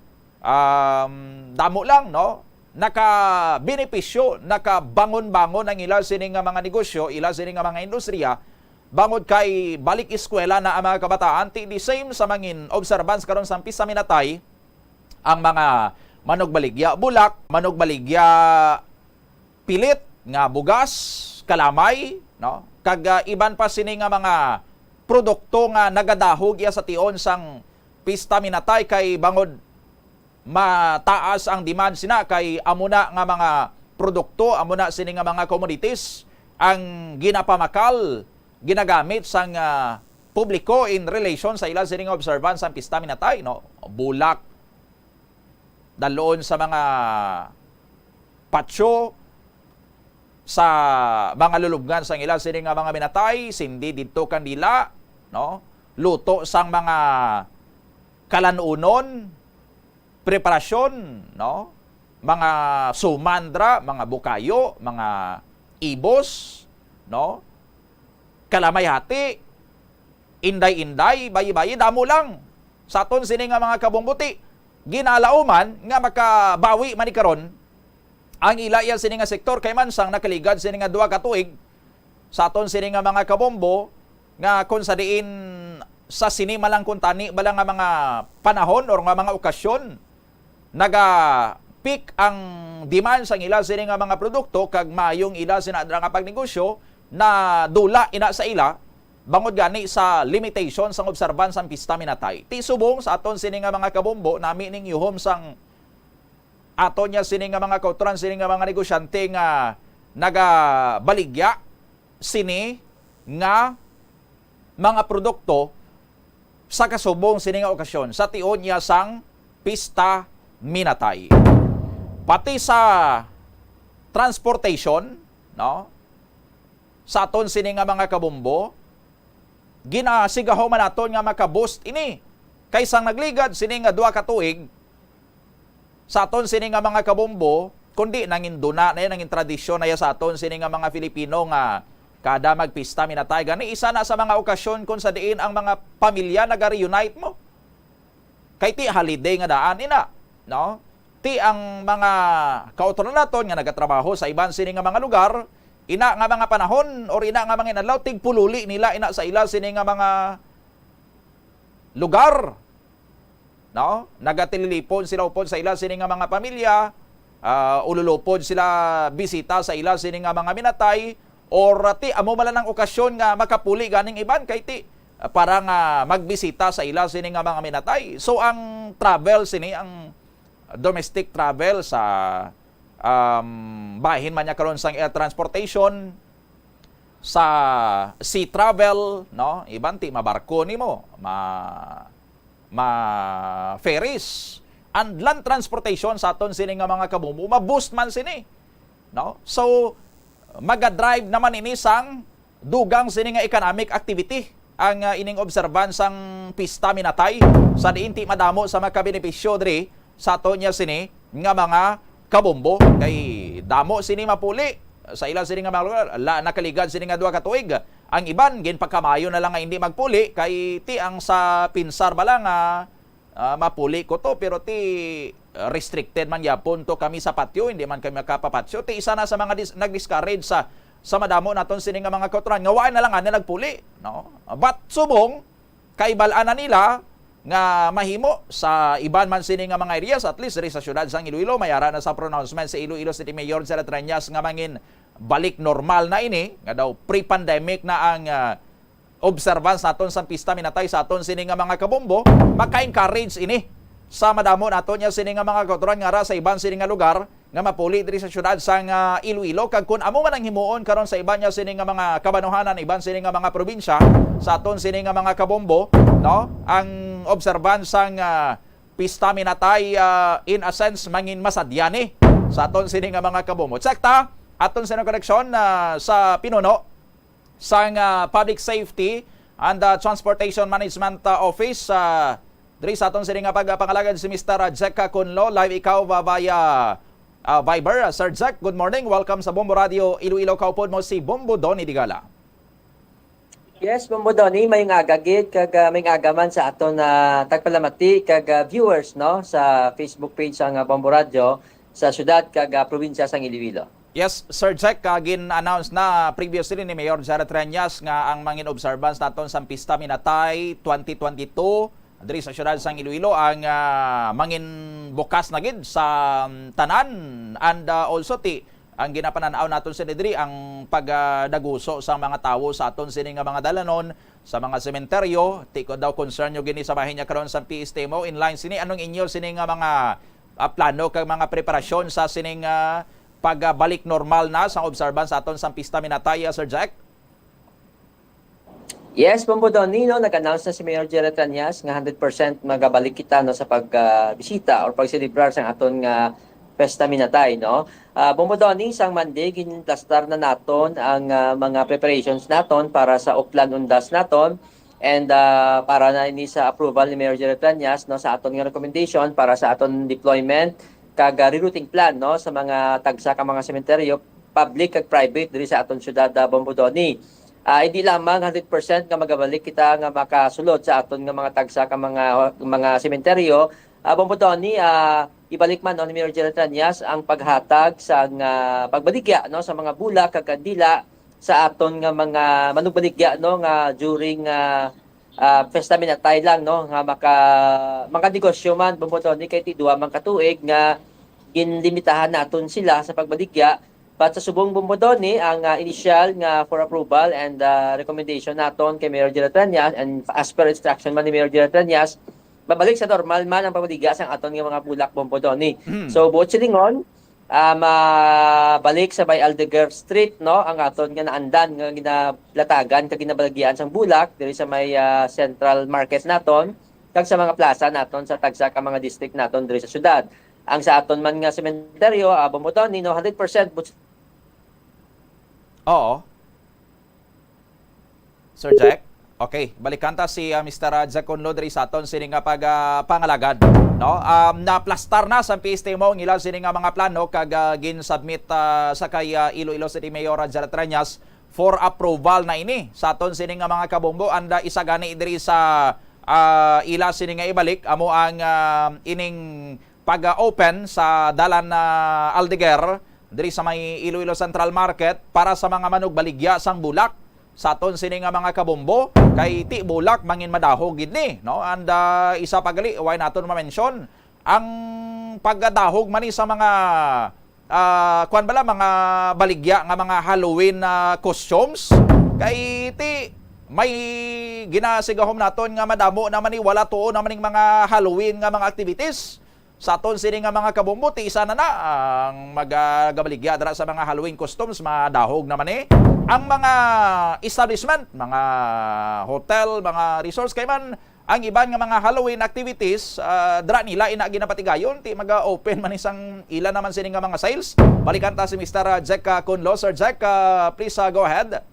Damo lang, no? Naka-benepisyo, naka-bangon-bangon ang ila sining nga mga negosyo, ila sining nga mga industriya, bangod kay balik eskwela na ang mga kabataan. Di same sa mangin observance karon sa Pista Minatay, ang mga manugbaligya bulak, manugbaligya pilit nga bugas, kalamay, no? Kag iban pa sini nga mga produkto nga nagadahog iya sa tion sang Pista Minatay kay bangod mataas ang demand sina kay amuna nga mga produkto, amuna sini nga mga commodities ang ginapamakal, ginagamit sang publiko in relation sa ila sini nga observance ang Pista Minatay, no? Bulak, daloon sa mga patso, sa mga lulubngan sang ila sini nga mga minatay, sindi didto kandila, no? Luto sang mga kalanunon, preparasyon, no? Mga sumandra, mga bukayo, mga ibos, no? Kalamayhati, inday-inday, bayi-bayi, damo lang. Sa aton sini nga mga kabombuti, ginalauman nga makabawi man ni karon ang ilaya sini nga sektor kay man sang nakaligad sini nga 2 ka tuig sa aton sini nga mga kabombo nga kung sa diin sa sinima lang kuntani bala nga mga panahon or nga mga okasyon naga peak ang demand sang ila sini nga mga produkto kag mayong ila sina nga pagnegosyo na dula ina sa ila bangod gani sa limitation sang observance sang pista minatay. Ti subong sa aton sini nga mga kabombo nami ning yuhom sang aton nya sini nga mga kauturan sini nga mga negosyante nga nagabaligya sini nga mga produkto sa kasubong sini nga okasyon sa tion niya sang pista minatay. Pati sa transportation, no? Sa aton sini nga mga kabombo, ginasigaho man naton nga maka-boost ini. Kaysang nagligad sini nga 2 ka tuig sa aton sini nga mga kabombo, kundi nangin duna na nangin tradisyon na sa aton sini nga mga Filipino nga kada magpista minatay gani isa na sa mga okasyon kung sa diin ang mga pamilya naga-reunite mo. Kay ti holiday nga daan ina, no? Ti ang mga kauturan naton nga nagatrabaho sa iban sini nga mga lugar, ina nga mga panahon or ina nga mga inadlaw tigpululi nila ina sa ila sini nga mga lugar, no? Nagatililipon sila upod sa ila sini nga mga pamilya, ululupod sila bisita sa ila sini nga mga minatay or ti amo mala ng okasyon nga makapuli ganing iban kay ti para nga magbisita sa ila sini nga mga minatay. So ang travel sini ang domestic travel sa bahin man niya karon sang air transportation, sa sea travel, no? Iban ti mabarko nimo, ma ferries, and land transportation sa aton sini nga mga kabombo, ma-boost man sini, no? So maga-drive naman ini sang dugang sini nga economic activity ang ining observance sang pista minatay sa diin ti madamo sa makabenepisyo diri sa aton nya sini nga mga kabombo kay damo sini mapuli sa ila sini nga mga lugar nakaligad sini nga 2 ka tuig ang iban ginpakamayo na lang nga hindi magpuli kay ti ang sa pinsar bala nga mapuli ko to pero ti restricted man yapon to kami sa patio hindi man kami makapapatio ti isa na sa mga nag-discourage sa madamo naton sini nga mga kauturan nga waay na lang nga nagpuli, no? But subong kay balaan na nila nga mahimo sa iban man sini nga mga areas at least diri sa syudad sang Iloilo mayara na sa pronouncement sa Iloilo City Mayor Sara Triñas nga mangin balik normal na ini nga daw pre-pandemic na ang observance naton sa pista minatay sa aton sini nga mga kabombo maka-encourage ini sa madamo naton nya sini nga mga kauturan nga ra sa iban sini nga lugar nga mapuli diri sa syudad sang Iloilo kag kun amo man ang himuon karon sa iban nya sini nga mga kabanuhanan iban sini nga mga probinsya sa aton sini nga mga kabombo, no? Ang observance sang pista minatay in a sense mangin masadyani sa aton sini nga mga kabombo. Sakta aton sini koreksyon sa pinuno sang Public Safety and Transportation Management Office diri sa aton sini nga pagpangalagan si Mr. Jack Kunlo live ikaw via Viber. Sir Jack, good morning. Welcome sa Bombo Radio Iloilo. Kaupod mo si Bombo Donny Digala. Yes, Bombo Donny, may agagid kag may agaman sa aton tagpalamati kag viewers no sa Facebook page sang Bombo Radio sa syudad kag probinsya sang Iloilo. Yes, Sir Jack, gin-announce na previously ni Mayor Sara Triñas nga ang mangin observance naton sa Pista Minatay 2022 diri sa syudad sang Iloilo ang mangin bukas na gid sa tanan and also ang ginapananaw naton sa diri ang pagdaguso sa mga tawo sa aton sini nga mga dalanon sa mga sementeryo ko daw concern yo gini sa bahin niya karon sa PSTMO in line sini anong inyo sini nga mga plano kag mga preparasyon sa sining pagbalik normal na sa observance aton sa Pista Minatay, Sir Jack? Yes, Bombo Donny, no, nag-announce na si Mayor Jerry Triñas nga 100% magabalik kita no sa pagbisita or pagselebrar sa aton nga Pesta Minatay, no. Bombo Donny, sang Monday ginplastar na naton ang mga preparations naton para sa Uplan Undas naton and para na ini sa approval ni Mayor Jerry Triñas no sa aton nga recommendation para sa aton deployment kag rerouting plan no sa mga tagsa ka mga sementeryo public kag private diri sa aton syudad Bombo Donny. hindi lamang 100% nga magabalik kita nga makasulod sa aton nga mga tagsa ka mga sementeryo. Bombodoni, ibalik man ni Mayor Gerald Tranias ang paghatag sa pagbaligya no sa mga bulak kag kandila sa aton nga mga manugbaligya no nga during Festa Minatay lang no nga mga negosyo man Bombodoni kay ti duha man katuig nga ginlimitahan naton sila sa pagbaligya. But sa subong Bombodoni, ang initial nga for approval and recommendation naton kay Mayor Gerald Tranias and as per instruction man ni Mayor Gerald Tranias, babalik sa normal man ang pagbaligya sa aton nga mga bulak Bombodoni. So buot silingon, mabalik sa Bay Aldeguer Street no ang aton nga naandan nga ginalatagan kag ginabalagyan sang bulak diri sa may Central Market naton kag sa mga plaza naton sa tagsa ka mga district naton diri sa syudad. Ang sa aton man nga sementeryo, Bombodoni no 100% Oo. Sir Jack? Okay, balikan ta si Mr. Jack Conlo diri sa aton sini nga pangalagad, no? Na-plastar na sa PST mo ang ilang sini nga mga plano kag gin-submit sa kay Iloilo City Mayor Gerald Tranias for approval na ini. Sa aton sini nga mga kabombo anda isagani diri sa ila sini nga ibalik amo ang ining pag-open sa dalan na Aldeguer diri sa may Iloilo Central Market para sa mga manugbaligya sang bulak. Sa aton sini nga mga kabombo kay ti bulak mangin madahog gid ni no and isa pagali why naton ma-mention ang pagdahog man sa mga kuan bala mga baligya nga mga Halloween costumes kay ti may ginasigahom naton nga madamo naman ni wala tuo naman ning mga Halloween nga mga activities. Sa aton sini nga mga kabombo ti isa na ang magabaligya dira sa mga Halloween costumes madahog naman ni ang mga establishment, mga hotel, mga resorts kay man ang iban nga mga Halloween activities dira nila ina ginapatigayon ti maga-open man isang ila naman sini nga mga sales. Balikan ta si Mr. Jack Conlo. Sir Jack, please go ahead.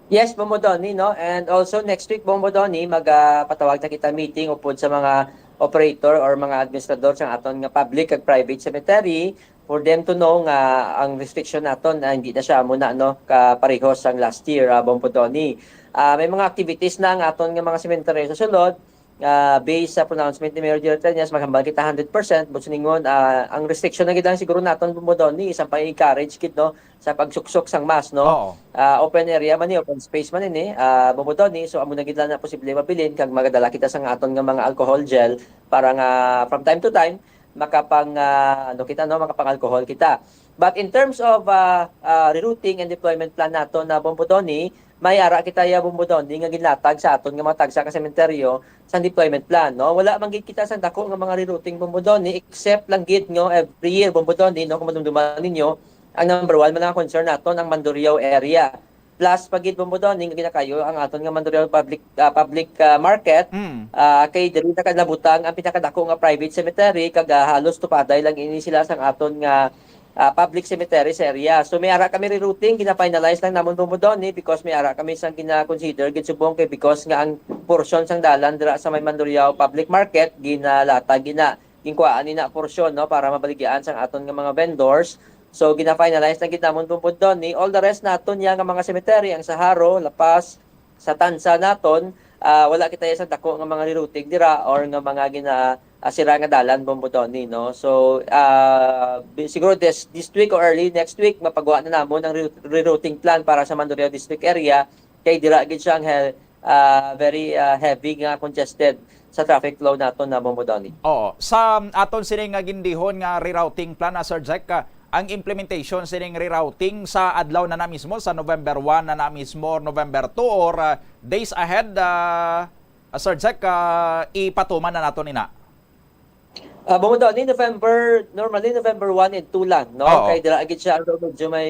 Yes, Bombodoni, no? And also next week, Bombodoni, magpatawag na kita meeting upod sa mga operator or mga administrador sa aton nga public ag private cemetery for them to know nga ang restriction naton hindi na siya muna no kaparehos sang last year, Bombodoni. May mga activities na ang aton nga mga cemetery sa sulod. Based sa pronouncement ni Mayor Gerald Tranias, maghambal kita 100%. But siningon, ang restriction na gitang siguro naton Bombodoni, isang pa-encourage kit no, sa pagsuksok sang mass, no? Open area man ni, open space man ni, Bombodoni. So, amo na gitla na posible mabilin, kag magadala kita sang aton nga mga alcohol gel, para nga from time to time, makapang alcohol kita. But in terms of rerouting and deployment plan nato na Bombodoni, may ara kita ya Bombodoni nga ginlatag sa aton nga mga tagsa ka sementeryo sa deployment plan, no? Wala man gid kita sa dako nga mga rerouting Bombodoni except lang gid no every year Bombodoni no kung madumduman ninyo ang number 1 man nga concern naton ang Mandurriao area. Plus pagid Bombodoni nga ginakayo ang aton nga Mandurriao public market kay diri na kadlabutang ang pinakadako nga private cemetery kag halos tupaday lang ini sila sang aton nga public cemetery sa area. So may ara kami rerouting, gina-finalize lang namon Bombodoni because may ara kami sang gina-consider gitsubong kay because nga ang portion sang dalan dira sa may Mandurriao public market ginalatag ginkuhaan ni na portion no para mabaligyan sang aton nga mga vendors. So gina-finalize lang gid namon Bombodoni. All the rest naton yang mga cemetery ang Saharo, Lapas, sa Tansa naton wala kita sa dako nga mga rerouting dira or nga mga sira nga dalan Bombodoni no. So siguro this week or early next week mapagawa na namon ang rerouting plan para sa Mandurriao district area kay dira gid siya very heavy nga congested sa traffic flow naton na Bombodoni. Oo, sa aton sini nga gindihon nga rerouting plan na Sir Jack, ang implementation sining rerouting sa adlaw na mismo sa November 1 na mismo November 2 or days ahead Sir Jack, ipatuman na nato nina. Bombodoni normally November 1 and 2 lang, no? Kay dira gid siya medyo may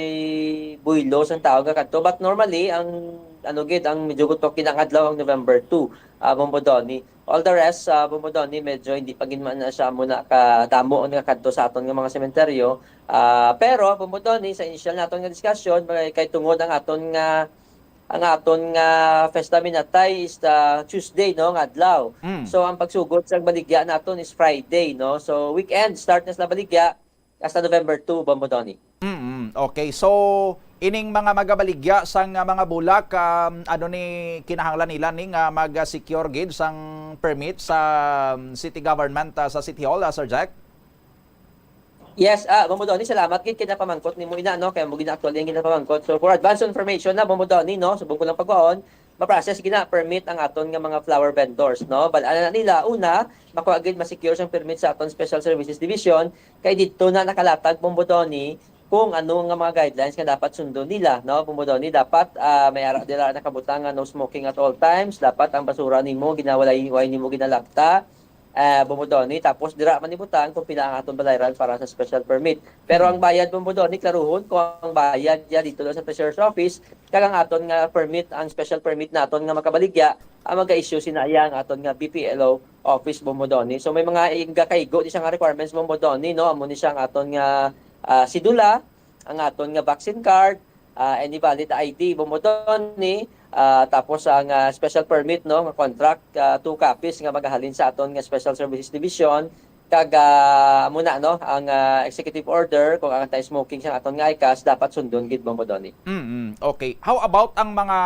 buylo sang tao kadto but normally ang ang medyo gutok kinangadlaw ang November 2 Bombodoni. All the rest Bombodoni medyo hindi pa gid man na siya muna kadamo nga kadto sa aton nga mga sementeryo. Pero Bombodoni sa initial naton nga discussion kay tungod ang aton nga Festa Minatay is Tuesday no nga adlaw. So ang pagsugod sa baligya naton is Friday no. So weekend start na sa baligya hasta November 2 Bombodoni. Okay, so ining mga magabaligya sang mga bulak ano ni kinahanglan nila ning mag-secure gid sang permit sa city government sa City Hall, Sir Jack? Yes, Bomodoni, salamat gid kinapamangkot nimo ina no kay mo gina-actually ang kinapamangkot. So for advance information na Bomodoni no, subong ko lang pagwaon, ma-process gina permit ang aton nga mga flower vendors no. Bal-ana na nila una, makuha gid ma-secure sang permit sa aton Special Services Division kay didto na nakalatag Bomodoni kung ano nga mga guidelines nga dapat sundon nila no. Bomodoni dapat may ara dila nakabutang nga no smoking at all times, dapat ang basura nimo ginawalay nimo ginalapta. Bomodoni, tapos dira man ibutang kung pila ang aton balayran para sa special permit. Pero ang bayad Bomodoni klaruhon kung ang bayad ya dito sa Treasurer's Office kag ang aton nga permit, ang special permit naton nga makabaligya ang mag-issue sinaya ang aton nga BPLO office Bomodoni. So may mga igakaigo di siya nga requirements Bomodoni no, amo ni siya ang aton nga sidula, ang aton nga vaccine card, any valid ID Bomodoni, tapos ang special permit no nga contract 2 copies nga magahalin sa aton nga Special Services Division kag muna no ang executive order kung ang anti-smoking sa aton nga ICAS dapat sundon gid Bomodoni. Okay. How about ang mga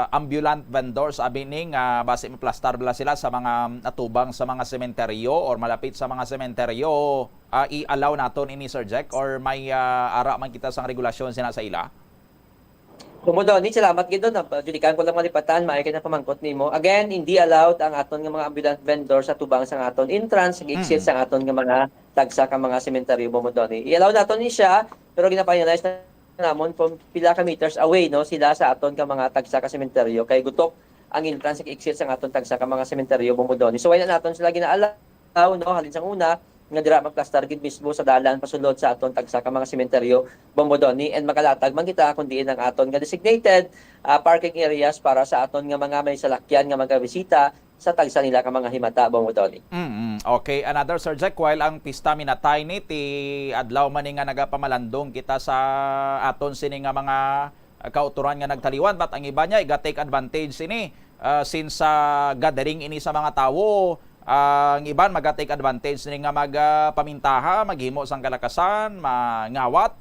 ambulant vendors abi ning base maplastar bala sila sa mga natubang sa mga sementeryo or malapit sa mga sementeryo, i-allow naton ini Sir Jack or may ara man kita sang regulasyon sina sa ila? Bomodoni, salamat gid doon. Judikan ko lang malipatan, maayo na pamangkot nimo. Again, hindi allowed ang aton nga mga ambulant vendor sa tubang sa aton entrance, exit sa aton nga mga tagsa ka mga sementeryo Bomodoni. I-allow naton ni siya, pero gina-finalize na namon kung pila ka meters away no sila sa aton ka mga tagsa ka sementeryo kay gutok ang entrance ug exit sa aton tagsa ka mga sementeryo Bomodoni. So wala naton sila gina-allow no halin sang una nga dira magplastar gid mismo sa dalan pasulod sa aton tagsa ka mga sementeryo Bomodoni and makalatag man kita kun diin ang aton nga designated parking areas para sa aton nga mga may salakyan nga magabisita sa tagsa nila ka mga himata Bomodoni. Okay, another Sir Jack, while ang pista minatay ni ti adlaw man nga nagapamalandong kita sa aton sini nga mga kauturan nga nagtaliwan, but ang iba niya iga-take advantage sini since gathering ini sa mga tawo. Ang iban mag-take advantage ni nga magpamintaha, maghimo sang kalakasan, mangawat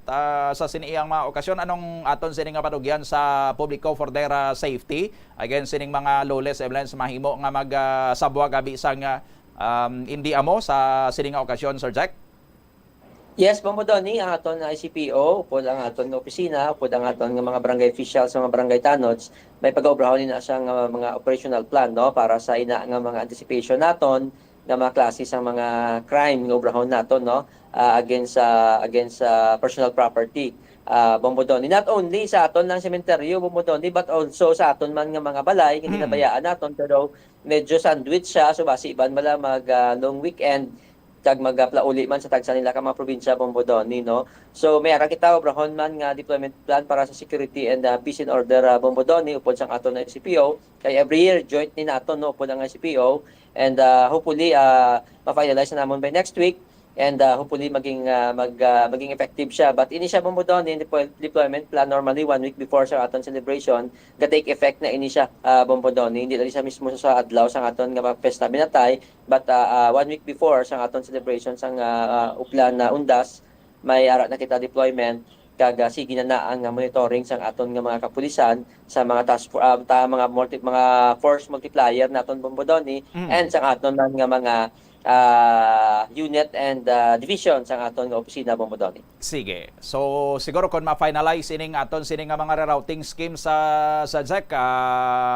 sa siniyang mga okasyon. Anong aton sining nga padugyan sa publiko for their safety against sining mga lawless elements mahimo nga magsabwa gabi sang hindi amo sa sining nga okasyon, Sir Jack? Yes, Bomodoni, ang aton ICPO, upod ang aton nga opisina, upod ang aton nga mga barangay officials, mga barangay tanods, may pag-obrahon na siyang mga operational plan no para sa ina nga mga anticipation naton nga mga klase sa mga crime nga obrahon naton no against personal property. Bomodoni, not only sa aton lang sementeryo Bomodoni but also sa aton man nga mga balay nga ginabayaan naton, pero medyo sandwich siya, so basi iban mala mag long weekend kag magplauli man sa tagsa nila ka mga probinsya Bomodoni no. So may ara kita obrahon man nga deployment plan para sa security and peace and order Bomodoni upod sang aton na ICPO kay every year joint ni naton no upod ang ICPO and hopefully ma-finalize na namon by next week and hopefully maging effective siya. But ini siya Bomodoni deployment plan normally 1 week before sa aton celebration ga take effect na ini siya Bomodoni, hindi dali siya mismo sa adlaw sang aton nga pesta binatay but 1 week before sang aton celebration sang uplan na undas may ara na kita deployment kag sige na ang monitoring sang aton nga mga kapulisan sa mga mga force multiplier naton Bomodoni and sang aton man nga mga unit and division sa aton nga opisina Bomodoni. Sige. So siguro kung ma-finalize ining aton sining nga mga rerouting scheme sa Jack,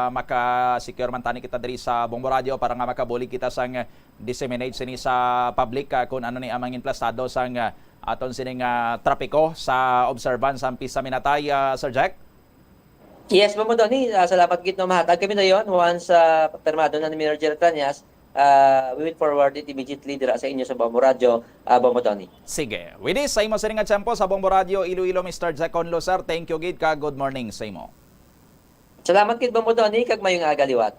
maka-secure man tani kita diri sa Bombo Radio para nga makabuli kita sang disseminate sini sa public kung ano ni amang implastado sang aton sining trapiko sa observance ang pista minatay, Sir Jack. Yes, Bomodoni, salamat gid no mahatag kami dayon once permado na ni Mayor Gerald Tranias. We will forward it immediately dira sa inyo sa Bombo Radio, Bomodoni. Sige. With this, sa imo sining nga tiyempo sa Bombo Radio Iloilo, Mr. Jack Conlo, sir. Thank you gid ka. Good morning sa imo. Salamat gid Bomodoni kag mayong agaliwat.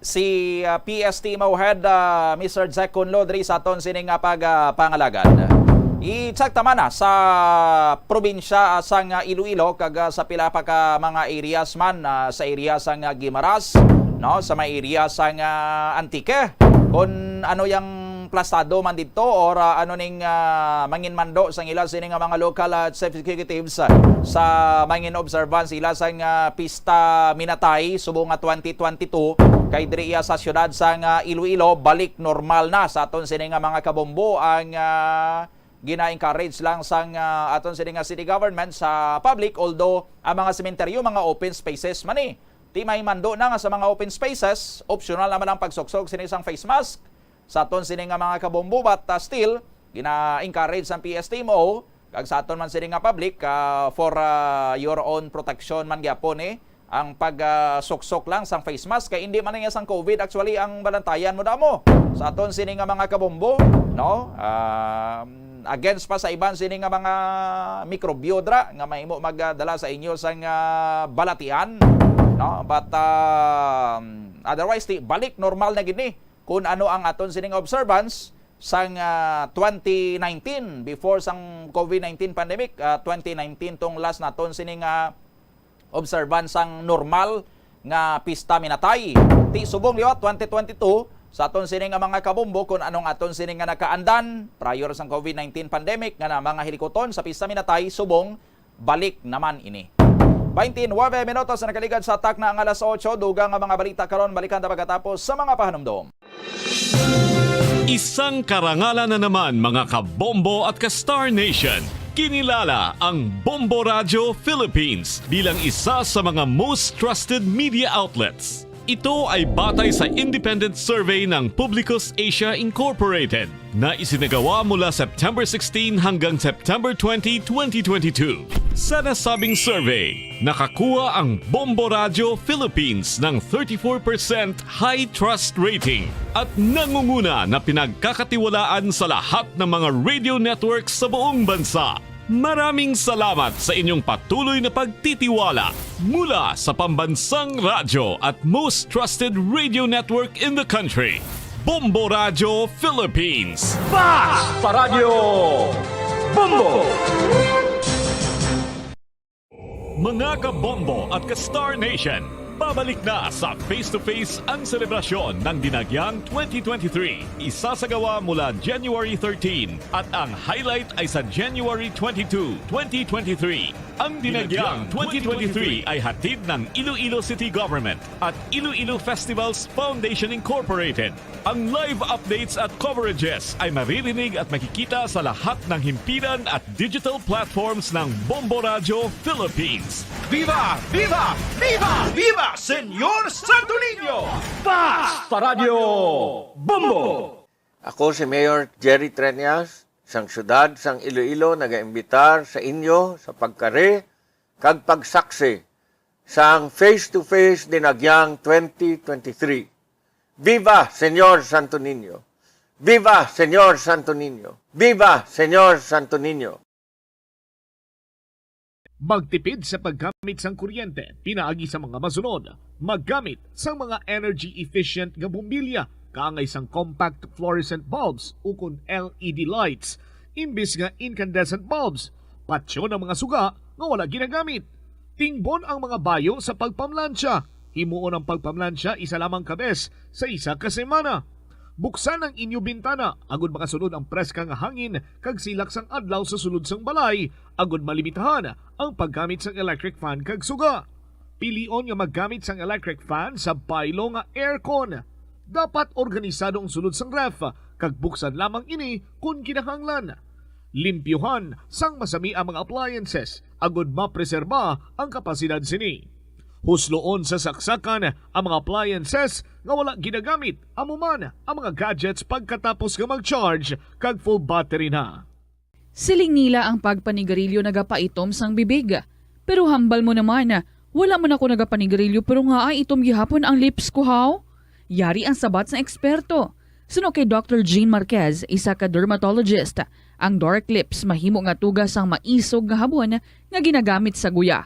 Si PST Mauhead, Mr. Jack Conlo diri sa aton sining nga pangalagad. I-check taman na sa probinsya sang Iloilo kag sa pila pa ka mga areas man sa area sang Guimaras, no, sa may area sang Antique. Kung ano yung emplastado man dito or ano ning manginmando sang ila sini nga mga local executives sa mangin observance ila sang pista Minatay subong nga 2022 kay diri sa syudad sang Iloilo balik normal na sa aton sini nga mga kabombo ang gina-encourage lang sang aton sini nga city government sa public, although ang mga sementeryo mga open spaces man Di may mando na nga sa mga open spaces, optional naman ang pagsuksok sini sang face mask sa aton sini nga mga kabombo, but still gina-encourage ang PSTMO kag sa aton man sini nga public for your own protection man gyapon ang pagsuksok lang sang face mask kay hindi man nga sang COVID actually ang balantayan mo damo sa aton sini nga mga kabombo, no? Against pa sa iban sini nga mga microbiodra nga mahimo magdala sa inyo sang balatian, no? But otherwise balik normal na gini kung ano ang aton sining observance sang 2019 before sang COVID-19 pandemic. 2019 tong last naton sining observance sang normal nga pista Minatay. Ti subong liwat 2022 sa aton sining mga kabombo kung anong aton sining nga nakaandan prior sang COVID-19 pandemic nga na mga hilikoton sa pista Minatay subong balik naman ini. 29 minutos na nakaligad sa atak na ang alas 8. Dugang ang mga balita karon, balikan na pagkatapos sa mga pahanumdom. Isang karangalan na naman mga kabombo at ka-Star Nation. Kinilala ang Bombo Radio Philippines bilang isa sa mga most trusted media outlets. Ito ay batay sa independent survey ng Publicus Asia Incorporated na isinagawa mula September 16 hanggang September 20, 2022. Sa nasabing survey, nakakuha ang Bombo Radio Philippines ng 34% high trust rating at nangunguna na pinagkakatiwalaan sa lahat ng mga radio networks sa buong bansa. Maraming salamat sa inyong patuloy na pagtitiwala mula sa pambansang radyo at most trusted radio network in the country, Bombo Radio Philippines. Fast Paradyo Bombo! Mga kabombo at ka-Star Nation, babalik na sa face-to-face ang selebrasyon ng Dinagyang 2023. Isasagawa mula January 13 at ang highlight ay sa January 22, 2023. Ang Dinagyang 2023 ay hatid ng Iloilo City Government at Iloilo Festivals Foundation Incorporated. Ang live updates at coverages ay maririnig at makikita sa lahat ng himpilan at digital platforms ng Bombo Radio Philippines. Viva! Viva! Viva! Viva! Senyor Santo Niño! Fast Paradyo Bombo! Ako si Mayor Jerry Treñas, sang syudad sang Iloilo, nagaimbitar sa inyo sa pagkare kag pagsaksi sang face-to-face Dinagyang 2023. Viva Senyor Santo Niño! Viva Senyor Santo Niño! Viva Senyor Santo Niño! Magtipid sa paggamit sang kuryente, pinaagi sa mga masunod, maggamit sa mga energy-efficient nga bumbilya, kaangay sang compact fluorescent bulbs ukon LED lights, imbis nga incandescent bulbs, patsyo ng mga suga nga wala ginagamit. Tingbon ang mga bayo sa pagpamlansya, himuon ang pagpamlansya isa lamang kabes sa isa ka semana. Buksan ang inyo bintana, agud makasunod ang preskang hangin kag silak sang adlaw sa sulod sang balay, agud malimitahan ang paggamit sang electric fan kag suga. Pilion nga maggamit sang electric fan sa baylo nga aircon. Dapat organisado ang sulod sang ref, kag buksan lamang ini kung kinahanglan. Limpyuhan sang masami ang mga appliances, agud mapreserba ang kapasidad sini. Husloon sa saksakan ang mga appliances nga wala ginagamit, amuman ang mga gadgets pagkatapos nga mag-charge kag full battery na. Siling nila ang pagpanigarilyo nagapaitom sang bibig. Pero hambal mo naman, wala mo na ko nagapanigarilyo pero nga ay itom gihapon ang lips ko how? Yari ang sabat sa eksperto. Suno kay Dr. Jean Marquez, isa ka dermatologist, ang dark lips mahimo nga tugas ang maisog nga habon nga ginagamit sa guya.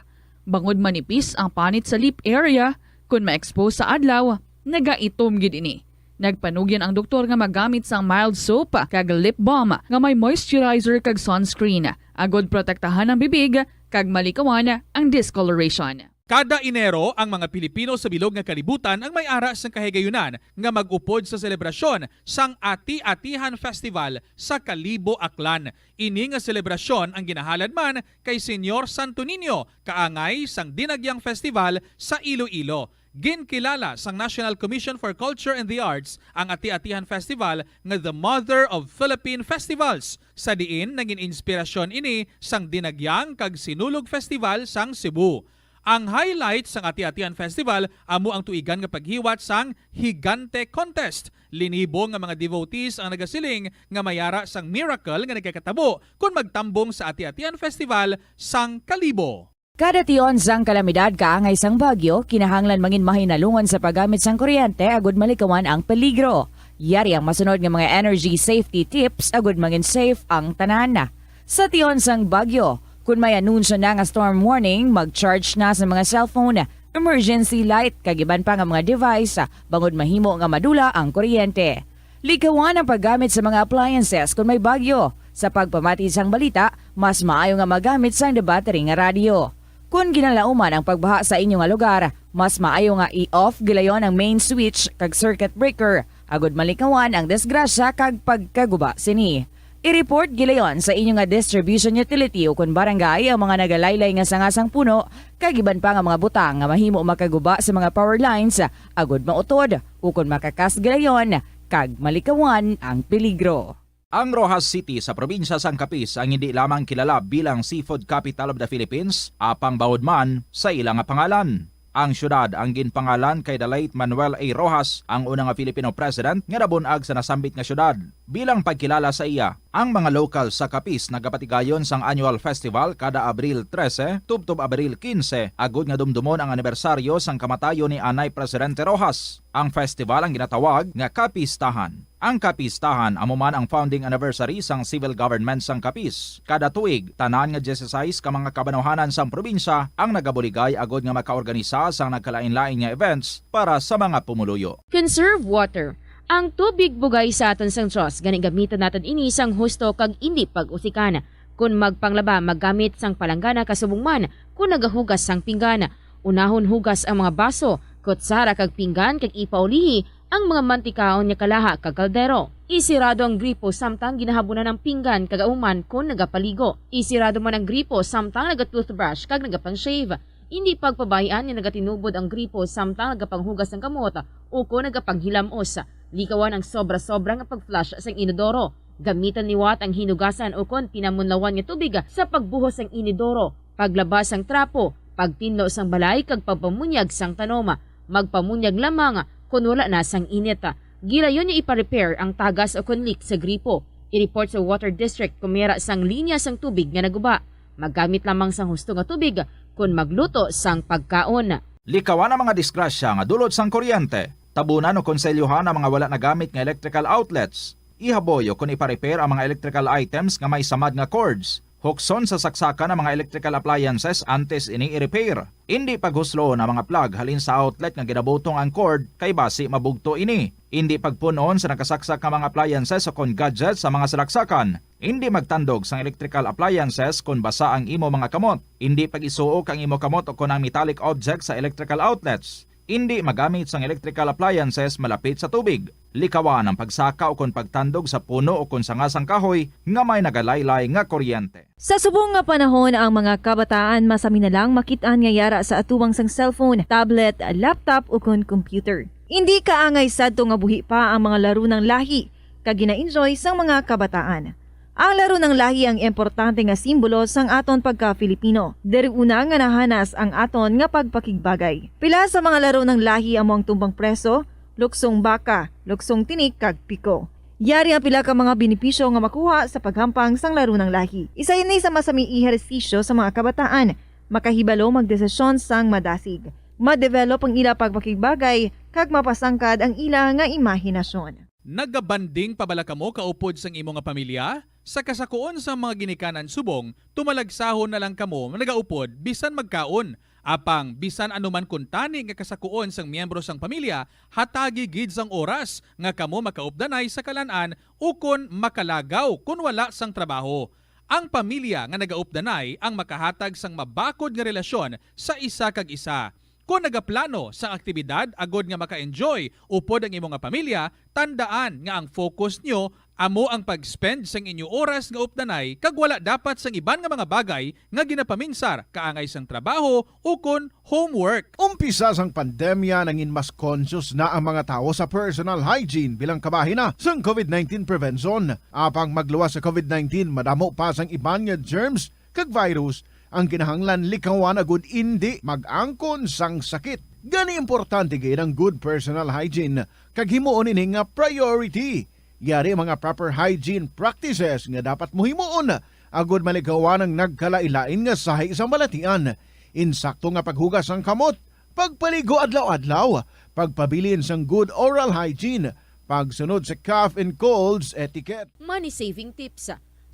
Bangod manipis ang panit sa lip area, kung ma-expose sa adlaw, nagaitom gid ini. Nagpanugyan ang doktor nga magamit sang mild soap kag lip balm nga may moisturizer kag sunscreen, agod protektahan ang bibig kag malikawan ang discoloration. Kada Enero, ang mga Pilipino sa bilog nga kalibutan ang may ara sang kahigayunan nga mag-upod sa selebrasyon sang Ati-Atihan Festival sa Kalibo, Aklan. Ini nga selebrasyon ang ginahalad man kay Senyor Santo Niño, kaangay sang Dinagyang Festival sa Iloilo. Ginkilala sang National Commission for Culture and the Arts ang Ati-Atihan Festival nga the Mother of Philippine Festivals. Sa diin naging inspirasyon ini sang Dinagyang kag Sinulog Festival sang Cebu. Ang highlight sang Ati-Atihan Festival amo ang tuigan nga paghiwat sang Higante Contest. Linibo nga mga devotees ang nagasiling nga mayara sang miracle nga nagkakatabo kung magtambong sa Ati-Atihan Festival sang Kalibo. Kada tion sang kalamidad kaangay sang bagyo, kinahanglan mangin mahinalungan sa paggamit sang kuryente agud malikawan ang peligro. Yari ang masunod nga mga energy safety tips agud mangin safe ang tanan. Sa tion sang bagyo, kung may anunsyo na nga storm warning, mag-charge na sa mga cellphone, emergency light, kagiban pa nga mga device, bangod mahimo nga madula ang kuryente. Likawan ang paggamit sa mga appliances kung may bagyo. Sa pagpamati sang balita, mas maayo nga magamit sang battery nga radio. Kung ginalauman ang pagbaha sa inyong lugar, mas maayo nga i-off gilayon ang main switch kag circuit breaker, agud malikawan ang disgrasya kag pagkaguba sini. I-report gilayon sa inyong nga distribution utility o kung barangay ang mga nagalaylay nga sangasang puno, kagiban pa nga mga butang nga mahimo makaguba sa mga power lines, agud mautod o kung makakas gilayon, kag malikawan ang peligro. Ang Rojas City sa probinsya sang Capiz ang hindi lamang kilala bilang seafood capital of the Philippines, apang bawod man sa ilang nga pangalan. Ang syudad ang ginpangalan kay the late Manuel A. Rojas, ang unang nga Filipino president nga nabunag sa nasambit nga syudad. Bilang pagkilala sa iya, ang mga local sa Capiz nagapatigayon sang annual festival kada Abril 13 tubtob Abril 15, agud nga dumdumon ang anibersaryo sang kamatayon ni Anay Presidente Rojas. Ang festival ang ginatawag nga Capistahan. Ang Capistahan amo man ang founding anniversary sang civil government sang Capiz. Kada tuig, tanan nga 16 ka mga kabanuhanan sang probinsya ang nagabuligay agud nga makaorganisa sang nagkalain-lain nga events para sa mga pumuluyo. Conserve water. Ang tubig bugay sa aton sang Diyos, gani gamitan natin ini sang husto kag indi pag-usikan. Kung magpanglaba, maggamit sang palanggana kasubong man, kung nagahugas sang pinggana. Unahon hugas ang mga baso, kutsara kag pinggan kag ipaulihi ang mga mantikaon niya kalaha kag kaldero. Isirado ang gripo samtang ginahabunan ng pinggan kag auman kung nagapaligo. Isirado man ang gripo samtang nagatoothbrush kag nagapang-shave. Hindi pagpabahian niya nagatinubod ang gripo samtang nagapanghugas ng kamot o kung nagapanghilamos. Likawan ang sobra-sobra nga pag-flush sa inodoro. Gamitan liwat ang hinugasan o kung pinamunlawan nga tubig sa pagbuhos ng inodoro, paglabas ang trapo, pagtinlo sang balay kag pagpamunyag sang tanoma, magpamunyag lamang kung wala na sang init. Gilayon niya ipa-repair ang tagas o kung leak sa gripo. I-report sa Water District kung mera sang linya sang tubig nga naguba. Maggamit lamang sang husto nga tubig kung magluto sang pagkaon. Likawan ang mga disgrasya nga dulot sang kuryente. Tabunan o konselyuhan ang mga wala nagamit nga electrical outlets. Ihaboyo kung ipa-repair ang mga electrical items nga may samad nga cords. Hukson sa saksakan ng mga electrical appliances antes ini i-repair. Hindi paghuslo na mga plug halin sa outlet nga ginabutong ang cord kay basi mabugto ini. Hindi pagpunon sa nakasaksak nga mga appliances o kon gadgets sa mga salaksakan. Hindi magtandog sa electrical appliances kung basa ang imo mga kamot. Hindi pag-isuok ang imo kamot o kon ang metallic objects sa electrical outlets. Hindi magamit sang electrical appliances malapit sa tubig. Likawan ang pagsaka o kon pagtandog sa puno o kon sangasang kahoy nga may nagalaylay nga kuryente. Sa subong nga panahon, ang mga kabataan masami na lang makitaan nga yara sa atuwang sang cellphone, tablet, laptop o kon computer. Hindi kaangay sadto nga buhi pa ang mga laro ng lahi kag gina-enjoy sang mga kabataan. Ang laro ng lahi ang importante nga simbolo sang aton pagka-Filipino. Diri una nga nahanas ang aton nga pagpakigbagay. Pila sa mga laro ng lahi among tumbang preso, luksong baka, luksong tinik kag piko. Yari ang pila ka mga benepisyo nga makuha sa paghampang sang laro ng lahi. Isa ini sa masami ehersisyo sa mga kabataan, makahibalo magdesisyon sang madasig. Ma-develop ang ila pagpakigbagay kag mapasangkad ang ila nga imahinasyon. Nagabanding pabalaka mo kaupod sang imo nga pamilya? Sa kasakuon sa mga ginikanan subong, tumalagsahon na lang kamo nagaupod bisan magkaon. Apang bisan anuman kuntani nga kasakuon sang miyembro sang pamilya, hatagi gid sang oras nga kamo makaupdanay sa kalan-an ukon makalagaw kun wala sang trabaho. ang pamilya nga nagaupdanay ang makahatag sang mabakod nga relasyon sa isa kag isa. Kung nagaplano sa aktibidad agod nga maka-enjoy upod ang imong nga pamilya, tandaan nga ang focus nyo amo ang pag-spend sang inyo oras nga updanay kag wala dapat sang iban nga mga bagay nga ginapaminsar kaangay sang trabaho o kon homework. Umpisa sang pandemya nangin mas conscious na ang mga tao sa personal hygiene bilang kabahina sang COVID-19 prevention. Apang magluwas sa COVID-19, madamo pa sang iban nga germs kag virus ang kinahanglan likawan agud hindi mag-angkon sang sakit. Gani importante gayud ang good personal hygiene kag himuon ini nga priority. Yari mga proper hygiene practices nga dapat mohimuon agud malikawan ang nagkalailain nga sahi sa malatian. Insakto nga paghugas sang kamot, pagpaligo adlaw-adlaw, pagpabilin sang good oral hygiene, pagsunod sa cough and colds etiquette. Money saving tips.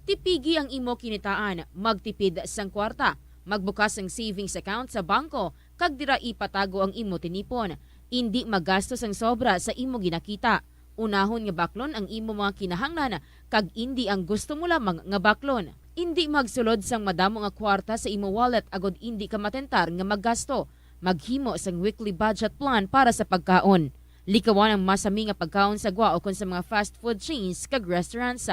Tipigi ang imo kinitaan, magtipid sang kwarta, magbukas ng savings account sa bangko, kag dira ipatago ang imo tinipon. Hindi magastos ang sobra sa imo ginakita. Unahon nga baklon ang imo mga kinahanglan, kag hindi ang gusto mo lamang nga baklon. Hindi magsulod sang madamo nga kwarta sa imo wallet agod hindi ka matentar nga maggasto. Maghimo sang weekly budget plan para sa pagkaon. Likawan ang masami nga pagkaon sa gwa o kon sa mga fast food chains kag restaurants.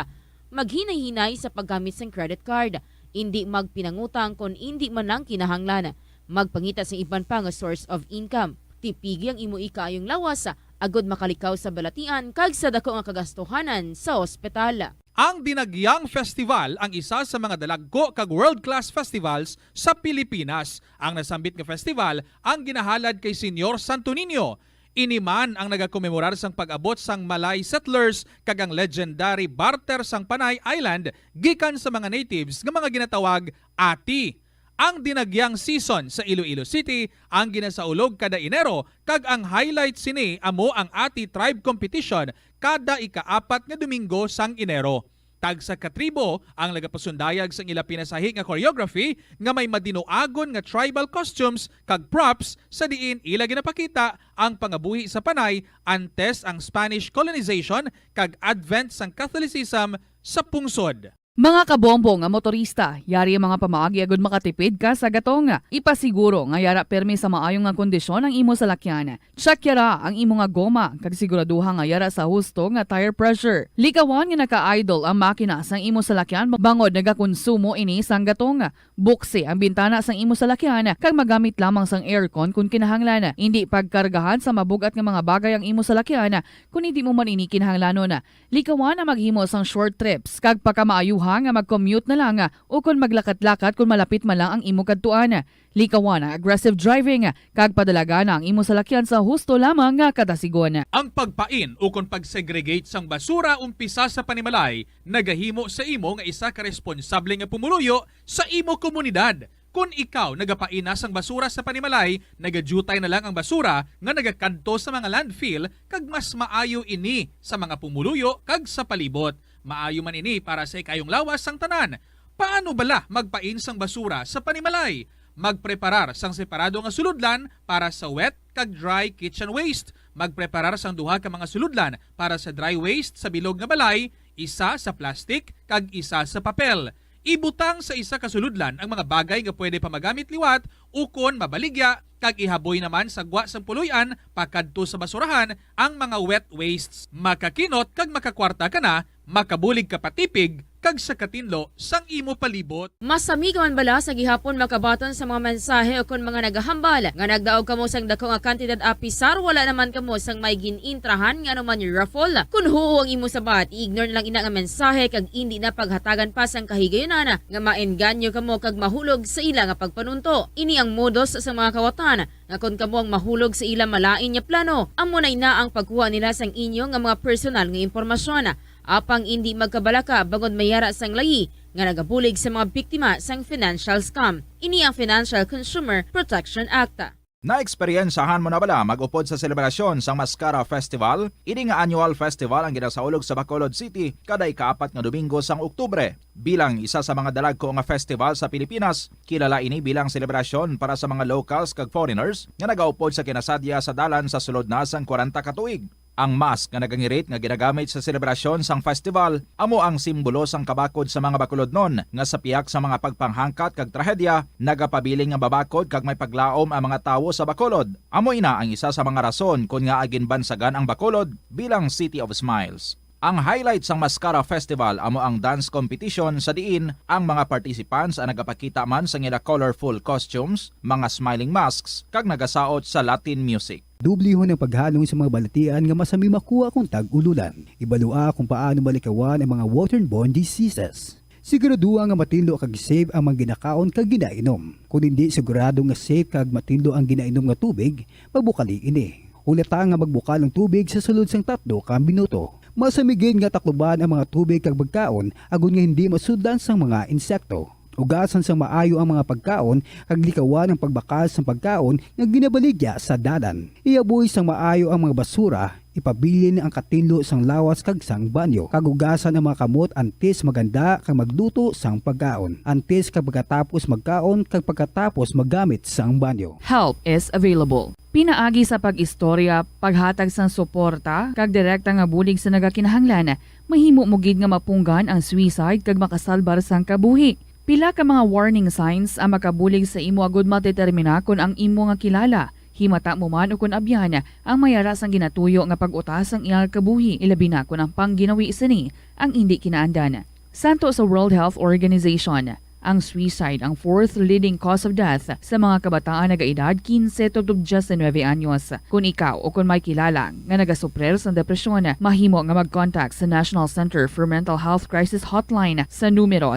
Maghinay-hinay sa paggamit ng credit card. Hindi magpinangutang kung hindi man lang kinahanglan. Magpangita sa iban pa nga source of income. Tipigi ang imo ikaayong lawas agod makalikaw sa balatian kag sa dako nga kagastuhanan sa ospital. Ang Dinagyang Festival ang isa sa mga dalagko kag world-class festivals sa Pilipinas. Ang nasambit nga festival ang ginahalad kay Senyor Santo Niño. Iniman ang nagakomemorar sang pag-abot sang Malay settlers kag ang legendary barter sang Panay Island gikan sa mga natives nga mga ginatawag Ati. Ang Dinagyang season sa Iloilo City ang ginasaulog kada Enero kag ang highlight sini amo ang Ati Tribe Competition kada ika-4 nga Domingo sang Enero. Tag sa katribo ang nagapasundayag sang ila pinasahi nga choreography nga may madinoagon nga tribal costumes kag props sa diin ila ginapakita ang pangabuhi sa Panay antes ang Spanish colonization kag advent sang Catholicism sa pungsod. Mga kabombo nga motorista, yari ang mga pamaagi agud makatipid ka sa gatong. Ipasiguro nga yara permi sa maayong nga kondisyon ang imo salakyan. Check yara ang imo nga goma kag siguraduha nga yara sa husto nga tire pressure. Likawan nga naka-idle ang makina sang imo salakyan bangod nagakonsumo ini sang gatong. Buksi ang bintana sang imo salakyan kag magamit lamang sang aircon kung kinahanglan. Hindi pagkargahan sa mabugat nga mga bagay ang imo salakyan kung hindi mo man ini kinahanglanon. Likawan na maghimo sang short trips kag pagkamaayo nga mag-commute na lang o kung maglakat-lakat kung malapit man lang ang imo kadtuan. Likawan na aggressive driving kag padalaga na ang imo salakyan sa husto lamang nga kadasigon. Ang pagpain o kung pagsegregate sang basura umpisa sa panimalay nagahimo sa imo nga isa ka responsable nga pumuluyo sa imo komunidad. Kung ikaw nagapaina sang basura sa panimalay, nagadutay na lang ang basura nga nagakanto sa mga landfill kag mas maayo ini sa mga pumuluyo kag sa palibot. Maayo man ini para sa ikayong lawas sang tanan. Paano bala magpain sang basura sa panimalay? Magpreparar sang separado nga suludlan para sa wet kag dry kitchen waste. Magpreparar sang duha ka mga suludlan para sa dry waste sa bilog nga balay, isa sa plastic kag isa sa papel. Ibutang sa isa ka suludlan ang mga bagay nga pwede pa magamit liwat ukon mabaligya kag ihaboy naman sa gwa sang puluyan pakadto sa basurahan ang mga wet wastes. Makakinot kag makakwarta ka na, makabulig ka patipig kag sa katinlo sang imo palibot. Masami ka man bala sa gihapon makabaton sa mga mensahe o kung mga nagahambal nga nagdaog kamo sang dako nga kantidad apisar wala naman kamo sang may ginintrahan nga naman yung raffle. Kung huo ang imo sabat, ignore na lang ina nga mensahe kag hindi na paghatagan pa sang kahigayonan nga maengganyo kamo kag mahulog sa ila nga pagpanunto. Ini ang modos sa mga kawatan nga kung kamo ang mahulog sa ila malain nga plano, amo na ang pagkuha nila sang inyo nga mga personal nga impormasyon. Apang hindi magkabalaka bagod mayara sang layi nga nagabulig sa mga biktima sang financial scam. Ini ang Financial Consumer Protection Act. Na-eksperyensahan mo na bala mag-upod sa selebrasyon sang Mascara Festival? Ini nga annual festival ang ginasaulog sa Bacolod City kada ika-4 nga Domingo sang Oktubre. Bilang isa sa mga dalagko nga festival sa Pilipinas, kilala ini bilang selebrasyon para sa mga locals kag foreigners nga nagaupod sa kinasadya sa dalan sa sulod na sang 40 ka tuig. Ang mask nga nagangirit nga ginagamit sa selebrasyon sang festival amo ang simbolo sang kabakod sa mga bakulodnon nga sa piyak sa mga pagpanghangkat kag trahedya nagapabiling nga babakod kag may paglaom ang mga tawo sa Bacolod. Amo ina ang isa sa mga rason kung nga agin bansagan ang Bacolod bilang City of Smiles. Ang highlight sang Mascara Festival amo ang dance competition sa diin ang mga participants ang nagapakita man sa ngila colorful costumes, mga smiling masks kag nagasaot sa Latin music. Dublihon ang paghalong sa mga balatian nga masami makuha kung tag-ululan. Ibalua kung paano malikawan ang mga waterborne diseases. Siguraduha nga matindlo kag safe ang mga ginakaon kag ginainom. Kung hindi sigurado nga safe kag matindlo ang ginainom nga tubig, magbukali ini. Ulata nga magbukal ang tubig sa sulod sang 3 ka minuto. Masamigin nga takluban ang mga tubig kag pagkaon agon nga hindi masudlan sang mga insekto. Ugasan sang maayo ang mga pagkaon kag likawan ang pagbakas sang pagkaon nga ginabaligya sa dalan. Iaboy sang maayo ang mga basura, ipabilin ang katinlo sang lawas kag sang banyo. Kag ugasan ang mga kamot antes maganda kag magluto sang pagkaon. Antes kag pagkatapos magkaon kag pagkatapos maggamit sang banyo. Help is available. Pinaagi sa pag-istorya, paghatag sang suporta, kag direkta nga bulig sa nagakinahanglan, mahimo mo gid nga mapunggan ang suicide kag makasalbar sang kabuhi. Pila ka mga warning signs ang makabulig sa imo agud matetermina kung ang imo nga kilala. Himata mo man o kung abyan ang mayaras ang ginatuyo nga pag-utas ang iyang kabuhi, ilabi na kung ang pangginawi sini ang hindi kinaandan. Santo sa World Health Organization, ang suicide ang 4th leading cause of death sa mga kabataan nagaedad 15 to 19 anyos. Kung ikaw o kung may kilala nga nagasuprer sa depresyon, mahimo nga mag-contact sa National Center for Mental Health Crisis Hotline sa numero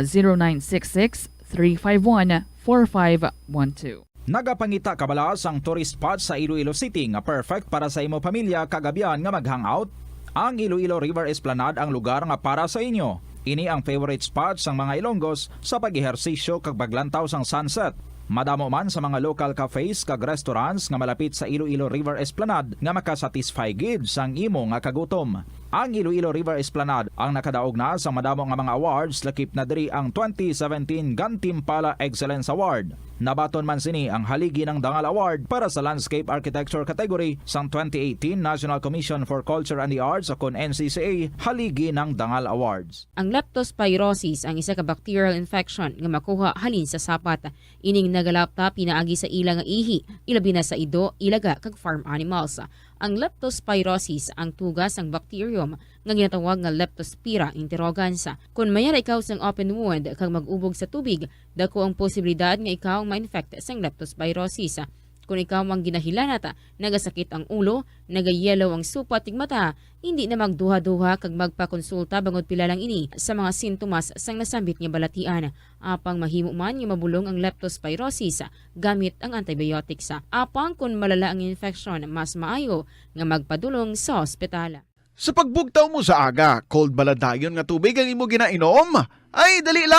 0966-351-4512. Nagapangita kabalaas ang tourist spot sa Iloilo City nga perfect para sa imo pamilya kagabihan nga mag-hangout. Ang Iloilo River Esplanade ang lugar nga para sa inyo. Ini ang favorite spot sang mga Ilonggos sa pag-ehersisyo kag paglantaw sang sunset. Madamo man sa mga local cafes kag restaurants nga malapit sa Iloilo River Esplanade nga makasatisfy gid sang imo nga kagutom. Ang Iloilo River Esplanade ang nakadaog na sa madamo nga mga awards lakip na diri ang 2017 Gantimpala Excellence Award. Nabaton man sini ang haligi ng Dangal Award para sa Landscape Architecture category sang 2018 National Commission for Culture and the Arts o NCCA haligi ng Dangal Awards. Ang leptospirosis ang isa ka bacterial infection nga makuha halin sa sapat. Ining nagalapta pinaagi sa ila nga ihi, ilabi na sa ido, ilaga kag farm animals. Ang leptospirosis ang tugas ng bacterium nga ginatawag nga Leptospira interrogans. Kung mayara ikaw sang open wound kag mag-ubog sa tubig, dako ang posibilidad nga ikaw ma-infect sang leptospirosis. Kung ikaw ang ginahilanata, nagasakit ang ulo, nagayelo ang supa tig mata, hindi na magduha-duha kag magpakonsulta bangod pila lang ini sa mga sintomas sang nasambit nga balatian. Apang mahimo man nga mabulong ang leptospirosis gamit ang antibiotics. Apang kung malala ang infection, mas maayo nga magpadulong sa ospital. Sa pagbugtaw mo sa aga, cold baladayon nga tubig ang imo ginainom? Ay, dali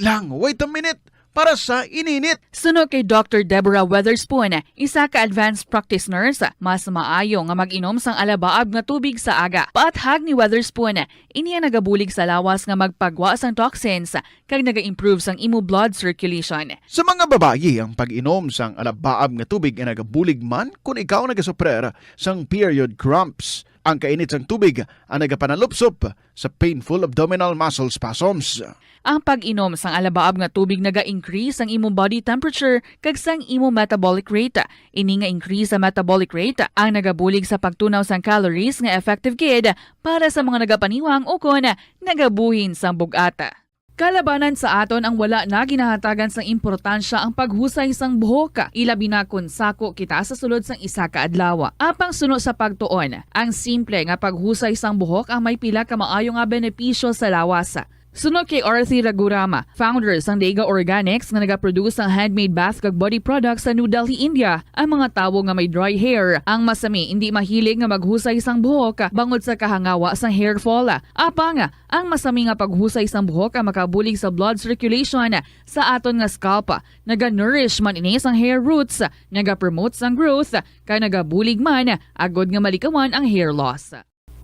lang, wait a minute. Para sa ininit. Suno kay Dr. Deborah Weatherspoon, isa ka advanced practice nurse, mas maayo nga mag-inom sang alabaab nga tubig sa aga. Paathag ni Weatherspoon, iniya nagabulig sa lawas nga magpagwa sang toxins kag naga-improve sang imo blood circulation. Sa mga babayi, ang pag-inom sang alabaab nga tubig ay nagabulig man kung ikaw nagasuprer sang period cramps. Ang kainit sang tubig ang nagapanalupsop sa painful abdominal muscle spasms. Ang pag-inom sang alabaab nga tubig naga-increase ang imong body temperature kag sang imong metabolic rate. Ini nga increase sa metabolic rate ang nagabulig sa pagtunaw sang calories nga effective gid para sa mga nagapaniwang o kon nagabuhin sang bugata. Kalabanan sa aton ang wala na ginahatagan sang importansya ang paghusay sang buhok, ilabi na kun sako kita sa sulod sang isa ka adlaw. Apang suno sa pagtuon, ang simple nga paghusay sang buhok ang may pila ka maayo nga benepisyo sa lawas. Sunod kay Arthi Ragurama, founder sang Dega Organics nga nagaproduce ng handmade bath kag body products sa New Delhi, India. Ang mga tawo nga may dry hair, ang masami hindi mahilig nga maghusay sang buhok bangod sa kahangawa sang hair fall. Apang ang masami nga paghusay sang buhok ang makabulig sa blood circulation sa aton nga scalp. Naga-nourish man ini sang hair roots, naga-promote sang growth, kay nagabulig man agod nga malikawan ang hair loss.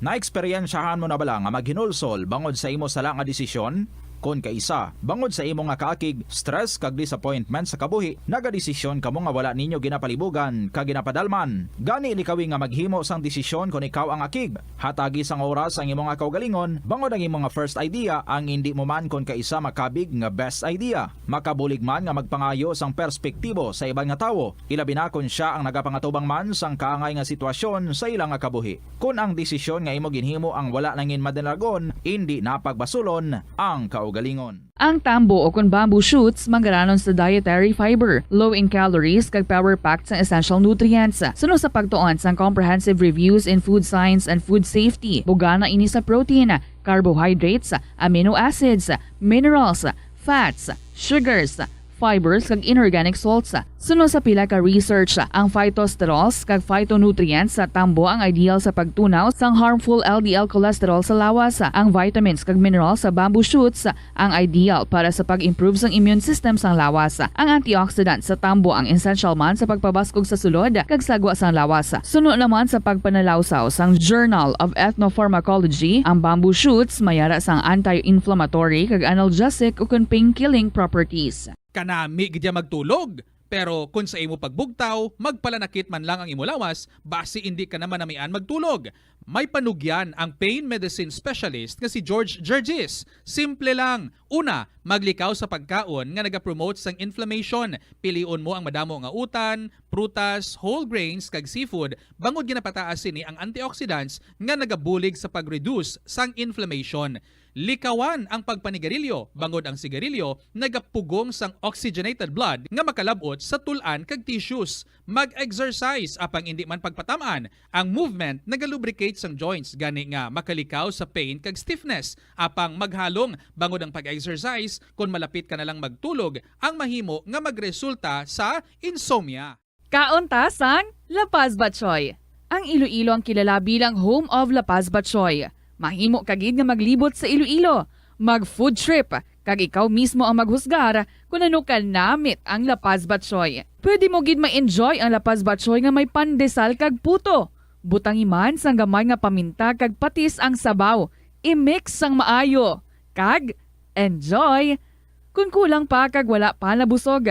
Naeksperyensyahan mo na ba lang nga maghinulsol bangod sa imo sala nga desisyon? kon kaisa. Bangod sa imo nga kaakig, stress kag disappointment sa kabuhi, nagadesisyon kamo nga wala ninyo ginapalibugan kag ginapadalman. Gani likawi nga maghimo sang desisyon kon ikaw ang akig. Hatagi sang oras ang imo nga kaugalingon, bangod ang imo nga first idea ang hindi mo man kon kaisa makabig nga best idea. Makabulig man nga magpangayo sang perspektibo sa ibang nga tawo, ilabi na kon siya ang nagapangatubang man sang kaangay nga sitwasyon sa ilang nga kabuhi. Kung ang desisyon nga imo ginhimo ang wala nangin madalagon, hindi napagbasulon ang kaugalingon. Ang tambo o kung bamboo shoots manggaranon sa dietary fiber, low in calories kag power-packed sa essential nutrients. Suno sa pagtuon sang comprehensive reviews in food science and food safety, bugana ini sa protein, carbohydrates, amino acids, minerals, fats, sugars, fibers kag inorganic salts. Suno sa pila ka research, ang phytosterols kag phytonutrients sa tambo ang ideal sa pagtunaw sang harmful LDL cholesterol sa lawas. Ang vitamins kag minerals sa bamboo shoots ang ideal para sa pag-improve sang immune system sang lawas. Ang antioxidants sa tambo ang essential man sa pagpabaskog sa sulod kag sagwa sang lawas. Suno naman sa pagpanalawsaw sang Journal of Ethnopharmacology, ang bamboo shoots mayara sang anti-inflammatory kag analgesic ug pain-killing properties. Kanami gidya magtulog. Pero kung sa imo pagbugtaw, magpalanakit man lang ang imo lawas, base hindi ka naman namian magtulog. May panugyan ang pain medicine specialist nga si George Gergis. Simple lang. Una, maglikaw sa pagkaon nga nagapromote sang inflammation. Pilion mo ang madamo nga utan, prutas, whole grains kag seafood. Bangod ginapataas sini ang antioxidants nga nagabulig sa pag-reduce sang inflammation. Likawan ang pagpanigarilyo, bangod ang sigarilyo, nagapugong sang oxygenated blood nga makalabot sa tulan kag tissues. Mag-exercise apang hindi man pagpatamaan. Ang movement nagalubricate sang joints gani nga makalikaw sa pain kag stiffness. Apang maghalong bangod ang pag-exercise kung malapit ka na lang magtulog, ang mahimo nga magresulta sa insomnia. Kauntasan, La Paz Batchoy. Ang Iloilo ang kilala bilang home of La Paz Batchoy. Mahimo kagid nga maglibot sa Iloilo, mag-food trip, kag ikaw mismo ang maghusgar kung ano ka namit ang La Paz Batchoy. Pwede mo gid ma-enjoy ang La Paz Batchoy nga may pandesal kag puto. Butangi man sang gamay nga paminta kag patis ang sabaw. I-mix sang maayo. Kag enjoy. Kung kulang pa kag wala pa nabusog,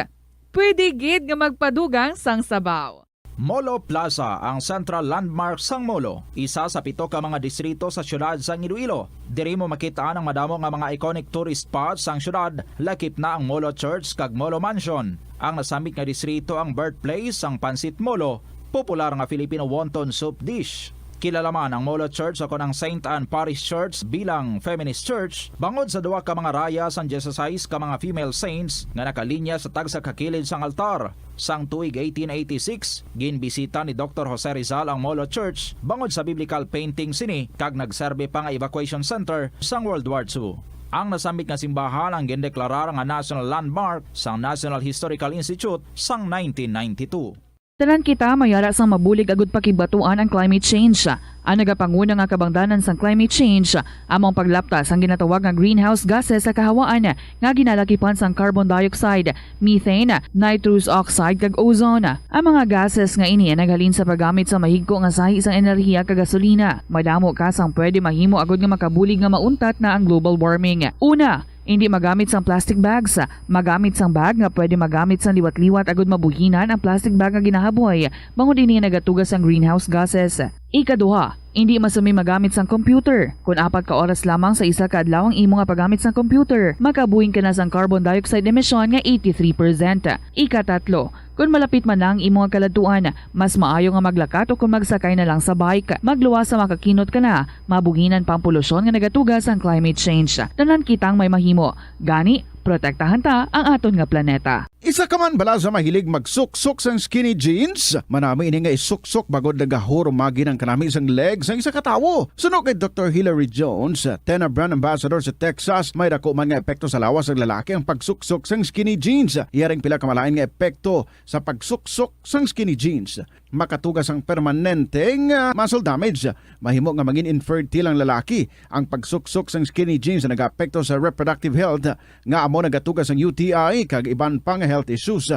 pwede gid nga magpadugang sang sabaw. Molo Plaza ang central landmark sang Molo, isa sa 7 ka mga distrito sa syudad sang Iloilo. Diri mo makita ang madamo nga mga iconic tourist spots sang syudad, lakip na ang Molo Church kag Molo Mansion. Ang nasamit nga distrito ang birthplace sang Pansit Molo, popular nga Filipino wonton soup dish. Kilala man ang Molo Church ako ng St. Anne Parish Church bilang feminist church, bangod sa duwa ka mga raya sang 16 ka mga female saints nga nakalinya sa tagsa kakilid sang altar. Sang tuig 1886, ginbisita ni Dr. Jose Rizal ang Molo Church bangod sa biblical painting sini kag nagserbe pa nga evacuation center sang World War II. Ang nasamit nga simbahan ang gindeklarar nga national landmark sang National Historical Institute sang 1992. Tanan kita mayara sang mabulig agud pakibatuan ang climate change. Ang nagapanguna nga kabangdanan sang climate change among paglaptas ang ginatawag nga greenhouse gases sa kahawaan nga ginalakipan sang carbon dioxide, methane, nitrous oxide kag ozone. Ang mga gases nga ini naghalin sa paggamit sa mahigko nga sahi sang enerhiya kag gasolina. Madamo ka sang pwede mahimo agud nga makabulig nga mauntat na ang global warming. Una, hindi magamit sang plastic bags. Magamit sang bag nga pwede magamit sang liwat-liwat agud mabuhinan ang plastic bag nga ginahaboy. Bangod ini nagatugas sang greenhouse gases. Ikaduha, hindi masumi magamit sang computer. Kung 4 ka oras lamang sa isa ka adlaw ang imo nga paggamit sang computer, makabuhing ka na sang carbon dioxide emission nga 83%. Ikatatlo, kung malapit man lang imo nga kaladtuan, mas maayo nga maglakat o kung magsakay na lang sa bike. Magluwas sa makakinot ka na, mabuhinan pang polusyon nga nagatugas ang climate change. Tanan kitang may mahimo. Gani, protektahan ta ang aton nga planeta. Isa ka man bala sa mahilig magsuksok sang skinny jeans? Manami ini nga isuksok bagod nagahurumagi ng kanami sang legs ang isa katawo. Suno kay Dr. Hilary Jones, Tena Brand Ambassador sa Texas, may dako man nga epekto sa lawas ng lalaki ang pagsuksok sang skinny jeans. Iyaring pila kamalain nga epekto sa pagsuksok sang skinny jeans. Makatugas ang permanenteng muscle damage. Mahimo nga maging infertile ang lalaki. Ang pagsuksok sang skinny jeans na nag-apekto sa reproductive health nga amo nagatugas ang UTI kag iban pang health issues.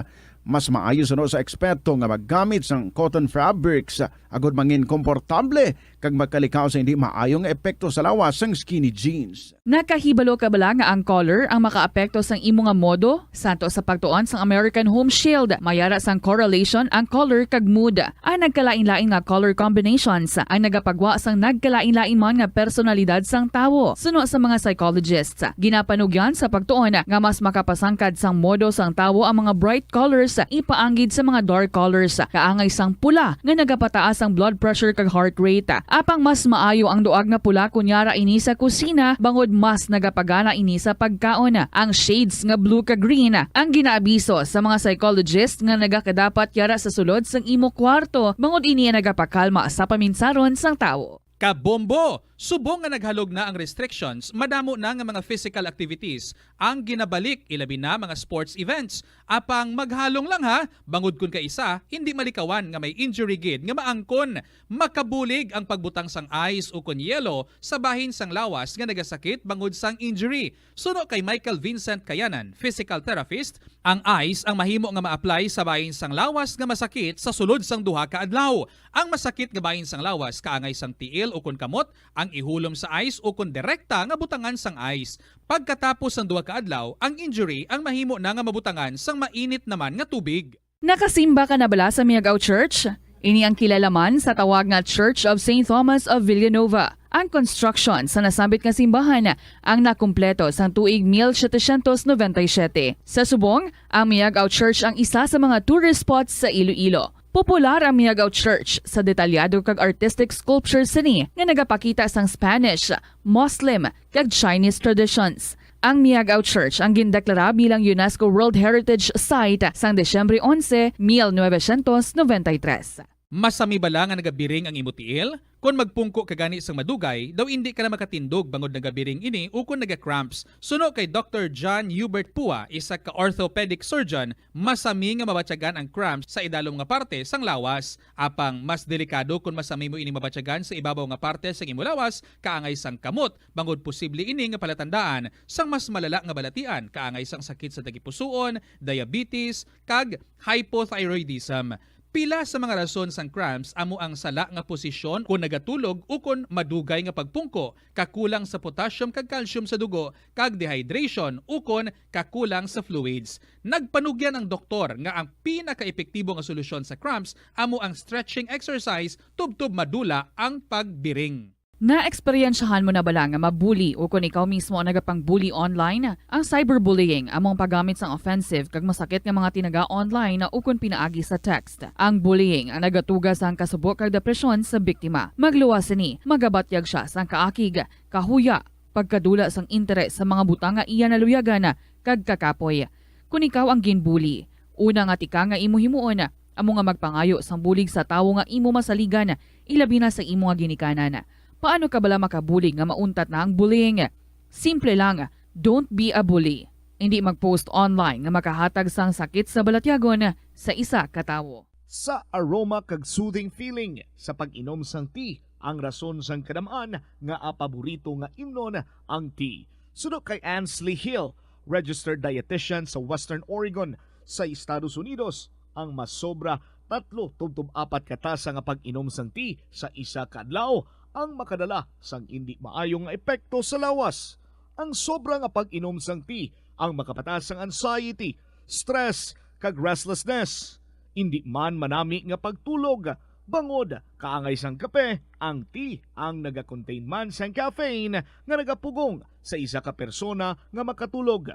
Mas maayo suno sa eksperto nga maggamit sang cotton fabrics agud mangin komportable kag magkalikaw sa hindi maayong epekto sa lawas sang skinny jeans. Nakahibalo ka bala nga ang color ang makaapekto sang imo nga modo? Santo sa pagtuon sang American Home Shield, mayara sang correlation ang color kag mood. Ang nagkalain-lain nga color combinations ang nagapagwa sang nagkalain-lain man nga personalidad sang tawo. Suno sa mga psychologists, ginapanugyan sa pagtuon nga mas makapasangkad sang modo sang tawo ang mga bright colors ipaanggid sa mga dark colors. Kaangay sang pula nga nagapataas ang blood pressure kag heart rate. Apang mas maayo ang duag nga pula kunyara ini sa kusina bangod mas nagapagana ini sa pagkaon. Ang shades nga blue kag green ang ginaabiso sa mga psychologist nga nagakadapat yara sa sulod sang imo kwarto bangod ini nagapakalma sa paminsaron sang tawo. Kabombo! Subong nga naghalog na ang restrictions, madamo na nga mga physical activities ang ginabalik, ilabi na mga sports events. Apang maghalong lang ha, bangod kun ka isa, hindi malikawan nga may injury gid nga maangkon. Makabulig ang pagbutang sang ice o kun yelo sa bahin sang lawas nga nagasakit bangod sang injury. Suno kay Michael Vincent Kayanan, physical therapist, ang ice ang mahimo nga ma-apply sa bahin sang lawas nga masakit sa sulod sang duha ka adlaw. Ang masakit nga bahin sang lawas kaangay sang tiil o kun kamot, ang ihulom sa ice o kun direkta nga butangan sang ice. Pagkatapos ng duha ka adlaw, ang injury ang mahimo na nga mabutangan sang mainit naman nga tubig. Nakasimba ka na bala sa Miagao Church? Ini ang kilalaman sa tawag nga Church of St. Thomas of Villanova. Ang construction sa nasambit nga simbahan ang nakumpleto sa tuig 1797. Sa subong, ang Miagao Church ang isa sa mga tourist spots sa Iloilo. Popular ang Miagao Church sa detalyado kag artistic sculptures sini nga nagapakita sang Spanish, Muslim kag Chinese traditions. Ang Miagao Church ang gindeklara bilang UNESCO World Heritage Site sang Desyembre 11, 1993. Masami bala nga nagabiring ang imo tiil? Kung magpungko ka gani sang madugay, daw hindi ka na makatindog bangod nagabiring ini o kung naga-cramps. Suno kay Dr. John Hubert Pua, isa ka orthopedic surgeon, masami nga mabatyagan ang cramps sa idalom nga parte sang lawas. Apang mas delikado kung masami mo ini mabatyagan sa ibabaw nga parte sang imo lawas, kaangay sang kamot, bangod posible ini nga palatandaan sang mas malala nga balatian, kaangay sang sakit sa tagipusoon, diabetes, kag hypothyroidism. Pila sa mga rason sang cramps amo ang sala nga posisyon kung nagatulog o kung madugay nga pagpungko, kakulang sa potassium kag calcium sa dugo, kag dehydration o kung kakulang sa fluids. Nagpanugyan ang doktor nga ang pinaka-epektibo nga solusyon sa cramps amo ang stretching exercise tubtob madula ang pagbiring. Na-eksperyensyahan mo na bala nga mabuli o kung ikaw mismo ang nagapang-bully online? Ang cyberbullying among paggamit sang offensive kag masakit nga mga tinaga online na ukon pinaagi sa text. Ang bullying ang nagatuga sang kasubok kag depresyon sa biktima. Magluwas ni, magabatyag siya sang kaakig, kahuya, pagkadula sang interes sa mga butang nga iya naluyagan kag kakapoy. Kung ikaw ang ginbully, una nga tika nga imo himuon, amo nga magpangayo sang bulig sa tawo nga imo masaligan, ilabi na sa imo nga ginikanan. Paano ka bala makabully nga mauntat na ang bullying? Simple lang, don't be a bully. Hindi mag-post online nga makahatag sang sakit sa balatyagon sa isa ka tawo. Sa aroma kag soothing feeling sa pag-inom sang tea, ang rason sang kadamaan nga paborito nga imnon ang tea. Suno kay Ansley Hill, registered dietitian sa Western Oregon sa Estados Unidos, ang mas sobra 3-4 katasa nga pag-inom sang tea sa isa ka adlaw ang makadala sang hindi maayong epekto sa lawas. Ang sobra nga pag-inom sang tea ang makapataas sang anxiety, stress, kag restlessness. Hindi man manami nga pagtulog, bangod kaangay sang kape, ang tea ang naga-contain man sang caffeine nga nagapugong sa isa ka persona nga makatulog.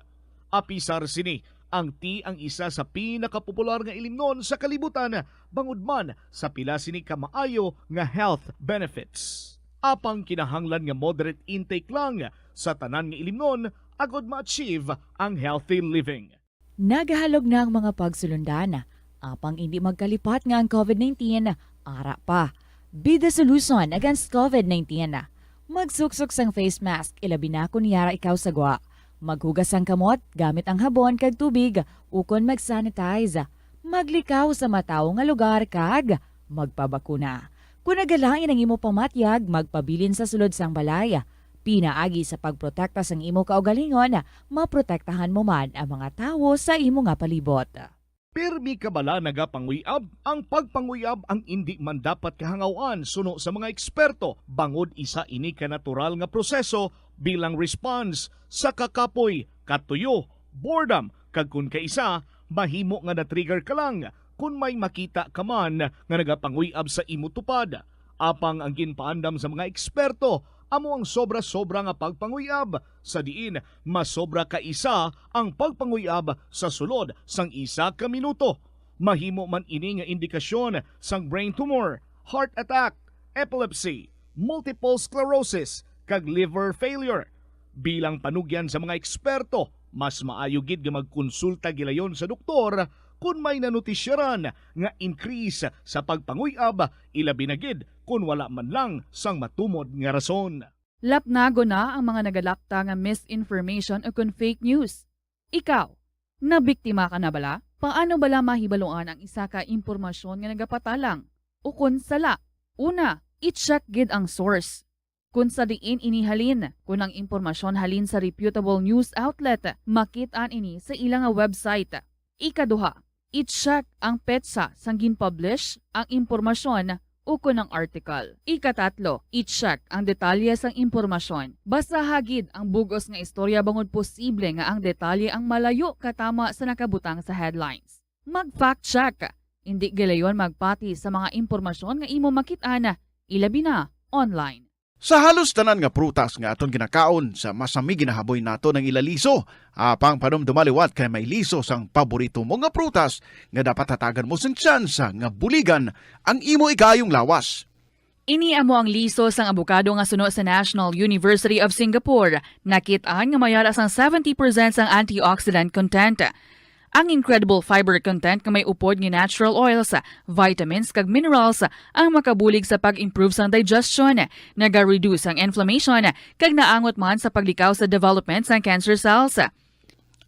Apisar sini, ang tea ang isa sa pinakapopular nga ilimnon sa kalibutan, bangod man sa pila sini ka maayo nga health benefits. Apang kinahanglan nga moderate intake lang sa tanan nga ilimnon agod ma-achieve ang healthy living. Nagahalog na ang mga pagsulundan. Apang hindi magkalipat nga ang COVID-19, ara pa. Be the solution against COVID-19. Magsuksok sang face mask, ilabi na kung yara ikaw sagwa. Maghugas ang kamot gamit ang habon kag tubig ukon mag-sanitize. Maglikaw sa mataw nga lugar kag magpabakuna. Kung nagalain ang imo pamatyag, magpabilin sa sulod sang balay. Pinaagi sa pagprotekta sang imo kaugalingon, maprotektahan mo man ang mga tawo sa imo nga palibot. Pirmi ka bala nagapanguyab? Ang pagpanguyab ang hindi man dapat kahangawan suno sa mga eksperto. Bangod isa ini ka natural nga proseso bilang response sa kakapoy, katuyo, boredom, kag kun kaisa, mahimo nga na-trigger ka lang kung may makita ka man nga nagapanguyab sa imo tupad. Apang ang ginpaandam sa mga eksperto, amo ang sobra-sobra nga pagpanguyab, sa diin masobra ka isa ang pagpanguyab sa sulod sang isa ka minuto. Mahimo man ini nga indikasyon sang brain tumor, heart attack, epilepsy, multiple sclerosis, kag liver failure. Bilang panugyan sa mga eksperto, mas maayo gid nga magkonsulta gilayon sa doktor kung may nanutisyaran nga increase sa pagpanguyab, ilabi na gid kung wala man lang sang matumod nga rason. Lapnago na ang mga nagalakta nga misinformation o kung fake news. Ikaw, nabiktima ka na bala? Paano bala mahibaluan ang isa ka impormasyon nga nagapatalang? O kung sala? Una, i-check gid ang source. Kung sa diin inihalin, kung ang impormasyon halin sa reputable news outlet, makitaan ini sa ilang website. Ikaduha, i-check ang petsa sang gin-publish ang impormasyon o kung ang article. Ikatatlo, i-check ang detalye sang impormasyon. Basta hagid ang bugos nga istorya bangod posible nga ang detalye ang malayo katama sa nakabutang sa headlines. Mag-fact check. Hindi gilayon magpati sa mga impormasyon nga imo makit-ana, ilabi na online. Sa halos tanan nga prutas nga aton ginakaon sa masami ginahaboy nato ng ilaliso, apang panumdumaliwat kay may liso sang paborito mo nga prutas nga dapat hatagan mo sang tsansa nga buligan ang imo ikayong lawas. Ini amo ang liso sang abukado nga suno sa National University of Singapore. Nakit-an nga mayara sang 70% sang antioxidant content. Ang incredible fiber content nga may upod nga natural oils, vitamins kag minerals ang makabulig sa pag-improve sang digestion, naga-reduce ang inflammation kag naangot man sa paglikaw sa development sang cancer cells.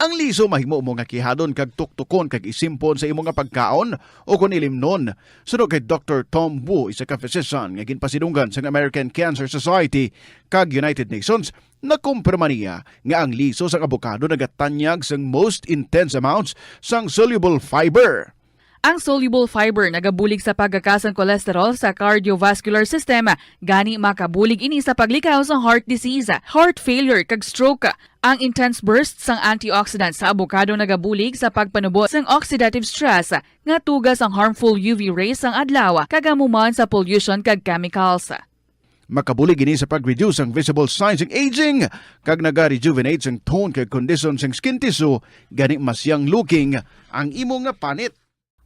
Ang liso mahimo mo nga kihadon kag tuktukon kag isimpon sa imo nga pagkaon o kun ilimnon. Sunod kay Dr. Tom Wu, isa ka physician nga ginpasidunggan sa American Cancer Society kag United Nations, nakumpirma niya nga ang liso sa abokado nagatanyag sang most intense amounts sang soluble fiber. Ang soluble fiber nagabulig sa pagkakasang kolesterol sa cardiovascular system, gani makabulig ini sa paglikaw sa heart disease, heart failure kag stroke. Ang intense bursts sang antioxidant sa abokado nagabulig sa pagpanubo sang oxidative stress nga tugas ang harmful UV rays sang adlaw kagamuman sa pollution kag chemicals. Makabulig ini sa pag-reduce ang visible signs ng aging kag naga-rejuvenate sang tone kag condition sang skin tissue, gani mas young looking ang imo nga panit.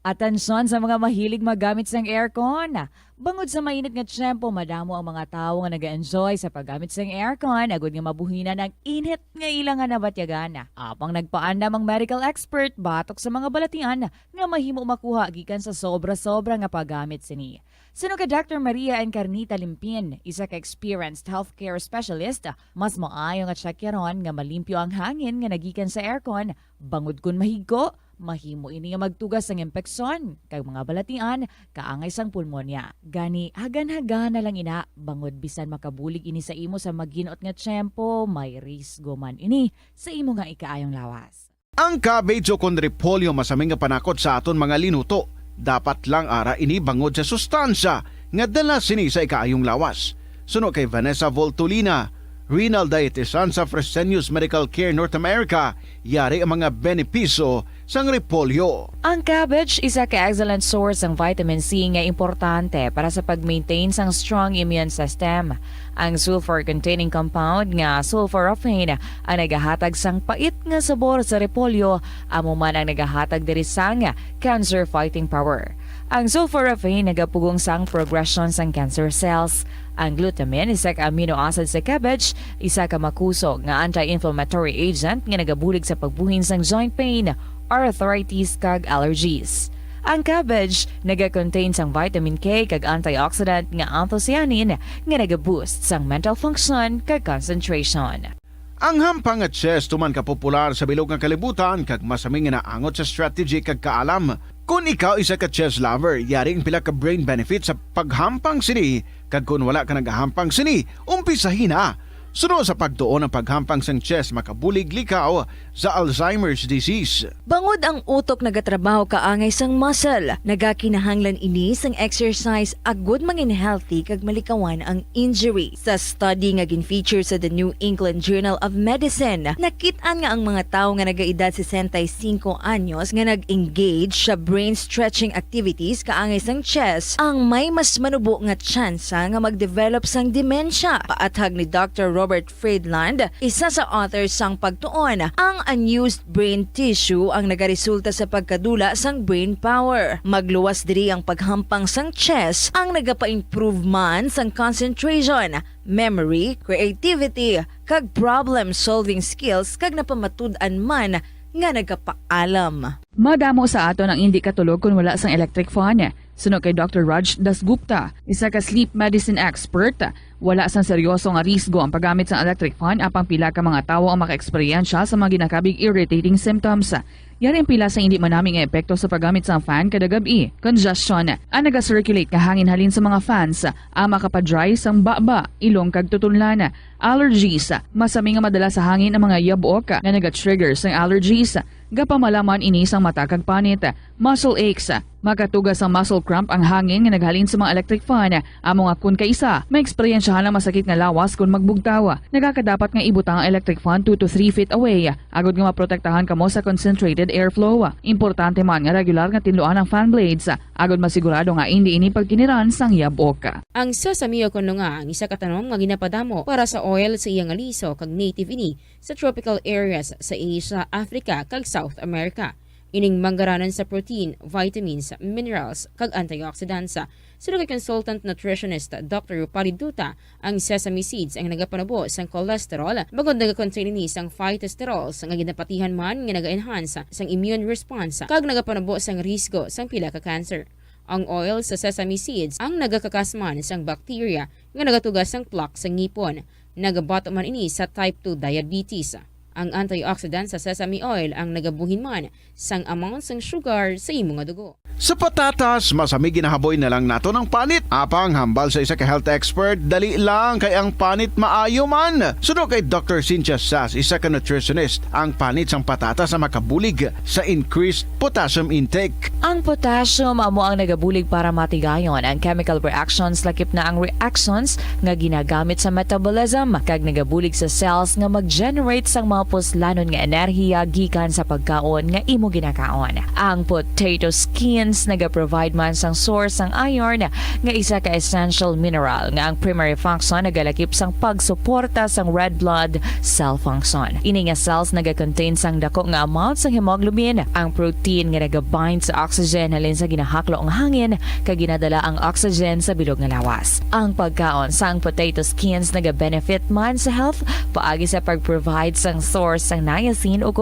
Atensyon sa mga mahilig magamit sang aircon. Bangod sa mainit nga tiyempo, madamo ang mga tao nga nag-enjoy sa paggamit sang aircon, agud nga mabuhinan ang init nga ilang nga nabatyagan. Apang nagpaandam ang medical expert batok sa mga balatian nga mahimo makuha gikan sa sobra-sobra nga paggamit sini. Sino ka Dr. Maria Encarnita Limpin, isa ka experienced healthcare specialist, mas maayo nga tsakyaron nga malimpyo ang hangin nga nagikan sa aircon, bangod kun mahigko, mahimo ini nga magtugas sang impeksyon kag mga balatian kaangay sang pulmonya. Gani hagan-hagan na lang ina bangod bisan makabulig ini sa imo sa maginot nga tiyempo, may risgo man ini sa imo nga ikaayong lawas. Ang cabbage o kun repolyo masaming nga panakot sa aton mga linuto. Dapat lang ara ini bangod sa sustansya nga dala sini sa ikaayong lawas. Suno kay Vanessa Voltolina, renal dietitian sa Fresenius Medical Care North America, yari ang mga benepisyo sang repolyo. Ang cabbage isa ka excellent source ng vitamin C nga importante para sa pag-maintain sang strong immune system. Ang sulfur-containing compound nga sulforaphane ang nagahatag sang pait nga sabor sa repolyo, amo man ang nagahatag diri sang cancer-fighting power. Ang sulforaphane nagapugong sang progression sang cancer cells. Ang glutamine, isa ka amino acid sa cabbage, isa ka makusog nga anti-inflammatory agent nga nagabulig sa pagbuhin sang joint pain, arthritis kag allergies. Ang cabbage naga-contain sang vitamin K kag antioxidant nga anthocyanin nga naga-boost sang mental function kag concentration. Ang hampang at chess tuman ka popular sa bilog nga kalibutan kag masaming nga naangot sa strategy kag kaalam. Kung ikaw isa ka chess lover, yaring pila ka brain benefit sa paghampang sini kag kung wala ka nagahampang sini, umpisahin na. Sunod sa pagtuon ng paghampang sang chest makabulig likaw sa Alzheimer's disease. Bangod ang utok nagatrabaho kaangay sang muscle, nagakinahanglan ini sang exercise agud mangin healthy kag malikawan ang injury. Sa study nga gin-feature sa The New England Journal of Medicine, nakit-an nga ang mga tawo nga nagaedad 65 anyos nga nag-engage sa brain stretching activities kaangay sang chest ang may mas manubo nga tsansa nga mag-develop sang demensya. Paathag ni Dr. Robert Friedland, isa sa authors sang pagtuon, ang unused brain tissue ang nagaresulta sa pagkadula sang brain power. Magluwas diri ang paghampang sang chest ang nagapa-improve man sang concentration, memory, creativity, kag problem-solving skills kag napamatud-an man nga nagapaalam. Madamo sa aton ang hindi katulog kung wala sang electric fan. Suno kay Dr. Raj Dasgupta, isa ka sleep medicine expert, wala sang seryoso nga risgo ang paggamit sa electric fan apang pila ka mga tawo ang maka-eksperyensya sa mga ginakabig irritating symptoms. Yari ang pila sa hindi manaming epekto sa paggamit sa fan kada gabi. Congestion, ang naga-circulate ka hangin halin sa mga fans, ang makapadry sang baba, ilong kag tutunlan. Allergies, masami nga madala sa hangin ang mga yabok na naga-trigger sang allergies. Gapamalaman ini sang mata kag panit. Muscle aches, makatugas ang muscle cramp ang hangin nga naghalin sa mga electric fan. Amo nga kun kaisa, may eksperyensyahan ang masakit nga lawas kung magbugtaw. Nagakadapat nga ibutang ang electric fan 2 to 3 feet away. Agod nga maprotektahan kamo sa concentrated airflow. Importante man nga regular nga tinluan ang fan blades. Agod masigurado nga hindi ini pagkiniran sang yabok. Ang sesame kuno nga ang isa ka tanom nga ginapadamo para sa oil sa iyang aliso kag native ini sa tropical areas sa Asia, Africa kag South America. Ining manggaranan sa protein, vitamins, minerals, kag antioxidants. Sino kay consultant nutritionist Dr. Rupali Duta, ang sesame seeds ang nagapanabo sang cholesterol, bagod nagakontain ini sang phytosterols nga ginapatihan man nga naga-enhance sang immune response kag nagapanabo sang risgo sang pila ka cancer. Ang oil sa sesame seeds ang nagakakasman sang bacteria nga nagatugas sang plaque sa ngipon. Nagabato man ini sa type 2 diabetes. Ang antioxidant sa sesame oil ang nagabuhin man sang amount sang sugar sa imong dugo. Sa patatas, masami ginahaboy na lang nato ng panit. Apang hambal sa isa ka health expert, dali lang kay ang panit maayo man. Suno kay Dr. Cynthia Sass, isa ka nutritionist, ang panit sang patatas na makabulig sa increased potassium intake. Ang potassium amo ang nagabulig para matigayon ang chemical reactions lakip na ang reactions nga ginagamit sa metabolism kag nagabulig sa cells nga mag-generate sang mga puslanon nga enerhiya gikan sa pagkaon nga imo ginakaon. Ang potato skins naga-provide man sang source sang iron nga isa ka essential mineral nga ang primary function nagalakip sang pagsuporta sang red blood cell function. Ini nga cells naga-contain sang dako nga amount sang hemoglobin, ang protein nga naga-bind sa oxygen halin sa ginahaklo ang hangin kag ginadala ang oxygen sa bilog nga lawas. Ang pagkaon sang potato skins naga-benefit man sa health paagi sa pag-provide sang source sang niacin ug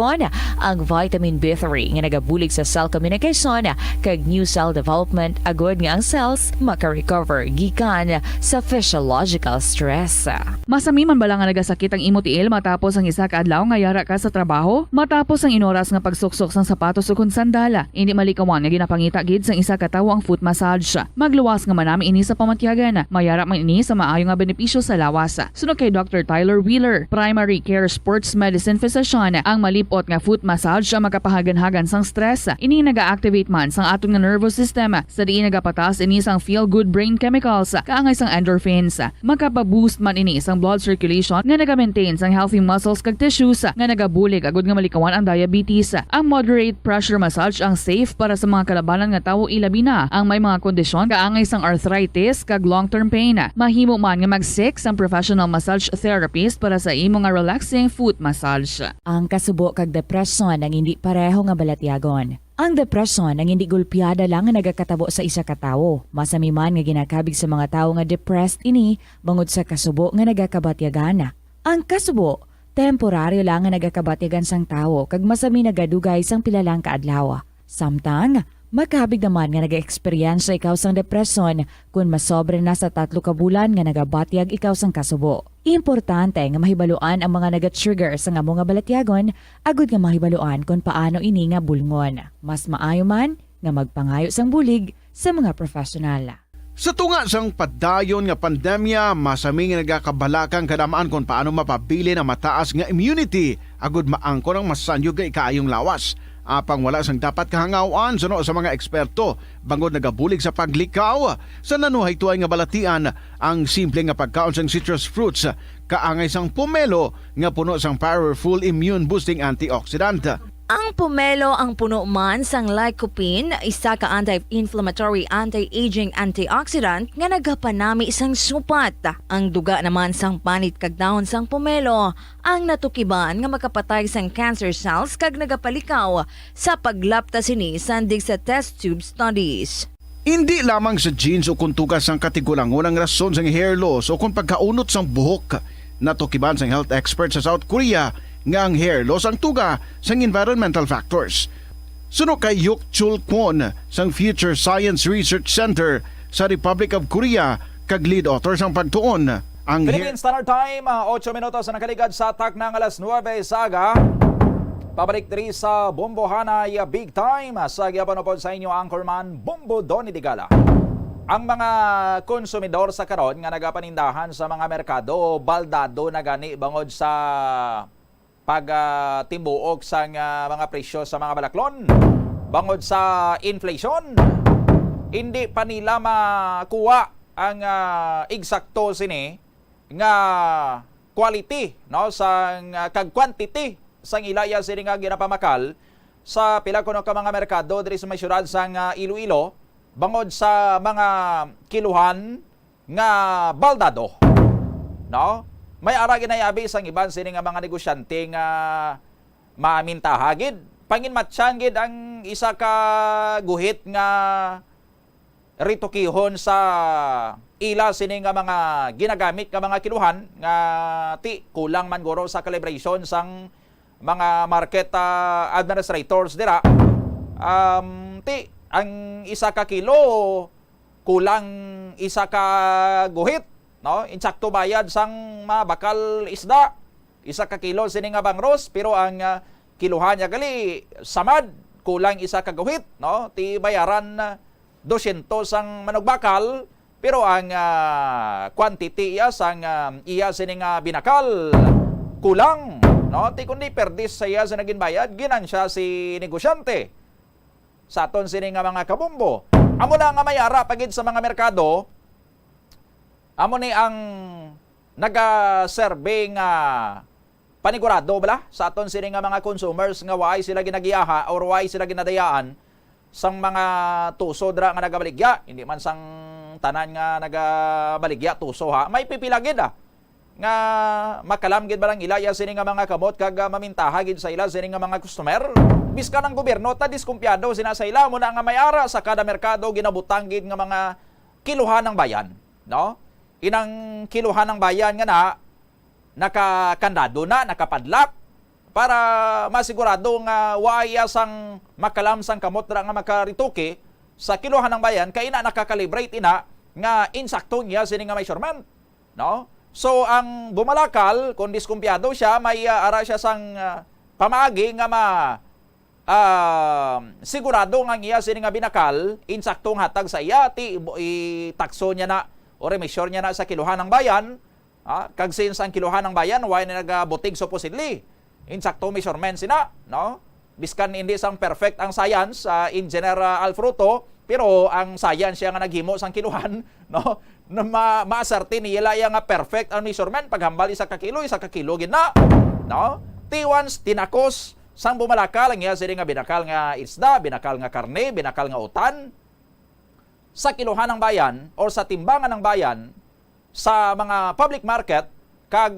ang vitamin B3 nga nagabulig sa cell communication kag new cell development agod nga ang cells maka-recover gikan sa physiological stress. Masami man bala nga nagasakit ang imo tiil matapos ang isa ka adlaw nga yara ka sa trabaho? Matapos ang inoras nga pagsuksok sang sapatos ug sandala, hindi malikawan nga ginapangita gid sang isa ka tawo ang foot massage. Magluwas nga manami ini sa pamatyagan. Mayara man ini sa maayo nga benepisyo sa lawas. Suno kay Dr. Tyler Wheeler, primary care sports medicine physician, ang malipot nga foot massage ang makapahagan-hagan sang stress. Ini naga-activate man sang aton nga nervous system sa diin nagapatas ini sang feel-good brain chemicals kaangay sang endorphins. Makapaboost man ini sang blood circulation nga naga-maintain sang healthy muscles kag tissues nga nagabulig agud nga malikawan ang diabetes. Ang moderate pressure massage ang safe para sa mga kalabanan nga tawo ilabi na ang may mga kondisyon kaangay sang arthritis kag long-term pain. Mahimo man nga mag-seek sang professional massage therapist para sa imo nga relaxing foot massage. Ang kasubo kag depresyon ang hindi pareho nga balatyagon. Ang depresyon ang hindi gulpiyada lang nga nagakatabo sa isa ka tawo. Masami man nga ginakabig sa mga tawo nga depressed ini bangod sa kasubo nga nagakabatyagan. Ang kasubo, temporaryo lang nga nagakabatyagan sang tawo kag masami nagadugay sang pilalang kaadlaw. Samtang magkabig naman nga nag-experience ikaw sang depresyon kung masobre na sa 3 ka bulan nga nagabatyag ikaw sang kasubo. Importante nga mahibaluan ang mga naga-trigger sa nga mga balatyagon agud nga mahibaluan kung paano ini nga bulngon. Mas maayo man nga magpangayo sang bulig sa mga profesional. Sa tunga sang padayon nga pandemya, masami nga nagakabalakang kadamaan kung paano mapabili na mataas nga immunity agud maangkon ang masanyo nga ikaayong lawas. Apang wala sang dapat kahangawan suno sa mga eksperto bangod nagabulig sa paglikaw sa nanuhay tuay nga balatian ang simple nga pagkaon sang citrus fruits kaangay sang pomelo nga puno sang powerful immune boosting antioxidant. Ang pomelo ang puno man sang lycopene, isa ka anti-inflammatory, anti-aging antioxidant nga nagapanami sang supat. Ang duga naman sang panit kag dahon sang pomelo ang natukiban nga makapatay sang cancer cells kag nagapalikaw sa paglapta sini sandig sa test tube studies. Hindi lamang sa genes o kuntugas ang katigulangon ang rason sang hair loss o kung pagkaunot sang buhok. Natukiban sang health expert sa South Korea nga ang hair loss ang tuga sang environmental factors. Suno kay Yuk Chul Kwon sang Future Science Research Center sa Republic of Korea kag lead author sang pagtuon. Ang Philippine Standard Time, 8 minutos na nakaligad sa atak ng alas 9 saga. Pabalik diri sa Bombo Hanay Big Time sa giapanopod sa inyo Anchorman Bombo Donny Digala. Ang mga konsumidor sa karon nga nagapanindahan sa mga merkado baldado na gani bangod sa pagtimbuok sa mga presyo sa mga balaklon bangod sa inflation. Hindi pa nila makuha ang eksakto sini nga quality no sang kag quantity sang ilaya sini nga ginapamakal sa pila kuno ka mga merkado diri sa may syudad sang Iloilo bangod sa mga kiluhan nga baldado. No? May ara ginayabi sang iban sini nga mga negosyante nga maamintahagid. Panginmatsan gid ang isa ka guhit nga ritukihon sa ila sini nga mga ginagamit nga mga kiluhan nga ti kulang man guro sa calibration sang mga market administrators dira. Ti ang isa ka kilo kulang isa ka guhit. No, insakto bayad sang mabakal isda. Isa ka kilo sini nga bangros pero ang kiluhan niya gali samad kulang isa ka guhit, no? Ti bayaran 200 sang manok bakal pero ang quantity iya sang iya sini nga binakal kulang, no? Ti kundi perdis sa iya sa naging bayad ginansya si negosyante. Sa aton sini nga mga kabombo. Amo na nga mayara pagid sa mga merkado. Amo ni ang naga-survey nga panigurado bala sa aton sini nga mga consumers nga waay sila ginagiyaha or waay sila ginadayaan sang mga tuso dra nga nagabaligya. Hindi man sang tanan nga nagabaligya tuso ha. May pipila gid nga makalam gid balang ilaya sini nga mga kamot kag mamintaha gid sa ila sini nga mga customer. Biska ng gobyerno ta diskumpyado sina sa ila mo na nga may-ara sa kada merkado ginabutang gid nga mga kiluhan ng bayan, no? Inang kiluhan ng bayan nga na nakakandado na, nakapadlak para masigurado nga waya sang makalam sang kamot ra nga makarituki sa kiluhan ng bayan kay ina nakakalibrate ina nga insakto niya sini nga measurement, no? So ang bumalakal kung diskumpyado siya may ara siya sang pamaagi nga sigurado nga iya sini nga binakal insaktong hatag sa iya ti itakso niya na o remeasure niya na sa kiluhan ng bayan, kag since ang kiluhan ng bayan, why na nagabutig supposedly. Insakto measurement sina, no? Biskan hindi sang perfect ang science, Engineer Alfruto, pero ang science siya nga naghimo sang kiluhan, no? Na ma-ascertain nila nga perfect ang measurement, paghambal isa ka kilo gid na, no? T1 tinakos sang bumalakal, ang iya sila nga binakal nga isda, binakal nga karne, binakal nga utan, sa kiluhan ng bayan o sa timbangan ng bayan sa mga public market kag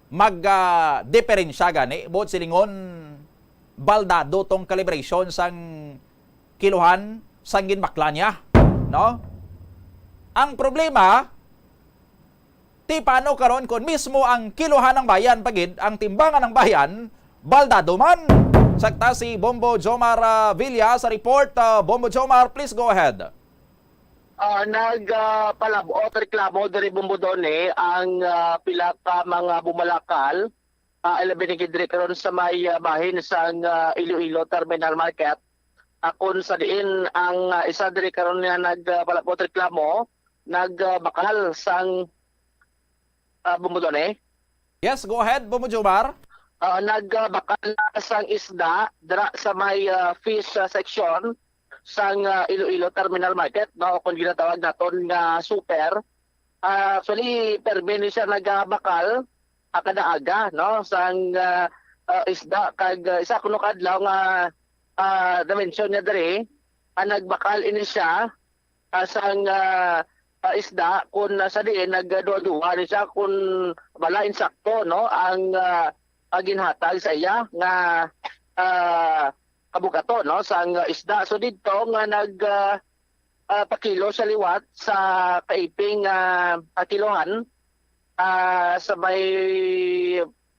mag-diferensya gani buot silingon baldado tong calibration sang kiluhan sang ginbakla niya, no? Ang problema ti paano karon kon mismo ang kiluhan ng bayan pagid ang timbangan ng bayan baldado man. Sakta si Bombo Jomar Villa sa report. Bombo Jomar, please go ahead. Nagpalabot, reklamo dari Bombo Done ang pila ka mga bumalakal ilabing karon sa may bahin sa Iloilo Terminal Market akon sa diin ang isa diri karon nga nagpalapot reklamo nagbakal sang Bumbudone. Yes, go ahead, Bumo Jomar. Nagbakal sang isda dira sa may fish section sang Iloilo Terminal Market, no, kung ginatawag naton nga super. Actually permi siya nagbakal kada aga, no, sang isda kag isa kuno kadlaw nga dimension niya diri nagbakal ini siya sang isda kun sa diin nagduwa ni siya kun bala insakto, no, ang ginhatag sa iya nga kabugato, no, sang isda. So dito nga pakilo sa liwat sa kaiping kilohan sa may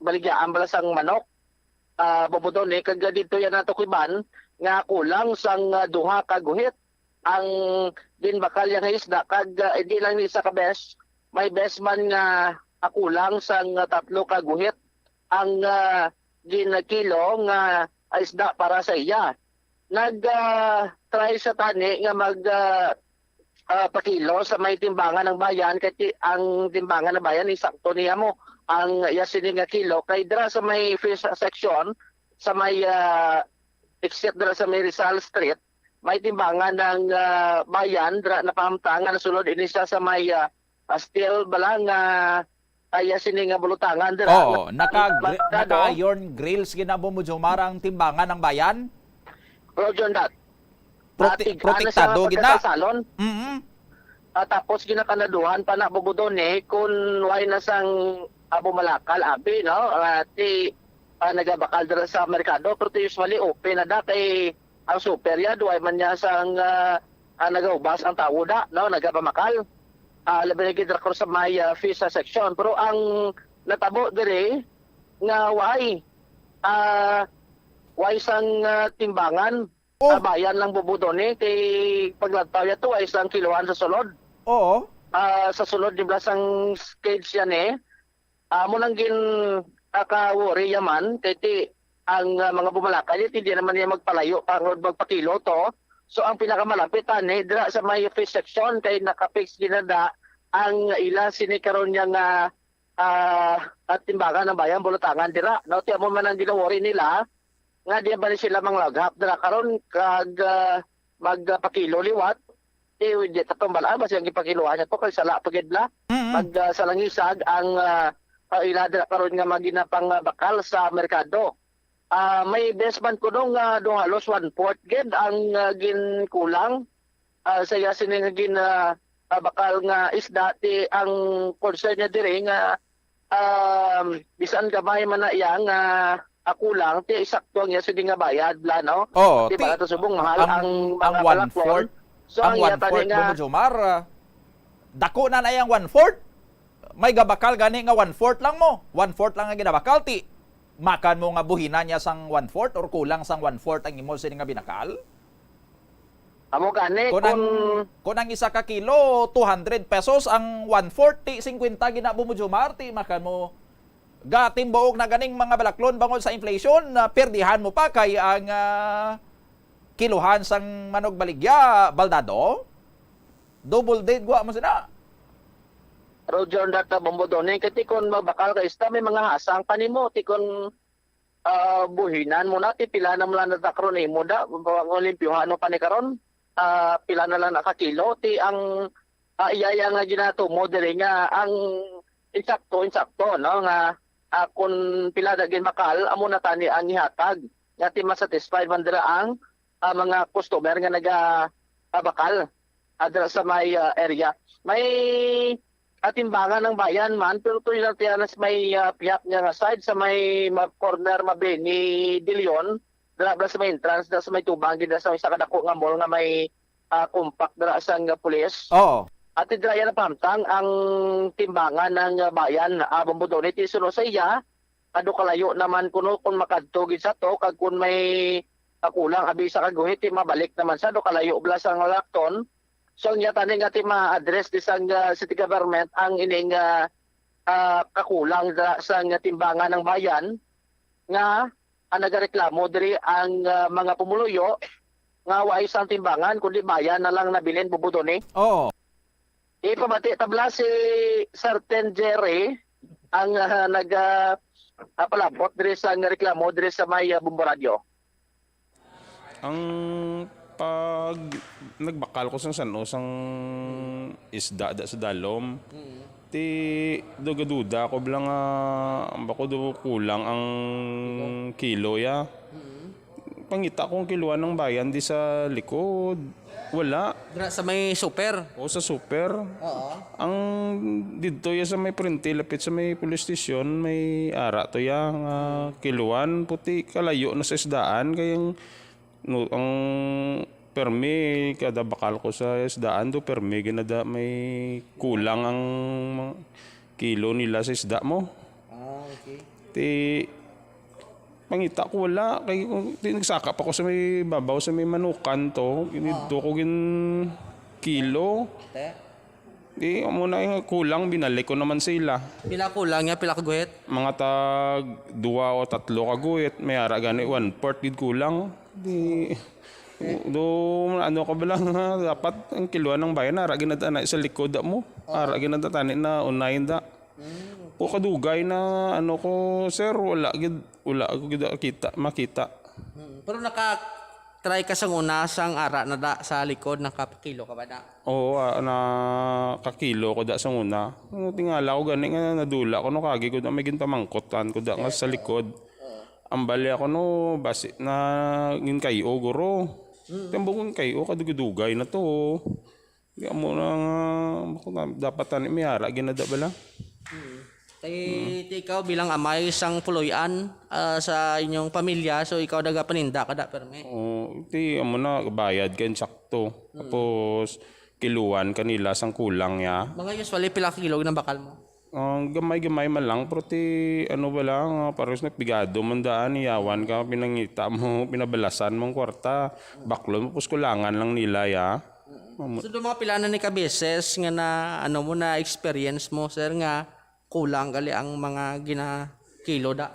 baligyaan bala sang manok. Bubudone kag dito yan nato kiban nga kulang sang duha ka guhit ang ginbakal yang isda kag hindi lang ni sa kabes, may best man nga kulang sang 3 ka guhit ang ginakilo nga isda para sa iya. Try sa tani nga pakilo sa may timbangan ng bayan kay ang timbangan ng bayan isakto niya mo ang yasin nga kilo kay dira sa may fish section sa may exit dira sa may Rizal Street may timbangan ng bayan dira na pamtangan sulod ini siya sa may steel balang yasin nga bulutangan dira. Oh, naka-iron grills ginabo mo Jomar ang timbangan ng bayan. Roger that. Protektado gina. Tapos ginakanaduhan pa na Bubudone kung way na sang bumalakal abi, no, nagabakal dira sa merkado pero usually open na da kay ang super ya duay man niya sang nagaubas ang tao da, no, nagapamakal. Labi na gidra ko sa may fish section pero ang natabo diri nga way sang timbangan. Bayan lang Bubudone kay paglantaw yato ay isang kiloan sa sulod. Oo. Sa sulod di ba sang cage yan mo lang gin ka-worry yaman kay ang mga bumalakay hindi naman niya magpalayo para magpakilo to. So ang pinakamalapit dira sa may fish section kay nakapix ginada ang ila sinikaron niya nga at timbangan ng bayan bulutangan dira. No, tiyan mo man ang ginawori nila nga di ba sila manglagap dira karon kag magpakilo liwat di tatong bala ba siyang ipakiluhan niya to kay sala pagidla pag salangisag ang ila dira karon nga maginapang bakal sa merkado. May besman ko dong halos 1/4 gid ang ginkulang sa yasin nga gin bakal nga isda ti ang concern niya diri nga bisan gamay man na iya nga kulang ti sakto ang yasin nga bayad bla, no. Di ba to subong mahal ang mga balakon. So ang 1/4 mo Jomar dako na yang 1/4 may gabakal gani nga 1/4 lang mo 1/4 lang nga ginabakal ti makan mo nga buhina niya sang 1/4 or kulang sang 1/4 ang imo sini nga binakal. Amo gani kung ang isa ka kilo 200 pesos ang 1/4 ti 50 ginabo mo Jomar ti makan mo gatim buog na ganing mga balaklon bangod sa inflation perdihan mo pa kay ang kiluhan sang manog baligya baldado double date gwa mo sina. Roger data Bumbudone kay kon mabakal ka ista may mga hasang panimo ti kon buhinan mo na ti pila na mo lang natakron mo da ang olimpiyano pa ni karon pila na lang nakakilo ti ang iyaya nga ginato mo diri nga ang insakto no nga kung pila dagin makal amo na tani ang ihatag nga ti masatisfy man dira ang mga customer nga bakal dira sa may area. May timbangan ng bayan man pero to lang tiyanas may piyak niya nga side sa may corner Mabini Dilion dira sa may entrance dira sa may tubang dira sa may sakadako nga mall nga may compact dira sa pulis. Oo. At dira yan pamtang ang timbangan ng bayan Bumbudone ti suno sa iya adu kalayo naman kuno kung makadto gid sa to kag kun may kulang abi sa kaguhit ti mabalik naman sa do kalayo bla sa lakton. So niya tani nga ti ma-address di sang city government ang ining kakulang sa timbangan ng bayan nga nagareklamo diri ang mga pumuluyo nga wa isang timbangan kundi bayan na lang nabilin bubudon eh. Oo. Ipabati tabla si Certain Jerry ang palabot diri sa reklamo diri sa may Bumbo Radio. Ang pag nagbakal ko sang sang isda da sa dalom, ti duga-duda ko bilang bako do kulang ang kilo ya. Pangita kong kiluan ng bayan di sa likod. Wala. Sa may super? O sa super. Oo. Ang dito ya sa may Printi, lapit sa may police station, may ara to ya nga kiluan, puti kalayo na sa isdaan. Kayang no, ang permi, kada bakal ko sa isdaan do, permi ginada may kulang ang kilo nila sa isda mo. Okay. Ti pangita ko wala kay nagsaka pa ko sa may babaw sa may manukan to ginito ko gin kilo di mo na yung kulang binalik ko naman sila Pila kulang niya, pila kaguhit? mga tag 2 o 3 kaguhit may ara gani 1/4 gid kulang di do ano ka ba lang dapat ang kiluan ng bayan ara ginadana sa likod mo ara ginadana na unahin da po kadugay na ano ko sir wala ako gid makita. Pero naka-try ka sa una sang ara na da sa likod nakapakilo ka ba da? Oo na kakilo ko da sa una. Tingala ko gani nga nadula ko no kagi ko da may ginpamangkotan ko da nga sa likod. Ang bali ako no basi na ngin kayo guro. Tambong kayo kadugay na to. Di mo na dapat tani may ara ginada bala. Ikaw bilang amay isang puloyan sa inyong pamilya, so ikaw daga paninda kada perme. Ti amo na bayad kan sakto. Tapos kiluan kanila sang kulang ya. Mga usually pila kilo ng bakal mo? Gamay-gamay man lang pero ti ano ba lang paros nagpigado mandaan iyawan ka pinangita mo pinabalasan mong kwarta baklon mo pus kulangan lang nila ya. So do mga pilanan ni ka beses nga na ano mo na experience mo sir nga kulang gali ang mga kilo da.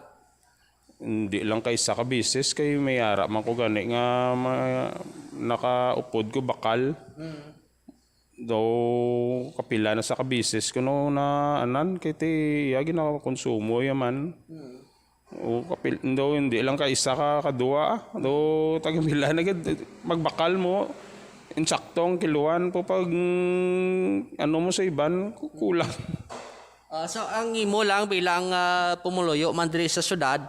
Hindi lang kay sa kabises kay may ara man ko gani nga nakaupod ko bakal. Do kapila na sa kabises ko no na anan kay ti yagi na konsumo yaman. O kapil do hindi lang kay isa ka kadua do tagmila na magbakal mo insaktong kiluan po pag ano mo sa iban kulang. So ang imo lang bilang pumuluyo man diri sa syudad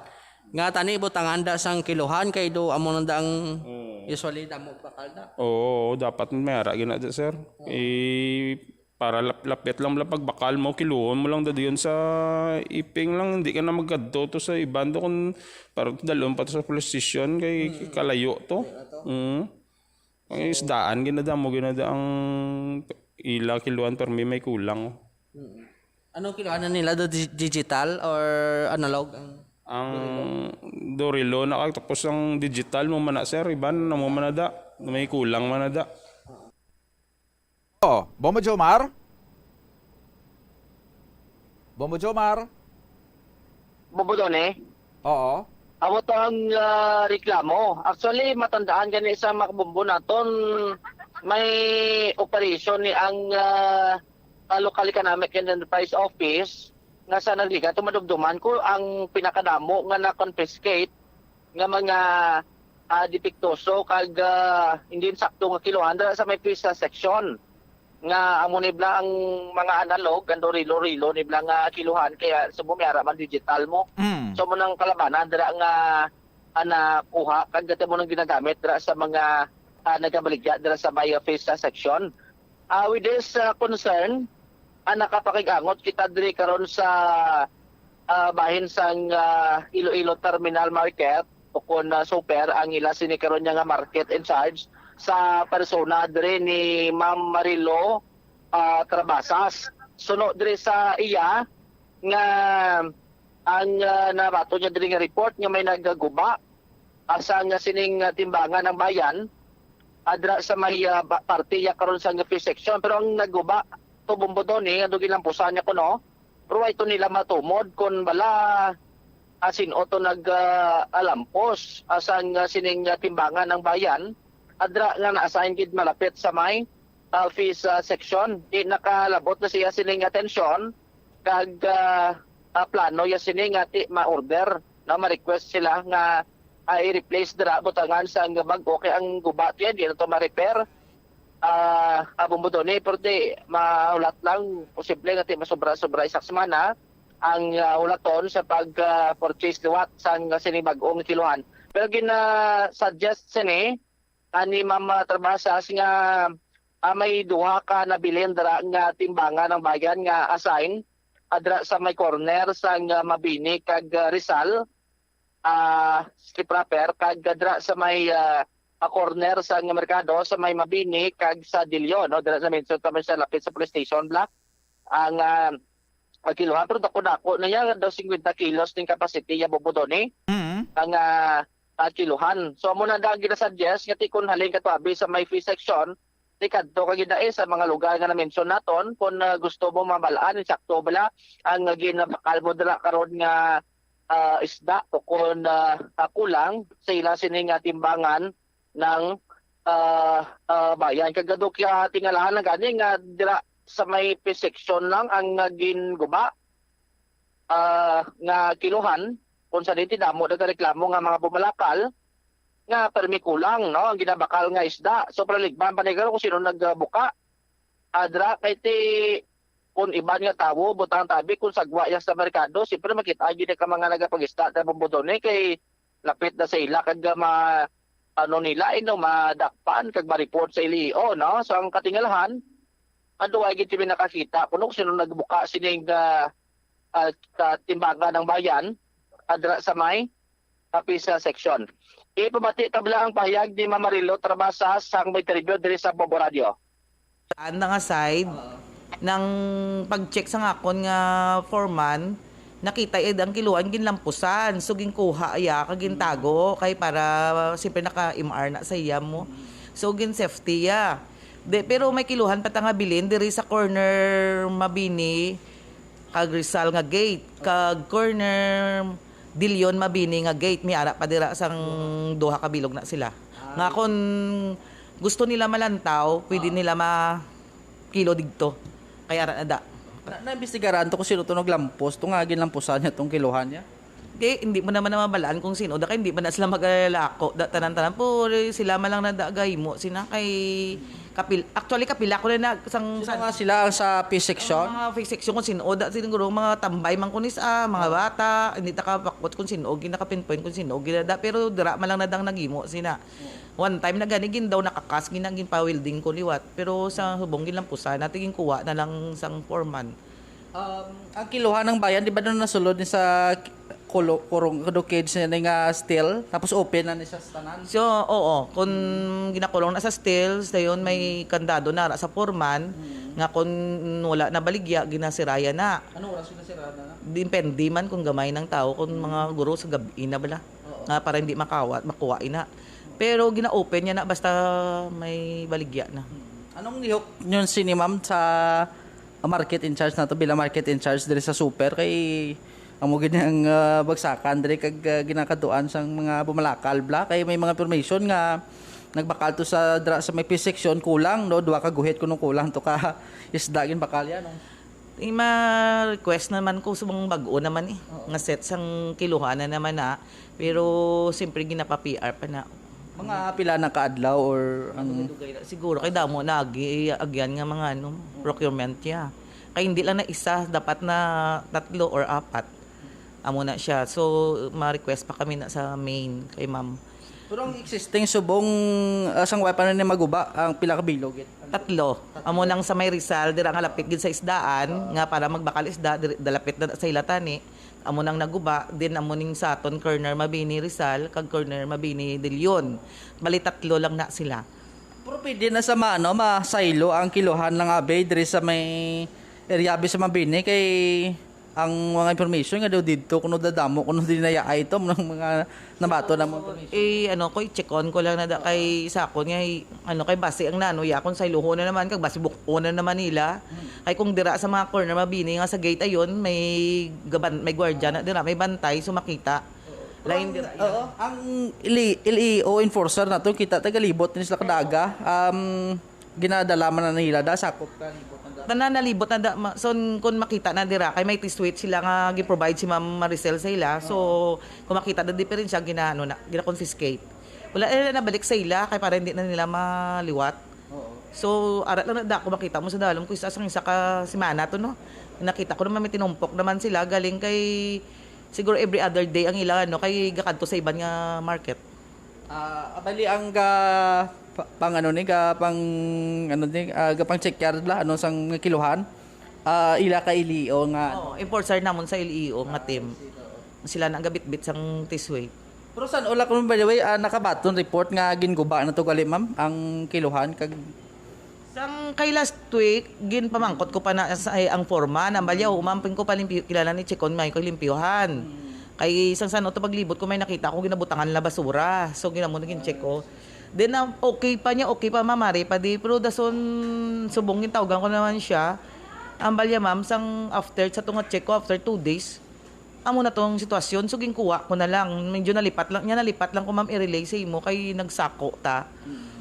nga tani butangan da sang kilohan kay do amo nanda ang usually damo bakal da. Oo, dapat may ara gina sir. Para lapit lang pagbakal mo kiluon mo lang dadiyon sa iping lang hindi ka na magkadto to sa iban do kun para dalon pa to sa police station kay kalayo to. Ang isdaan ginada mo ginada ang ila kiluan per may kulang. Anong kiloan nila do digital or analog? Ang Dorilo na tapos ang digital mo man sir iban na mo manada may kulang manada. Bombo Jomar? Bombo Jomar? Bombo doon eh. Oo. Amo to ang reklamo. Actually matandaan gani sa makabumbo naton may operation ni ang Local Economic and Enterprise Office nga sa nagliga tumadumduman ko ang pinakadamo nga na-confiscate nga mga depektoso kag hindi sakto nga kilohan sa may pisa section nga amo nibla ang mga analog kando rilo-rilo nibla nga kilohan kaya sumumiyara man digital mo. So mo nang kalabanan dira nga kuha kag dito mo nang ginagamit dira sa mga nagabaligya dira sa may pisa section. With this concern nakapakig-angot kita diri karon sa bahin sang Iloilo Terminal Market o kun super ang ila sini karon nga market in charge sa persona diri ni Ma'am Marilo Trabasas. Suno diri sa iya nga ang nabato niya diri nga report nga may nagaguba asa nga sining timbangan ng bayan adra sa may parte ya karon sa fee section pero ang naguba to Bombo doon ando gilampusan niya ko no pero ito nila matumod kun bala asin oto nag alampos asang sining timbangan ng bayan adra nga na-assign gid malapit sa may office section. Di nakalabot na siya sining atensyon kag plano ya sining ati ma-order na ma-request sila nga i-replace dira butangan sa ang bag-o kay ang guba tiyan di na to ma-repair. Abumbudo ni pero di maulat lang posible nga ti masobra-sobra isak semana ang ulaton sa pag-purchase liwat sa sining bag-ong kiluhan. Pero gina-suggest sini ani Ma'am Trabasas nga may duha ka na bilin dara nga timbangan ng bayan nga assign adra sa may corner sa Mabini kag Rizal strip wrapper kag adra sa may corner sa merkado sa may Mabini kag sa Dilio no dira sa mention taman sa lapit sa police station block ang kilohan pero dako na ya daw 50 kilos ning capacity ya bobodoni ang kiluhan. So amo na daw gina-suggest nga tikon halin katuabi sa may fee section kadto ka gidae sa mga lugar nga na-mention naton kung gusto mo mamalaan sakto bala ang ginabakal mo dala karon nga isda o kung kulang sa ila sining timbangan ng bayan kagado kaya tingalahan na gani nga dira sa may section lang ang ginguba nga kiluhan kung sa dito damo nagreklamo nga mga bumalakal nga permi kulang no ang ginabakal nga isda so praligban pa nigaro kung sino nagbuka adra kay ti kung iban nga tawo butang tabi kung sagwa ya sa merkado siyempre makita gyud ka mga nagapag-isda ta bubudone kay lapit na sa ila kag nila ino madakpan kag ma-report sa ilio no so ang katingalahan aduay gyud kami nakakita kuno kung sino nagbuka sining timbangan ng bayan adra sa may Apisa section. Ipabati tabla ang pahayag ni Mamarilo Trabasas sang may tribyo diri sa Bobo Radio. Saan nga side ng pag-check sa ngakon nga foreman nakita ang kiluan ginlampusan so ginkuha aya kag gintago kay para siyempre naka-MR na sa iya mo. So gin safety ya. Pero may kiluhan pa nga bilin diri sa corner Mabini kag Rizal nga gate kag corner Dilyon Mabini nga gate mi ara pa dira sang duha ka bilog na sila. Nga kon gusto nila malantaw, pwede nila kilo digto. Kaya ara da. Na-imbestigaran to kung sino to naglampos, to nga ginlamposan niya tong kiluhan niya. Hindi mo naman mabalaan kung sino. Da kay hindi man na sila magalalako. Tanan-tanan po sila man lang nadagay mo sina kay actually kapila ko na sang nga sila sa P-section. Mga P-section kung sino da siguro mga tambay man kunis mga bata hindi ta kapakot kung sino ginaka-pinpoint kung sino ginada pero dira man lang nadang nagimo sina. One time na gani gin daw nakakas ginagin pa welding ko liwat pero sa hubong ginlampusan natin kuha na lang sang foreman. Ang kiluhan ng bayan di ba doon nasulod ni sa kurong kids na nga steel tapos open na ni sa tanan. So oo kung ginakulong na sa steel dayon may kandado na sa foreman nga kung wala na baligya ginasiraya na. Ano oras ginasiraya na? Depende man kung gamay ng tao kung mga guro sa gabi na bala. Nga para hindi makuha na. Pero gina-open niya na basta may baligya na. Anong nihok yun si ni ma'am sa market in charge na to bilang market in charge diri sa super kay amo ganyang bagsakan diri kag ginakaduan sang mga bumalakal bla kay may mga information nga nagbakal to sa may P-section kulang no duha ka guhit kuno kulang to ka isda gin bakal ya no. Ma-request naman ko sa mga bag-o naman nga set sang kiluhan na naman na pero siyempre ginapa-PR pa na. Mga pila na kaadlaw or ang siguro kay damo na agyan nga mga procurement niya. Kay hindi lang na isa, dapat na 3 or 4. Amo na siya. So ma-request pa kami na sa main kay ma'am. Pero ang existing subong sang weapon na maguba ang pila ka bilog 3. Amo nang sa may Rizal dira nga lapit gid sa isdaan nga para magbakal isda dalapit na sa ilatani. Amo nang naguba din amo ning sa aton corner Mabini Rizal kag corner Mabini Dilyon. Bali 3 lang na sila. Pero pwede na sa masaylo ang kiluhan lang abay diri sa may area sa Mabini kay ang mga information nga daw dito kuno dadamo kuno dinayay ito ng mga nabato na mga information. Ko i-check on ko lang na kay sakon nga kay base ang nano yakon sa iluho na naman kag base buko na naman nila. Kay kung dira sa mga corner Mabini nga sa gate ayon may gwardiya na dira may bantay so makita. Lain dira. Oo, ang LEO enforcer na to kita tagalibot ni sila kadaga. Ginadala man na nila da sakop ka libot na da. Nananalibot na da, so kung makita na dira kay may tiswit sila nga gi-provide si Ma'am Maricel sa ila. So kung makita da diferensya ginaano na, gina-confiscate. Wala na balik sa ila kay para hindi na nila maliwat. So arat lang na da kung makita mo sa dalom ko isa ka semana to no. Nakita ko naman may tinumpok naman sila galing kay siguro every other day ang ilang ano kay gakadto sa iban nga market. Abali ang pang ano ni pang ano ni pang check yard la ano sang kiluhan. Ila ka LEO nga. Enforcer namon sa LEO nga team. Sila na gabit-bit sang tisway. Pero saan ula ko by the way nakabaton report nga ginguba na to gali ma'am ang kiluhan kag sang kay last week ginpamangkot ko pa na sa ang forma nang balyaw umamping ko pa limpyo kilala ni Chikon may ko limpyuhan. Kay isang sano to paglibot ko may nakita ko ginabutangan na basura. So ginamo naging check ko. Then okay pa mamari pa di pero dason subong tawgan ko naman siya. Ang balya ma'am sang after sa tunga check ko after 2 days. Amo na tong sitwasyon so ginkuha ko na lang. Medyo nalipat lang ko ma'am i-relay sa imo kay nagsako ta.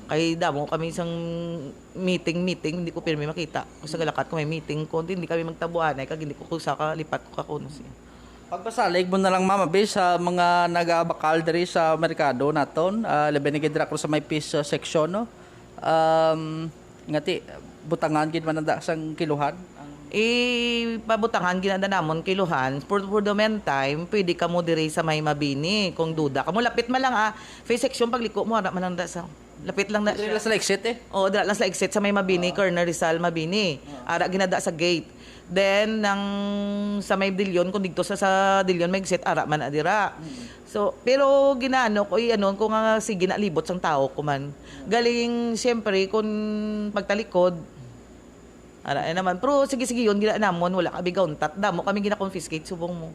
Kay damo kami isang meeting hindi ko pirmi makita. Kung sa galakat ko may meeting ko hindi kami magtabuan ay kag hindi ko sa lipat ko kakuno siya. Pagpasalig mo na lang mama base sa mga nagabakal diri sa merkado naton labi ni gidra ko sa may fish section no. Ngati butangan gid man nanda sang kiluhan. Pabutangan ginanda namon kiluhan for the meantime pwede ka mo diri sa may mabini kung duda ka mo lapit man lang face section pagliko mo ara man lang da sa lapit lang na diri sa exit dira lang sa exit sa may mabini Corner Rizal mabini ara ginada sa gate then nang sa may Dilyon kung dito sa Dilyon may exit ara man adira so pero ginaano ko ko nga sige na libot sang tao ko man galing siyempre kung pagtalikod ara naman pero sige yun gina namon wala ka bigaw tat damo kami gina-confiscate subong mo.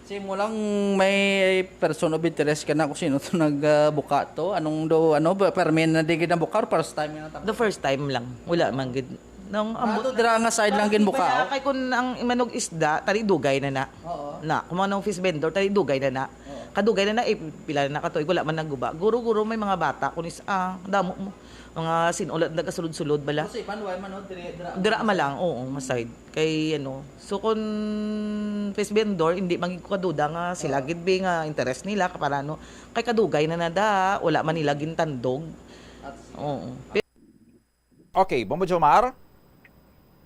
Kasi mo lang may person of interest ka na kung sino to nagbuka to. Anong do permin na di gid buka or first time na The first time lang. Wala man gid. Nang ambot dira nga side lang gin buka. Kay kun ang imanog isda tali dugay na na. Oo. Na kung anong fish vendor tali dugay na na. Kadugay na na pila na katoy wala man nagguba. Guro-guro may mga bata kunis damo mo. Mga sinulat nagasulod-sulod bala. Kasi panway man dira ma lang maside kay so kun fish vendor hindi magig ko kaduda nga sila gid be nga interest nila kaparano kay kadugay na nada wala man nila gintandog. Okay, Bombo Jomar.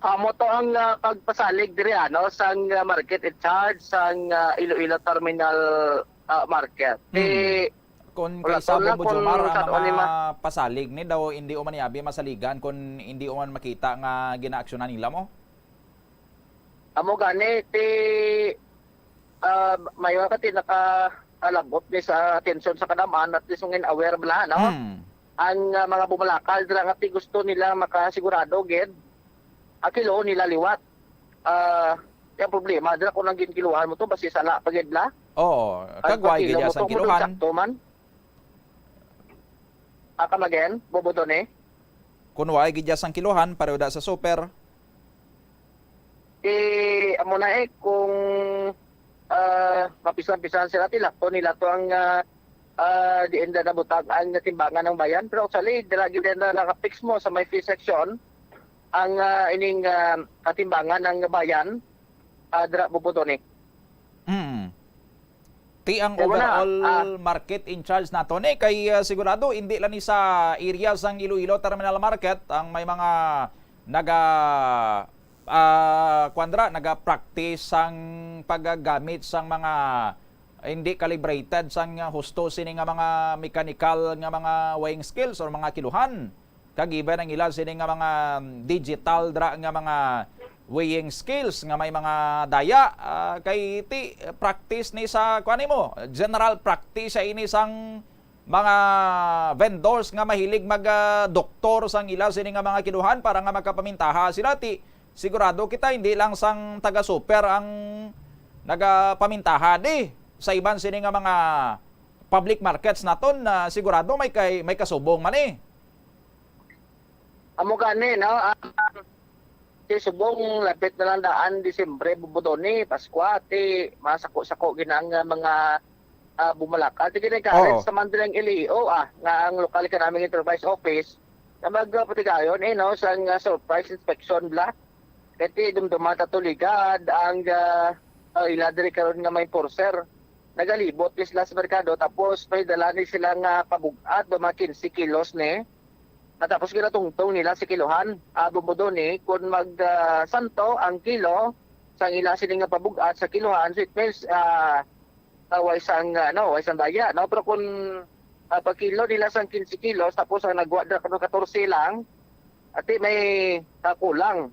Amo to ang pagpasalig diri sang market in charge sang Iloilo Terminal Market. Kung kaysa Bombo Jomar ang mga pasalig ni daw hindi o maniabi masaligan kung hindi o man makita nga ginaaksyonan nila mo? Amo gani mayo ka nakalagot ni sa atensyon sa kanaman at lisungin aware bala ang mga bumalakal dira nga gusto nila makasigurado gid akilo nila liwat yung problema dira ko nang ginkiluhan mo to basi sala pagid la kagway gid sa kiluhan Akamagen, bobodone. Kunway gidya sang kiluhan pareho da sa super. Amo na kung mapisan-pisan sila tilakto nila to ang diin na butag ang timbangan ng bayan pero actually dira gid na nakapix mo sa may fee section ang ining katimbangan ng bayan dira bobodone. Ang overall market in charge nato ni kay sigurado hindi lang ni sa area sang Iloilo Terminal Market ang may mga naga-practice sang paggagamit sang mga hindi calibrated sang husto sini nga mga mechanical nga mga weighing skills or mga kiluhan kagiban ang ilan sini nga mga digital dra nga mga weighing skills nga may mga daya kay practice ni sa kuan mo general practice sa ini sang mga vendors nga mahilig doktor sang ila sini nga mga kiluhan para nga magkapamintaha sila sigurado kita hindi lang sang taga super ang nagapamintaha sa iban sini nga mga public markets naton na sigurado may kasubong man Amo gani no subong lapit na lang daan Disyembre bubudoni Pasko masako-sako ginang mga bumalaka. Tigil na karet Oo. sa Mandalang LEO nga ang Local Economic Enterprise Office na magpatigayon no sa surprise inspection bla. Kati dumduman tatuligad ang iladri karon nga may enforcer. Nagalibot sila sa merkado tapos may dala ni sila nga pabugat do mga 15 kilos ni. At tapos ginatungtong nila si kilohan. Bumudo ni kung santo ang kilo sa ila sila nga pabugat sa kilohan, so it means waisang daya no, pero kung pag kilo nila sang 15 kilos tapos ang nagwa na 14 lang ati may kulang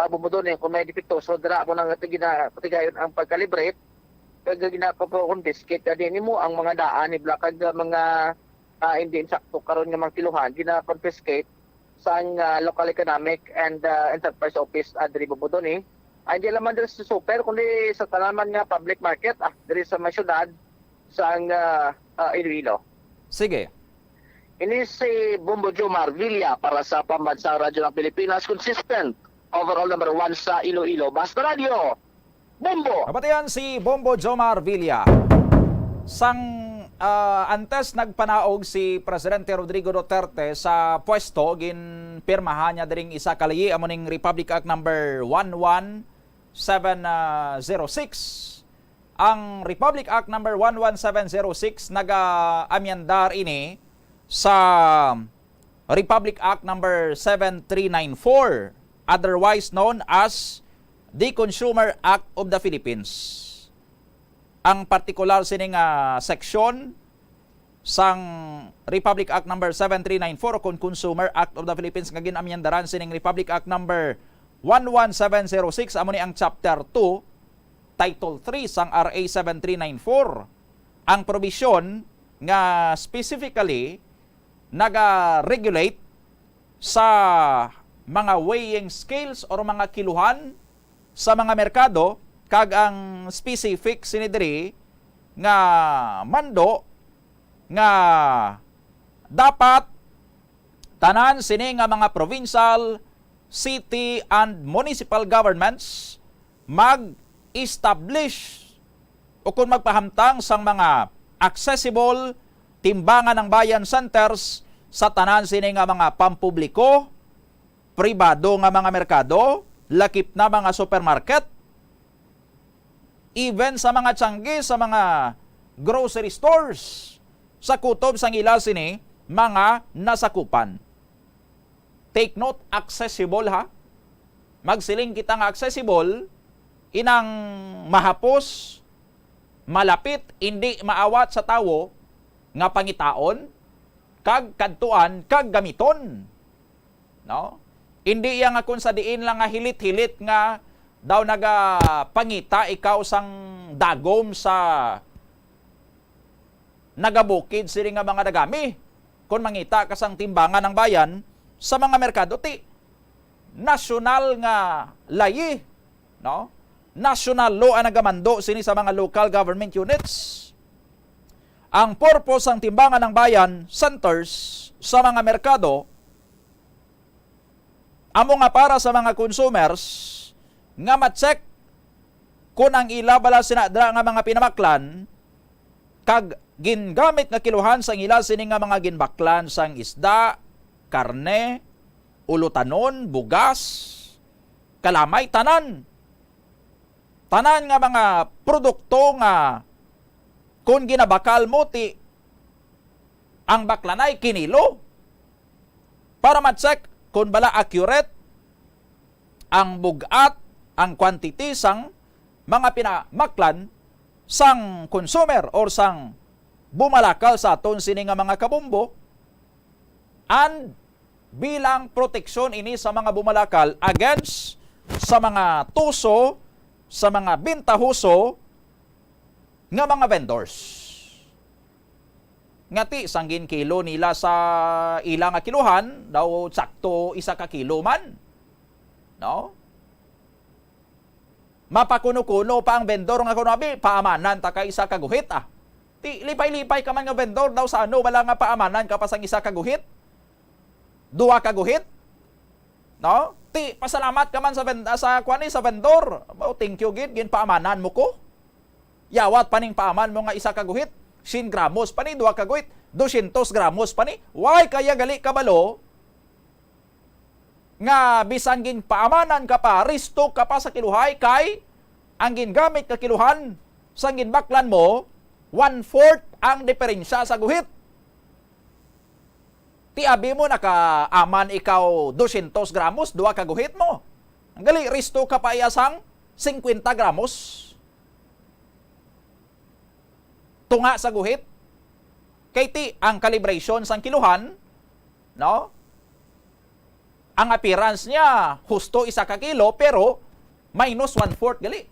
bumudo ni kung may depekto so dira mo nang patigayon ang pagkalibrate kag ginapakonfiscate din mo ang mga daan ni Black kag mga hindi insakto karon nga mga kilohan gina-confiscate sa Local Economic and Enterprise Office diri bumudo ni. Hindi naman diri sa super kundi sa tanaman nga public market diri sa mga syudad sa Iloilo. Sige. Ini si Bombo Jomar Villa para sa Pambansang Radyo ng Pilipinas, consistent overall number 1 sa Iloilo. Basta Radio, Bombo! Nabatayan si Bombo Jomar Villa. Sang antes nagpanaog si Presidente Rodrigo Duterte sa pwesto, ginpirmahan niya diring isa kalayi amoning Republic Act number 11706. Ang Republic Act number 11706 naga-amyandar ini sa Republic Act number 7394, otherwise known as the Consumer Act of the Philippines. Ang partikular sining seksyon sang Republic Act number 7394 kung Consumer Act of the Philippines nga ginamyandaran sining Republic Act number 11706 amo ni ang chapter 2 title 3 sang RA 7394. Ang probisyon nga specifically naga-regulate sa mga weighing scales or mga kiluhan sa mga merkado kag ang specific sinidiri nga mando nga dapat tanan sini nga mga provincial, city and municipal governments mag-establish o kung magpahamtang sang mga accessible timbangan ng bayan centers sa tanan sini nga mga pampubliko, pribado nga mga merkado, lakip na mga supermarket, even sa mga tiyanggi, sa mga grocery stores, sa kutob sang ila sini, mga nasakupan. Take note, accessible ha. Magsiling kita nga accessible, inang mahapos, malapit, hindi maawat sa tawo, nga pangitaon, kag kadtuan, kag gamiton. No? Hindi yang kung sa diin lang nga hilit-hilit nga daw nagapangita ikaw sang dagom sa nagabukid siri nga mga dagami. Kung mangita ka sang timbangan ng bayan sa mga merkado ti nasyonal nga layi, no? National law ang nagamando sini sa mga local government units. Ang purpose ng timbangan ng bayan centers sa mga merkado amo nga para sa mga consumers nga ma-check kung ang ila bala sinadra nga mga pinamaklan kag gingamit nga kiluhan sang ila sini nga mga ginbaklan sang isda, karne, ulutanon, bugas, kalamay, tanan nga mga produkto nga kung ginabakal mo ti ang baklanay kinilo para ma-check kung bala accurate ang bugat, ang quantity sang mga pinamaklan sang consumer or sang bumalakal sa aton sini nga mga kabumbo, and bilang proteksyon ini sa mga bumalakal against sa mga tuso, sa mga bintahuso nga mga vendors. Ngati sanggin kilo nila sa ilang nga kiluhan, daw sakto isa ka kilo man. No? Mapakuno-kuno pa ang vendor nga kunabi, paamanan ta ka isa ka guhit ah. Ti lipay-lipay ka man nga vendor daw sa ano wala nga paamanan ka pa sang isa ka guhit. Duwa ka guhit. No? Ti pasalamat ka man sa sa kwani sa vendor. Oh, thank you gid gin paamanan mo ko. Yawat paning paaman mo nga isa ka guhit, 100 gramos pa ni, 2 ka guhit, 200 gramos pa ni. Why kaya gali kabalo nga bisan gin paamanan ka pa, risto ka pa sa kiluhay kay ang gingamit ka kiluhan sa ginbaklan mo, 1/4 ang diferensya sa guhit. Tiabi mo nakaaman ikaw 200 gramos, 2 ka guhit mo. Ang gali, risto ka pa iyasang 50 gramos. Tunga sa guhit. Kay ti, ang calibration sang kiluhan, no? Ang appearance niya, husto 1 ka kilo, pero minus 1/4 gali.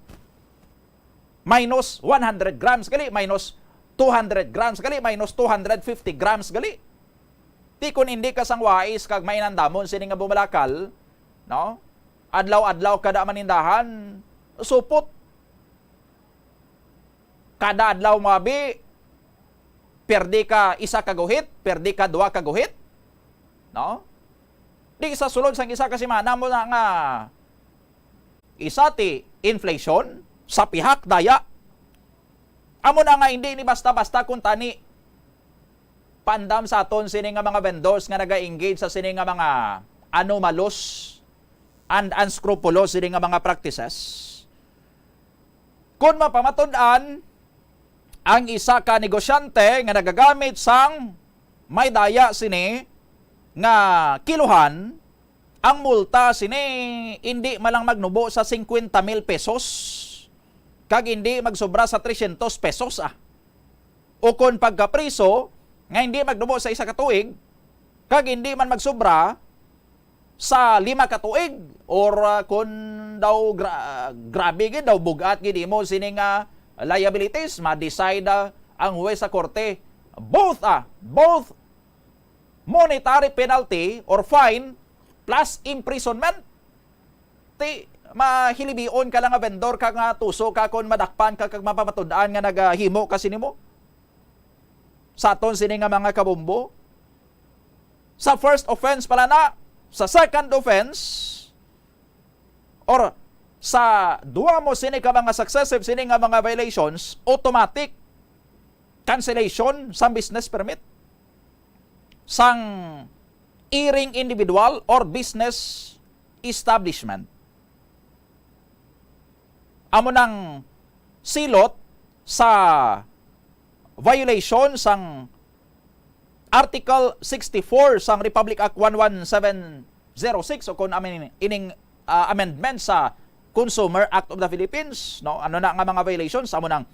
Minus 100 grams gali, minus 200 grams gali, minus 250 grams gali. Ti kun hindi ka sang wais kag mainandamon sini nga bumalakal, no? Adlaw-adlaw kada manindahan, supot. Kada adlaw mabi, perdi ka 1 ka guhit, perdi ka 2 ka guhit, no? Di sa sulod sang isa kasi mo na nga isa ti inflation sa pihak daya. Amo na nga hindi ni basta-basta kung tani pandam sa aton sini nga mga vendors nga naga-engage sa sini nga mga anomalous and unscrupulous sini nga mga practices. Kung mapamatud-an ang isa ka negosyante nga nagagamit sang may daya sini nga kiluhan, ang multa sini hindi malang magnubo sa 50,000 pesos kag hindi magsobra sa 300 pesos O kung pagkapriso nga hindi magnubo sa 1 ka tuig kag hindi man magsobra sa 5 ka tuig or kung daw grabe gid daw bugat gid mo sini nga liabilities ma-decide ang huwes sa korte both monetary penalty or fine plus imprisonment. Ti mahilibion ka lang nga vendor ka nga tuso ka kon madakpan ka kag mapamatud-an nga nagahimo kasi nimo. Sa aton sini nga mga kabombo. Sa first offense pala na, sa second offense or sa duwa mo sini ka mga successive sini nga mga violations, automatic cancellation sa business permit sang iring individual or business establishment. Amo nang silot sa violation sang Article 64 sang Republic Act 11706 o kung ining amendment sa Consumer Act of the Philippines, no? Ano na nga mga violations? Amo nang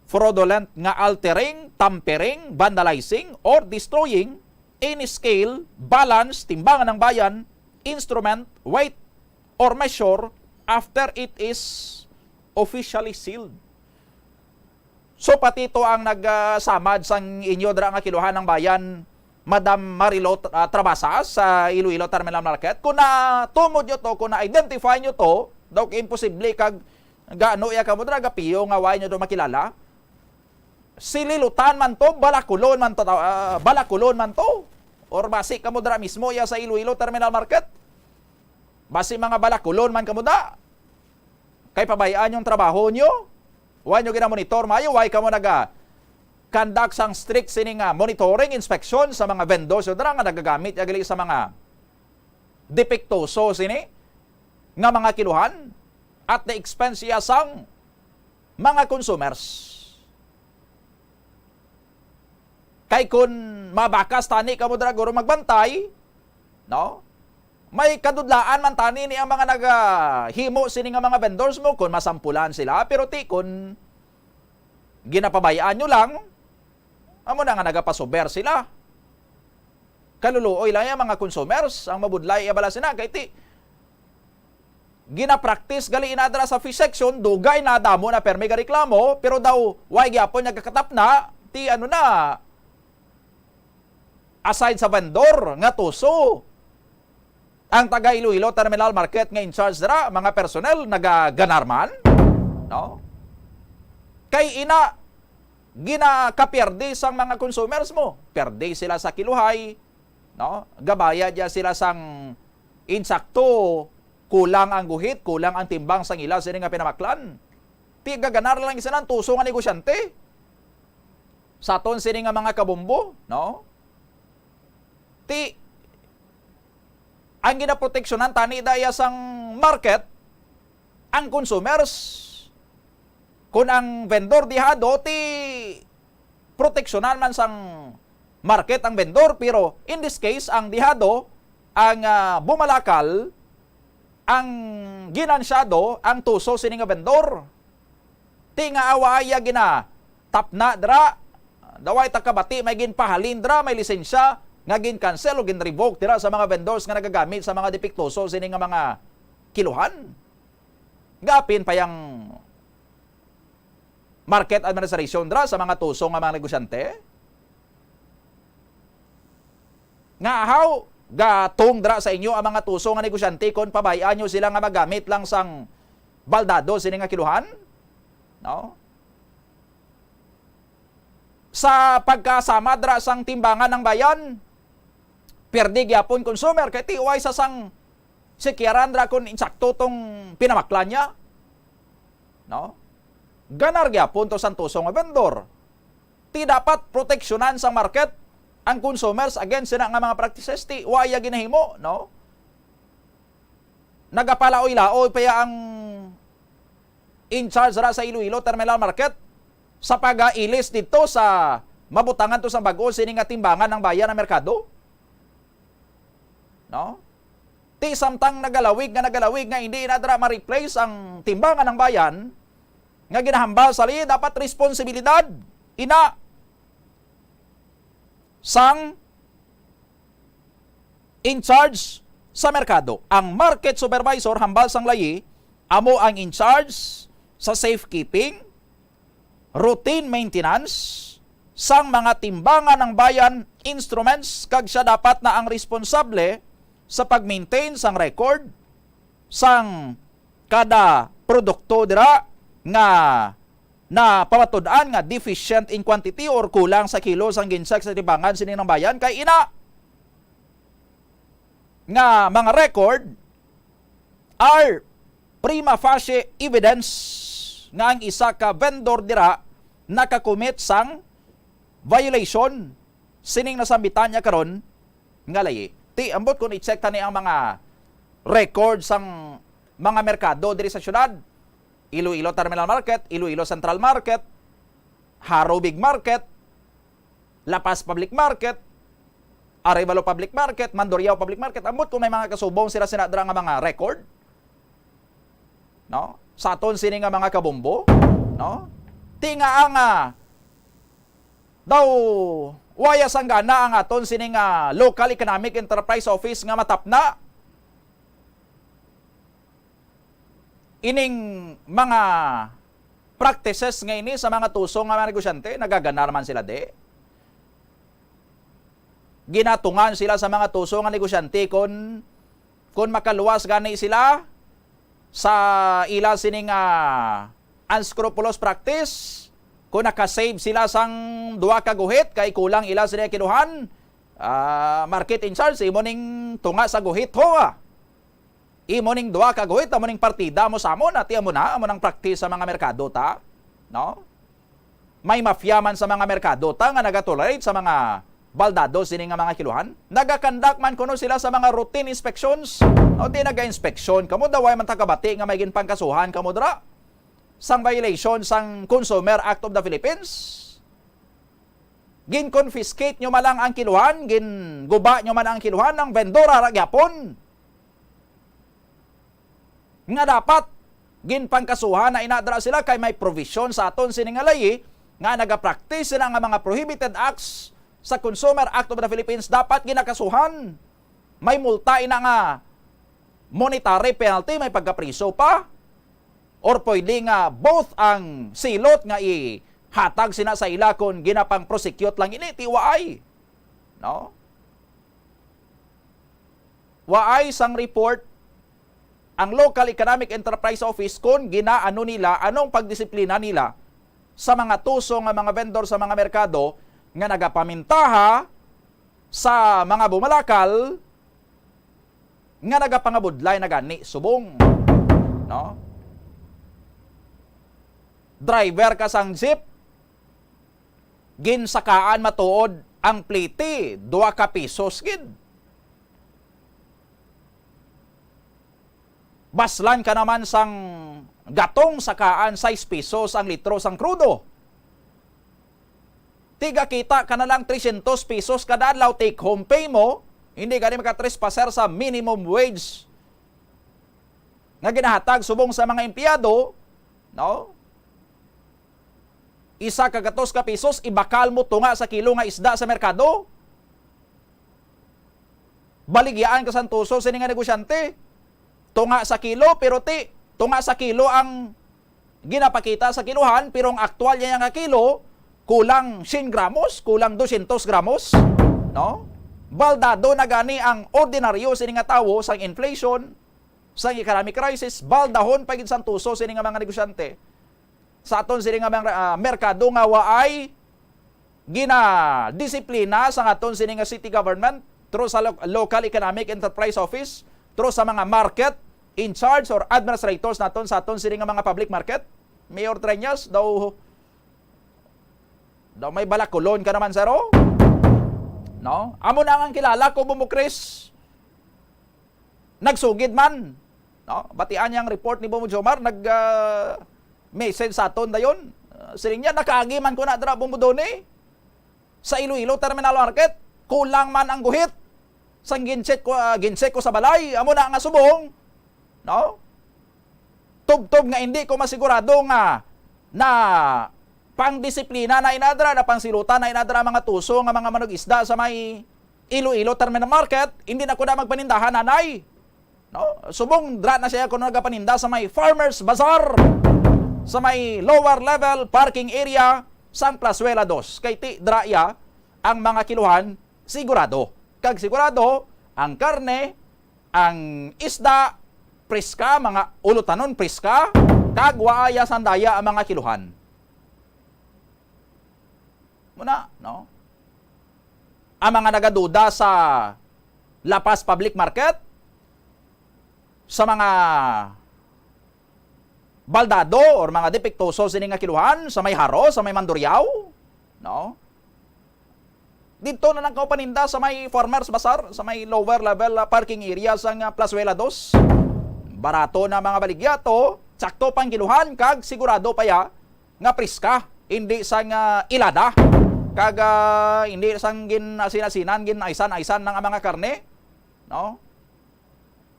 fraudulent nga altering, tampering, vandalizing, or destroying any scale, balance, timbangan ng bayan, instrument, weight, or measure after it is officially sealed. So pati ito ang nagsamad sang inyo dra nga kiluhan ng bayan, Madam Marilo Trabasas sa Iloilo Terminal Market. Kung na-tumod nyo to, kung na-identify nyo to, daw imposible kag gaano iya ka mo dra gapiyo nga way nyo do makilala. Sililutan man to, balakulon man to, or basi ka mo dra mismo ya sa Iloilo Terminal Market. Basi mga balakulon man ka mo da. Kay pabayaan yung trabaho nyo. Huwag nyo gina-monitor mayo, huwag ka mo conduct sang strict sining monitoring, inspection sa mga vendors o dara nga nagagamit yagali sa mga depektoso sini nga mga kiluhan at the expense iya sang mga consumers. Kay kun mabakas tani ka mo dara guro magbantay, no? May kadudlaan man tani ni ang mga nagahimo sini nga mga vendors mo kung masampulan sila, pero ti kun ginapabayaan nyo lang, amo na nga nagapasober sila. Kaluluoy lang yung mga consumers, ang mabudlay abala sina, kay ti ginapractice gali inadra sa fee section, dugay na damo na permi reklamo, pero daw way gyapon nagkakatap na, ti ano na, aside sa vendor, nga tuso, ang taga Iloilo Terminal Market nga in charge dara, mga personnel nagaganarman, no? Kay ina ginakaperde sang mga consumers mo. Perde sila sa kiluhay, no? Gabaya dia sila sang insakto, kulang ang guhit, kulang ang timbang sang ilaw sini nga pinamaklan. ti gaganar lang isa ng tuso nga negosyante. Sa aton sini nga mga kabumbo, no? Ti ang ginaproteksyonan tani daya sang market ang consumers. Kung ang vendor dihado ti proteksyonan man sang market ang vendor, pero in this case ang dihado ang bumalakal ang ginansyado ang tuso sini nga vendor. Ti nga awaya gina tapna dra daway takabati may ginpahalin dra may lisensya nga gin-cancel o gin-revoke dira sa mga vendors nga nagagamit sa mga depektoso sini nga mga kiluhan. Gapin pa yang market administration dra sa mga tuso nga mga negosyante. Nga how gatong dra sa inyo ang mga tuso nga negosyante kon pabayaan nyo sila nga magamit lang sang baldado sini nga kiluhan? No? Sa pagkasama dra sang timbangan ng bayan, perdi gyapon consumer kay ti uway sa sang sikyaran dra kon insakto tong pinamaklan niya. No? Ganar gyapon to sang tuso nga vendor. Ti dapat proteksyonan sang market ang consumers against sina nga mga practices ti uwaya ginahimo, no? Nagapalaoy-laoy pa ang in charge ra sa Iloilo Terminal Market sa pag-ilis dito sa mabutangan to sa bag-o sini nga timbangan ng bayan ng merkado. No? Ti samtang nagalawig nga hindi na dra ma-replace ang timbangan ng bayan nga ginahambal sa li dapat responsibilidad ina sang in charge sa merkado. Ang market supervisor hambal sang layi amo ang in charge sa safekeeping, routine maintenance sang mga timbangan ng bayan instruments kag siya dapat na ang responsable sa pag-maintain sang record sang kada produkto dira nga na pamatud-an nga deficient in quantity or kulang sa kilo sang ginsak sa timbangan sini ng bayan kay ina nga mga record are prima facie evidence nga ang isa ka vendor dira nakakomit sang violation sining nasambitan niya karon nga layi. Ti ambot kun i-check tani ang mga record sang mga merkado diri sa syudad. Iloilo Terminal Market, Iloilo Central Market, Haro Big Market, La Paz Public Market, Arevalo Public Market, Mandurriao Public Market. Ambot kung may mga kasubong sila sinadra nga mga record. No? Sa aton sini nga mga kabumbo, no? Tinga ang daw waya sanggana ang aton sini nga Local Economic Enterprise Office nga matapna ining mga practices nga ini sa mga tuso nga mga negosyante, nagaganar man sila de. Ginatungan sila sa mga tuso nga negosyante kung makaluwas gani sila sa ila sining unscrupulous practice, kung nakasave sila sang duwa ka guhit kay kulang ila sila kinuhan, market in charge imo ning tunga sa guhit ho imo ning duwa ka guhit amo ning partida mo sa amon at amo nang practice sa mga merkado ta, no? May mafia man sa mga merkado ta nga nagatolerate sa mga baldado sini nga mga kiluhan. Nagakandak man kuno sila sa mga routine inspections. O di naga-inspeksyon kamo daw ay man takabati nga may ginpangkasuhan kamo dra sang violation sang Consumer Act of the Philippines. Gin-confiscate nyo man lang ang kiluhan, gin-guba nyo man ang kiluhan ng vendor aragyapon. Nga dapat ginpangkasuhan na inadra sila kay may provision sa aton siningalay nga nagapractice sila nga mga prohibited acts sa Consumer Act of the Philippines dapat ginakasuhan. May multa ina nga monetary penalty, may pagkapriso pa. Or pwede nga both ang silot nga ihatag sina sa ila kung ginapang prosecute lang ini, tiwaay. No? Waay sang report ang Local Economic Enterprise Office kung ginaano nila, anong pagdisiplina nila sa mga tuso nga mga vendor sa mga merkado nga nagapamintaha sa mga bumalakal nga nagapangabudlay na gani subong, no? driver ka sang jeep, ginsakaan matuod ang pliti, 2 ka pisos gid. Baslan ka naman sang gatong sakaan 6 pesos ang litro sang krudo. Tiga kita ka na lang 300 pesos kada adlaw take home pay mo, hindi ka rin makatrespaser sa minimum wage nga ginahatag subong sa mga empleyado, no? Isa ka 2 ka pesos, ibakal mo tunga sa kilo nga isda sa merkado. Baligyaan ka sa tuso sa nga negosyante. Tunga sa kilo, pero tunga sa kilo ang ginapakita sa kiluhan, pero ang aktual niya nga kilo, kulang 100 gramos, kulang 200 gramos, no? Baldado na gani ang ordinaryo sa nga tawo sa inflation, sa economic crisis, baldahon pagid sang tuso sa nga mga negosyante. Sa aton sa nga mga merkado nga waay gina-disiplina sa aton sa nga city government through sa local economic enterprise office, through sa mga market in charge or administrators naton sa aton sa nga mga public market. Mayor Treñas daw may balakulon ka naman saro. No? Amo na ang kilala ko bumukris. Nagsugid man. No? Batian niyang report ni Bomo Jomar, message sa aton dayon. Siling niya, nakaagi man ko na dra Bumudone. Sa Iloilo Terminal Market, kulang man ang guhit. Sang ginset ko sa balay, amo na nga subong. No? Tub-tub nga hindi ko masigurado nga na pang-disiplina na inadra, na pang-silutan na inadra mga tuso nga mga manog isda sa may Iloilo Terminal Market, hindi na ko na magpanindahan nanay. No? Subong dra na siya kung nagapaninda sa may Farmers Bazaar, sa may lower level parking area sang Plazuela 2. Kay ti dra ya ang mga kiluhan sigurado. Kag sigurado ang karne, ang isda preska, mga ulutanon preska, kag waaya sandaya ang mga kiluhan. Muna, no? Ang mga nagaduda sa La Paz Public Market, sa mga baldado or mga depektoso sini nga kiluhan, sa may haro, sa may Mandurriao, no? Dito na lang ko paninda sa may Farmers Bazaar, sa may lower level parking area sa Plazuela 2. Barato na mga baligyato, sakto pang kiluhan, kag sigurado pa ya nga priska, hindi sa nga ilada, kag hindi sang gin asin-asinan, gin aisan-aisan ng mga karne, no?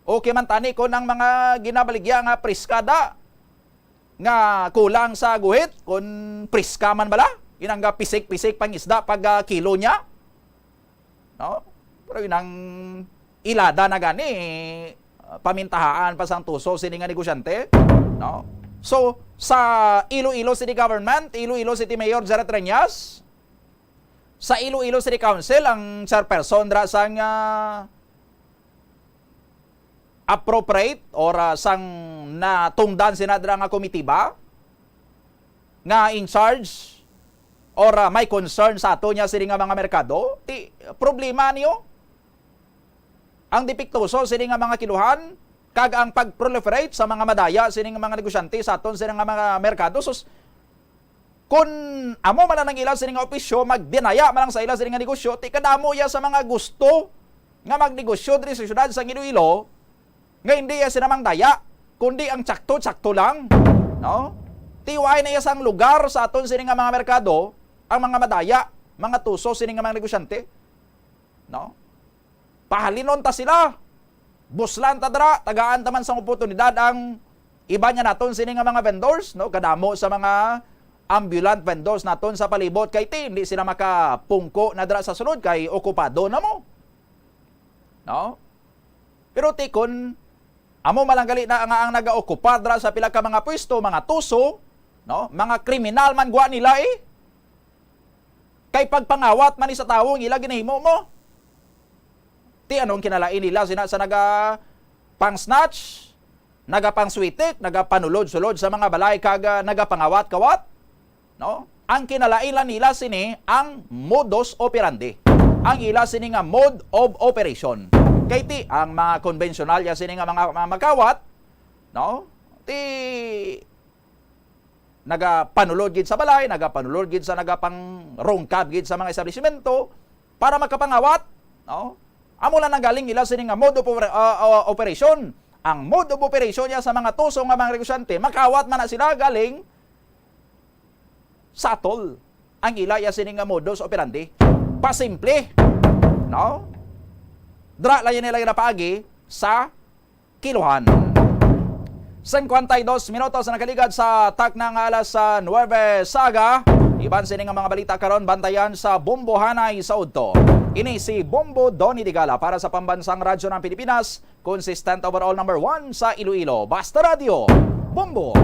Okay man tani ko ng mga ginabaligya nga priskada nga kulang sa guhit, kung priska man bala, inang pisik-pisik pang isda pag kilo niya, no? Pero inang ilada na gani, pamintahaan pa sang tuso sini nga negosyante, no? So sa Iloilo City Government, Iloilo City Mayor Jerry Treñas, sa Iloilo City Council ang chairperson dra sang appropriate or sang natungdan sinadra nga komitiba nga in charge or may concern sa ato niya sini nga mga merkado, ti problema niyo ang depektoso sini nga mga kiluhan, kag ang pag-proliferate sa mga madaya sini nga mga negosyante sa aton sini nga mga merkado. Sus, kun amo man nang ila sini nga opisyo magdinaya man lang sa ila sini nga negosyo, ti kadamo ya sa mga gusto nga magnegosyo diri sa syudad sa Iloilo, nga hindi ya sinamang daya, kundi ang tsakto-tsakto lang, no? Tiwai na isang lugar sa aton sini nga mga merkado, ang mga madaya, mga tuso sini nga mga negosyante, no? Pahalinon ta sila, buslan ta dra, tagaan taman sa oportunidad ang iba niya naton sini nga mga vendors, no? Kadamo sa mga ambulant vendors naton sa palibot, kay ti hindi sila makapungko na dra sa sulod kay okupado na mo, no? Pero ti kun amo malanggali na ang naga-okupa dra sa pila ka mga pwesto, mga tuso, no? Mga kriminal man gwa nila kay pagpangawat man ni sa tawo ila ginahimo mo. Ti anong kinalain nila sa naga pang-snatch, naga pang-switik, naga panulod-sulod sa mga balay kag naga pangawat-kawat, no? Ang kinalain lang nila sini ang modus operandi. Ang ila sini nga mode of operation. Kay ti ang mga konbensyonal ya sini nga mga magkawat, no? Ti nagapanulod gid sa balay, nagapanulod gid sa nagapang rongkab gid sa mga establishmento para makapangawat, no? Amo lang nanggaling ila sini nga mode of operation. Ang mode of operation niya sa mga tuso nga mga negosyante, makawat man na sila galing sa atol. Ang ila ya sini nga modus operandi. Pasimple, no? Dra lang nila ginapaagi sa kiluhan. 52 minutos na nakaligad sa tak ng alas 9 saga. Iban sini nga mga balita karon, bantayan sa Bombo Hanay sa Udto. Ini si Bombo Donny Digala para sa Pambansang Radyo ng Pilipinas, consistent overall number 1 sa Iloilo. Basta Radio, Bombo!